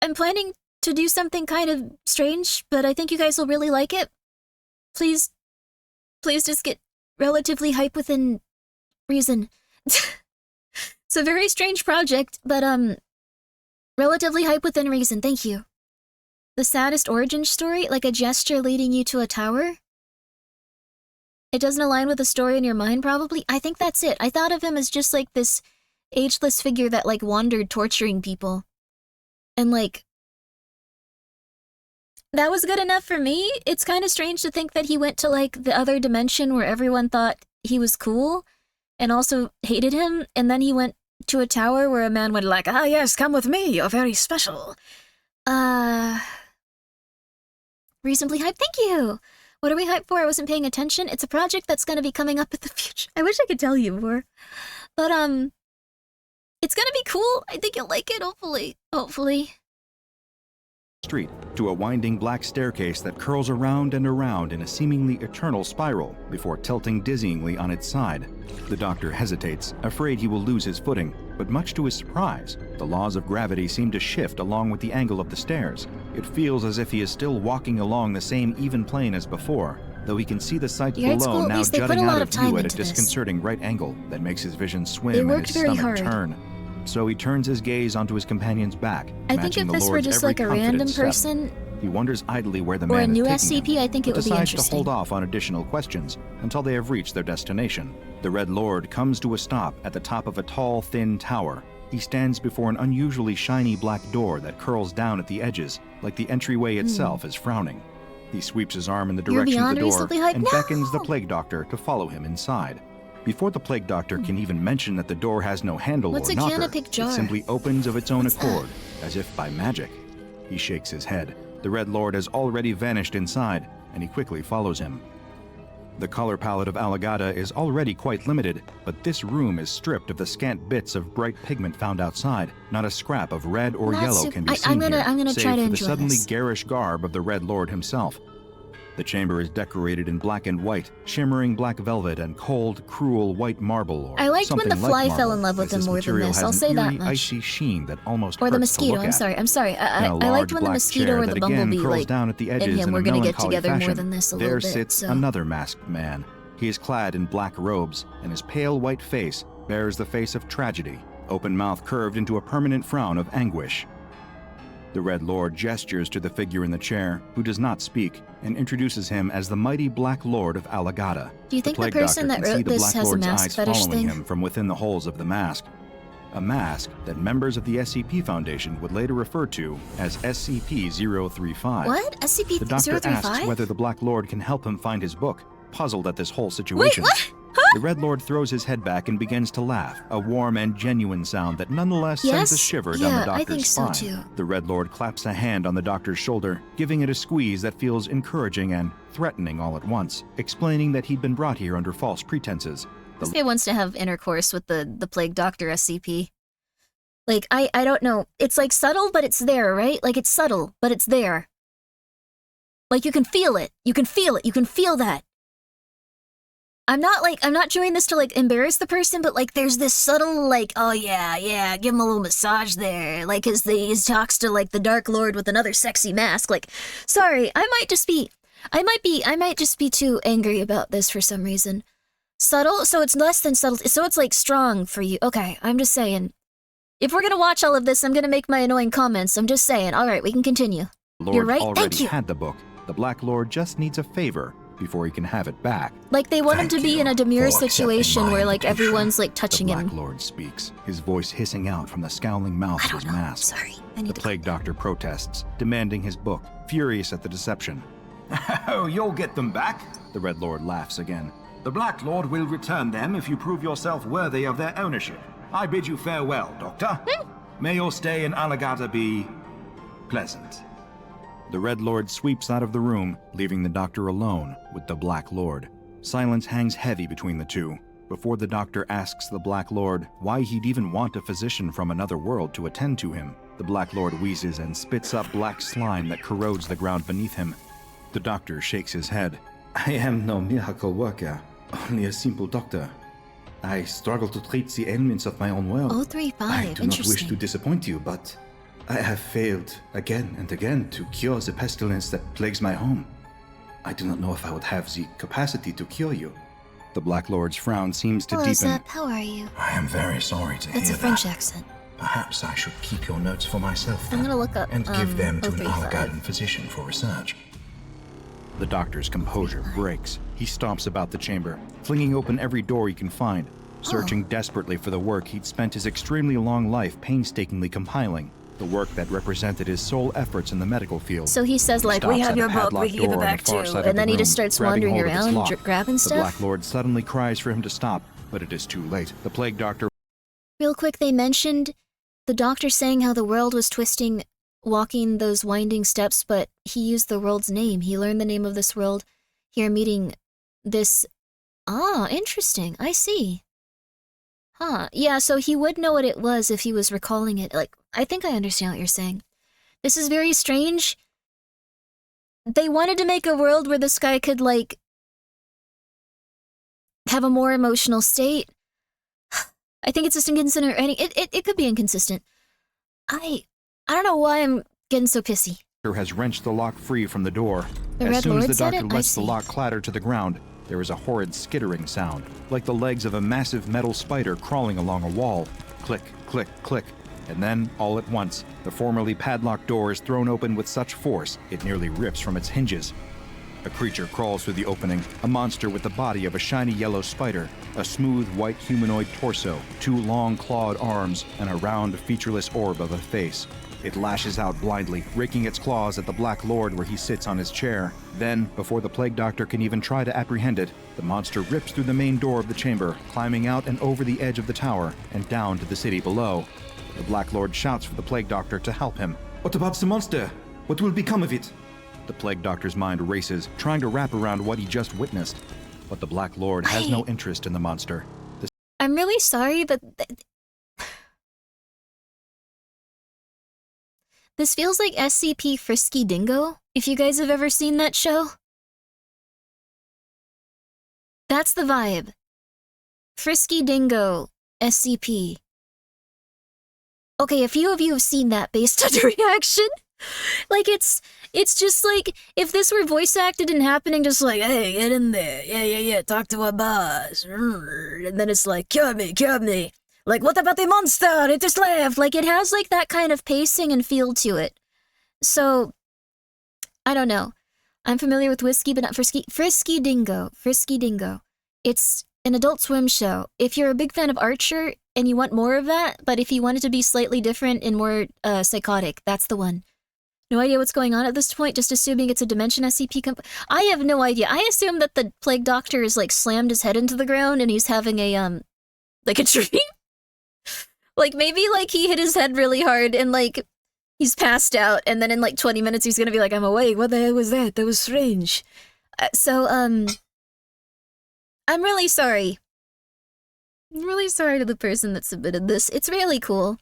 I'm planning to do something kind of strange, but I think you guys will really like it. Please just get relatively hype within reason. It's a very strange project, but relatively hype within reason. Thank you. The saddest origin story, like a gesture leading you to a tower? It doesn't align with the story in your mind, probably? I think that's it. I thought of him as just like this ageless figure that like wandered torturing people. And like, that was good enough for me. It's kind of strange to think that he went to like the other dimension where everyone thought he was cool and also hated him, and then he went to a tower where a man went like, ah yes, come with me, you're very special. Reasonably hyped, thank you! What are we hyped for? I wasn't paying attention. It's a project that's gonna be coming up in the future. I wish I could tell you more. But, it's gonna be cool. I think you'll like it, hopefully. Hopefully. Street to a winding black staircase that curls around and around in a seemingly eternal spiral before tilting dizzyingly on its side. The doctor hesitates, afraid he will lose his footing, but much to his surprise, the laws of gravity seem to shift along with the angle of the stairs. It feels as if he is still walking along the same even plane as before, though he can see the sights Yeah, it's below cool. At now least they put jutting a lot out of of time view at a into this. disconcerting right angle that makes his vision swim They and worked his very stomach hard. turn. So he turns his gaze onto his companion's back, I think matching if the this were Lord's just every like a confident random step. person He wonders idly where the or a man new is taking him, SCP, I think it but would be decides to interesting. hold off on additional questions until they have reached their destination. The Red Lord comes to a stop at the top of a tall, thin tower. He stands before an unusually shiny black door that curls down at the edges, like the entryway itself is frowning. He sweeps his arm in the You're direction of beyond the door reasonably hyped. and No! beckons the Plague Doctor to follow him inside. Before the Plague Doctor can even mention that the door has no handle What's or a knocker, canopic jar? it simply opens of its own What's that? accord, as if by magic. He shakes his head. The Red Lord has already vanished inside, and he quickly follows him. The color palette of Alagada is already quite limited, but this room is stripped of the scant bits of bright pigment found outside. Not a scrap of red or Not yellow super- can be I'm seen gonna here, try save to for the enjoy suddenly this. garish garb of the Red Lord himself. The chamber is decorated in black and white, shimmering black velvet and cold, cruel white marble, or I liked when something the like fly fell marble, in love with as him this more than material this. has I'll an say that eerie, much. icy sheen that almost Or the hurts to mosquito. look I'm at. sorry. I'm sorry. In I a liked large when the black mosquito chair or that the again bumblebee, curls like, down at the in edges him. in We're a gonna get melancholy together more fashion. than this a There little bit. sits So another masked man. He is clad in black robes, and his pale white face bears the face of tragedy, open mouth curved into a permanent frown of anguish. The Red Lord gestures to the figure in the chair, who does not speak, and introduces him as the mighty Black Lord of Alagata. do you think the Plague person Doctor that can see wrote the this Black has a Lord's mask eyes fetish following thing? him from within the holes of the mask. A mask that members of the SCP Foundation would later refer to as SCP-035. What? The Doctor asks SCP-035? whether the Black Lord can help him find his book, puzzled at this whole situation. Wait, what? The Red Lord throws his head back and begins to laugh, a warm and genuine sound that nonetheless sends a Yes? shiver down Yeah, the I Doctor's think so spine. too. The Red Lord claps a hand on the Doctor's shoulder, giving it a squeeze that feels encouraging and threatening all at once, explaining that he'd been brought here under false pretenses. This guy wants to have intercourse with the Plague Doctor SCP. Like, I don't know. It's like subtle, but it's there, right? Like, it's subtle, but it's there. Like, you can feel it. You can feel it. You can feel that. I'm not doing this to, like, embarrass the person, but, like, there's this subtle, like, oh, yeah, give him a little massage there. Like, as he talks to, like, the Dark Lord with another sexy mask. Like, sorry, I might just be too angry about this for some reason. Subtle? So it's less than subtle. So it's, like, strong for you. Okay, I'm just saying. If we're gonna watch all of this, I'm gonna make my annoying comments. I'm just saying. All right, we can continue. Lord You're right. already Thank you. had the book. The Black Lord just needs a favor before he can have it back. Like, they want him to be in a demure for accepting situation my where, like, invitation. everyone's, like, touching The him. Black Lord speaks, his voice hissing out from the scowling mouth of his mask. Sorry, The Plague Doctor protests, demanding his book, furious at the deception. Oh, you'll get them back. The Red Lord laughs again. The Black Lord will return them if you prove yourself worthy of their ownership. I bid you farewell, Doctor. May your stay in Alagata be pleasant. The Red Lord sweeps out of the room, leaving the Doctor alone with the Black Lord. Silence hangs heavy between the two, before the Doctor asks the Black Lord why he'd even want a physician from another world to attend to him. The Black Lord wheezes and spits up black slime that corrodes the ground beneath him. The Doctor shakes his head. I am no miracle worker, only a simple doctor. I struggle to treat the ailments of my own world. 035, I do not wish interesting. to disappoint you, but I have failed again and again to cure the pestilence that plagues my home. I do not know if I would have the capacity to cure you. The Black Lord's frown seems to Hello, deepen. Zep. How are you? I am very sorry to That's hear a French that. accent. Perhaps I should keep your notes for myself I'm then, gonna look up, and give them to an 035. Alagadan physician for research. The Doctor's composure breaks. He stomps about the chamber, flinging open every door he can find, searching desperately for the work he'd spent his extremely long life painstakingly compiling, the work that represented his sole efforts in the medical field. So he says, like, Stops we at have a your book, padlocked we can give door it on the back far too. side of And then the he just room, starts grabbing wandering hold of its around, lock. grabbing The stuff. Black Lord suddenly cries for him to stop, but it is too late. The Plague Doctor Real quick, they mentioned the Doctor saying how the world was twisting, walking those winding steps, but he used the world's name. He learned the name of this world here meeting this... Ah, interesting. I see. Huh. Yeah, so he would know what it was if he was recalling it. Like, I think I understand what you're saying. This is very strange. They wanted to make a world where this guy could, like, have a more emotional state. I think it's just inconsistent. It could be inconsistent. I don't know why I'm getting so pissy. has wrenched the lock free from the door. The As Red soon as Lord the said Doctor it? I lets the see. lock clatter to the ground, there is a horrid skittering sound, like the legs of a massive metal spider crawling along a wall. Click, click, click. And then, all at once, the formerly padlocked door is thrown open with such force it nearly rips from its hinges. A creature crawls through the opening, a monster with the body of a shiny yellow spider, a smooth white humanoid torso, 2 long clawed arms, and a round, featureless orb of a face. It lashes out blindly, raking its claws at the Black Lord where he sits on his chair. Then, before the Plague Doctor can even try to apprehend it, the monster rips through the main door of the chamber, climbing out and over the edge of the tower, and down to the city below. The Black Lord shouts for the Plague Doctor to help him. What about the monster? What will become of it? The Plague Doctor's mind races, trying to wrap around what he just witnessed. But the Black Lord has no interest in the monster. I'm really sorry, but this feels like SCP Frisky Dingo, if you guys have ever seen that show. That's the vibe. Frisky Dingo, SCP. Okay, a few of you have seen that based on the reaction. Like, it's just like, if this were voice acted and happening, just like, hey, get in there, yeah, talk to our boss, and then it's like, kill me, like, what about the monster, it just left, like, it has, like, that kind of pacing and feel to it. So, I don't know. I'm familiar with Whiskey, but not Frisky Dingo. It's an Adult Swim show. If you're a big fan of Archer, and you want more of that, but if you want it to be slightly different and more psychotic, that's the one. No idea what's going on at this point, just assuming it's a Dimension SCP I have no idea. I assume that the Plague Doctor is, like, slammed his head into the ground and he's having a, like a dream? Like, maybe, like, he hit his head really hard and, like, he's passed out, and then in, like, 20 minutes he's gonna be like, I'm awake, what the hell was that? That was strange. I'm really sorry. I'm really sorry to the person that submitted this. It's really cool.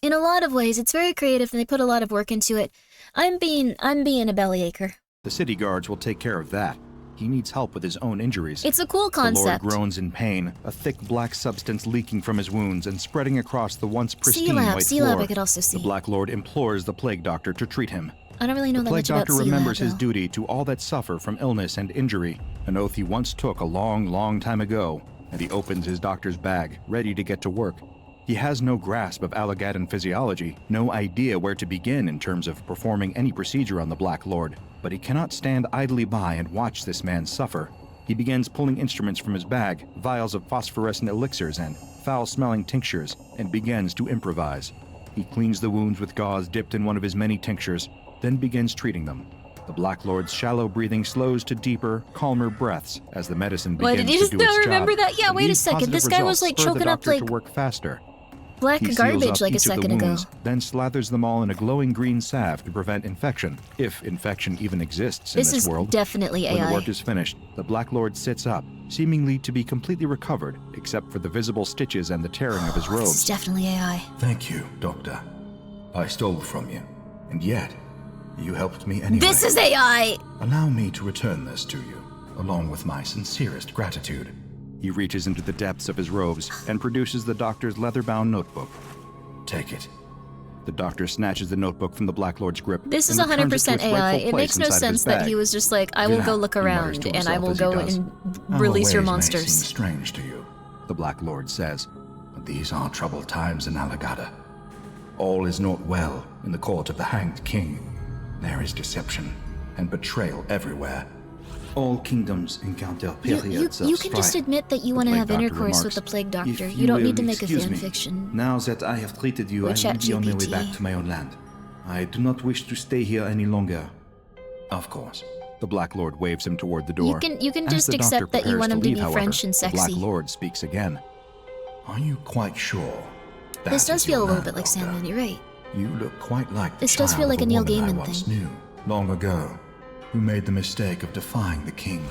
In a lot of ways, it's very creative and they put a lot of work into it. I'm being a bellyacher. The city guards will take care of that. He needs help with his own injuries. It's a cool concept. The Lord groans in pain, a thick black substance leaking from his wounds and spreading across the once pristine white floor. C-Lab, I could also see. The Black Lord implores the Plague Doctor to treat him. I don't really know that much about C-Lab, The Plague Doctor remembers his duty to all that suffer from illness and injury, an oath he once took a long, long time ago, and he opens his doctor's bag, ready to get to work. He has no grasp of Allagadan physiology, no idea where to begin in terms of performing any procedure on the Black Lord, but he cannot stand idly by and watch this man suffer. He begins pulling instruments from his bag, vials of phosphorescent elixirs and foul-smelling tinctures, and begins to improvise. He cleans the wounds with gauze dipped in one of his many tinctures, then begins treating them. The Black Lord's shallow breathing slows to deeper, calmer breaths as the medicine begins to do its job. Wait, did you just not remember that? Yeah, wait a second. This guy was, like, choking up, like, to work faster. Black garbage like a second ago. Then slathers them all in a glowing green salve to prevent infection, if infection even exists in this world. This is definitely AI. When the work is finished, the Black Lord sits up, seemingly to be completely recovered, except for the visible stitches and the tearing of his robes. This is definitely AI. Thank you, Doctor. I stole from you, and yet you helped me anyway. This is AI! Allow me to return this to you, along with my sincerest gratitude. He reaches into the depths of his robes and produces the doctor's leather-bound notebook. Take it. The doctor snatches the notebook from the Black Lord's grip. This is 100% AI. It makes no sense that he was just like, I will go look around and I will go and release your monsters. May seem strange to you, the Black Lord says. But these are troubled times in Allagada. All is not well in the court of the Hanged King. There is deception and betrayal everywhere. All kingdoms encounter periods of You can just admit that you want to have intercourse with the Plague Doctor. You don't need to make a fanfiction. Now that I have treated you, I will be on my way back to my own land. I do not wish to stay here any longer. Of course. The Black Lord waves him toward the door. You can just accept that you want him to be French and sexy. The Black Lord speaks again. Are you quite sure? This does feel a little bit like Sandman, you're right. You look quite like this does feel like a Neil Gaiman thing. Knew long ago, who made the mistake of defying the king.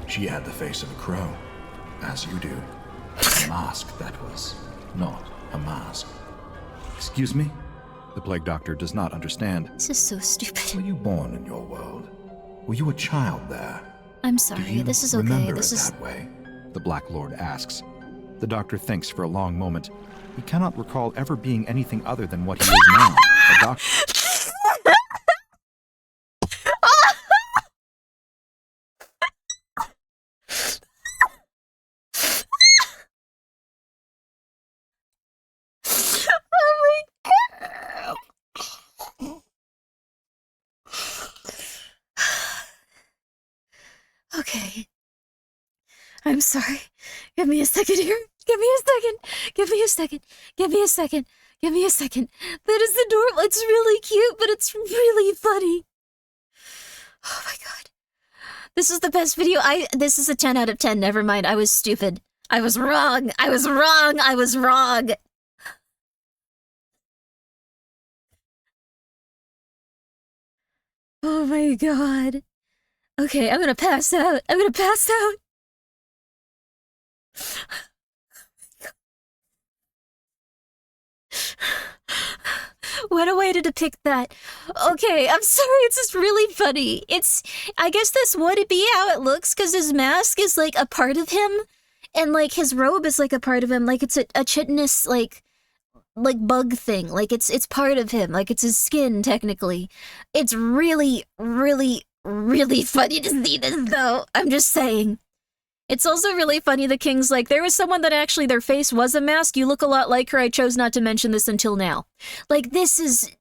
She had the face of a crow, as you do. A mask that was not a mask. Excuse me? The Plague Doctor does not understand. This is so stupid. Were you born in your world? Were you a child there? I'm sorry, this is okay. This is that way. The Black Lord asks. The Doctor thinks for a long moment. He cannot recall ever being anything other than what he is now, a doctor. Okay. I'm sorry. Give me a second here. Give me a second. Give me a second. Give me a second. Give me a second. That is adorable. It's really cute, but it's really funny. Oh my god. This is the best video. This is a 10 out of 10. Never mind. I was stupid. I was wrong. I was wrong. I was wrong. Oh my god. Okay, I'm gonna pass out. I'm gonna pass out. What a way to depict that. Okay, I'm sorry, it's just really funny. I guess this would be how it looks, because his mask is, like, a part of him, and, like, his robe is, like, a part of him. Like, it's a chitinous, like bug thing. Like, it's part of him. Like, it's his skin, technically. It's really, really, really funny to see this, though. I'm just saying. It's also really funny the king's like, there was someone that actually their face was a mask. You look a lot like her. I chose not to mention this until now. Like, this is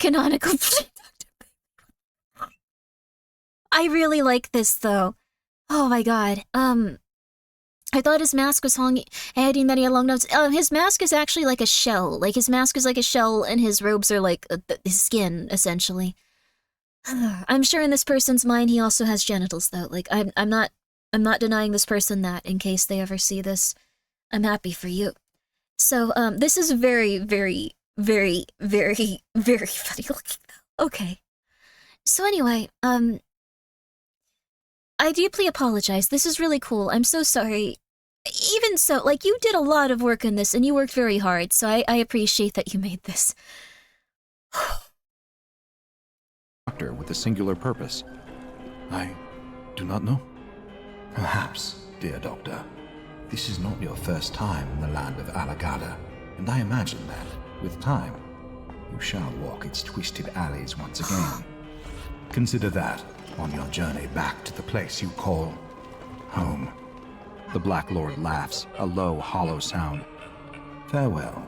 canonical. I really like this, though. Oh my god. I thought his mask was hiding that he had long nose. His mask is actually like a shell. Like, his mask is like a shell, and his robes are like his skin, essentially. I'm sure in this person's mind he also has genitals, though. Like, I'm not denying this person that, in case they ever see this. I'm happy for you. So, this is very, very, very, very, very funny looking, though. Okay. So anyway, I deeply apologize. This is really cool. I'm so sorry. Even so, like, you did a lot of work in this, and you worked very hard, so I appreciate that you made this. Doctor with a singular purpose. I do not know. Perhaps, dear Doctor, this is not your first time in the land of Alagada, and I imagine that, with time, you shall walk its twisted alleys once again. Consider that on your journey back to the place you call home. The Black Lord laughs, a low, hollow sound. Farewell.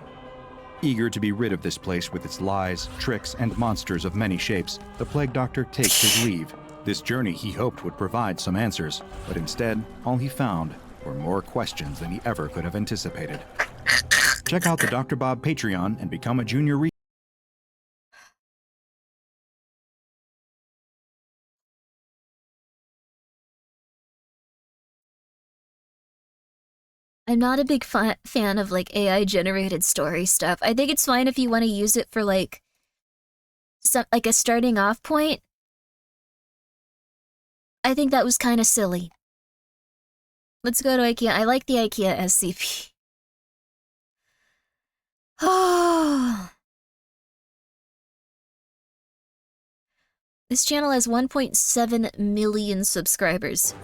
Eager to be rid of this place with its lies, tricks, and monsters of many shapes, the Plague Doctor takes his leave. This journey he hoped would provide some answers, but instead, all he found were more questions than he ever could have anticipated. Check out the Dr. Bob Patreon and become a junior reader. I'm not a big fan of, like, AI-generated story stuff. I think it's fine if you want to use it for, like, a starting off point. I think that was kind of silly. Let's go to IKEA. I like the IKEA SCP. Oh. This channel has 1.7 million subscribers.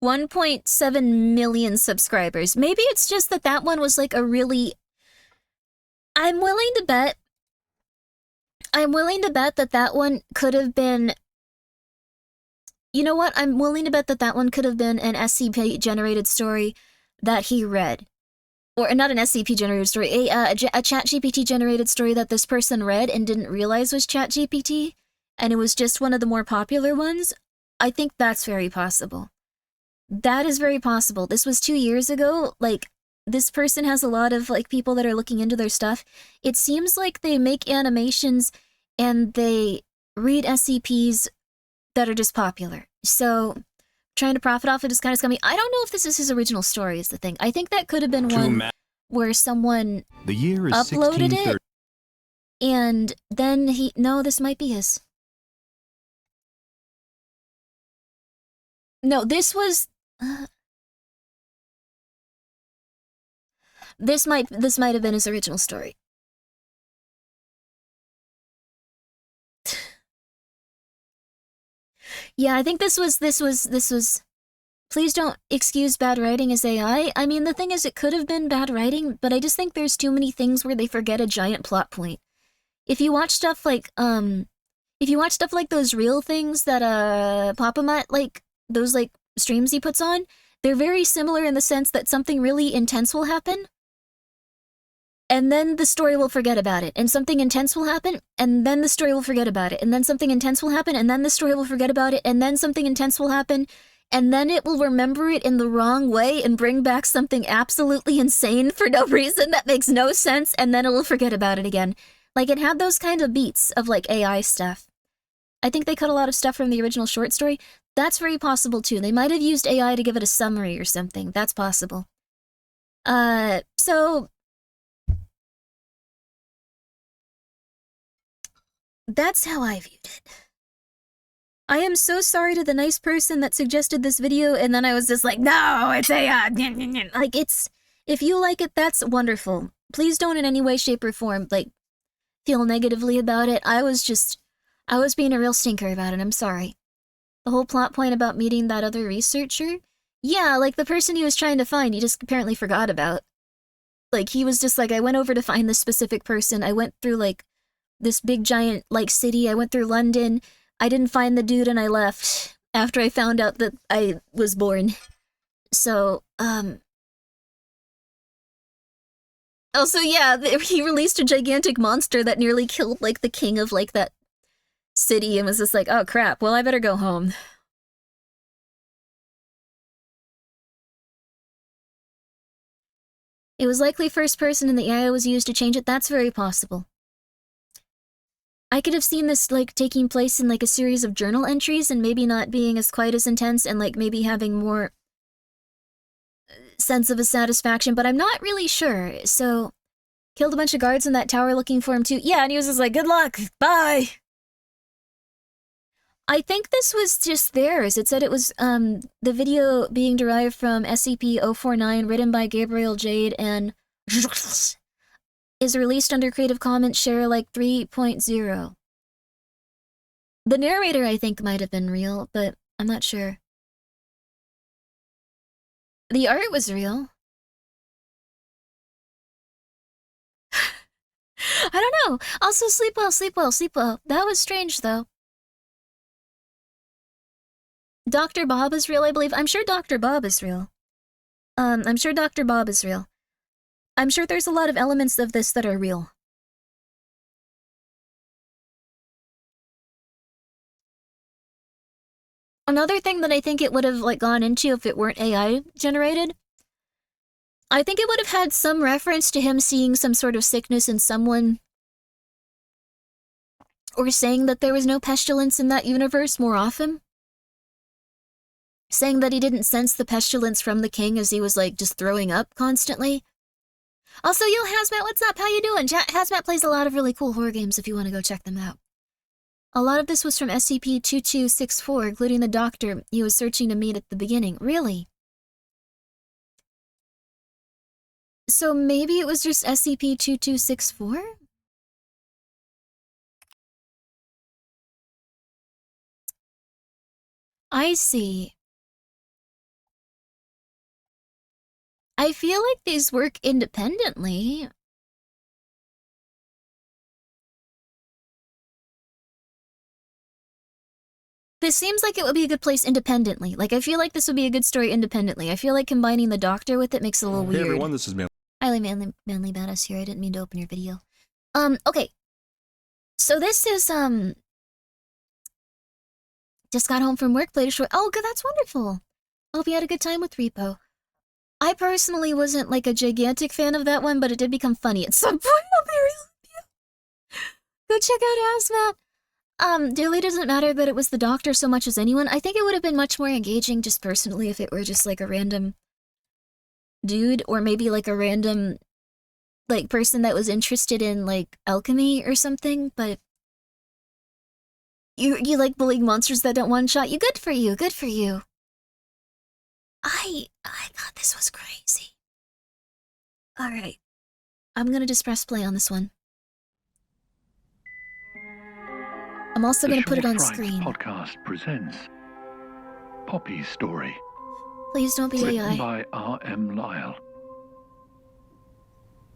1.7 million subscribers. Maybe it's just that one was like a really... I'm willing to bet that one could have been... You know what? I'm willing to bet that one could have been an SCP-generated story that he read. Or not an SCP-generated story, a ChatGPT-generated story that this person read and didn't realize was ChatGPT, and it was just one of the more popular ones. I think that's very possible. That is very possible. This was 2 years ago. Like, this person has a lot of, like, people that are looking into their stuff. It seems like they make animations and they read SCPs that are just popular. So, trying to profit off it is kind of scummy. I don't know if this is his original story is the thing. I think that could have been one where someone the year is uploaded it, and then no, this might be his. No, this was... This might have been his original story. Yeah, I think this was... Please don't excuse bad writing as AI. I mean, the thing is, it could have been bad writing, but I just think there's too many things where they forget a giant plot point. If you watch stuff like, those real things that, Papa like, those, like, streams he puts on, they're very similar in the sense that something really intense will happen, and then the story will forget about it, and something intense will happen, and then the story will forget about it, and then something intense will happen, and then the story will forget about it, and then something intense will happen, and then it will remember it in the wrong way and bring back something absolutely insane for no reason that makes no sense, and then it will forget about it again. Like, it had those kind of beats of, like, AI stuff. I think they cut a lot of stuff from the original short story. That's very possible, too. They might have used AI to give it a summary or something. That's possible. So... That's how I viewed it. I am so sorry to the nice person that suggested this video, and then I was just like, no, it's AI. Like, it's... If you like it, that's wonderful. Please don't in any way, shape, or form, like, feel negatively about it. I was being a real stinker about it, I'm sorry. The whole plot point about meeting that other researcher? Yeah, like, the person he was trying to find, he just apparently forgot about. Like, he was just like, I went over to find this specific person, I went through, like, this big giant, like, city, I went through London, I didn't find the dude and I left after I found out that I was born. So, Also, yeah, he released a gigantic monster that nearly killed, like, the king of, like, that city and was just like, oh crap, well, I better go home. It was likely first person and the AI was used to change it. That's very possible. I could have seen this, like, taking place in, like, a series of journal entries and maybe not being as quite as intense and, like, maybe having more sense of a satisfaction, but I'm not really sure. So, killed a bunch of guards in that tower looking for him too. Yeah, and he was just like, good luck, bye! I think this was just theirs. It said it was, the video being derived from SCP-049, written by Gabriel Jade, and is released under Creative Commons Share, like, 3.0. The narrator, I think, might have been real, but I'm not sure. The art was real. I don't know. Also, sleep well, sleep well, sleep well. That was strange, though. Dr. Bob is real, I believe. I'm sure Dr. Bob is real. I'm sure Dr. Bob is real. I'm sure there's a lot of elements of this that are real. Another thing that I think it would have, like, gone into if it weren't AI generated, I think it would have had some reference to him seeing some sort of sickness in someone, or saying that there was no pestilence in that universe more often. Saying that he didn't sense the pestilence from the king as he was, like, just throwing up constantly. Also, yo, Hazmat, what's up? How you doing? Hazmat plays a lot of really cool horror games if you want to go check them out. A lot of this was from SCP-2264, including the doctor he was searching to meet at the beginning. Really? So maybe it was just SCP-2264? I see. I feel like these work independently. This seems like it would be a good place independently. Like, I feel like this would be a good story independently. I feel like combining the doctor with it makes it a little weird. Hey everyone, this is Manly. Highly manly badass here. I didn't mean to open your video. Okay. So this is, just got home from work, played a short. Oh, good, that's wonderful. Hope you had a good time with Repo. I personally wasn't, like, a gigantic fan of that one, but it did become funny at some point. I'll be real with you. Go check out Hazmat. It really doesn't matter that it was the doctor so much as anyone. I think it would have been much more engaging, just personally, if it were just, like, a random dude, or maybe, like, a random, like, person that was interested in, like, alchemy or something, but you like bullying monsters that don't one-shot you. Good for you, good for you. I thought this was crazy. Alright. I'm gonna just press play on this one. I'm also gonna put it on screen. Podcast presents Poppy's story. Please don't be written AI. by R.M. Lyle.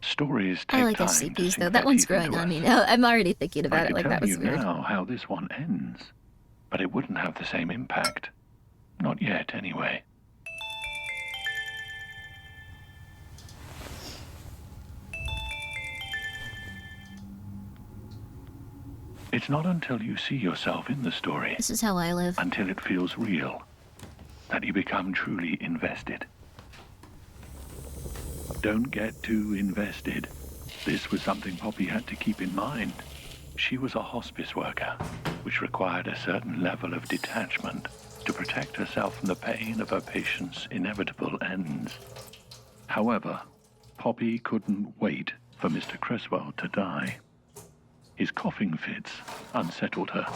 Stories take I like time SCPs to though. sink That one's their teeth growing on into me us. now. I'm already thinking about I it could like tell that was you weird. now how this one ends, but it wouldn't have the same impact. Not yet, anyway. It's not until you see yourself in the story, This is how I live. until it feels real, that you become truly invested. Don't get too invested. This was something Poppy had to keep in mind. She was a hospice worker, which required a certain level of detachment to protect herself from the pain of her patients' inevitable ends. However, Poppy couldn't wait for Mr. Creswell to die. His coughing fits unsettled her.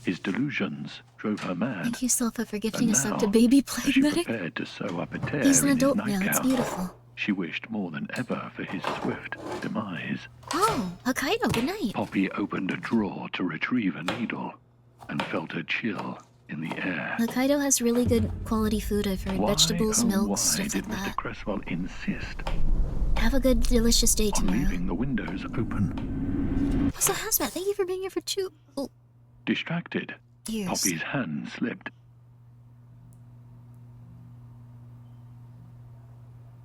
His delusions drove her mad. Thank you, Silpha, for gifting And us up now, to baby as plague she medic. prepared to sew up a tear He's an in his adult now, it's nightgown, beautiful. she wished more than ever for his swift demise. Oh, Hokkaido, good night. Poppy opened a drawer to retrieve a needle and felt a chill in the air. Hokkaido has really good quality food, I've heard. Why, Vegetables, oh milk, why stuff did like Mr. that. Cresswell insist Have a good, delicious day on tomorrow. leaving the windows open? Also, Hazmat, thank you for being here for 2 Distracted, years. Poppy's hand slipped.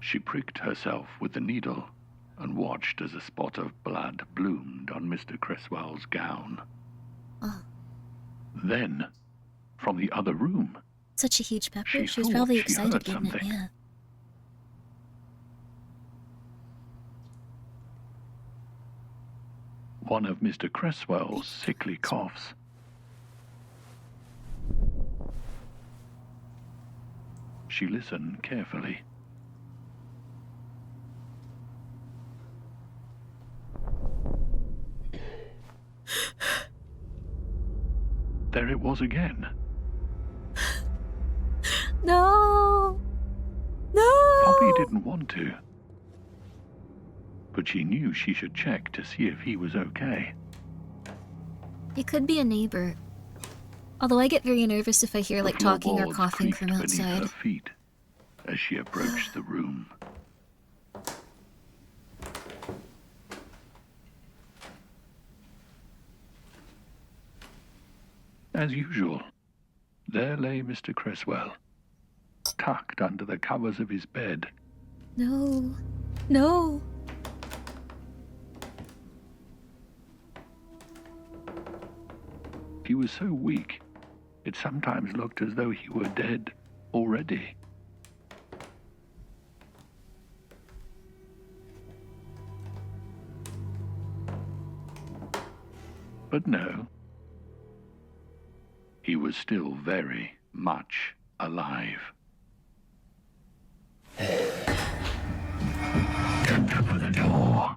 She pricked herself with the needle and watched as a spot of blood bloomed on Mr. Cresswell's gown. Oh. Then, from the other room, Such a huge pepper. She She was thought probably she excited heard getting it, something. yeah. one of Mr. Cresswell's sickly coughs. She listened carefully. There it was again. No! No! Poppy didn't want to, but she knew she should check to see if he was okay. It could be a neighbor. Although I get very nervous if I hear like talking or Floorboards coughing creaked from beneath outside. her feet as she approached the room. As usual, there lay Mr. Cresswell, tucked under the covers of his bed. No. No. He was so weak, it sometimes looked as though he were dead already. But no, he was still very much alive. Don't open the door,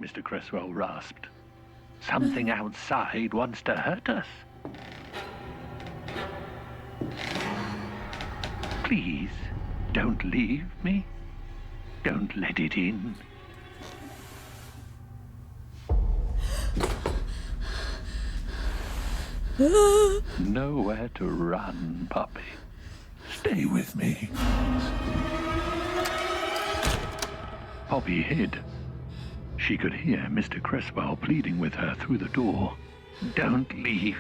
Mr. Cresswell rasped. Something outside wants to hurt us. Please, don't leave me. Don't let it in. Nowhere to run, puppy. Stay with me. Poppy hid. She could hear Mr. Cresswell pleading with her through the door. Don't leave.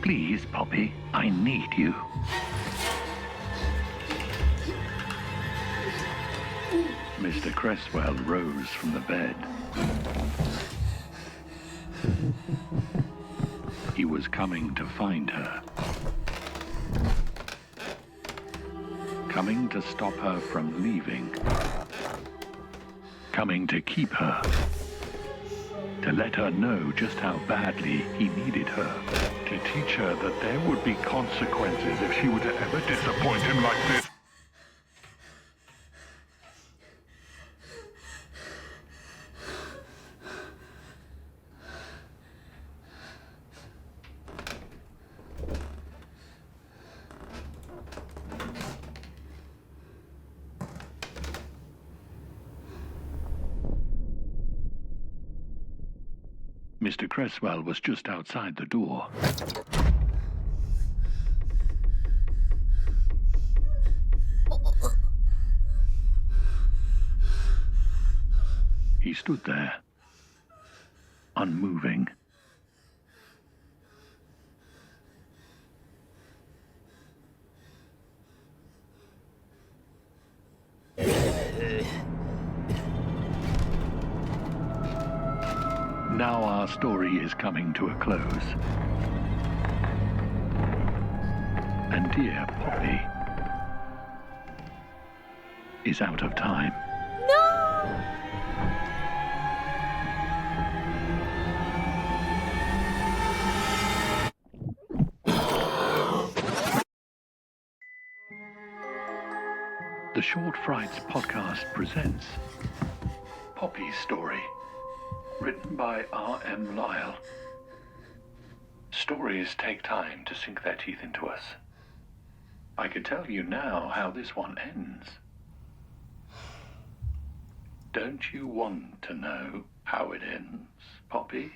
Please, Poppy, I need you. Mr. Cresswell rose from the bed. He was coming to find her. Coming to stop her from leaving. Coming to keep her. To let her know just how badly he needed her. To teach her that there would be consequences if she were to ever disappoint him like this. Mr. Cresswell was just outside the door. He stood there, unmoving. Now our story is coming to a close. And dear Poppy is out of time. The Short Frights podcast presents Poppy's story. Written by R.M. Lyle. Story Stories take time to sink their teeth into us. I could tell you now how this one ends. Don't you want to know how it ends, Poppy?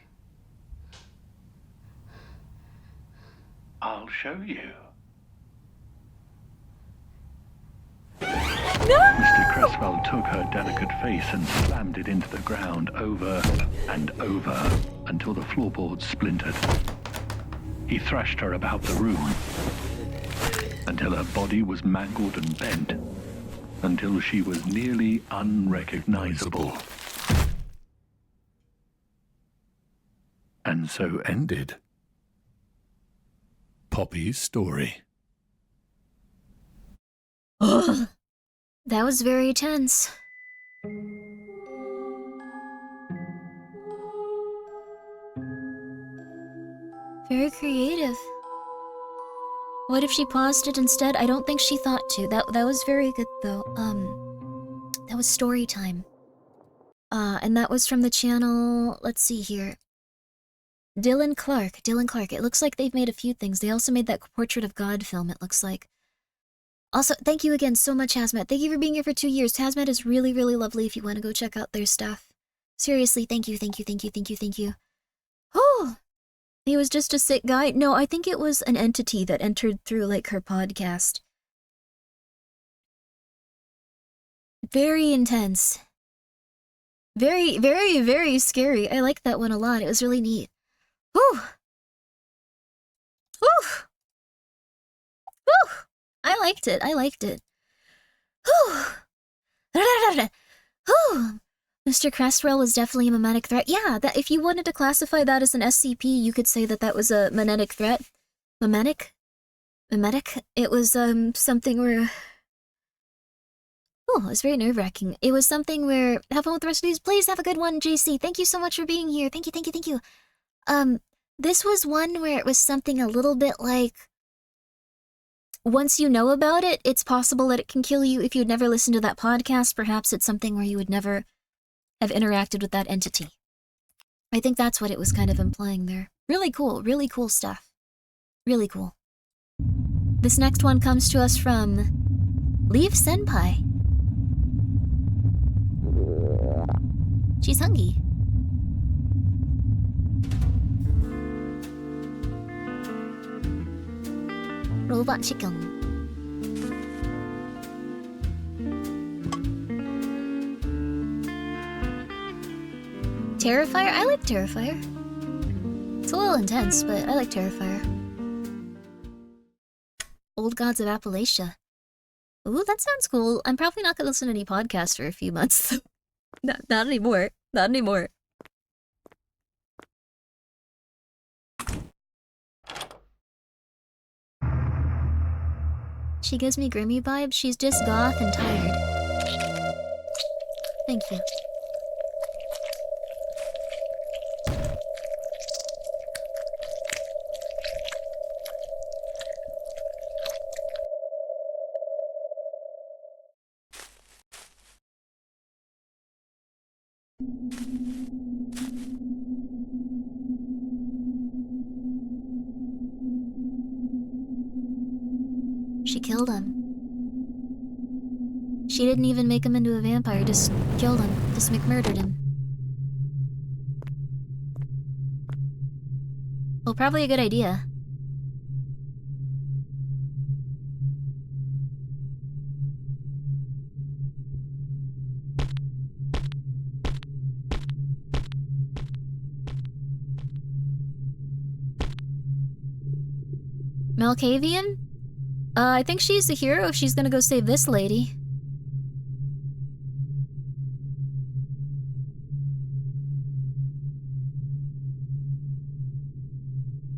I'll show you. Mr. Cresswell took her delicate face and slammed it into the ground over and over until the floorboards splintered. He thrashed her about the room until her body was mangled and bent, until she was nearly unrecognizable. And so ended Poppy's story. Ugh. That was very tense. Very creative. What if she paused it instead? I don't think she thought to. That was very good though. That was story time. And that was from the channel, let's see here. Dylan Clark. It looks like they've made a few things. They also made that Portrait of God film, it looks like. Also, thank you again so much, Hazmat. Thank you for being here for 2 years. Hazmat is really, really lovely if you want to go check out their stuff. Seriously, thank you. Oh! He was just a sick guy? No, I think it was an entity that entered through, like, her podcast. Very intense. Very, very, very scary. I liked that one a lot. It was really neat. Whew! Whew! Whew! I liked it. Whew! Whew! Mr. Cresswell was definitely a memetic threat. Yeah, that if you wanted to classify that as an SCP, you could say that that was a memetic threat. Memetic? It was, something where... Oh, it was very nerve-wracking. It was something where... Have fun with the rest of these. Please have a good one, JC. Thank you so much for being here. Thank you. This was one where it was something a little bit like... Once you know about it, it's possible that it can kill you. If you'd never listened to that podcast, perhaps it's something where you would never have interacted with that entity. I think that's what it was kind of implying there. Really cool stuff. Really cool. This next one comes to us from Leave Senpai. She's hungry. Robot chicken. Terrifier? I like Terrifier. It's a little intense, but I like Terrifier. Old Gods of Appalachia. Ooh, that sounds cool. I'm probably not gonna listen to any podcasts for a few months. Not anymore. She gives me Grimmi vibes. She's just goth and tired. Thank you. She killed him. She didn't even make him into a vampire, just killed him. Just McMurdered him. Well, probably a good idea. Malkavian? I think she's the hero if she's gonna go save this lady.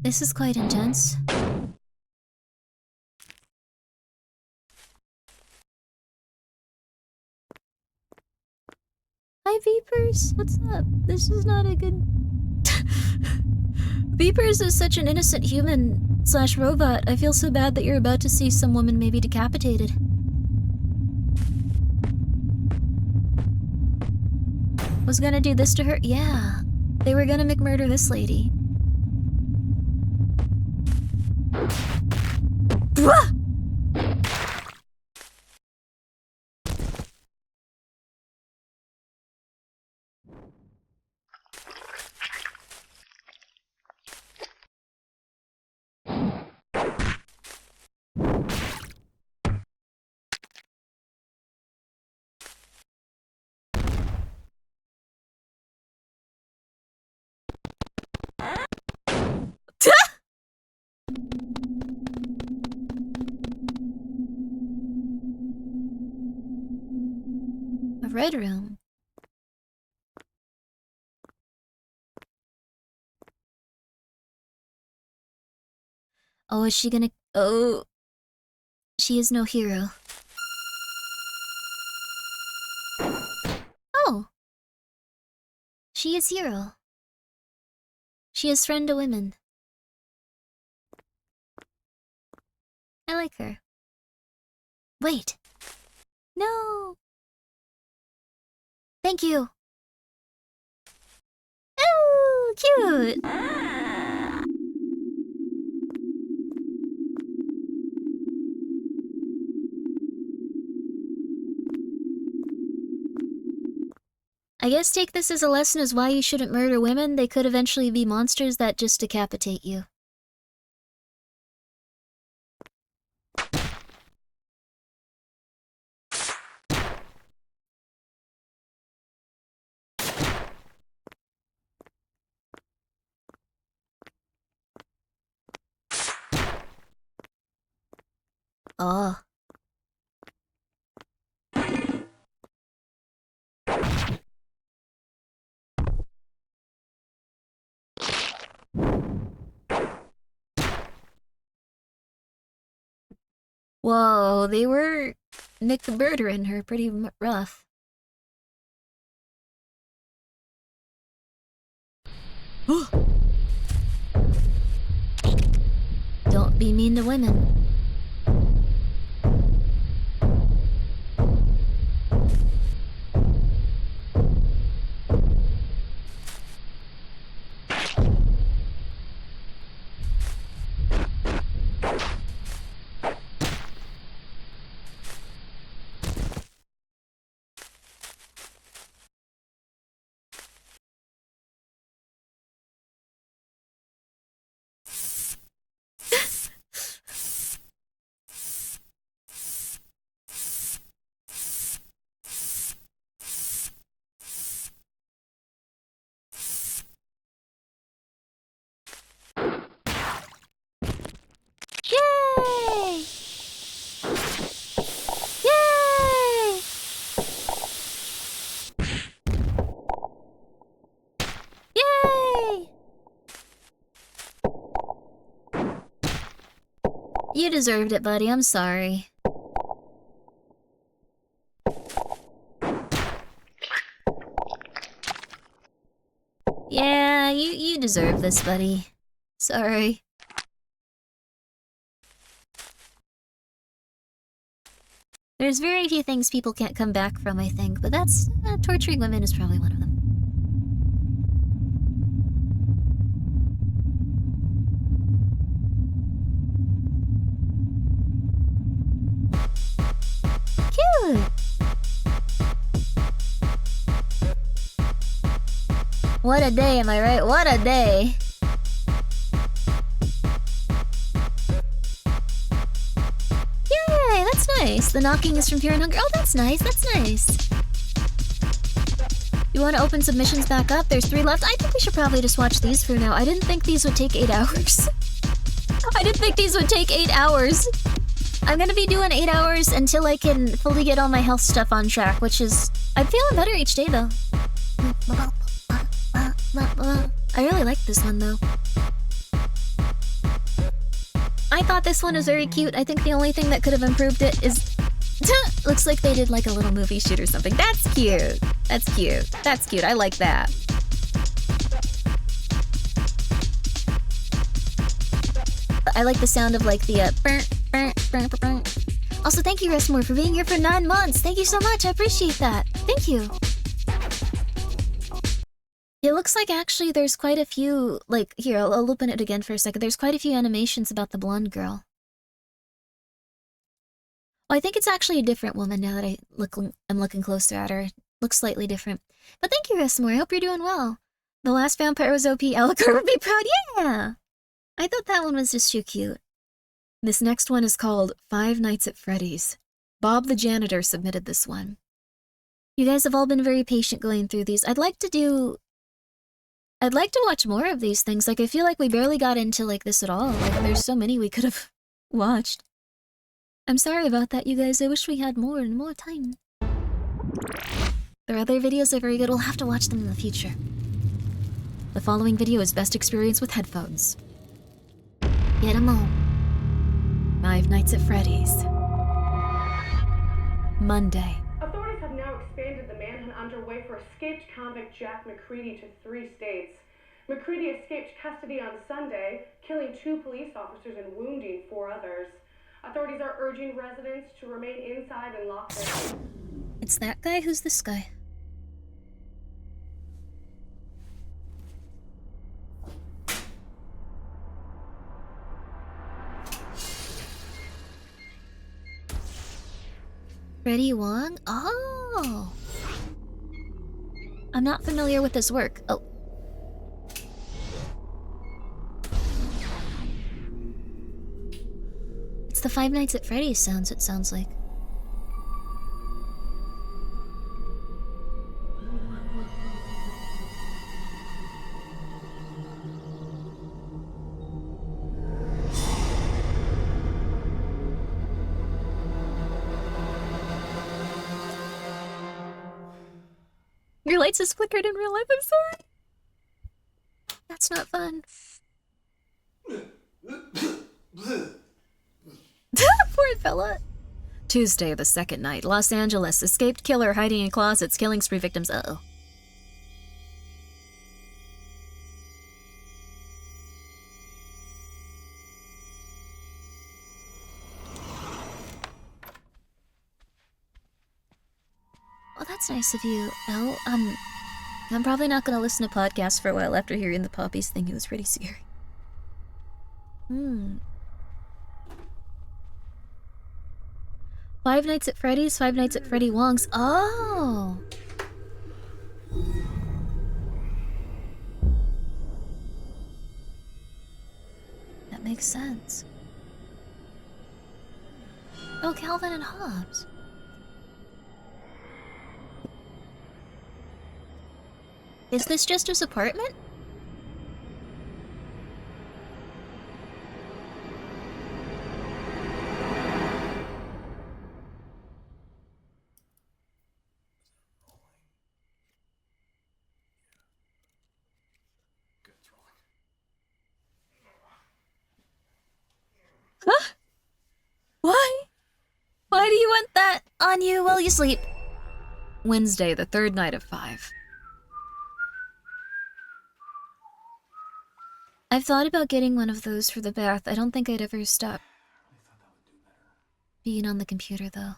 This is quite intense. Hi, Vapors. What's up? This is not a good... Vapors is such an innocent human / robot. I feel so bad that you're about to see some woman maybe decapitated. Was gonna do this to her? Yeah. They were gonna McMurder this lady. A red room. Oh, is she gonna... Oh. She is no hero. Oh. She is hero. She is friend to women. I like her. Wait. No. Thank you. Oh, cute. I guess take this as a lesson as why you shouldn't murder women. They could eventually be monsters that just decapitate you. Oh. Whoa, they were murdering her pretty rough. Don't be mean to women. Yay! Yay! Yay! You deserved it, buddy. I'm sorry. Yeah, you deserve this, buddy. Sorry. There's very few things people can't come back from, I think, but that's... torturing women is probably one of them. Cute! What a day, am I right? What a day! Yay, that's nice. The knocking is from fear and hunger. Oh, that's nice, that's nice. You want to open submissions back up? There's 3 left. I think we should probably just watch these for now. I didn't think these would take 8 hours. I didn't think these would take 8 hours. I'm gonna be doing 8 hours until I can fully get all my health stuff on track, which is... I'm feeling better each day, though. I really like this one, though. I thought this one was very cute. I think the only thing that could have improved it is... looks like they did like a little movie shoot or something. That's cute. That's cute. That's cute. I like that. I like the sound of like the Also, thank you, Restmore, for being here for 9 months. Thank you so much. I appreciate that. Thank you. looks like actually there's quite a few, like, here, I'll open it again for a second. There's quite a few animations about the blonde girl. Well, I think it's actually a different woman now that I'm looking closer at her. Looks slightly different. But thank you, Resmore. I hope you're doing well. The last vampire was OP. Alucard would be proud. Yeah! I thought that one was just too cute. This next one is called Five Nights at Freddy's. Bob the janitor submitted this one. You guys have all been very patient going through these. I'd like to watch more of these things. Like, I feel like we barely got into, like, this at all. Like, there's so many we could have watched. I'm sorry about that, you guys. I wish we had more and more time. Their other videos are very good. We'll have to watch them in the future. The following video is best experience with headphones. Get 'em on. Five Nights at Freddy's. Monday. Authorities have now expanded the manhunt underway for escaped convict Jack McCready to 3 states. McCready escaped custody on Sunday, killing 2 police officers and wounding 4 others. Authorities are urging residents to remain inside and lock their... It's that guy? Who's this guy? Freddie Wong? Oh! I'm not familiar with his work. Oh. It's the Five Nights at Freddy's sounds, it sounds like. Your lights just flickered in real life, I'm sorry. That's not fun. Poor fella. Tuesday, the second night. Los Angeles. Escaped killer hiding in closets, killing spree victims. Uh-oh. Well, that's nice of you, Elle. I'm probably not gonna listen to podcasts for a while after hearing the Poppies thing. It was pretty scary. Five Nights at Freddy's, Five Nights at Freddy Wong's. Oh! That makes sense. Oh, Calvin and Hobbes. Is this just his apartment? Huh? Why? Why do you want that on you while you sleep? Wednesday, the third night of 5. I've thought about getting one of those for the bath. I don't think I'd ever stop being on the computer, though.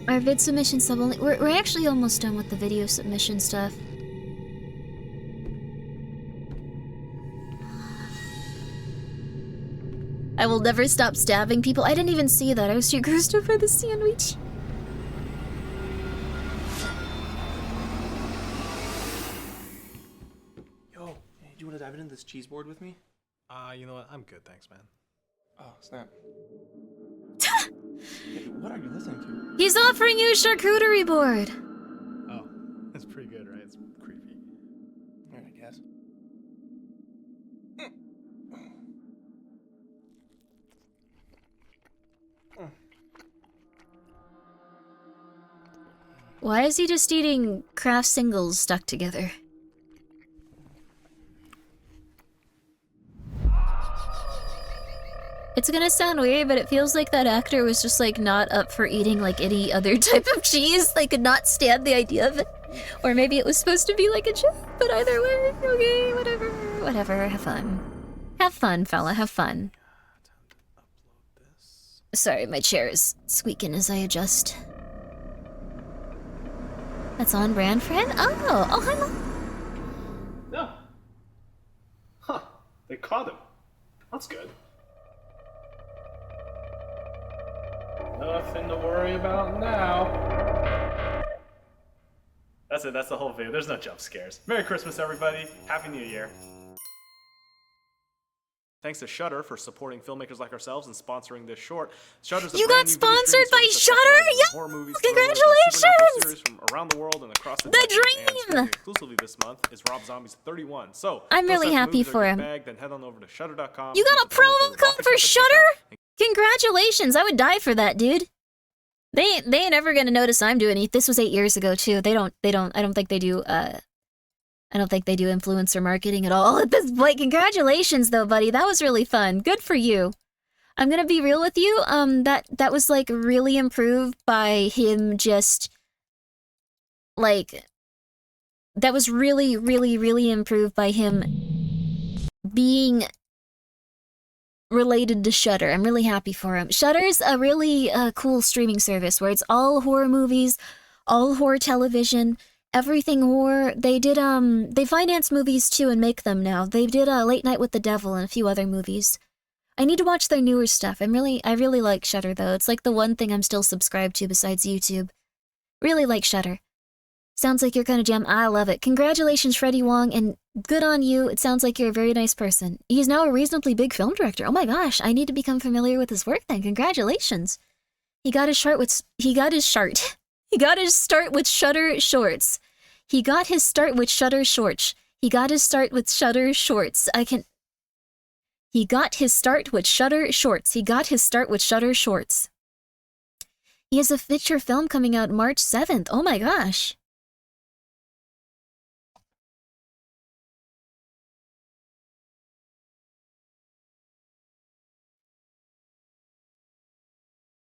Our vid submission sub only. We're actually almost done with the video submission stuff. I will never stop stabbing people. I didn't even see that. I was too grossed up by the sandwich. Yo, hey, do you want to dive into this cheese board with me? You know what? I'm good, thanks, man. Oh, snap. Hey, what are you listening to? He's offering you a charcuterie board. Oh, that's pretty good, right? It's creepy. Alright, I guess. Why is he just eating Kraft singles stuck together? It's gonna sound weird, but it feels like that actor was just like not up for eating like any other type of cheese. They could not stand the idea of it. Or maybe it was supposed to be like a joke, but either way, okay, whatever. Whatever, have fun. Have fun, fella, have fun. Sorry, my chair is squeaking as I adjust. That's on brand, friend? Oh, hello. No. Huh. They caught him. That's good. Nothing to worry about now. That's it, that's the whole video. There's no jump scares. Merry Christmas, everybody. Happy New Year. Thanks to Shudder for supporting filmmakers like ourselves and sponsoring this short. Shudder's you got sponsored by Shudder? Horror movies, congratulations! Series from around the world and across the dream! Exclusively this month is Rob Zombie's 31. So I'm really happy for him. Then head on over to shudder.com. You got a promo code for Shudder? Congratulations! I would die for that, dude. They ain't ever gonna notice I'm doing it. This was 8 years ago too. I don't think they do influencer marketing at all at this point. Congratulations though, buddy. That was really fun. Good for you. I'm gonna be real with you. That was like really improved by him just like that was really, really, really improved by him being related to Shudder. I'm really happy for him. Shudder's a really cool streaming service where it's all horror movies, all horror television, everything horror. They did they finance movies too and make them now. They did Late Night with the Devil and a few other movies. I need to watch their newer stuff. I really like Shudder though. It's like the one thing I'm still subscribed to besides YouTube. Really like Shudder. Sounds like your kind of jam. I love it. Congratulations, Freddie Wong, and good on you. It sounds like you're a very nice person. He's now a reasonably big film director. Oh my gosh, I need to become familiar with his work then. Congratulations. He got his start with Shudder Shorts. He got his start with Shudder Shorts. He got his start with Shudder Shorts. He got his start with Shudder Shorts. He got his start with Shudder Shorts. He has a feature film coming out March 7th. Oh my gosh.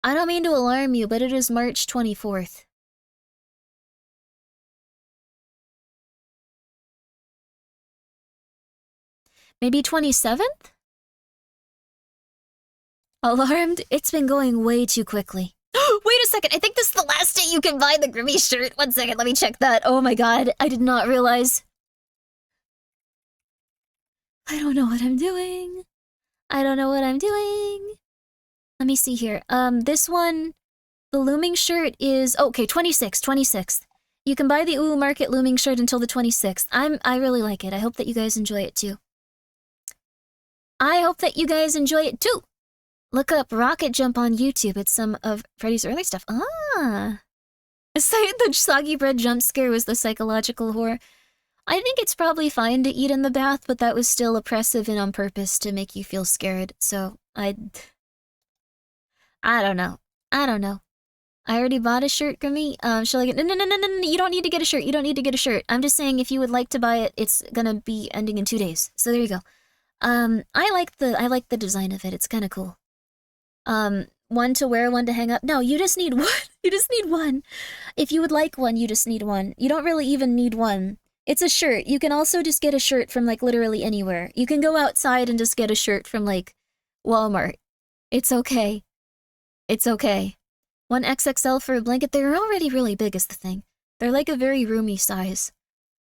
I don't mean to alarm you, but it is March 24th. Maybe 27th? Alarmed? It's been going way too quickly. Wait a second, I think this is the last day you can buy the Grimmi shirt. 1 second, let me check that. Oh my god, I did not realize. I don't know what I'm doing. Let me see here. This one, the Looming shirt is, okay, 26th. You can buy the Ooh Market Looming shirt until the 26th. I really like it. I hope that you guys enjoy it too. Look up Rocket Jump on YouTube. It's some of Freddy's early stuff. Ah. The soggy bread jump scare was the psychological horror. I think it's probably fine to eat in the bath, but that was still oppressive and on purpose to make you feel scared. So I don't know. I already bought a shirt, Grimmi. Shall I get... No. You don't need to get a shirt. I'm just saying if you would like to buy it, it's gonna be ending in 2 days. So there you go. I like the design of it. It's kind of cool. One to wear, one to hang up. No, you just need one. You just need one. If you would like one, you just need one. You don't really even need one. It's a shirt. You can also just get a shirt from like literally anywhere. You can go outside and just get a shirt from like Walmart. It's okay. One XXL for a blanket. They're already really big is the thing. They're like a very roomy size.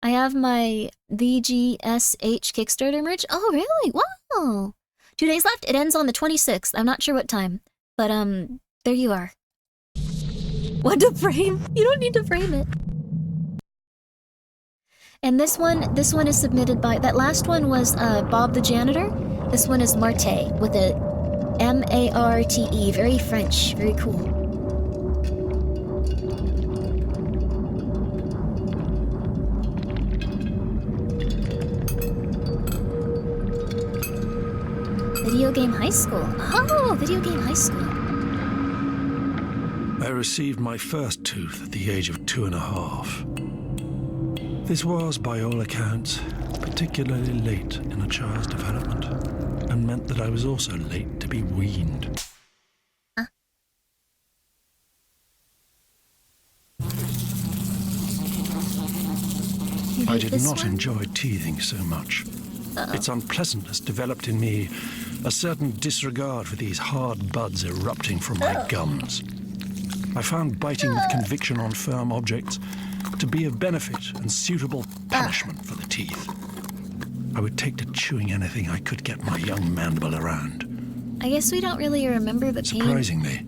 I have my VGSH Kickstarter merch. Oh, really? Wow. 2 days left. It ends on the 26th. I'm not sure what time. But, there you are. What to frame? You don't need to frame it. And this one is submitted by... That last one was, Bob the Janitor. This one is Marte with a M-A-R-T-E. Very French. Very cool. Video Game High School. Oh, Video Game High School. I received my first tooth at the age of 2.5. This was, by all accounts, particularly late in a child's development, and meant that I was also late to be weaned. I did not enjoy teething so much. Its unpleasantness developed in me a certain disregard for these hard buds erupting from my gums. I found biting with conviction on firm objects to be of benefit and suitable punishment for the teeth. I would take to chewing anything I could get my young mandible around. I guess we don't really remember the pain. Surprisingly,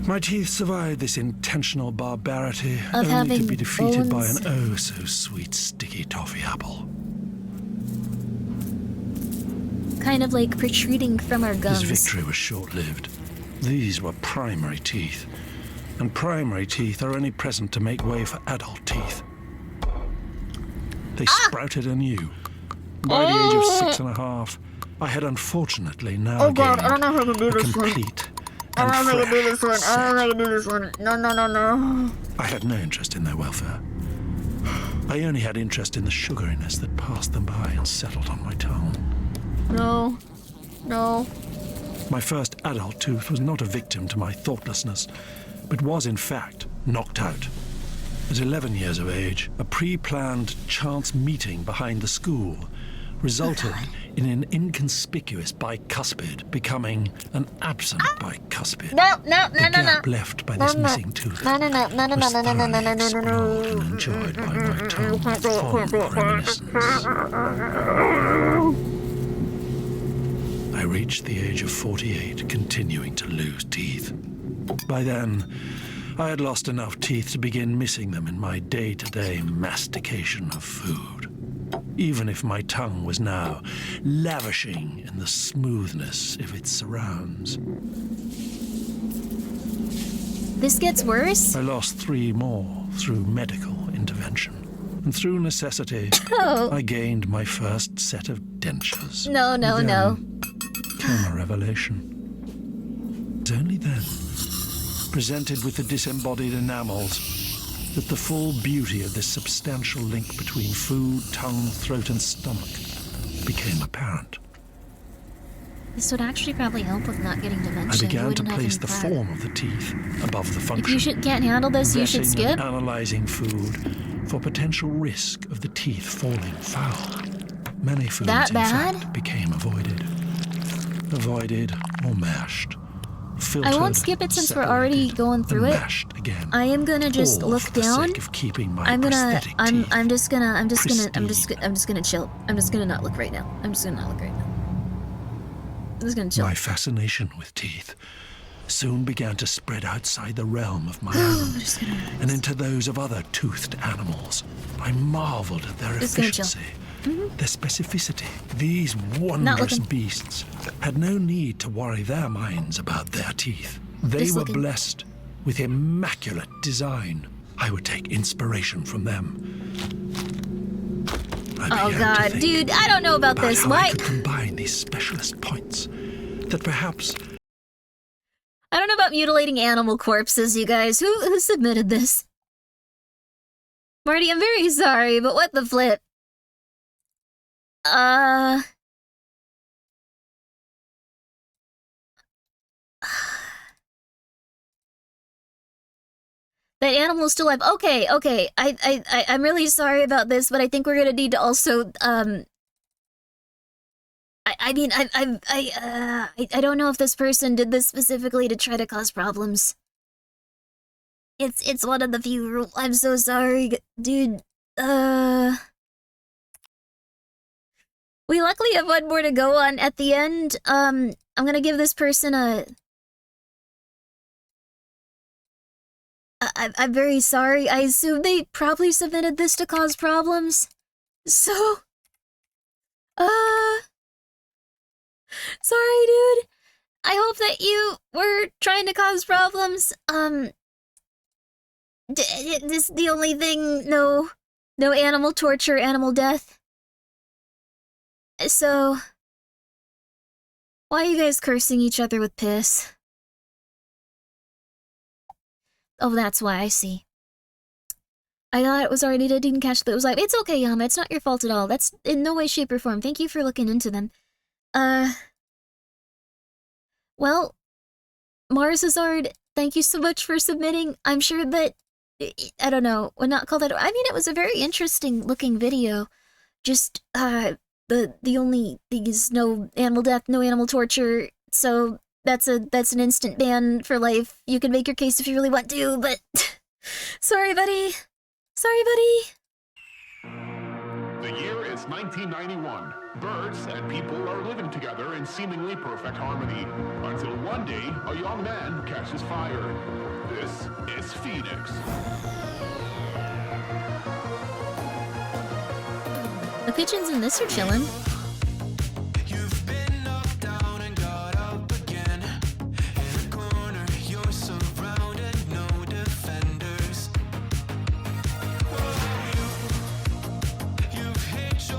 my teeth survived this intentional barbarity Of only to having be defeated by bones. an oh-so-sweet sticky toffee apple. Kind of like protruding from our gums. His victory was short-lived. These were primary teeth, and primary teeth are only present to make way for adult teeth. They sprouted anew. By the age of 6.5, I had unfortunately now gained I don't know how to do a this one. complete I don't and know how to do this fresh one. I don't know how to do this one. No. I had no interest in their welfare. I only had interest in the sugariness that passed them by and settled on my tongue. No. My first adult tooth was not a victim to my thoughtlessness, but was in fact knocked out. At 11 years of age, a pre-planned chance meeting behind the school resulted in an inconspicuous bicuspid becoming an absent bicuspid. No. The gap left by this missing tooth was thoroughly explored and enjoyed by my tongue with fond reminiscence. I reached the age of 48, continuing to lose teeth. By then, I had lost enough teeth to begin missing them in my day-to-day mastication of food. Even if my tongue was now lavishing in the smoothness of its surrounds. This gets worse? I lost 3 more through medical intervention. And through necessity, I gained my first set of dentures. No. Came a revelation. It was only then, presented with the disembodied enamels, that the full beauty of this substantial link between food, tongue, throat, and stomach became apparent. This would actually probably help with not getting dementia. I began to wouldn't have place any the fat. form of the teeth above the function. If you can't handle this, you should Vetting skip. and analyzing food for potential risk of the teeth falling foul. Many foods, That in bad? fact, became avoided or mashed. Filtered, I won't skip it since we're separated, already going through and it. mashed again. I am gonna just All look for the down. sake of keeping my I'm just gonna chill. I'm just gonna not look right now. I'm just gonna chill. My fascination with teeth soon began to spread outside the realm of my I'm own just gonna and into those of other toothed animals. I marveled at their Just gonna chill. efficiency, their specificity. These Not wondrous looking. beasts had no need to worry their minds about their teeth. They Just were looking. blessed with immaculate design. I would take inspiration from them. I Oh began to god, think dude, I don't know about this. how I Why? could combine these specialist points that perhaps I don't know about mutilating animal corpses, you guys. Who submitted this? Marty, I'm very sorry, but what the flip? That animal is still alive. Okay. I'm really sorry about this, but I think we're gonna need to also, I don't know if this person did this specifically to try to cause problems. It's one of the few rules. I'm so sorry, dude. We luckily have one more to go on at the end. I'm gonna give this person a... I'm very sorry. I assume they probably submitted this to cause problems. So... Sorry, dude. I hope that you were trying to cause problems. This is the only thing, no animal torture, animal death. So, why are you guys cursing each other with piss? Oh, that's why, I see. I thought it was already dead, didn't catch that it was live. It's okay, Yama, it's not your fault at all. That's in no way, shape, or form. Thank you for looking into them. Well, Marzazard, thank you so much for submitting. I'm sure that, I don't know, would not call that... I mean, it was a very interesting looking video. Just, the only thing is no animal death, no animal torture, so that's an instant ban for life. You can make your case if you really want to, but... Sorry, buddy. Sorry, buddy. The year is 1991. Birds and people are living together in seemingly perfect harmony, until one day a young man catches fire. This is Phoenix. The pigeons in this are chilling.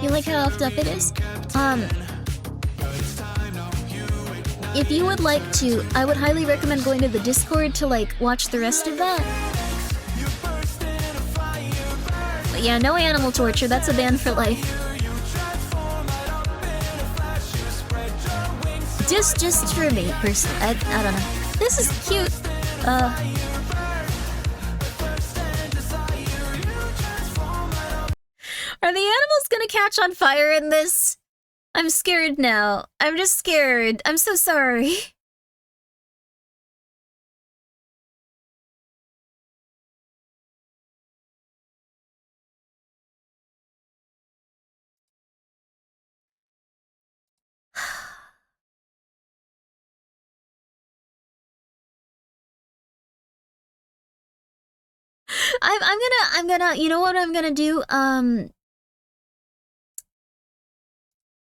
You like how off up it is? If you would like to, I would highly recommend going to the Discord to, like, watch the rest of that. But yeah, no animal torture, that's a ban for life. Just for me, personally. I don't know. This is cute. Are the animals gonna catch on fire in this? I'm scared now. I'm just scared. I'm so sorry. I'm gonna, you know what I'm gonna do?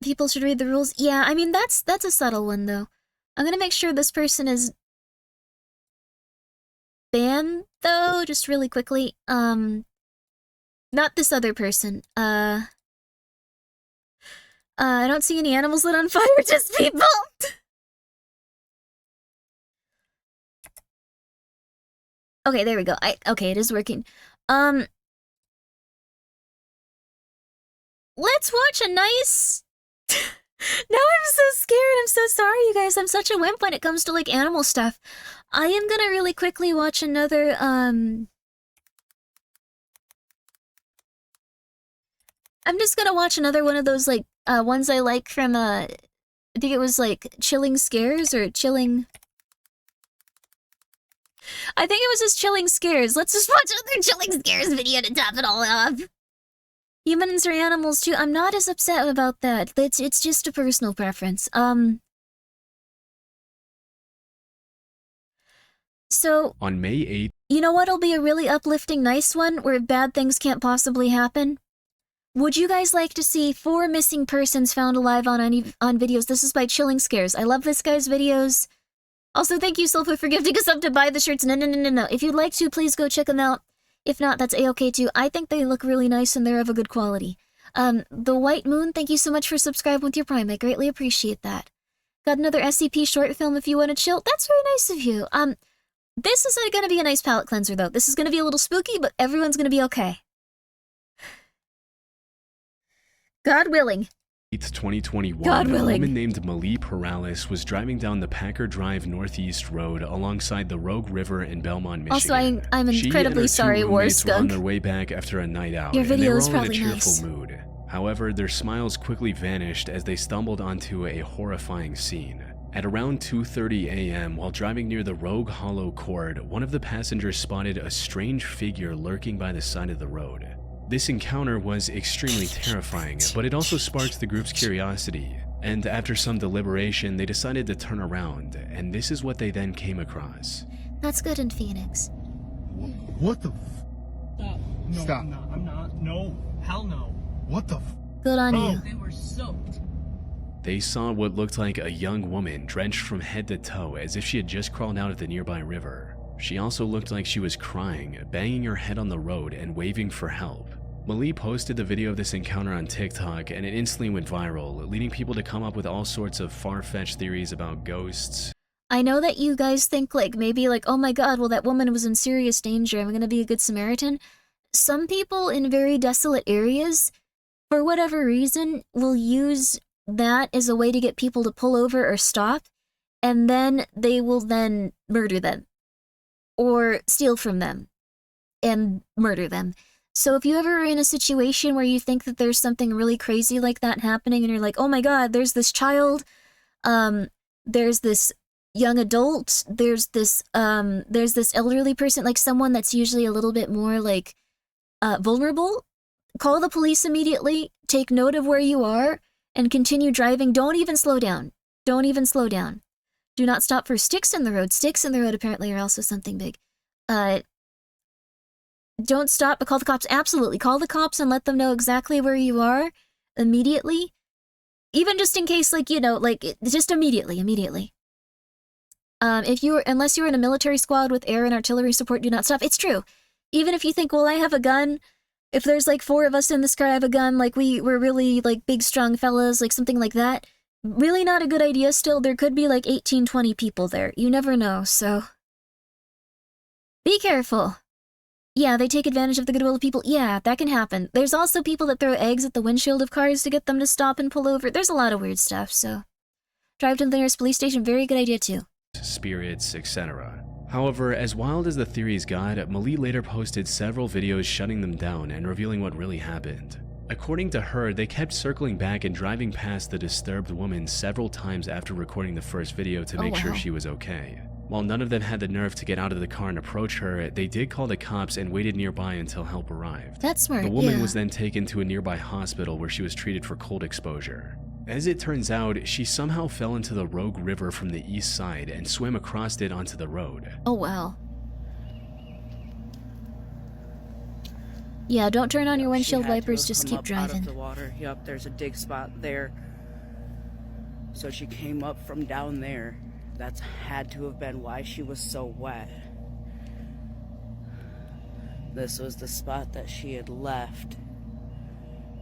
People should read the rules. Yeah, I mean, that's a subtle one, though. I'm gonna make sure this person is banned, though, just really quickly. Not this other person. I don't see any animals lit on fire, just people! Okay, there we go. Okay, it is working. Let's watch a nice... Now I'm so scared. I'm so sorry, you guys. I'm such a wimp when it comes to, like, animal stuff. I am gonna really quickly watch another, I'm just gonna watch another one of those, like, ones I like from, I think it was, like, Chilling Scares or Chilling... I think it was just Chilling Scares. Let's just watch another Chilling Scares video to top it all off. Humans are animals too. I'm not as upset about that. It's just a personal preference. So on May 8th, you know what'll be a really uplifting, nice one where bad things can't possibly happen? Would you guys like to see 4 missing persons found alive on videos? This is by Chilling Scares. I love this guy's videos. Also, thank you, Silpha, for gifting us up to buy the shirts. No. If you'd like to, please go check them out. If not, that's A-okay too. I think they look really nice and they're of a good quality. The White Moon, thank you so much for subscribing with your Prime. I greatly appreciate that. Got another SCP short film if you want to chill. That's very nice of you. This is going to be a nice palate cleanser, though. This is going to be a little spooky, but everyone's going to be okay. God willing. 2021, God a willing. woman named Malie Perales was driving down the Packer Drive Northeast Road alongside the Rogue River in Belmont, Michigan. Also, I'm incredibly sorry, War Were on Skunk. their way back after a night out, Your and they video were is all in a probably cheerful nice. mood. However, their smiles quickly vanished as they stumbled onto a horrifying scene. At around 2:30 a.m., while driving near the Rogue Hollow Court, one of the passengers spotted a strange figure lurking by the side of the road. This encounter was extremely terrifying, but it also sparked the group's curiosity, and after some deliberation, they decided to turn around, and this is what they then came across. That's good in Phoenix. What the Stop. No, Stop. I'm not. I'm not. No. Hell no. What the Good on you. They were soaked. they saw what looked like a young woman drenched from head to toe as if she had just crawled out of the nearby river. She also looked like she was crying, banging her head on the road and waving for help. Malie posted the video of this encounter on TikTok and it instantly went viral, leading people to come up with all sorts of far-fetched theories about ghosts. I know that you guys think like maybe like, oh my god, well that woman was in serious danger, I'm gonna be a good Samaritan. Some people in very desolate areas, for whatever reason, will use that as a way to get people to pull over or stop, and then they will then murder them. Or steal from them and murder them. So if you ever are in a situation where you think that there's something really crazy like that happening and you're like, oh my god, there's this child, there's this young adult, there's this elderly person, like someone that's usually a little bit more like vulnerable, call the police immediately, take note of where you are, and continue driving. Don't even slow down. Don't even slow down. Do not stop for sticks in the road. Sticks in the road apparently are also something big. Don't stop, but call the cops. Absolutely. Call the cops and let them know exactly where you are immediately. Even just in case, like, you know, like, just immediately. Unless you're in a military squad with air and artillery support, do not stop. It's true. Even if you think, well, I have a gun, if there's like 4 of us in this car, I have a gun, like we're really like big, strong fellas, like something like that. Really not a good idea still. There could be like 18, 20 people there. You never know, so be careful. Yeah, they take advantage of the goodwill of people. Yeah, that can happen. There's also people that throw eggs at the windshield of cars to get them to stop and pull over. There's a lot of weird stuff, so drive to the nearest police station. Very good idea, too. Spirits, etc. However, as wild as the theories got, Malie later posted several videos shutting them down and revealing what really happened. According to her, they kept circling back and driving past the disturbed woman several times after recording the first video to make sure she was okay. While none of them had the nerve to get out of the car and approach her, they did call the cops and waited nearby until help arrived. That's smart, The woman was then taken to a nearby hospital where she was treated for cold exposure. As it turns out, she somehow fell into the Rogue River from the east side and swam across it onto the road. Oh, wow. Yeah, don't turn on your windshield wipers, just keep driving. Out of the water. Yep, there's a dig spot there. So she came up from down there. That's had to have been why she was so wet. This was the spot that she had left.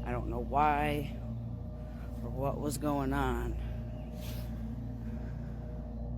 I don't know why or what was going on.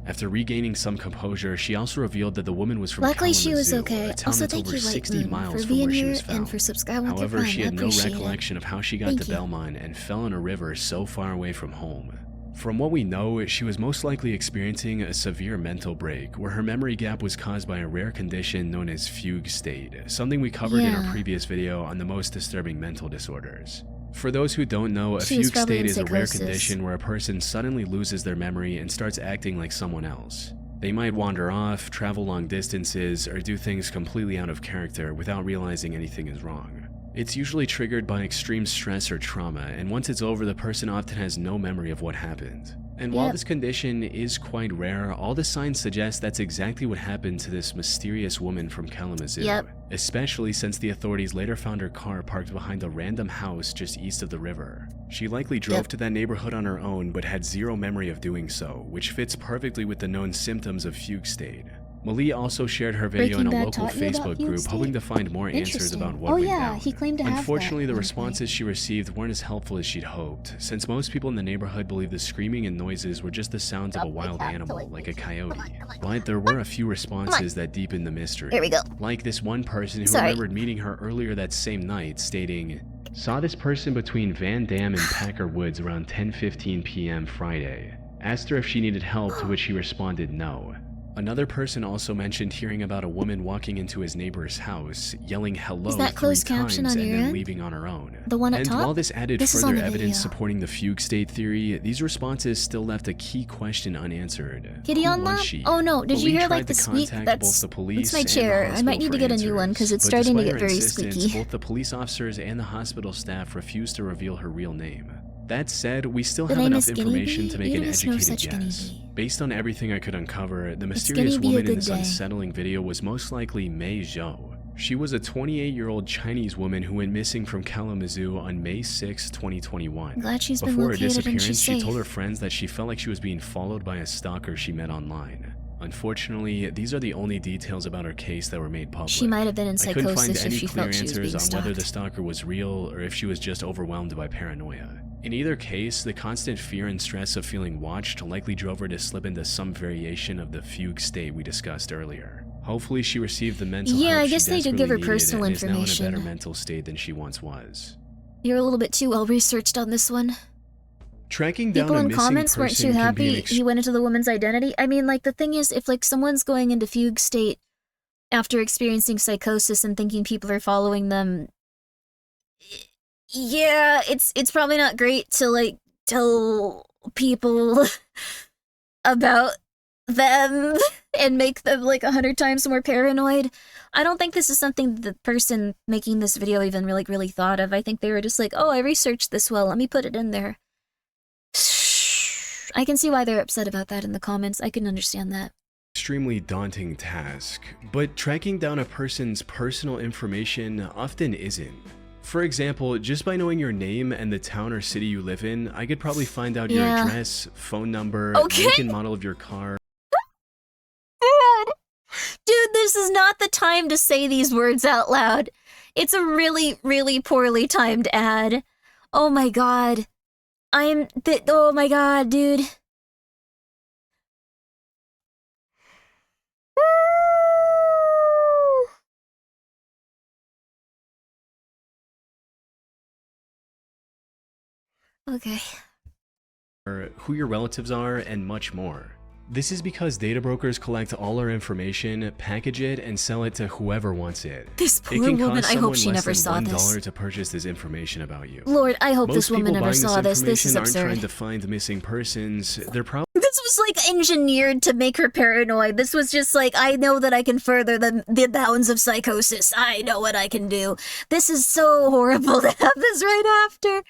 After regaining some composure, she also revealed that the woman was from Luckily, she was Kalamazoo, okay. a town Also, that's thank over you, 60 miles for from where being she here was found. and for subscribing with your However, Prime. she I had no appreciate recollection of how she got Thank to you. Belmont and fell in a river so far away from home. From what we know, she was most likely experiencing a severe mental break, where her memory gap was caused by a rare condition known as fugue state, something we covered in our previous video on the most disturbing mental disorders. For those who don't know, a fugue state is a rare condition where a person suddenly loses their memory and starts acting like someone else. They might wander off, travel long distances, or do things completely out of character without realizing anything is wrong. It's usually triggered by extreme stress or trauma, and once it's over, the person often has no memory of what happened. And while this condition is quite rare, all the signs suggest that's exactly what happened to this mysterious woman from Kalamazoo, especially since the authorities later found her car parked behind a random house just east of the river. She likely drove to that neighborhood on her own, but had zero memory of doing so, which fits perfectly with the known symptoms of fugue state. Malie also shared her video in a local Facebook group, hoping to find more answers about what went down. He claimed to have Unfortunately, that the responses she received weren't as helpful as she'd hoped, since most people in the neighborhood believe the screaming and noises were just the sounds of a wild animal, like a coyote. But there were a few responses that deepened the mystery. Here we go. Like this one person who remembered meeting her earlier that same night, stating, "Saw this person between Van Dam and Packer Woods around 10:15 p.m. Friday. Asked her if she needed help, to which she responded no." Another person also mentioned hearing about a woman walking into his neighbor's house, yelling hello 3 times and then leaving on her own. The one at and top? while this added This is further on the evidence video. supporting the fugue state theory, these responses still left a key question unanswered. Kitty Who on was that? she? Oh no, did you Malie hear tried like the to squeak? contact both the police That's my and the chair. I might need to hospital get a for new one because it's answers, starting to but get despite her very insistence, squeaky. both the police officers and the hospital staff refused to reveal her real name. That said, we still The have name enough is Grimmi? information to make You an just know educated such guess. Grimmi. Based on everything I could uncover, the It's mysterious gonna be a woman in good this day. unsettling video was most likely Mei Zhou. She was a 28-year-old Chinese woman who went missing from Kalamazoo on May 6, 2021. I'm glad she's been Before her located and disappearance, she's she safe. told her friends that she felt like she was being followed by a stalker she met online. Unfortunately, these are the only details about her case that were made public. She might have been in I couldn't find psychosis if any she clear felt she was answers being on whether the stalked. stalker was real or if she was just overwhelmed by paranoia. In either case, the constant fear and stress of feeling watched likely drove her to slip into some variation of the fugue state we discussed earlier. Hopefully she received the mental help I she guess they did give her desperately needed personal and is now in a information. better mental state than she once was. You're a little bit too well researched on this one. Tracking down People a in missing comments weren't person too can be an happy he went into the woman's identity. I mean, like, the thing is, if, like, someone's going into fugue state after experiencing psychosis and thinking people are following them, yeah, it's probably not great to, like, tell people about them and make them, like, 100 times more paranoid. I don't think this is something the person making this video even really thought of. I think they were just like, oh, I researched this well, let me put it in there. I can see why they're upset about that in the comments. I can understand that. extremely daunting task, but tracking down a person's personal information often isn't. For example, just by knowing your name and the town or city you live in, I could probably find out your address, phone number, make and model of your car. Dude, this is not the time to say these words out loud. It's a really poorly timed ad. Oh my god. Oh my god, dude. Okay. Who your relatives are, and much more. This is because data brokers collect all our information, package it, and sell it to whoever wants it. This poor it can woman, cost I hope someone she less never than saw this. $1 to purchase this information about you. Lord, I hope Most this woman people never buying saw this. This is information aren't trying absurd. to find missing persons. They're probably This was like engineered to make her paranoid. This was just like, I know that I can further the bounds of psychosis. I know what I can do. This is so horrible to have this right after.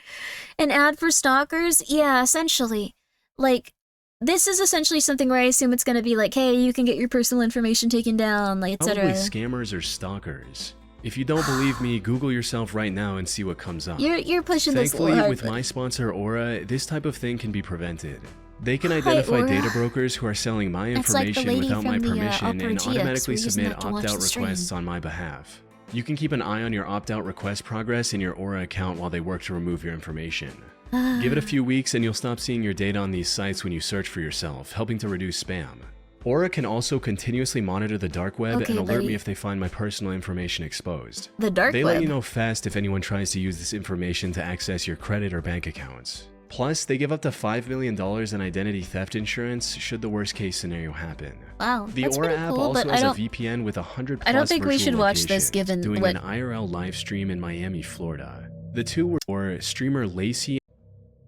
An ad for stalkers? Yeah, essentially. Like, this is essentially something where I assume it's gonna be like, hey, you can get your personal information taken down, like, probably etc. scammers or stalkers. If you don't believe me, Google yourself right now and see what comes up. You're pushing this a Thankfully, little hard, with but- my sponsor Aura, this type of thing can be prevented. They can identify Aura. data brokers who are selling my That's like the information lady without my from the, permission Opera and GX. automatically We're using submit that to watch opt-out the stream. requests on my behalf. You can keep an eye on your opt-out request progress in your Aura account while they work to remove your information. Give it a few weeks and you'll stop seeing your data on these sites when you search for yourself, helping to reduce spam. Aura can also continuously monitor the dark web Okay, and alert buddy. me if they find my personal information exposed. The dark They web? let you know fast if anyone tries to use this information to access your credit or bank accounts. Plus, they give up to $5 million in identity theft insurance should the worst case scenario happen. Wow, The that's Aura pretty app cool, also but has I a don't- VPN with 100 I don't think we virtual should watch this locations, given doing what- an IRL live stream in Miami, Florida. The two were for streamer Lacey.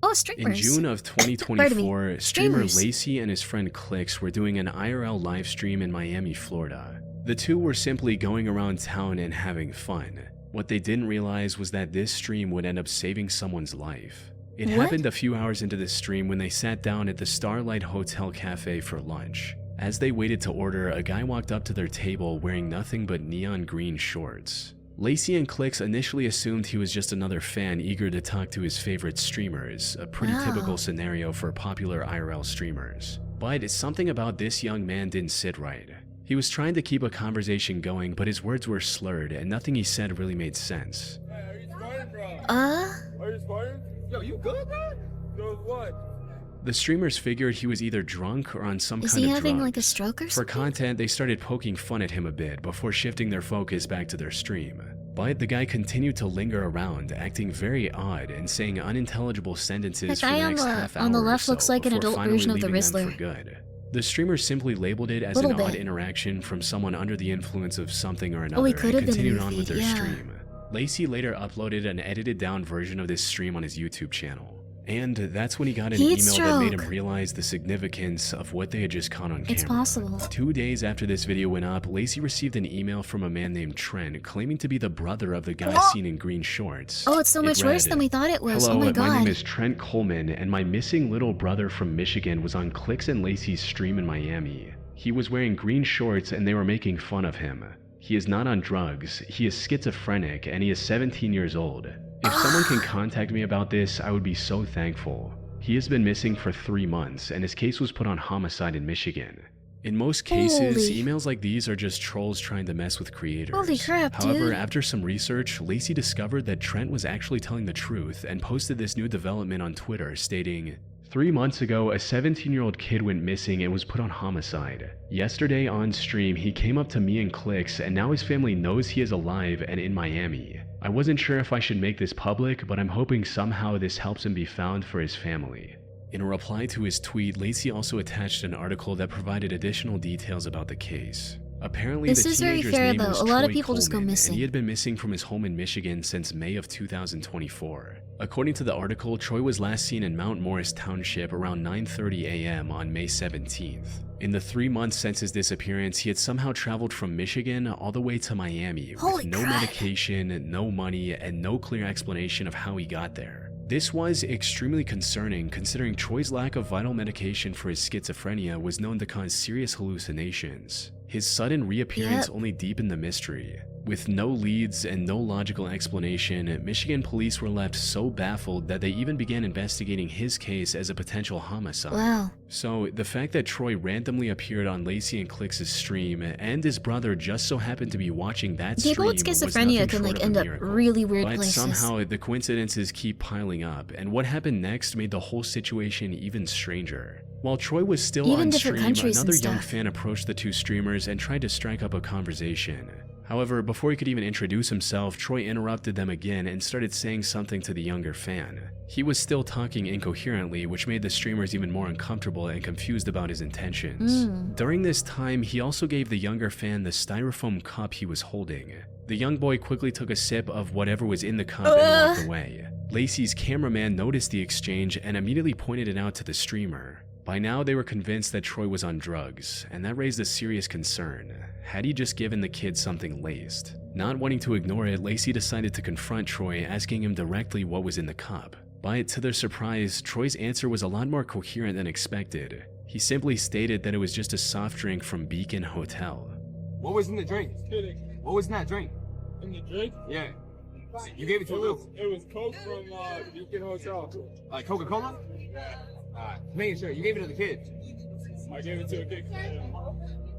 Oh, In streamers. June of Pardon 2024, me. streamer Streamers. Lacey and his friend Clicks were doing an IRL live stream in Miami, Florida. The two were simply going around town and having fun. What they didn't realize was that this stream would end up saving someone's life. It What? happened a few hours into this stream when they sat down at the Starlight Hotel Cafe for lunch. As they waited to order, a guy walked up to their table wearing nothing but neon green shorts. Lacey and Clicks initially assumed he was just another fan eager to talk to his favorite streamers, a pretty Wow. typical scenario for popular IRL streamers. But something about this young man didn't sit right. He was trying to keep a conversation going, but his words were slurred and nothing he said really made sense. Are you sparring? Yo, you good, bro? Good what? The streamers figured he was either drunk or on some Is kind he of having drugs. like a stroke or For something? content, they started poking fun at him a bit before shifting their focus back to their stream. But the guy continued to linger around, acting very odd and saying unintelligible sentences That for the guy next on the- half hour on the or left so looks like an before adult finally version of the leaving them Rizzler. for good. The streamer simply labeled it as Little an odd bit. interaction from someone under the influence of something or Oh, another he could and have been continued on with roofied, their yeah. stream. Lacey later uploaded an edited down version of this stream on his YouTube channel. And that's when he got an Heat email that made him stroke. realize the significance of what they had just caught on camera. It's possible. 2 days after this video went up, Lacey received an email from a man named Trent claiming to be the brother of the guy seen in green shorts. Oh, it's so It much worse read, than we thought it was. Hello, Oh my god. my name is Trent Coleman, and my missing little brother from Michigan was on Clicks and Lacey's stream in Miami. He was wearing green shorts and they were making fun of him. He is not on drugs, he is schizophrenic, and he is 17 years old. If someone can contact me about this, I would be so thankful. He has been missing for 3 months, and his case was put on homicide in Michigan. In most cases, emails like these are just trolls trying to mess with creators. Holy crap, However, dude. after some research, Lacey discovered that Trent was actually telling the truth and posted this new development on Twitter stating, 3 months ago, a 17-year-old kid went missing and was put on homicide. Yesterday on stream, he came up to me and Clicks, and now his family knows he is alive and in Miami. I wasn't sure if I should make this public, but I'm hoping somehow this helps him be found for his family. In a reply to his tweet, Lacey also attached an article that provided additional details about the case. Apparently, This the is very teenager's fair, name though. was A lot of Troy people just go Coleman, missing. and he had been missing from his home in Michigan since May of 2024. According to the article, Troy was last seen in Mount Morris Township around 9:30 a.m. on May 17th. In the 3 months since his disappearance, he had somehow traveled from Michigan all the way to Miami with no medication, no money, and no clear explanation of how he got there. This was extremely concerning considering Troy's lack of vital medication for his schizophrenia was known to cause serious hallucinations. His sudden reappearance only deepened the mystery. With no leads and no logical explanation, Michigan police were left so baffled that they even began investigating his case as a potential homicide. Wow. So the fact that Troy randomly appeared on Lacey and Clicks' stream and his brother just so happened to be watching that stream People with was schizophrenia nothing can short like of a end up miracle. really weird But places. somehow the coincidences keep piling up, and what happened next made the whole situation even stranger. While Troy was still Even on different stream, countries and another young stuff. fan approached the two streamers and tried to strike up a conversation. However, before he could even introduce himself, Troy interrupted them again and started saying something to the younger fan. He was still talking incoherently, which made the streamers even more uncomfortable and confused about his intentions. During this time, he also gave the younger fan the styrofoam cup he was holding. The young boy quickly took a sip of whatever was in the cup and walked away. Lacey's cameraman noticed the exchange and immediately pointed it out to the streamer. By now, they were convinced that Troy was on drugs, and that raised a serious concern. Had he just given the kid something laced? Not wanting to ignore it, Lacey decided to confront Troy, asking him directly what was in the cup. But to their surprise, Troy's answer was a lot more coherent than expected. He simply stated that it was just a soft drink from Beacon Hotel. What was in the drink? What was in that drink? In the drink? Yeah. You gave it to Lou. It was Coke from Beacon Hotel. Like Coca-Cola? Yeah. Making sure you gave it to the kid. I gave it to a kid.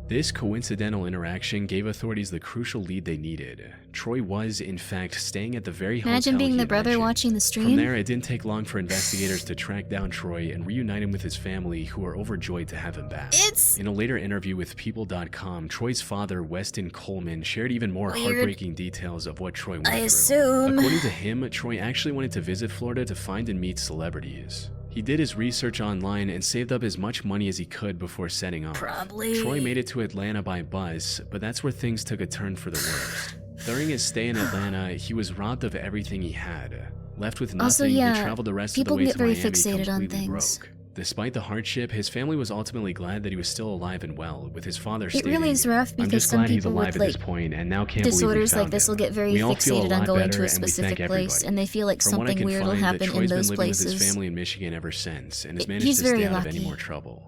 This coincidental interaction gave authorities the crucial lead they needed. Troy was, in fact, staying at the very Imagine hotel being he the had brother mentioned. watching the stream. From there, it didn't take long for investigators to track down Troy and reunite him with his family, who were overjoyed to have him back. In a later interview with People.com, Troy's father, Weston Coleman, shared even more heartbreaking details of what Troy went through. assume. According to him, Troy actually wanted to visit Florida to find and meet celebrities. He did his research online and saved up as much money as he could before setting off. Troy made it to Atlanta by bus, but that's where things took a turn for the worst. During his stay in Atlanta, he was robbed of everything he had. Left with nothing, Also, he yeah, traveled the rest of the people way get to very Miami fixated on completely things. broke. Despite the hardship, his family was ultimately glad that he was still alive and well, with his father stating, really is rough "I'm because just some glad he's people alive with, at like, this point, and now can't believe we disorders like found this him. will get very We all feel a fixated on lot going better, to a and we thank specific everybody. place, and they feel like From what I something can weird will find, happen Troy's in those been living with his places. family in Michigan ever since, and has managed He's to very stay out of any lucky. more trouble.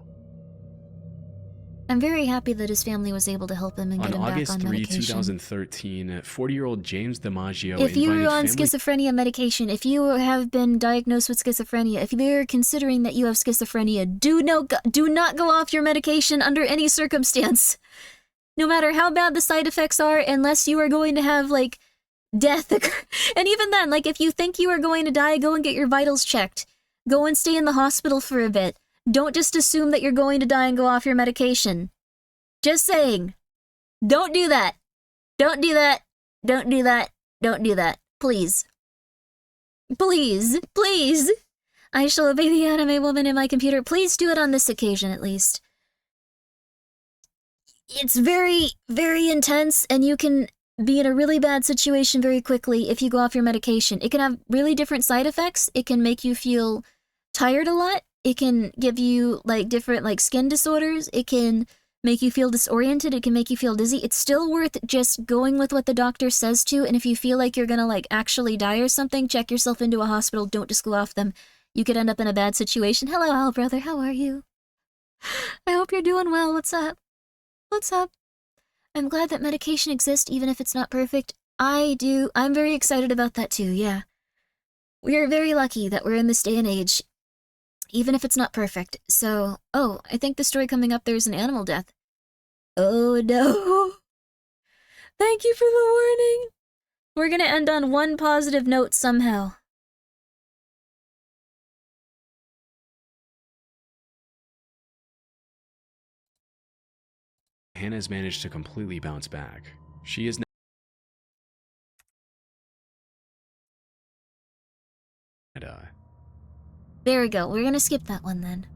I'm very happy that his family was able to help him and On get him August back on 3, medication. 2013, 40-year-old James DiMaggio If you're invited on family schizophrenia medication, if you have been diagnosed with schizophrenia, if you're considering that you have schizophrenia, do not go off your medication under any circumstance. No matter how bad the side effects are, unless you are going to have, like, death occur. And even then, like, if you think you are going to die, go and get your vitals checked. Go and stay in the hospital for a bit. Don't just assume that you're going to die and go off your medication. Just saying. Don't do that. Don't do that. Don't do that. Don't do that. Please. Please. Please. I shall obey the anime woman in my computer. Please do it on this occasion, at least. It's very, very intense, and you can be in a really bad situation very quickly if you go off your medication. It can have really different side effects. It can make you feel tired a lot. It can give you, like, different, like, skin disorders. It can make you feel disoriented. It can make you feel dizzy. It's still worth just going with what the doctor says to, and if you feel like you're gonna, like, actually die or something, check yourself into a hospital. Don't just go off them. You could end up in a bad situation. Hello, Al, brother. How are you? I hope you're doing well. What's up? What's up? I'm glad that medication exists even if it's not perfect. I'm very excited about that too, yeah. We're very lucky that we're in this day and age, even if it's not perfect. So, oh, I think the story coming up there's an animal death. Oh no. Thank you for the warning. We're gonna end on one positive note somehow. Hannah's managed to completely bounce back. She is now There we go. We're gonna skip that one then.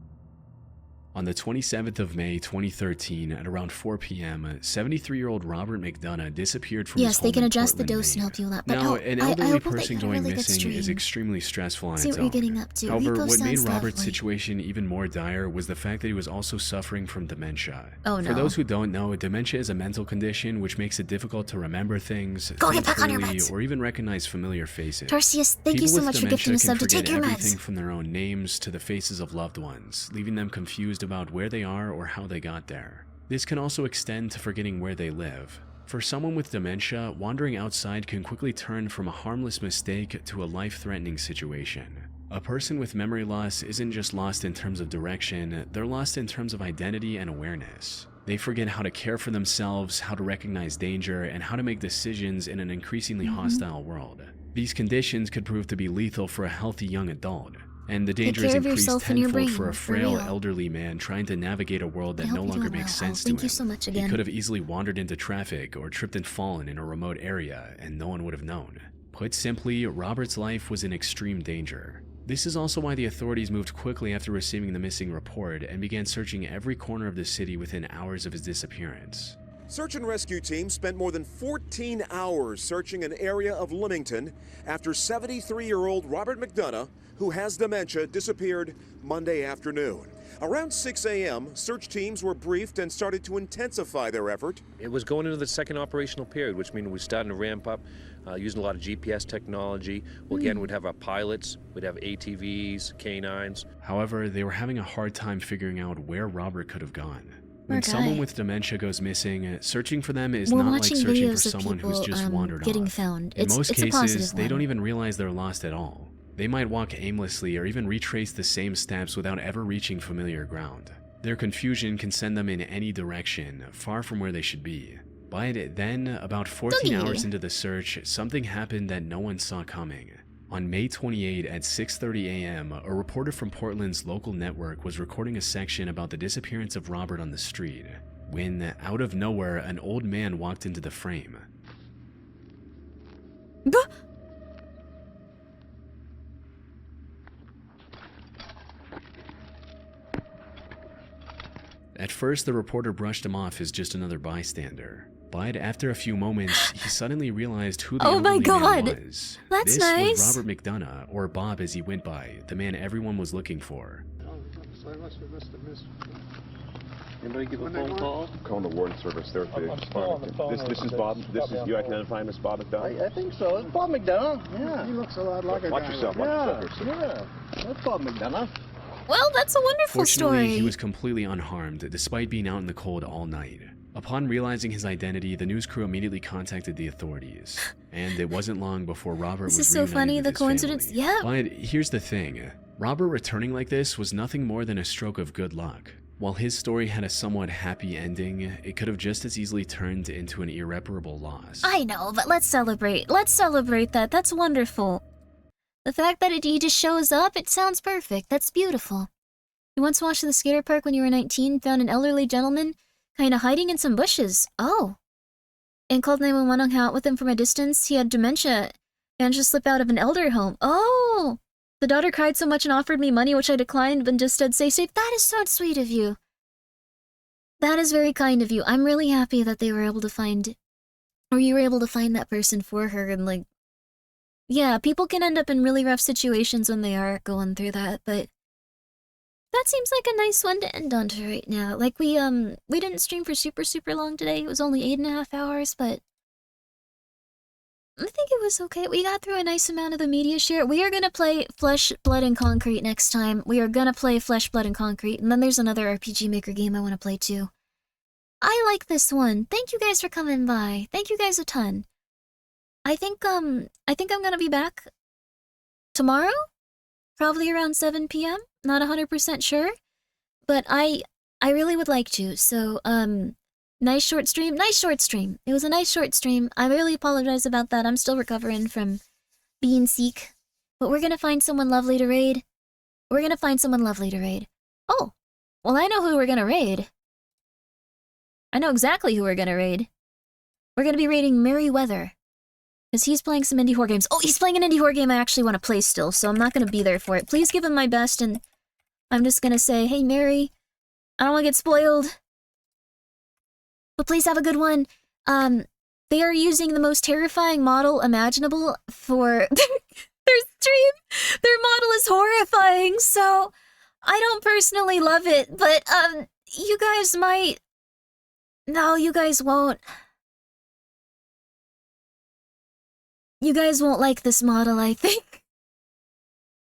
On the 27th of May 2013, at around 4 p.m., 73-year-old Robert McDonough disappeared from his Yes, home they can in adjust the Portland, dose and Maine. help you a lot. But Now, oh, an I elderly hope that person you had a going really good missing is stream. extremely stressful on See its what you're own. getting up to. However, Rico what made sounds Robert's lovely. situation even more dire was the fact that he was also suffering from dementia. Oh, For no. those who don't know, dementia is a mental condition which makes it difficult to remember things, Go think get back on your clearly, meds. or even recognize familiar faces. Tarsius, thank you People so with much for dementia gifting a can sub to forget take your everything meds. from their own names to the faces of loved ones, leaving them confused about where they are or how they got there. This can also extend to forgetting where they live. For someone with dementia, wandering outside can quickly turn from a harmless mistake to a life-threatening situation. A person with memory loss isn't just lost in terms of direction, they're lost in terms of identity and awareness. They forget how to care for themselves, how to recognize danger, and how to make decisions in an increasingly hostile world. These conditions could prove to be lethal for a healthy young adult, and the danger is care of increased yourself and your tenfold brain, for a for frail real. elderly man trying to navigate a world that I hope no you're longer doing makes well, sense Al. to Thank him. you so much He again. could have easily wandered into traffic or tripped and fallen in a remote area, and no one would have known. Put simply, Robert's life was in extreme danger. This is also why the authorities moved quickly after receiving the missing report and began searching every corner of the city within hours of his disappearance. Search and rescue teams spent more than 14 hours searching an area of Leamington after 73-year-old Robert McDonough, who has dementia, disappeared Monday afternoon. Around 6 a.m., search teams were briefed and started to intensify their effort. It was going into the second operational period, which means we're starting to ramp up, using a lot of GPS technology. Well, again, we'd have our pilots, we'd have ATVs, canines. However, they were having a hard time figuring out where Robert could have gone. When Poor someone guy. with dementia goes missing, searching for them is We're not like watching searching for videos of someone who's people, just wandered getting off. found. In It's most a cases, positive they one. don't even realize they're lost at all. They might walk aimlessly or even retrace the same steps without ever reaching familiar ground. Their confusion can send them in any direction, far from where they should be. But then, about 14 hours into the search, something happened that no one saw coming. On May 28 at 6:30 a.m., a reporter from Portland's local network was recording a section about the disappearance of Robert on the street, when, out of nowhere, an old man walked into the frame. At first, the reporter brushed him off as just another bystander. But after a few moments, he suddenly realized who the Oh my elderly man God. was. That's this nice. was Robert McDonough, or Bob as he went by, the man everyone was looking for. Anybody give a phone call? Calling the warden service there at the I'm still on the phone This with is Bob. This is Stop you. I me can identify him as Bob McDonough. I think so. It's Bob McDonough. Yeah. He looks a lot like a Watch guy. yourself. Watch yourself here, sir. Yeah. That's Bob McDonough. Well, that's a wonderful Fortunately, story. he was completely unharmed, despite being out in the cold all night. Upon realizing his identity, the news crew immediately contacted the authorities, and it wasn't long before Robert This was is so reunited funny, with the his coincidence. family. Yeah. But here's the thing. Robert returning like this was nothing more than a stroke of good luck. While his story had a somewhat happy ending, it could have just as easily turned into an irreparable loss. I know, but let's celebrate. Let's celebrate that. That's wonderful. The fact that he just shows up, it sounds perfect. That's beautiful. You once watched the skater park when you were 19, found an elderly gentleman kind of hiding in some bushes. Oh. And called 911 and hung out with him from a distance. He had dementia. Managed to slip out of an elder home. Oh. The daughter cried so much and offered me money, which I declined, but just said, "Stay safe." That is so sweet of you. That is very kind of you. I'm really happy that they were able to find, or you were able to find that person for her. And like, yeah, people can end up in really rough situations when they are going through that, but that seems like a nice one to end on to right now. Like we didn't stream for super long today. It was only 8.5 hours, but I think it was okay. We got through a nice amount of the Mediashare. We are gonna play Flesh, Blood, and Concrete next time. We are gonna play Flesh, Blood, and Concrete, and then there's another RPG Maker game I want to play too. I like this one. Thank you guys for coming by. Thank you guys a ton. I think I'm gonna be back tomorrow, probably around 7 p.m. Not 100% sure, but I really would like to. So nice short stream. It was a nice short stream. I really apologize about that. I'm still recovering from being sick, but we're gonna find someone lovely to raid. Oh, well, I know who we're gonna raid. I know exactly who we're gonna raid. We're gonna be raiding Merryweather. Because he's playing some indie horror games. Oh, he's playing an indie horror game I actually want to play still, so I'm not going to be there for it. Please give him my best, and I'm just going to say, hey, Mary, I don't want to get spoiled, but please have a good one. They are using the most terrifying model imaginable for their stream. Their model is horrifying, so I don't personally love it, but you guys might... No, you guys won't. You guys won't like this model, I think.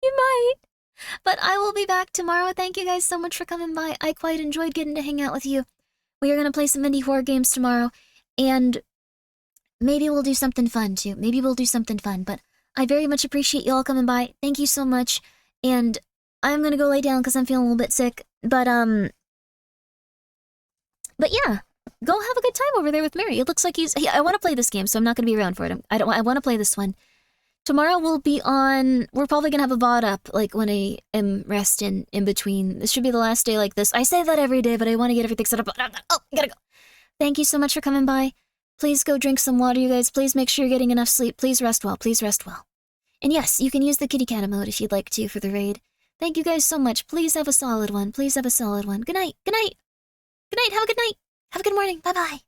You might. But I will be back tomorrow. Thank you guys so much for coming by. I quite enjoyed getting to hang out with you. We are going to play some indie horror games tomorrow. And maybe we'll do something fun, too. But I very much appreciate you all coming by. Thank you so much. And I'm going to go lay down because I'm feeling a little bit sick. But yeah. Go have a good time over there with Mary. It looks like I want to play this game, so I'm not going to be around for it. I want to play this one. Tomorrow we'll be on... We're probably going to have a VOD up, like, when I am resting in between. This should be the last day like this. I say that every day, but I want to get everything set up. Oh, I gotta go. Thank you so much for coming by. Please go drink some water, you guys. Please make sure you're getting enough sleep. Please rest well. And yes, you can use the kitty cat emote if you'd like to for the raid. Thank you guys so much. Please have a solid one. Good night. Have a good night. Have a good morning. Bye-bye.